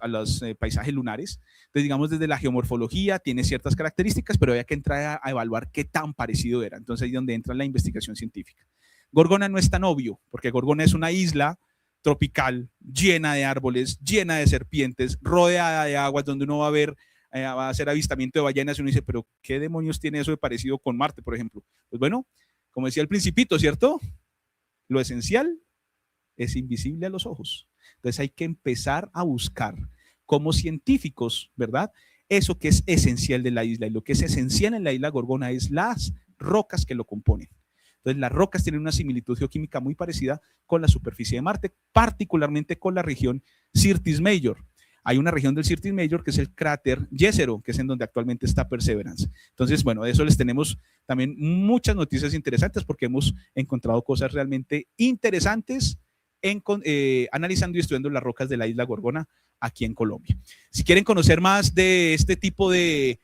paisajes lunares. Entonces, digamos, desde la geomorfología tiene ciertas características, pero había que entrar a evaluar qué tan parecido era. Entonces, ahí es donde entra la investigación científica. Gorgona no es tan obvio, porque Gorgona es una isla tropical, llena de árboles, llena de serpientes, rodeada de aguas, donde uno va a hacer avistamiento de ballenas y uno dice, pero ¿qué demonios tiene eso de parecido con Marte, por ejemplo? Pues bueno, como decía el Principito, ¿cierto? Lo esencial es invisible a los ojos. Entonces hay que empezar a buscar como científicos, ¿verdad? Eso que es esencial de la isla, y lo que es esencial en la isla Gorgona es las rocas que lo componen. Entonces las rocas tienen una similitud geoquímica muy parecida con la superficie de Marte, particularmente con la región Syrtis Major. Hay una región del Syrtis Major que es el cráter Jezero, que es en donde actualmente está Perseverance. Entonces, bueno, de eso les tenemos también muchas noticias interesantes, porque hemos encontrado cosas realmente interesantes analizando y estudiando las rocas de la isla Gorgona aquí en Colombia. Si quieren conocer más de este tipo de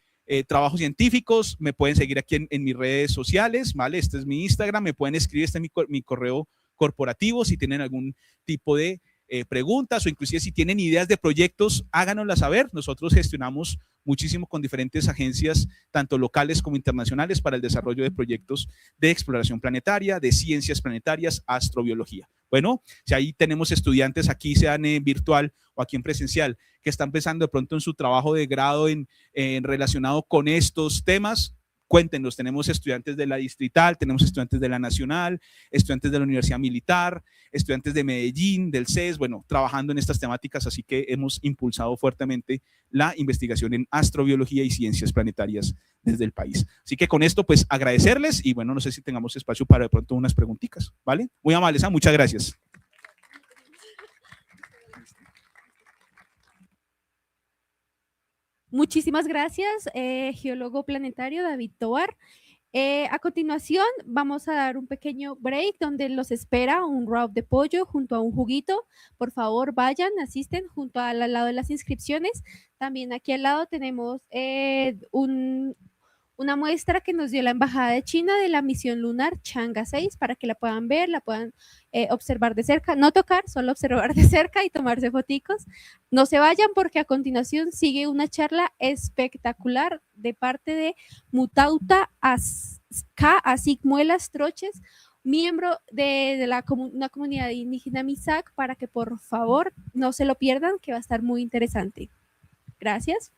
trabajos científicos, me pueden seguir aquí en mis redes sociales, ¿vale? Este es mi Instagram, me pueden escribir, este es mi correo corporativo si tienen algún tipo de preguntas o inclusive si tienen ideas de proyectos, háganoslas saber. Nosotros gestionamos muchísimo con diferentes agencias, tanto locales como internacionales, para el desarrollo de proyectos de exploración planetaria, de ciencias planetarias, astrobiología. Bueno, si ahí tenemos estudiantes aquí, sean virtual o aquí en presencial, que están empezando de pronto en su trabajo de grado relacionado con estos temas, cuéntenos. Tenemos estudiantes de la distrital, tenemos estudiantes de la nacional, estudiantes de la Universidad Militar, estudiantes de Medellín, del CES, bueno, trabajando en estas temáticas, así que hemos impulsado fuertemente la investigación en astrobiología y ciencias planetarias desde el país. Así que con esto, pues agradecerles y bueno, no sé si tengamos espacio para de pronto unas preguntitas, ¿vale? Muy amables, muchas gracias. Muchísimas gracias, geólogo planetario David Tovar. A continuación, vamos a dar un pequeño break donde los espera un wrap de pollo junto a un juguito. Por favor, vayan, asisten junto al lado de las inscripciones. También aquí al lado tenemos una muestra que nos dio la Embajada de China de la misión lunar Chang'e 6 para que la puedan ver, la puedan observar de cerca, no tocar, solo observar de cerca y tomarse foticos. No se vayan porque a continuación sigue una charla espectacular de parte de Mutauta K. Muelas Troches, miembro de una comunidad indígena Misak, para que por favor no se lo pierdan, que va a estar muy interesante. Gracias.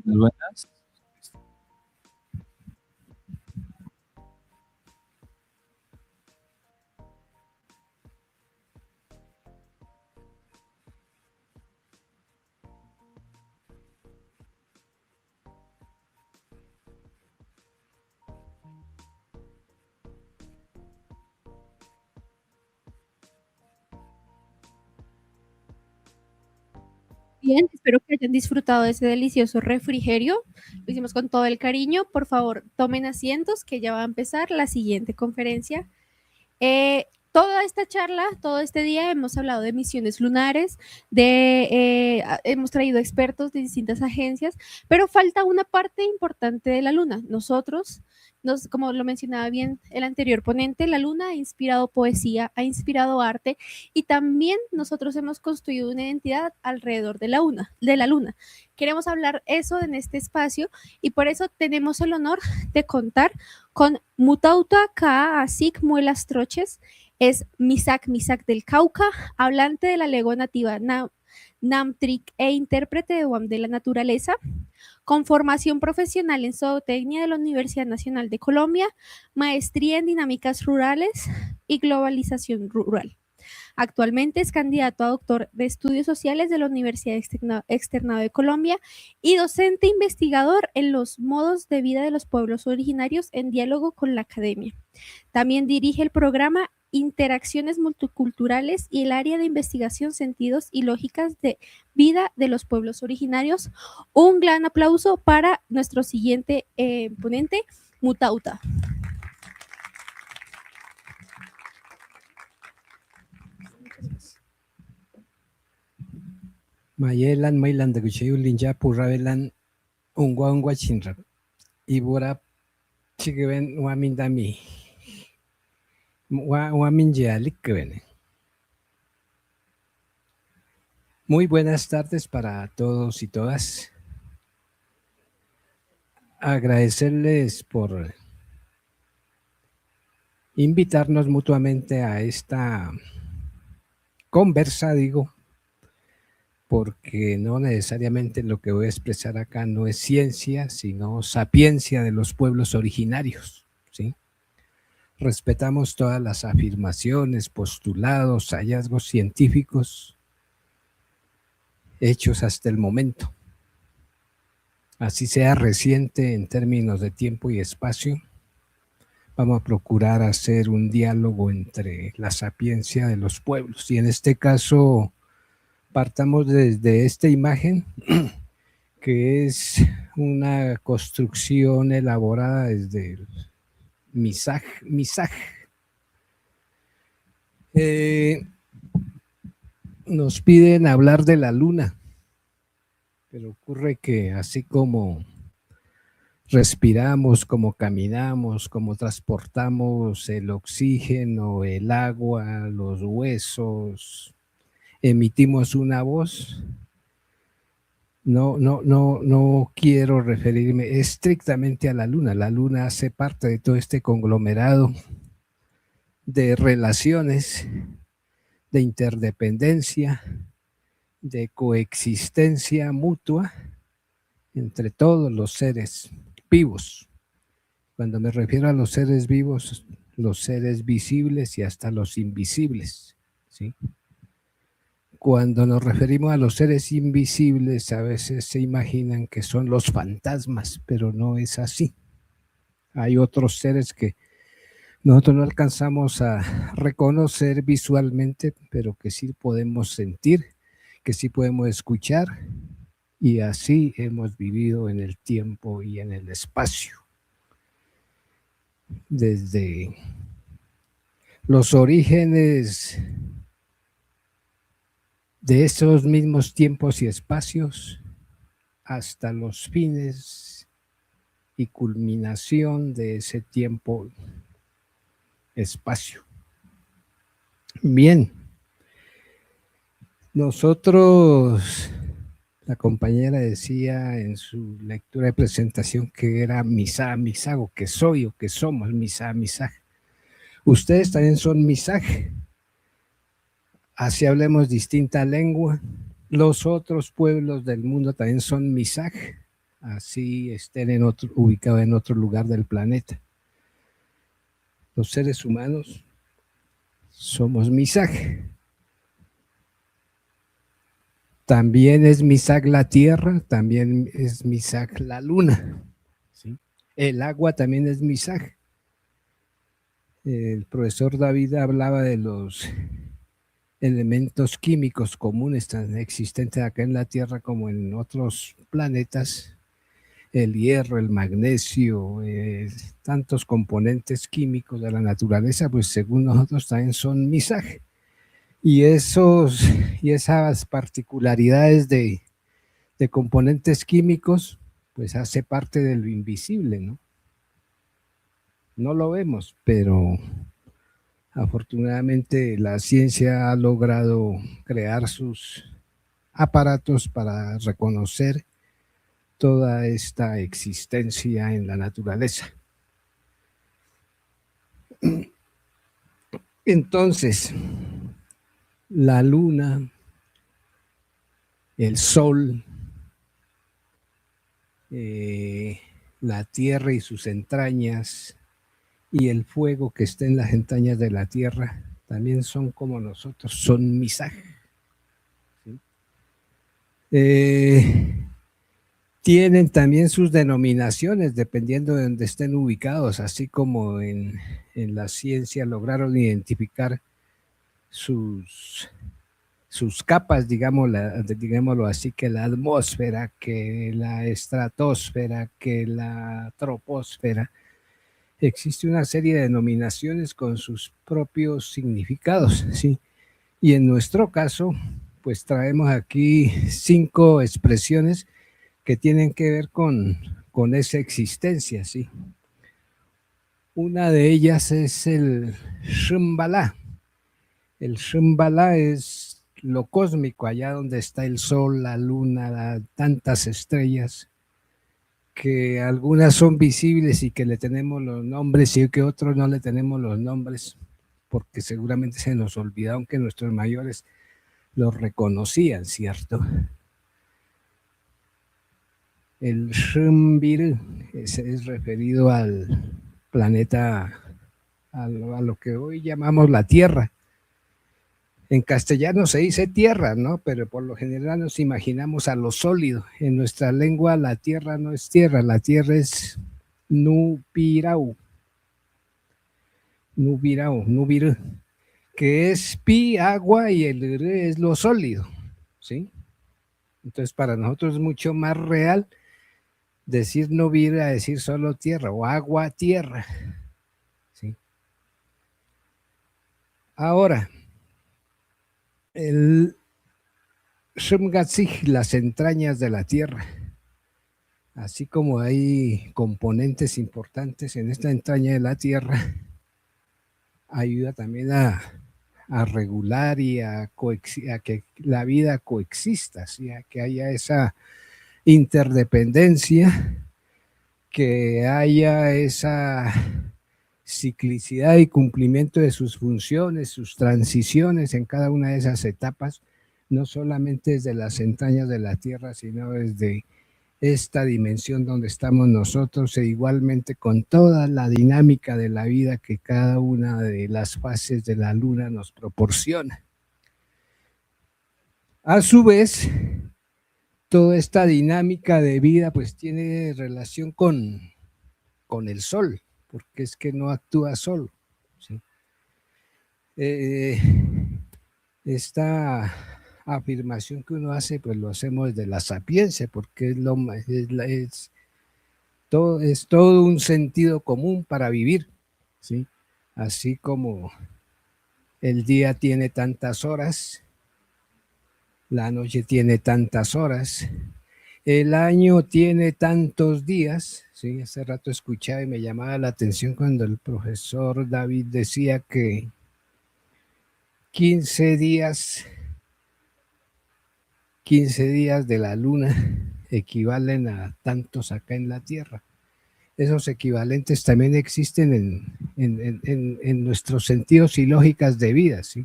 Buenas. Bien, espero que hayan disfrutado de ese delicioso refrigerio. Lo hicimos con todo el cariño. Por favor, tomen asientos que ya va a empezar la siguiente conferencia. Toda esta charla, todo este día hemos hablado de misiones lunares, hemos traído expertos de distintas agencias, pero falta una parte importante de la luna. Nosotros, como lo mencionaba bien el anterior ponente, la luna ha inspirado poesía, ha inspirado arte y también nosotros hemos construido una identidad alrededor de la luna. Queremos hablar eso en este espacio y por eso tenemos el honor de contar con Mutauta Ka Asik Muelas Troches. Es Misak del Cauca, hablante de la lengua nativa Namtric e intérprete de UAM de la naturaleza, con formación profesional en zootecnia de la Universidad Nacional de Colombia, maestría en dinámicas rurales y globalización rural. Actualmente es candidato a doctor de estudios sociales de la Universidad Externado de Colombia y docente investigador en los modos de vida de los pueblos originarios en diálogo con la academia. También dirige el programa Interacciones Multiculturales y el área de investigación, sentidos y lógicas de vida de los pueblos originarios. Un gran aplauso para nuestro siguiente ponente, Mutauta. Mayelan Mailan de Guchayulinja Purravelan Ungwa Chinra Ibura Chigeven Wamindami Waminjalik. Muy buenas tardes para todos y todas. Agradecerles por invitarnos mutuamente a esta conversa, porque no necesariamente lo que voy a expresar acá no es ciencia, sino sapiencia de los pueblos originarios, ¿sí? Respetamos todas las afirmaciones, postulados, hallazgos científicos hechos hasta el momento. Así sea reciente en términos de tiempo y espacio, vamos a procurar hacer un diálogo entre la sapiencia de los pueblos. Y en este caso, partamos desde esta imagen, que es una construcción elaborada desde el Misaj. Nos piden hablar de la luna, pero ocurre que así como respiramos, como caminamos, como transportamos el oxígeno, el agua, los huesos, emitimos una voz, no quiero referirme estrictamente a la luna. La luna hace parte de todo este conglomerado de relaciones, de interdependencia, de coexistencia mutua entre todos los seres vivos. Cuando me refiero a los seres vivos, los seres visibles y hasta los invisibles, ¿sí? Cuando nos referimos a los seres invisibles, a veces se imaginan que son los fantasmas, pero no es así. Hay otros seres que nosotros no alcanzamos a reconocer visualmente, pero que sí podemos sentir, que sí podemos escuchar, y así hemos vivido en el tiempo y en el espacio. Desde los orígenes de esos mismos tiempos y espacios hasta los fines y culminación de ese tiempo, espacio. Bien, nosotros, la compañera decía en su lectura de presentación que era misá, misago, que soy o que somos misá, misaj. Ustedes también son misaj. Así hablemos distinta lengua. Los otros pueblos del mundo también son misaj, así estén ubicados en otro lugar del planeta. Los seres humanos somos misaj. También es misaj la tierra, también es misaj la luna, ¿sí? El agua también es misaj. El profesor David hablaba de los elementos químicos comunes tan existentes acá en la Tierra como en otros planetas, el hierro, el magnesio, tantos componentes químicos de la naturaleza, pues según nosotros también son misaj. Y esas particularidades de componentes químicos, pues hace parte de lo invisible, ¿no? No lo vemos, pero afortunadamente la ciencia ha logrado crear sus aparatos para reconocer toda esta existencia en la naturaleza. Entonces, la luna, el sol, la tierra y sus entrañas, y el fuego que está en las entrañas de la tierra, también son como nosotros, son misaj. ¿Sí? Tienen también sus denominaciones dependiendo de donde estén ubicados, así como en la ciencia lograron identificar sus capas, digámoslo así, que la atmósfera, que la estratosfera, que la troposfera. Existe una serie de denominaciones con sus propios significados, ¿sí? Y en nuestro caso, pues traemos aquí 5 expresiones que tienen que ver con esa existencia, ¿sí? Una de ellas es el Shambhala. El Shambhala es lo cósmico, allá donde está el sol, la luna, tantas estrellas, que algunas son visibles y que le tenemos los nombres y que otros no le tenemos los nombres, porque seguramente se nos olvidaron que nuestros mayores los reconocían, ¿cierto? El Shambhala es referido al planeta, a lo que hoy llamamos la Tierra. En castellano se dice tierra, ¿no? Pero por lo general nos imaginamos a lo sólido. En nuestra lengua la tierra no es tierra, la tierra es nubirau, que es pi, agua, y el ire es lo sólido, ¿sí? Entonces para nosotros es mucho más real decir nubira a decir solo tierra, o agua, tierra, ¿sí? Ahora, el Shumgatzig, las entrañas de la tierra. Así como hay componentes importantes en esta entraña de la tierra, ayuda también a regular y a que la vida coexista, ¿sí? A que haya esa interdependencia, que haya esa ciclicidad y cumplimiento de sus funciones, sus transiciones en cada una de esas etapas, no solamente desde las entrañas de la tierra, sino desde esta dimensión donde estamos nosotros, e igualmente con toda la dinámica de la vida que cada una de las fases de la luna nos proporciona. A su vez, toda esta dinámica de vida pues tiene relación con el sol, porque es que no actúa solo, Esta afirmación que uno hace, pues lo hacemos desde la sapiencia, porque es todo un sentido común para vivir, ¿sí? Así como el día tiene tantas horas, la noche tiene tantas horas, el año tiene tantos días, ¿sí? Hace rato escuchaba y me llamaba la atención cuando el profesor David decía que 15 días de la luna equivalen a tantos acá en la Tierra. Esos equivalentes también existen en nuestros sentidos y lógicas de vida, ¿sí?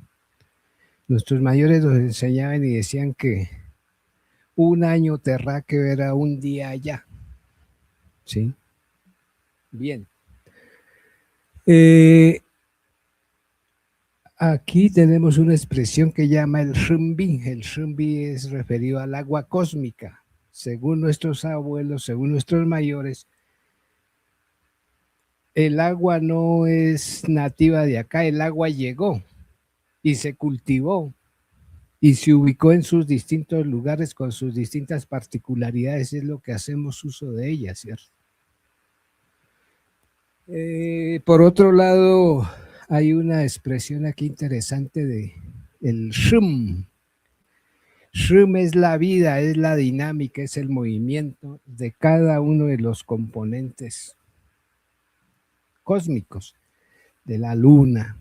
Nuestros mayores nos enseñaban y decían que un año terráqueo era un día allá, ¿sí? Bien. Aquí tenemos una expresión que llama el rumbi. El rumbi es referido al agua cósmica. Según nuestros abuelos, según nuestros mayores, el agua no es nativa de acá, el agua llegó y se cultivó y se ubicó en sus distintos lugares con sus distintas particularidades, es lo que hacemos uso de ella, ¿cierto? Por otro lado, hay una expresión aquí interesante de el shum. Shum es la vida, es la dinámica, es el movimiento de cada uno de los componentes cósmicos, de la luna,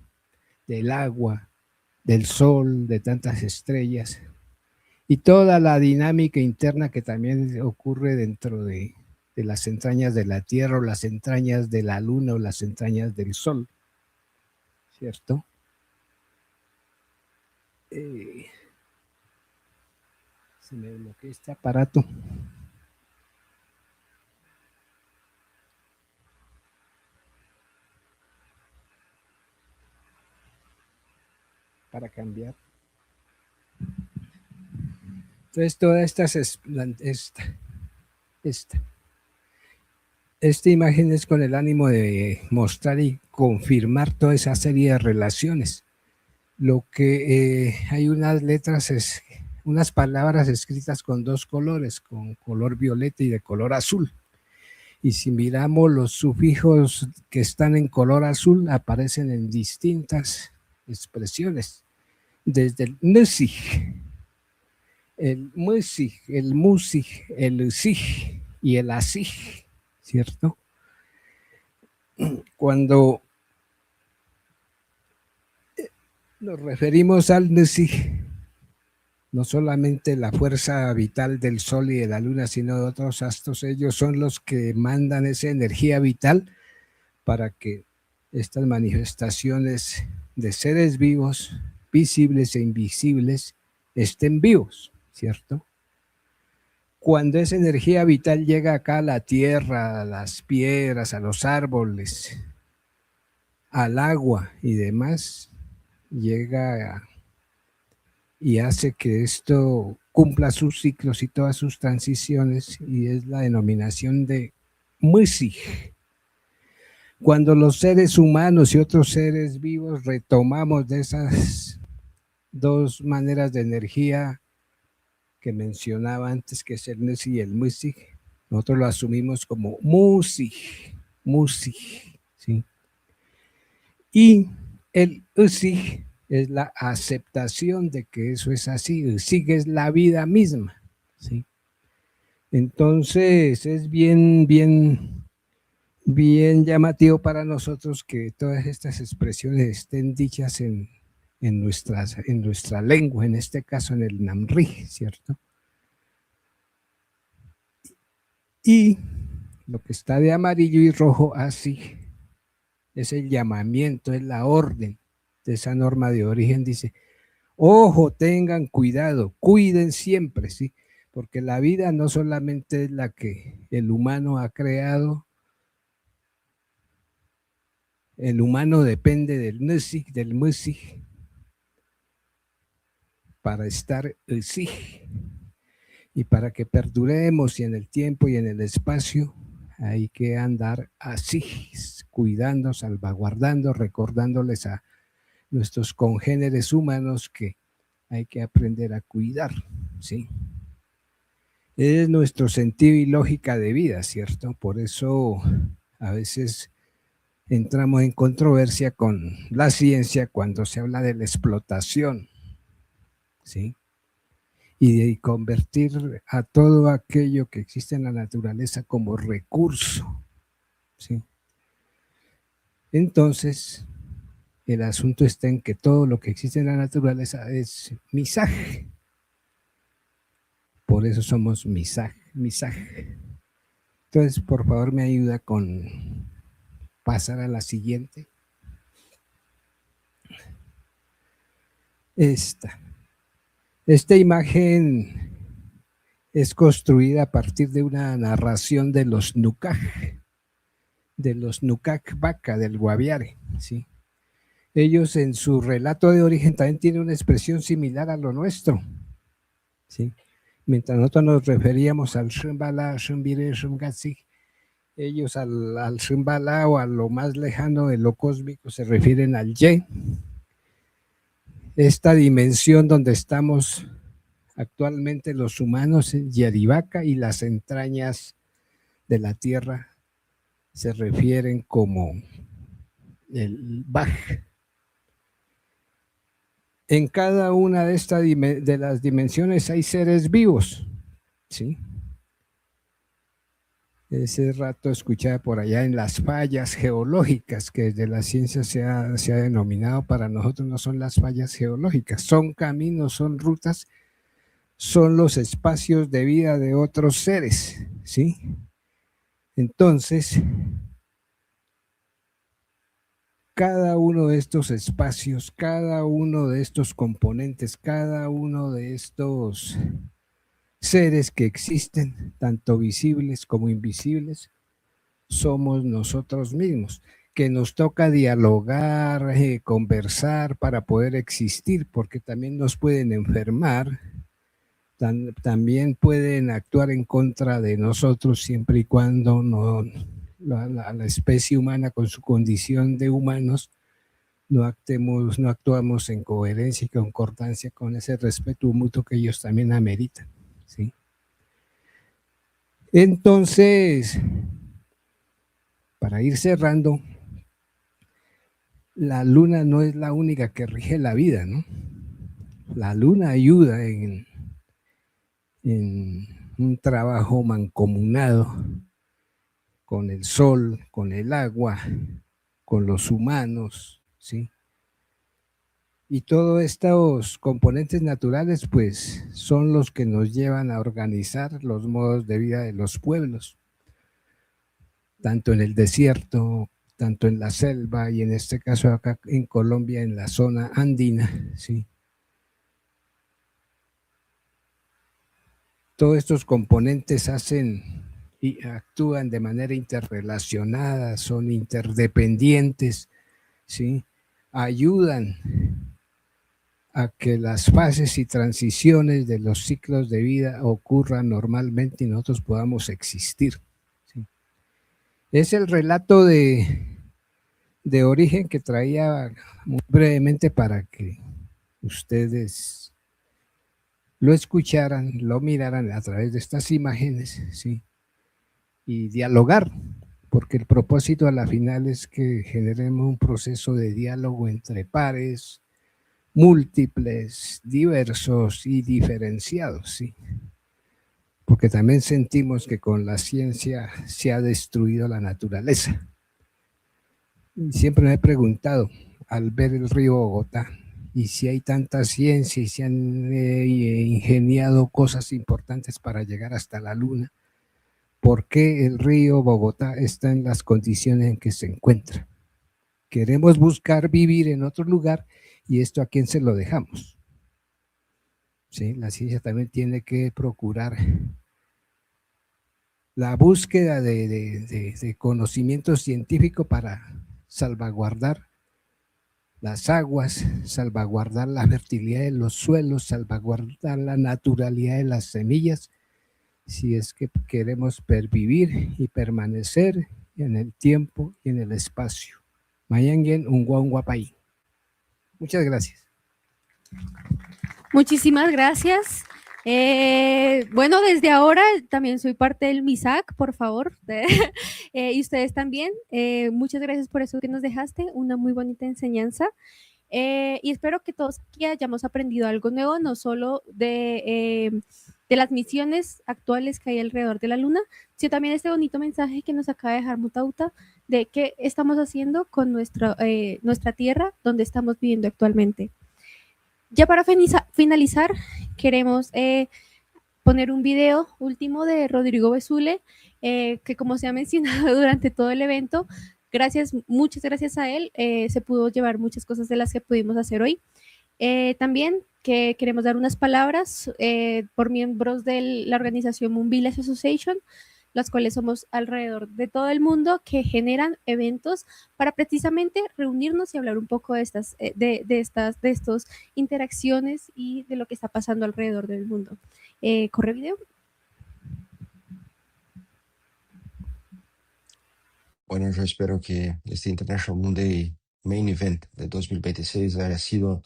del agua, del sol, de tantas estrellas, y toda la dinámica interna que también ocurre dentro de las entrañas de la Tierra, o las entrañas de la luna, o las entrañas del sol, ¿cierto? Se me bloquea este aparato. Para cambiar. Entonces, todas esta imagen es con el ánimo de mostrar y confirmar toda esa serie de relaciones. Lo que hay unas letras, unas palabras escritas con dos colores, con color violeta y de color azul. Y si miramos los sufijos que están en color azul, aparecen en distintas expresiones. Desde el musig, el musig, el usig y el asig, ¿cierto? Cuando nos referimos al musig, no solamente la fuerza vital del sol y de la luna, sino de otros astros, ellos son los que mandan esa energía vital para que estas manifestaciones de seres vivos, visibles e invisibles, estén vivos, ¿cierto? Cuando esa energía vital llega acá a la tierra, a las piedras, a los árboles, al agua y demás, llega y hace que esto cumpla sus ciclos y todas sus transiciones, y es la denominación de musig. Cuando los seres humanos y otros seres vivos retomamos de esas dos maneras de energía que mencionaba antes, que es el musig y el musig, nosotros lo asumimos como musig, ¿sí? Y el usig es la aceptación de que eso es así, usig es la vida misma, ¿sí? Entonces es bien llamativo para nosotros que todas estas expresiones estén dichas en nuestra lengua, en este caso en el namrí, ¿cierto? Y lo que está de amarillo y rojo así es el llamamiento, es la orden de esa norma de origen. Dice, ojo, tengan cuidado, cuiden siempre, ¿sí? Porque la vida no solamente es la que el humano ha creado, el humano depende del musig, para estar usig, y para que perduremos y en el tiempo y en el espacio hay que andar así, cuidando, salvaguardando, recordándoles a nuestros congéneres humanos que hay que aprender a cuidar, ¿sí? Es nuestro sentido y lógica de vida, ¿cierto? Por eso a veces entramos en controversia con la ciencia cuando se habla de la explotación, ¿sí? Y de convertir a todo aquello que existe en la naturaleza como recurso, ¿sí? Entonces, el asunto está en que todo lo que existe en la naturaleza es misaje. Por eso somos misaje. Entonces, por favor, me ayuda con pasar a la siguiente. Esta imagen es construida a partir de una narración de los Nukaj Vaca, del Guaviare, ¿sí? Ellos en su relato de origen también tienen una expresión similar a lo nuestro, ¿sí? Mientras nosotros nos referíamos al Shambhala, Shambire, Shamgatsig, ellos al Shambhala o a lo más lejano de lo cósmico se refieren al Ye. Esta dimensión donde estamos actualmente los humanos, Yarivaca, y las entrañas de la Tierra se refieren como el Baj. En cada una de las dimensiones hay seres vivos, ¿sí? Ese rato escuchaba por allá en las fallas geológicas, que desde la ciencia se ha denominado, para nosotros no son las fallas geológicas, son caminos, son rutas, son los espacios de vida de otros seres, ¿sí? Entonces, cada uno de estos espacios, cada uno de estos componentes, cada uno de estos seres que existen, tanto visibles como invisibles, somos nosotros mismos, que nos toca dialogar, conversar para poder existir, porque también nos pueden enfermar, también pueden actuar en contra de nosotros siempre y cuando la especie humana con su condición de humanos no actuamos en coherencia y concordancia con ese respeto mutuo que ellos también ameritan, ¿sí? Entonces, para ir cerrando, la luna no es la única que rige la vida, ¿no? La luna ayuda en un trabajo mancomunado con el sol, con el agua, con los humanos, ¿sí? Y todos estos componentes naturales, pues, son los que nos llevan a organizar los modos de vida de los pueblos, tanto en el desierto, tanto en la selva, y en este caso acá en Colombia, en la zona andina, ¿sí? Todos estos componentes hacen y actúan de manera interrelacionada, son interdependientes, ¿sí? Ayudan a que las fases y transiciones de los ciclos de vida ocurran normalmente y nosotros podamos existir, ¿sí? Es el relato de origen que traía muy brevemente para que ustedes lo escucharan, lo miraran a través de estas imágenes, ¿sí? Y dialogar, porque el propósito a la final es que generemos un proceso de diálogo entre pares, múltiples, diversos y diferenciados, ¿sí? Porque también sentimos que con la ciencia se ha destruido la naturaleza. Y siempre me he preguntado, al ver el río Bogotá, y si hay tanta ciencia y se han ingeniado cosas importantes para llegar hasta la luna, ¿por qué el río Bogotá está en las condiciones en que se encuentra? Queremos buscar vivir en otro lugar, y esto ¿a quién se lo dejamos? ¿Sí? La ciencia también tiene que procurar la búsqueda de conocimiento científico para salvaguardar las aguas, salvaguardar la fertilidad de los suelos, salvaguardar la naturalidad de las semillas, si es que queremos pervivir y permanecer en el tiempo y en el espacio. Mayangen un guapaí. Muchas gracias. Muchísimas gracias. Bueno, desde ahora también soy parte del MISAC, por favor, y ustedes también. Muchas gracias por eso que nos dejaste, una muy bonita enseñanza. Y espero que todos aquí hayamos aprendido algo nuevo, no solo de las misiones actuales que hay alrededor de la Luna, sino también este bonito mensaje que nos acaba de dejar Mutauta de qué estamos haciendo con nuestra Tierra, donde estamos viviendo actualmente. Ya para finalizar, queremos poner un video último de Rodrigo Vesule, que como se ha mencionado durante todo el evento, muchas gracias a él, se pudo llevar muchas cosas de las que pudimos hacer hoy. También que queremos dar unas palabras por miembros de la organización Mundial Association, las cuales somos alrededor de todo el mundo, que generan eventos para precisamente reunirnos y hablar un poco de estas interacciones y de lo que está pasando alrededor del mundo. ¿Corre video? Bueno, yo espero que este International Monday Main Event de 2026 haya sido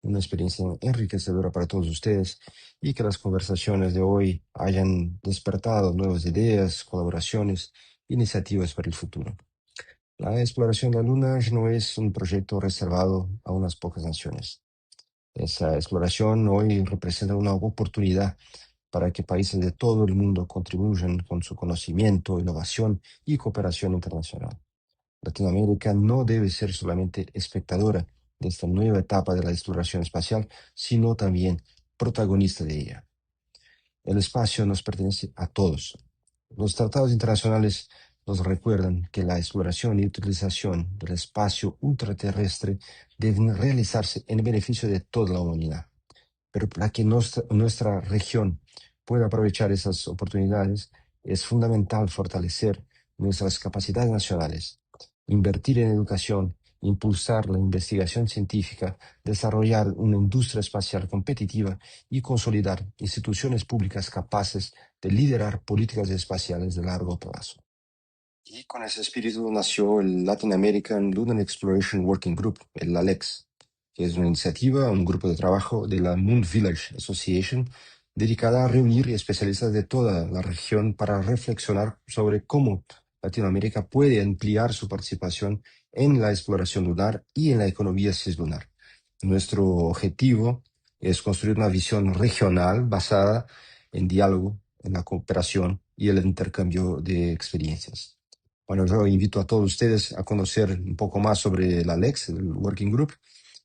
una experiencia enriquecedora para todos ustedes y que las conversaciones de hoy hayan despertado nuevas ideas, colaboraciones, iniciativas para el futuro. La exploración de la Luna no es un proyecto reservado a unas pocas naciones. Esa exploración hoy representa una oportunidad para que países de todo el mundo contribuyan con su conocimiento, innovación y cooperación internacional. Latinoamérica no debe ser solamente espectadora de esta nueva etapa de la exploración espacial, sino también protagonista de ella. El espacio nos pertenece a todos. Los tratados internacionales nos recuerdan que la exploración y utilización del espacio ultraterrestre deben realizarse en beneficio de toda la humanidad. Pero para que nuestra región pueda aprovechar esas oportunidades, es fundamental fortalecer nuestras capacidades nacionales, invertir en educación, impulsar la investigación científica, desarrollar una industria espacial competitiva y consolidar instituciones públicas capaces de liderar políticas espaciales de largo plazo. Y con ese espíritu nació el Latin American Lunar Exploration Working Group, el LALEX, que es una iniciativa, un grupo de trabajo de la Moon Village Association, dedicada a reunir especialistas de toda la región para reflexionar sobre cómo Latinoamérica puede ampliar su participación en la exploración lunar y en la economía cislunar. Nuestro objetivo es construir una visión regional basada en diálogo, en la cooperación y el intercambio de experiencias. Bueno, yo invito a todos ustedes a conocer un poco más sobre la LEX, el Working Group,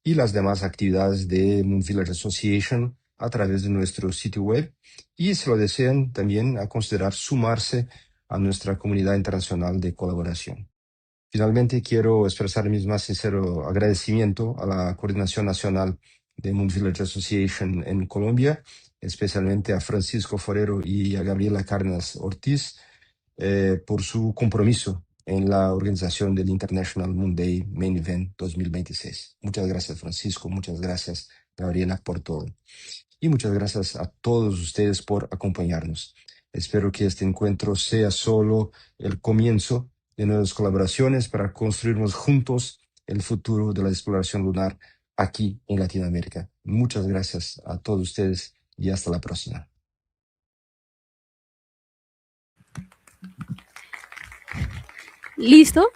y las demás actividades de Moon Village Association a través de nuestro sitio web, y si lo desean también a considerar sumarse a nuestra comunidad internacional de colaboración. Finalmente, quiero expresar mi más sincero agradecimiento a la Coordinación Nacional de Moon Village Association en Colombia, especialmente a Francisco Forero y a Gabriela Cárdenas Ortiz, por su compromiso en la organización del International Monday Main Event 2026. Muchas gracias, Francisco. Muchas gracias, Gabriela, por todo. Y muchas gracias a todos ustedes por acompañarnos. Espero que este encuentro sea solo el comienzo de nuevas colaboraciones para construirnos juntos el futuro de la exploración lunar aquí en Latinoamérica. Muchas gracias a todos ustedes y hasta la próxima. Listo.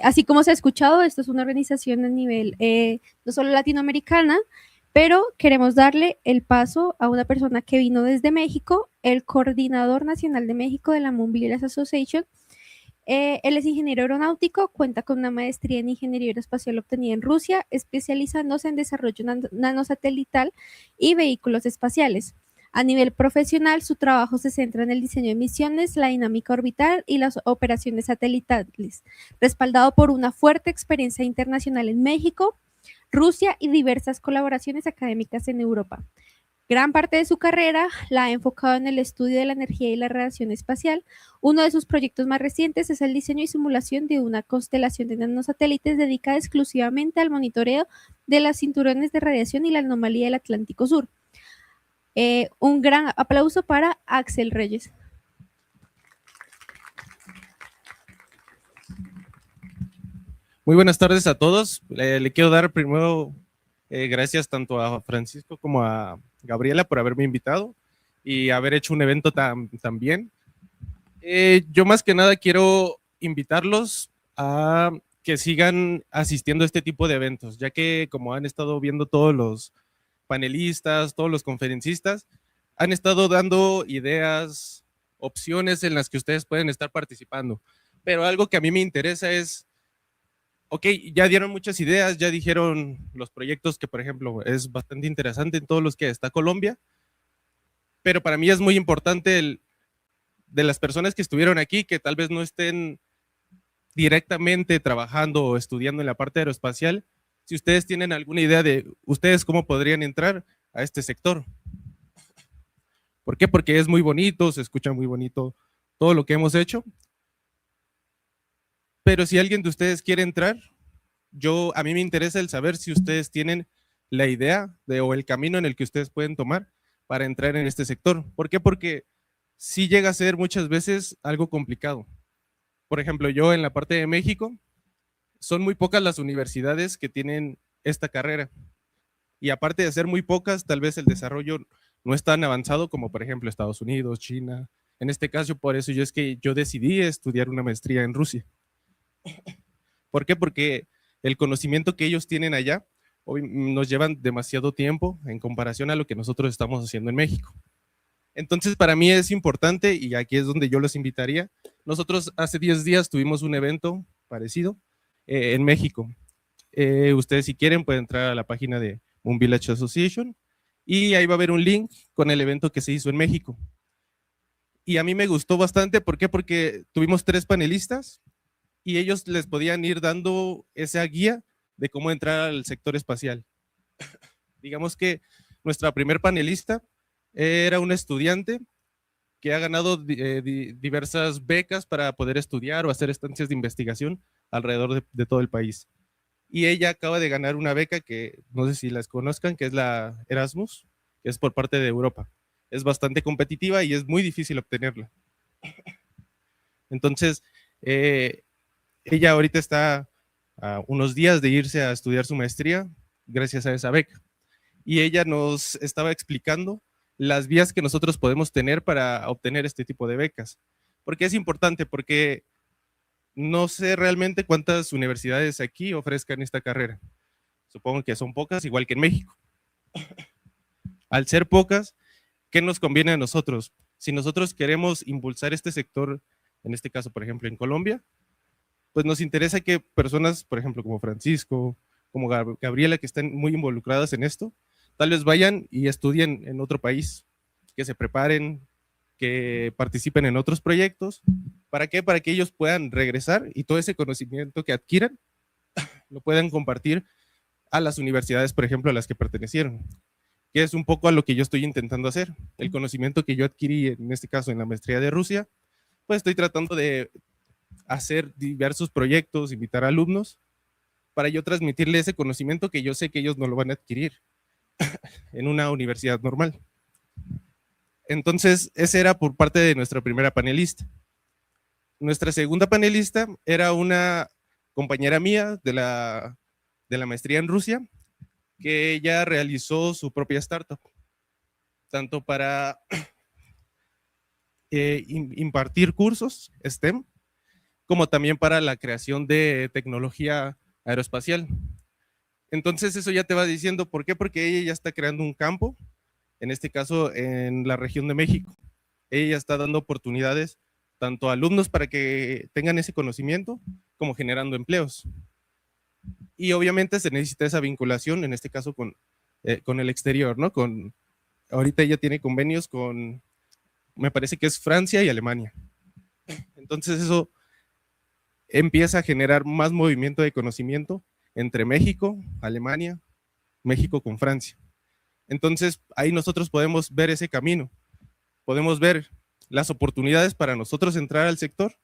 Así como se ha escuchado, esto es una organización a nivel no solo latinoamericana, pero queremos darle el paso a una persona que vino desde México, el coordinador nacional de México de la Moon Village Association. Él es ingeniero aeronáutico, cuenta con una maestría en ingeniería aeroespacial obtenida en Rusia, especializándose en desarrollo nanosatelital y vehículos espaciales. A nivel profesional, su trabajo se centra en el diseño de misiones, la dinámica orbital y las operaciones satelitales, respaldado por una fuerte experiencia internacional en México, Rusia y diversas colaboraciones académicas en Europa. Gran parte de su carrera la ha enfocado en el estudio de la energía y la radiación espacial. Uno de sus proyectos más recientes es el diseño y simulación de una constelación de nanosatélites dedicada exclusivamente al monitoreo de los cinturones de radiación y la anomalía del Atlántico Sur. Un gran aplauso para Axel Reyes. Muy buenas tardes a todos. Le quiero dar primero Gracias tanto a Francisco como a Gabriela por haberme invitado y haber hecho un evento tan bien. Yo más que nada quiero invitarlos a que sigan asistiendo a este tipo de eventos, ya que como han estado viendo todos los panelistas, todos los conferencistas, han estado dando ideas, opciones en las que ustedes pueden estar participando. Pero algo que a mí me interesa es, ok, ya dieron muchas ideas, ya dijeron los proyectos que, por ejemplo, es bastante interesante en todos los que está Colombia, pero para mí es muy importante de las personas que estuvieron aquí, que tal vez no estén directamente trabajando o estudiando en la parte aeroespacial, si ustedes tienen alguna idea de ustedes cómo podrían entrar a este sector. ¿Por qué? Porque es muy bonito, se escucha muy bonito todo lo que hemos hecho, pero si alguien de ustedes quiere entrar, a mí me interesa el saber si ustedes tienen la idea o el camino en el que ustedes pueden tomar para entrar en este sector. ¿Por qué? Porque sí llega a ser muchas veces algo complicado. Por ejemplo, yo en la parte de México, son muy pocas las universidades que tienen esta carrera. Y aparte de ser muy pocas, tal vez el desarrollo no es tan avanzado como, por ejemplo, Estados Unidos, China. En este caso, por eso yo decidí estudiar una maestría en Rusia. ¿Por qué? Porque el conocimiento que ellos tienen allá nos llevan demasiado tiempo en comparación a lo que nosotros estamos haciendo en México. Entonces, para mí es importante, y aquí es donde yo los invitaría. Nosotros hace 10 días tuvimos un evento parecido en México. Ustedes, si quieren, pueden entrar a la página de Moon Village Association y ahí va a haber un link con el evento que se hizo en México. Y a mí me gustó bastante, ¿por qué? Porque tuvimos 3 panelistas y ellos les podían ir dando esa guía de cómo entrar al sector espacial. Digamos que nuestra primer panelista era un estudiante que ha ganado diversas becas para poder estudiar o hacer estancias de investigación alrededor de todo el país. Y ella acaba de ganar una beca que no sé si las conozcan, que es la Erasmus, que es por parte de Europa. Es bastante competitiva y es muy difícil obtenerla. Entonces, ella ahorita está a unos días de irse a estudiar su maestría gracias a esa beca. Y ella nos estaba explicando las vías que nosotros podemos tener para obtener este tipo de becas. ¿Por qué es importante? Porque no sé realmente cuántas universidades aquí ofrezcan esta carrera. Supongo que son pocas, igual que en México. Al ser pocas, ¿qué nos conviene a nosotros? Si nosotros queremos impulsar este sector, en este caso, por ejemplo, en Colombia, pues nos interesa que personas, por ejemplo, como Francisco, como Gabriela, que están muy involucradas en esto, tal vez vayan y estudien en otro país, que se preparen, que participen en otros proyectos. ¿Para qué? Para que ellos puedan regresar y todo ese conocimiento que adquieran lo puedan compartir a las universidades, por ejemplo, a las que pertenecieron, que es un poco a lo que yo estoy intentando hacer. El conocimiento que yo adquirí, en este caso en la maestría de Rusia, pues estoy tratando de hacer diversos proyectos, invitar a alumnos, para yo transmitirle ese conocimiento que yo sé que ellos no lo van a adquirir en una universidad normal. Entonces, ese era por parte de nuestra primera panelista. Nuestra segunda panelista era una compañera mía de la maestría en Rusia, que ella realizó su propia startup, tanto para impartir cursos STEM, como también para la creación de tecnología aeroespacial. Entonces eso ya te va diciendo, ¿por qué? Porque ella ya está creando un campo, en este caso en la región de México. Ella está dando oportunidades tanto a alumnos para que tengan ese conocimiento, como generando empleos. Y obviamente se necesita esa vinculación, en este caso con el exterior, ¿no? Ahorita ella tiene convenios con, me parece que es Francia y Alemania. Entonces eso empieza a generar más movimiento de conocimiento entre México, Alemania, México con Francia. Entonces ahí nosotros podemos ver ese camino, podemos ver las oportunidades para nosotros entrar al sector.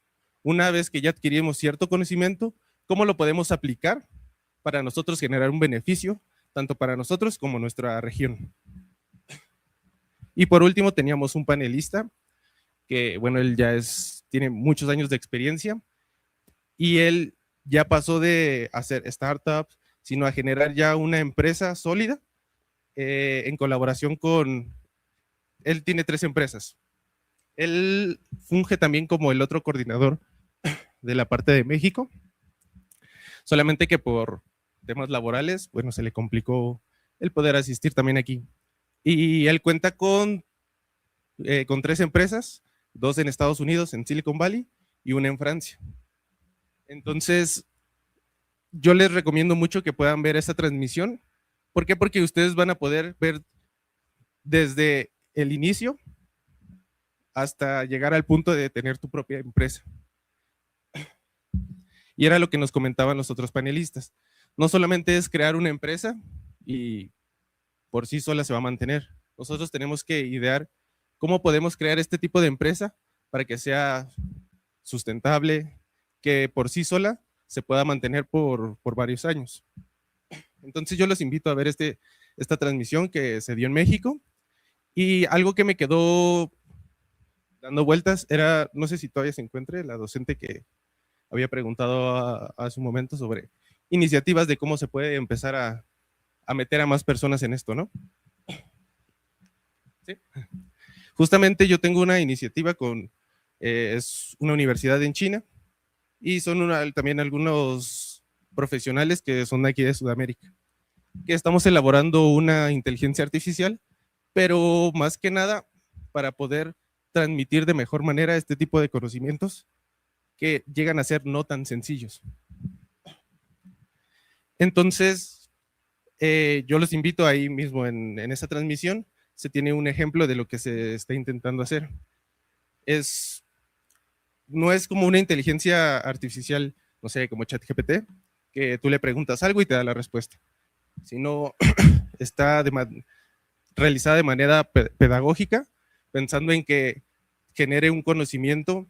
Una vez que ya adquirimos cierto conocimiento, ¿cómo lo podemos aplicar para nosotros generar un beneficio, tanto para nosotros como nuestra región? Y por último teníamos un panelista que, bueno, él ya tiene muchos años de experiencia y él ya pasó de hacer startups, sino a generar ya una empresa sólida en colaboración con... Él tiene 3 empresas. Él funge también como el otro coordinador de la parte de México, solamente que por temas laborales, bueno, se le complicó el poder asistir también aquí. Y él cuenta con 3 empresas, 2 en Estados Unidos, en Silicon Valley, y 1 en Francia. Entonces, yo les recomiendo mucho que puedan ver esta transmisión. ¿Por qué? Porque ustedes van a poder ver desde el inicio hasta llegar al punto de tener tu propia empresa. Y era lo que nos comentaban los otros panelistas. No solamente es crear una empresa y por sí sola se va a mantener. Nosotros tenemos que idear cómo podemos crear este tipo de empresa para que sea sustentable, que por sí sola se pueda mantener por varios años. Entonces yo los invito a ver esta transmisión que se dio en México. Y algo que me quedó dando vueltas era, no sé si todavía se encuentre, la docente que había preguntado hace un momento sobre iniciativas de cómo se puede empezar a meter a más personas en esto, ¿no? ¿Sí? Justamente yo tengo una iniciativa es una universidad en China y son también algunos profesionales que son de aquí de Sudamérica, que estamos elaborando una inteligencia artificial, pero más que nada para poder transmitir de mejor manera este tipo de conocimientos que llegan a ser no tan sencillos. Entonces, yo los invito ahí mismo en esa transmisión, se tiene un ejemplo de lo que se está intentando hacer. No es como una inteligencia artificial, no sé, como ChatGPT, que tú le preguntas algo y te da la respuesta, sino está realizada de manera pedagógica, pensando en que genere un conocimiento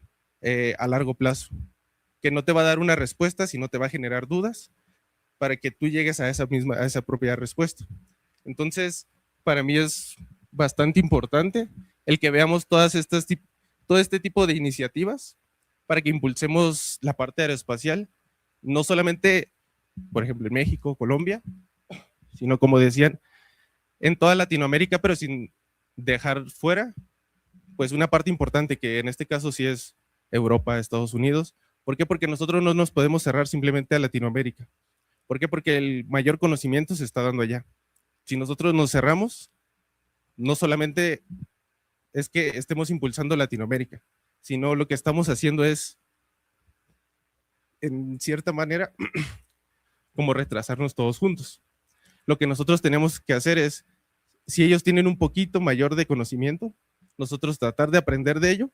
a largo plazo, que no te va a dar una respuesta, sino te va a generar dudas para que tú llegues a esa propia respuesta. Entonces, para mí es bastante importante el que veamos todo este tipo de iniciativas para que impulsemos la parte aeroespacial, no solamente, por ejemplo, en México, Colombia, sino como decían, en toda Latinoamérica, pero sin dejar fuera, pues una parte importante que en este caso sí es Europa, Estados Unidos. ¿Por qué? Porque nosotros no nos podemos cerrar simplemente a Latinoamérica. ¿Por qué? Porque el mayor conocimiento se está dando allá. Si nosotros nos cerramos, no solamente es que estemos impulsando Latinoamérica, sino lo que estamos haciendo es, en cierta manera, como retrasarnos todos juntos. Lo que nosotros tenemos que hacer es, si ellos tienen un poquito mayor de conocimiento, nosotros tratar de aprender de ello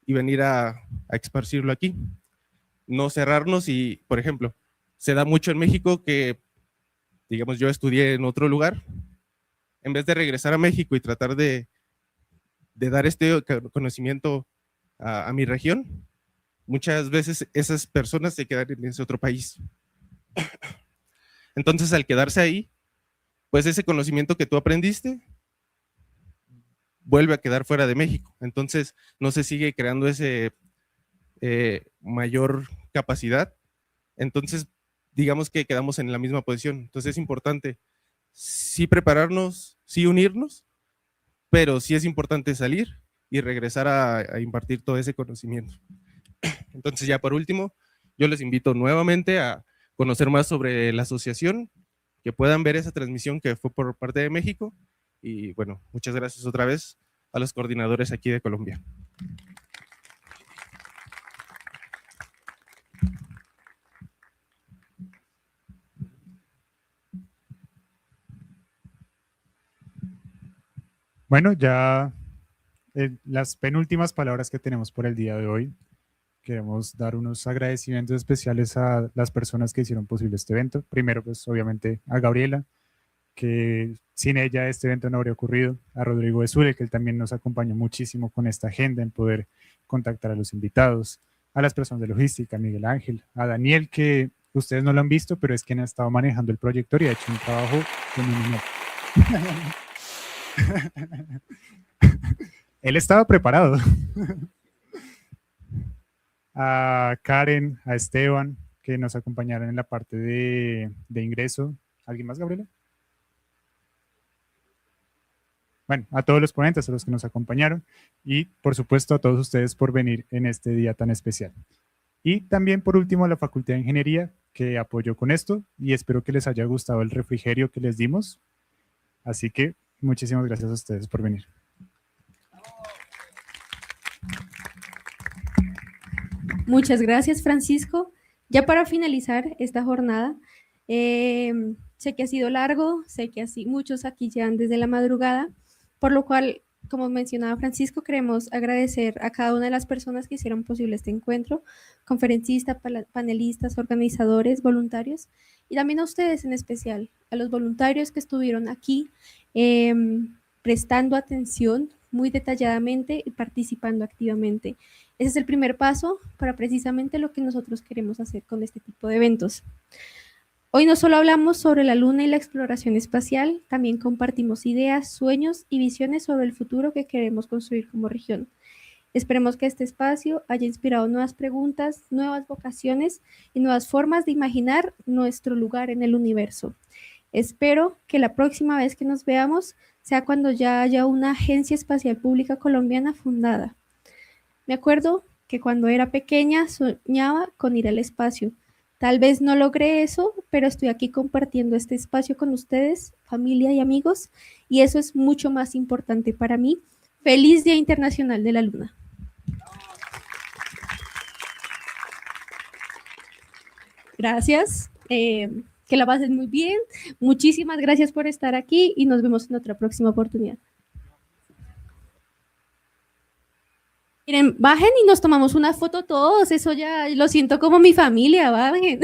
y venir a esparcirlo aquí. No cerrarnos y, por ejemplo, se da mucho en México que, digamos, yo estudié en otro lugar, en vez de regresar a México y tratar de dar este conocimiento a mi región, muchas veces esas personas se quedan en ese otro país. Entonces, al quedarse ahí, pues ese conocimiento que tú aprendiste vuelve a quedar fuera de México. Entonces, no se sigue creando ese mayor capacidad. Entonces, digamos que quedamos en la misma posición. Entonces, es importante sí prepararnos, sí unirnos, pero sí es importante salir y regresar a impartir todo ese conocimiento. Entonces, ya por último, yo les invito nuevamente a conocer más sobre la asociación, que puedan ver esa transmisión que fue por parte de México. Y bueno, muchas gracias otra vez a los coordinadores aquí de Colombia. Bueno, ya las penúltimas palabras que tenemos por el día de hoy. Queremos dar unos agradecimientos especiales a las personas que hicieron posible este evento. Primero, pues obviamente a Gabriela, que sin ella este evento no habría ocurrido. A Rodrigo Besule, que él también nos acompañó muchísimo con esta agenda en poder contactar a los invitados. A las personas de logística, a Miguel Ángel, a Daniel, que ustedes no lo han visto, pero es quien ha estado manejando el proyector y ha hecho un trabajo fenomenal. Él estaba preparado. A Karen, a Esteban, que nos acompañaron en la parte de ingreso. ¿Alguien más, Gabriela? Bueno, a todos los ponentes, a los que nos acompañaron y por supuesto a todos ustedes por venir en este día tan especial. Y también por último a la Facultad de Ingeniería que apoyó con esto y espero que les haya gustado el refrigerio que les dimos. Así que muchísimas gracias a ustedes por venir. Muchas gracias, Francisco. Ya para finalizar esta jornada, sé que ha sido largo, sé que así muchos aquí llegan desde la madrugada, por lo cual, como mencionaba Francisco, queremos agradecer a cada una de las personas que hicieron posible este encuentro, conferencistas, panelistas, organizadores, voluntarios, y también a ustedes en especial, a los voluntarios que estuvieron aquí prestando atención muy detalladamente y participando activamente. Ese es el primer paso para precisamente lo que nosotros queremos hacer con este tipo de eventos. Hoy no solo hablamos sobre la Luna y la exploración espacial, también compartimos ideas, sueños y visiones sobre el futuro que queremos construir como región. Esperemos que este espacio haya inspirado nuevas preguntas, nuevas vocaciones y nuevas formas de imaginar nuestro lugar en el universo. Espero que la próxima vez que nos veamos sea cuando ya haya una agencia espacial pública colombiana fundada. Me acuerdo que cuando era pequeña soñaba con ir al espacio. Tal vez no logré eso, pero estoy aquí compartiendo este espacio con ustedes, familia y amigos, y eso es mucho más importante para mí. ¡Feliz Día Internacional de la Luna! Gracias, que la pasen muy bien. Muchísimas gracias por estar aquí y nos vemos en otra próxima oportunidad. Miren, bajen y nos tomamos una foto todos, eso ya lo siento como mi familia, bajen.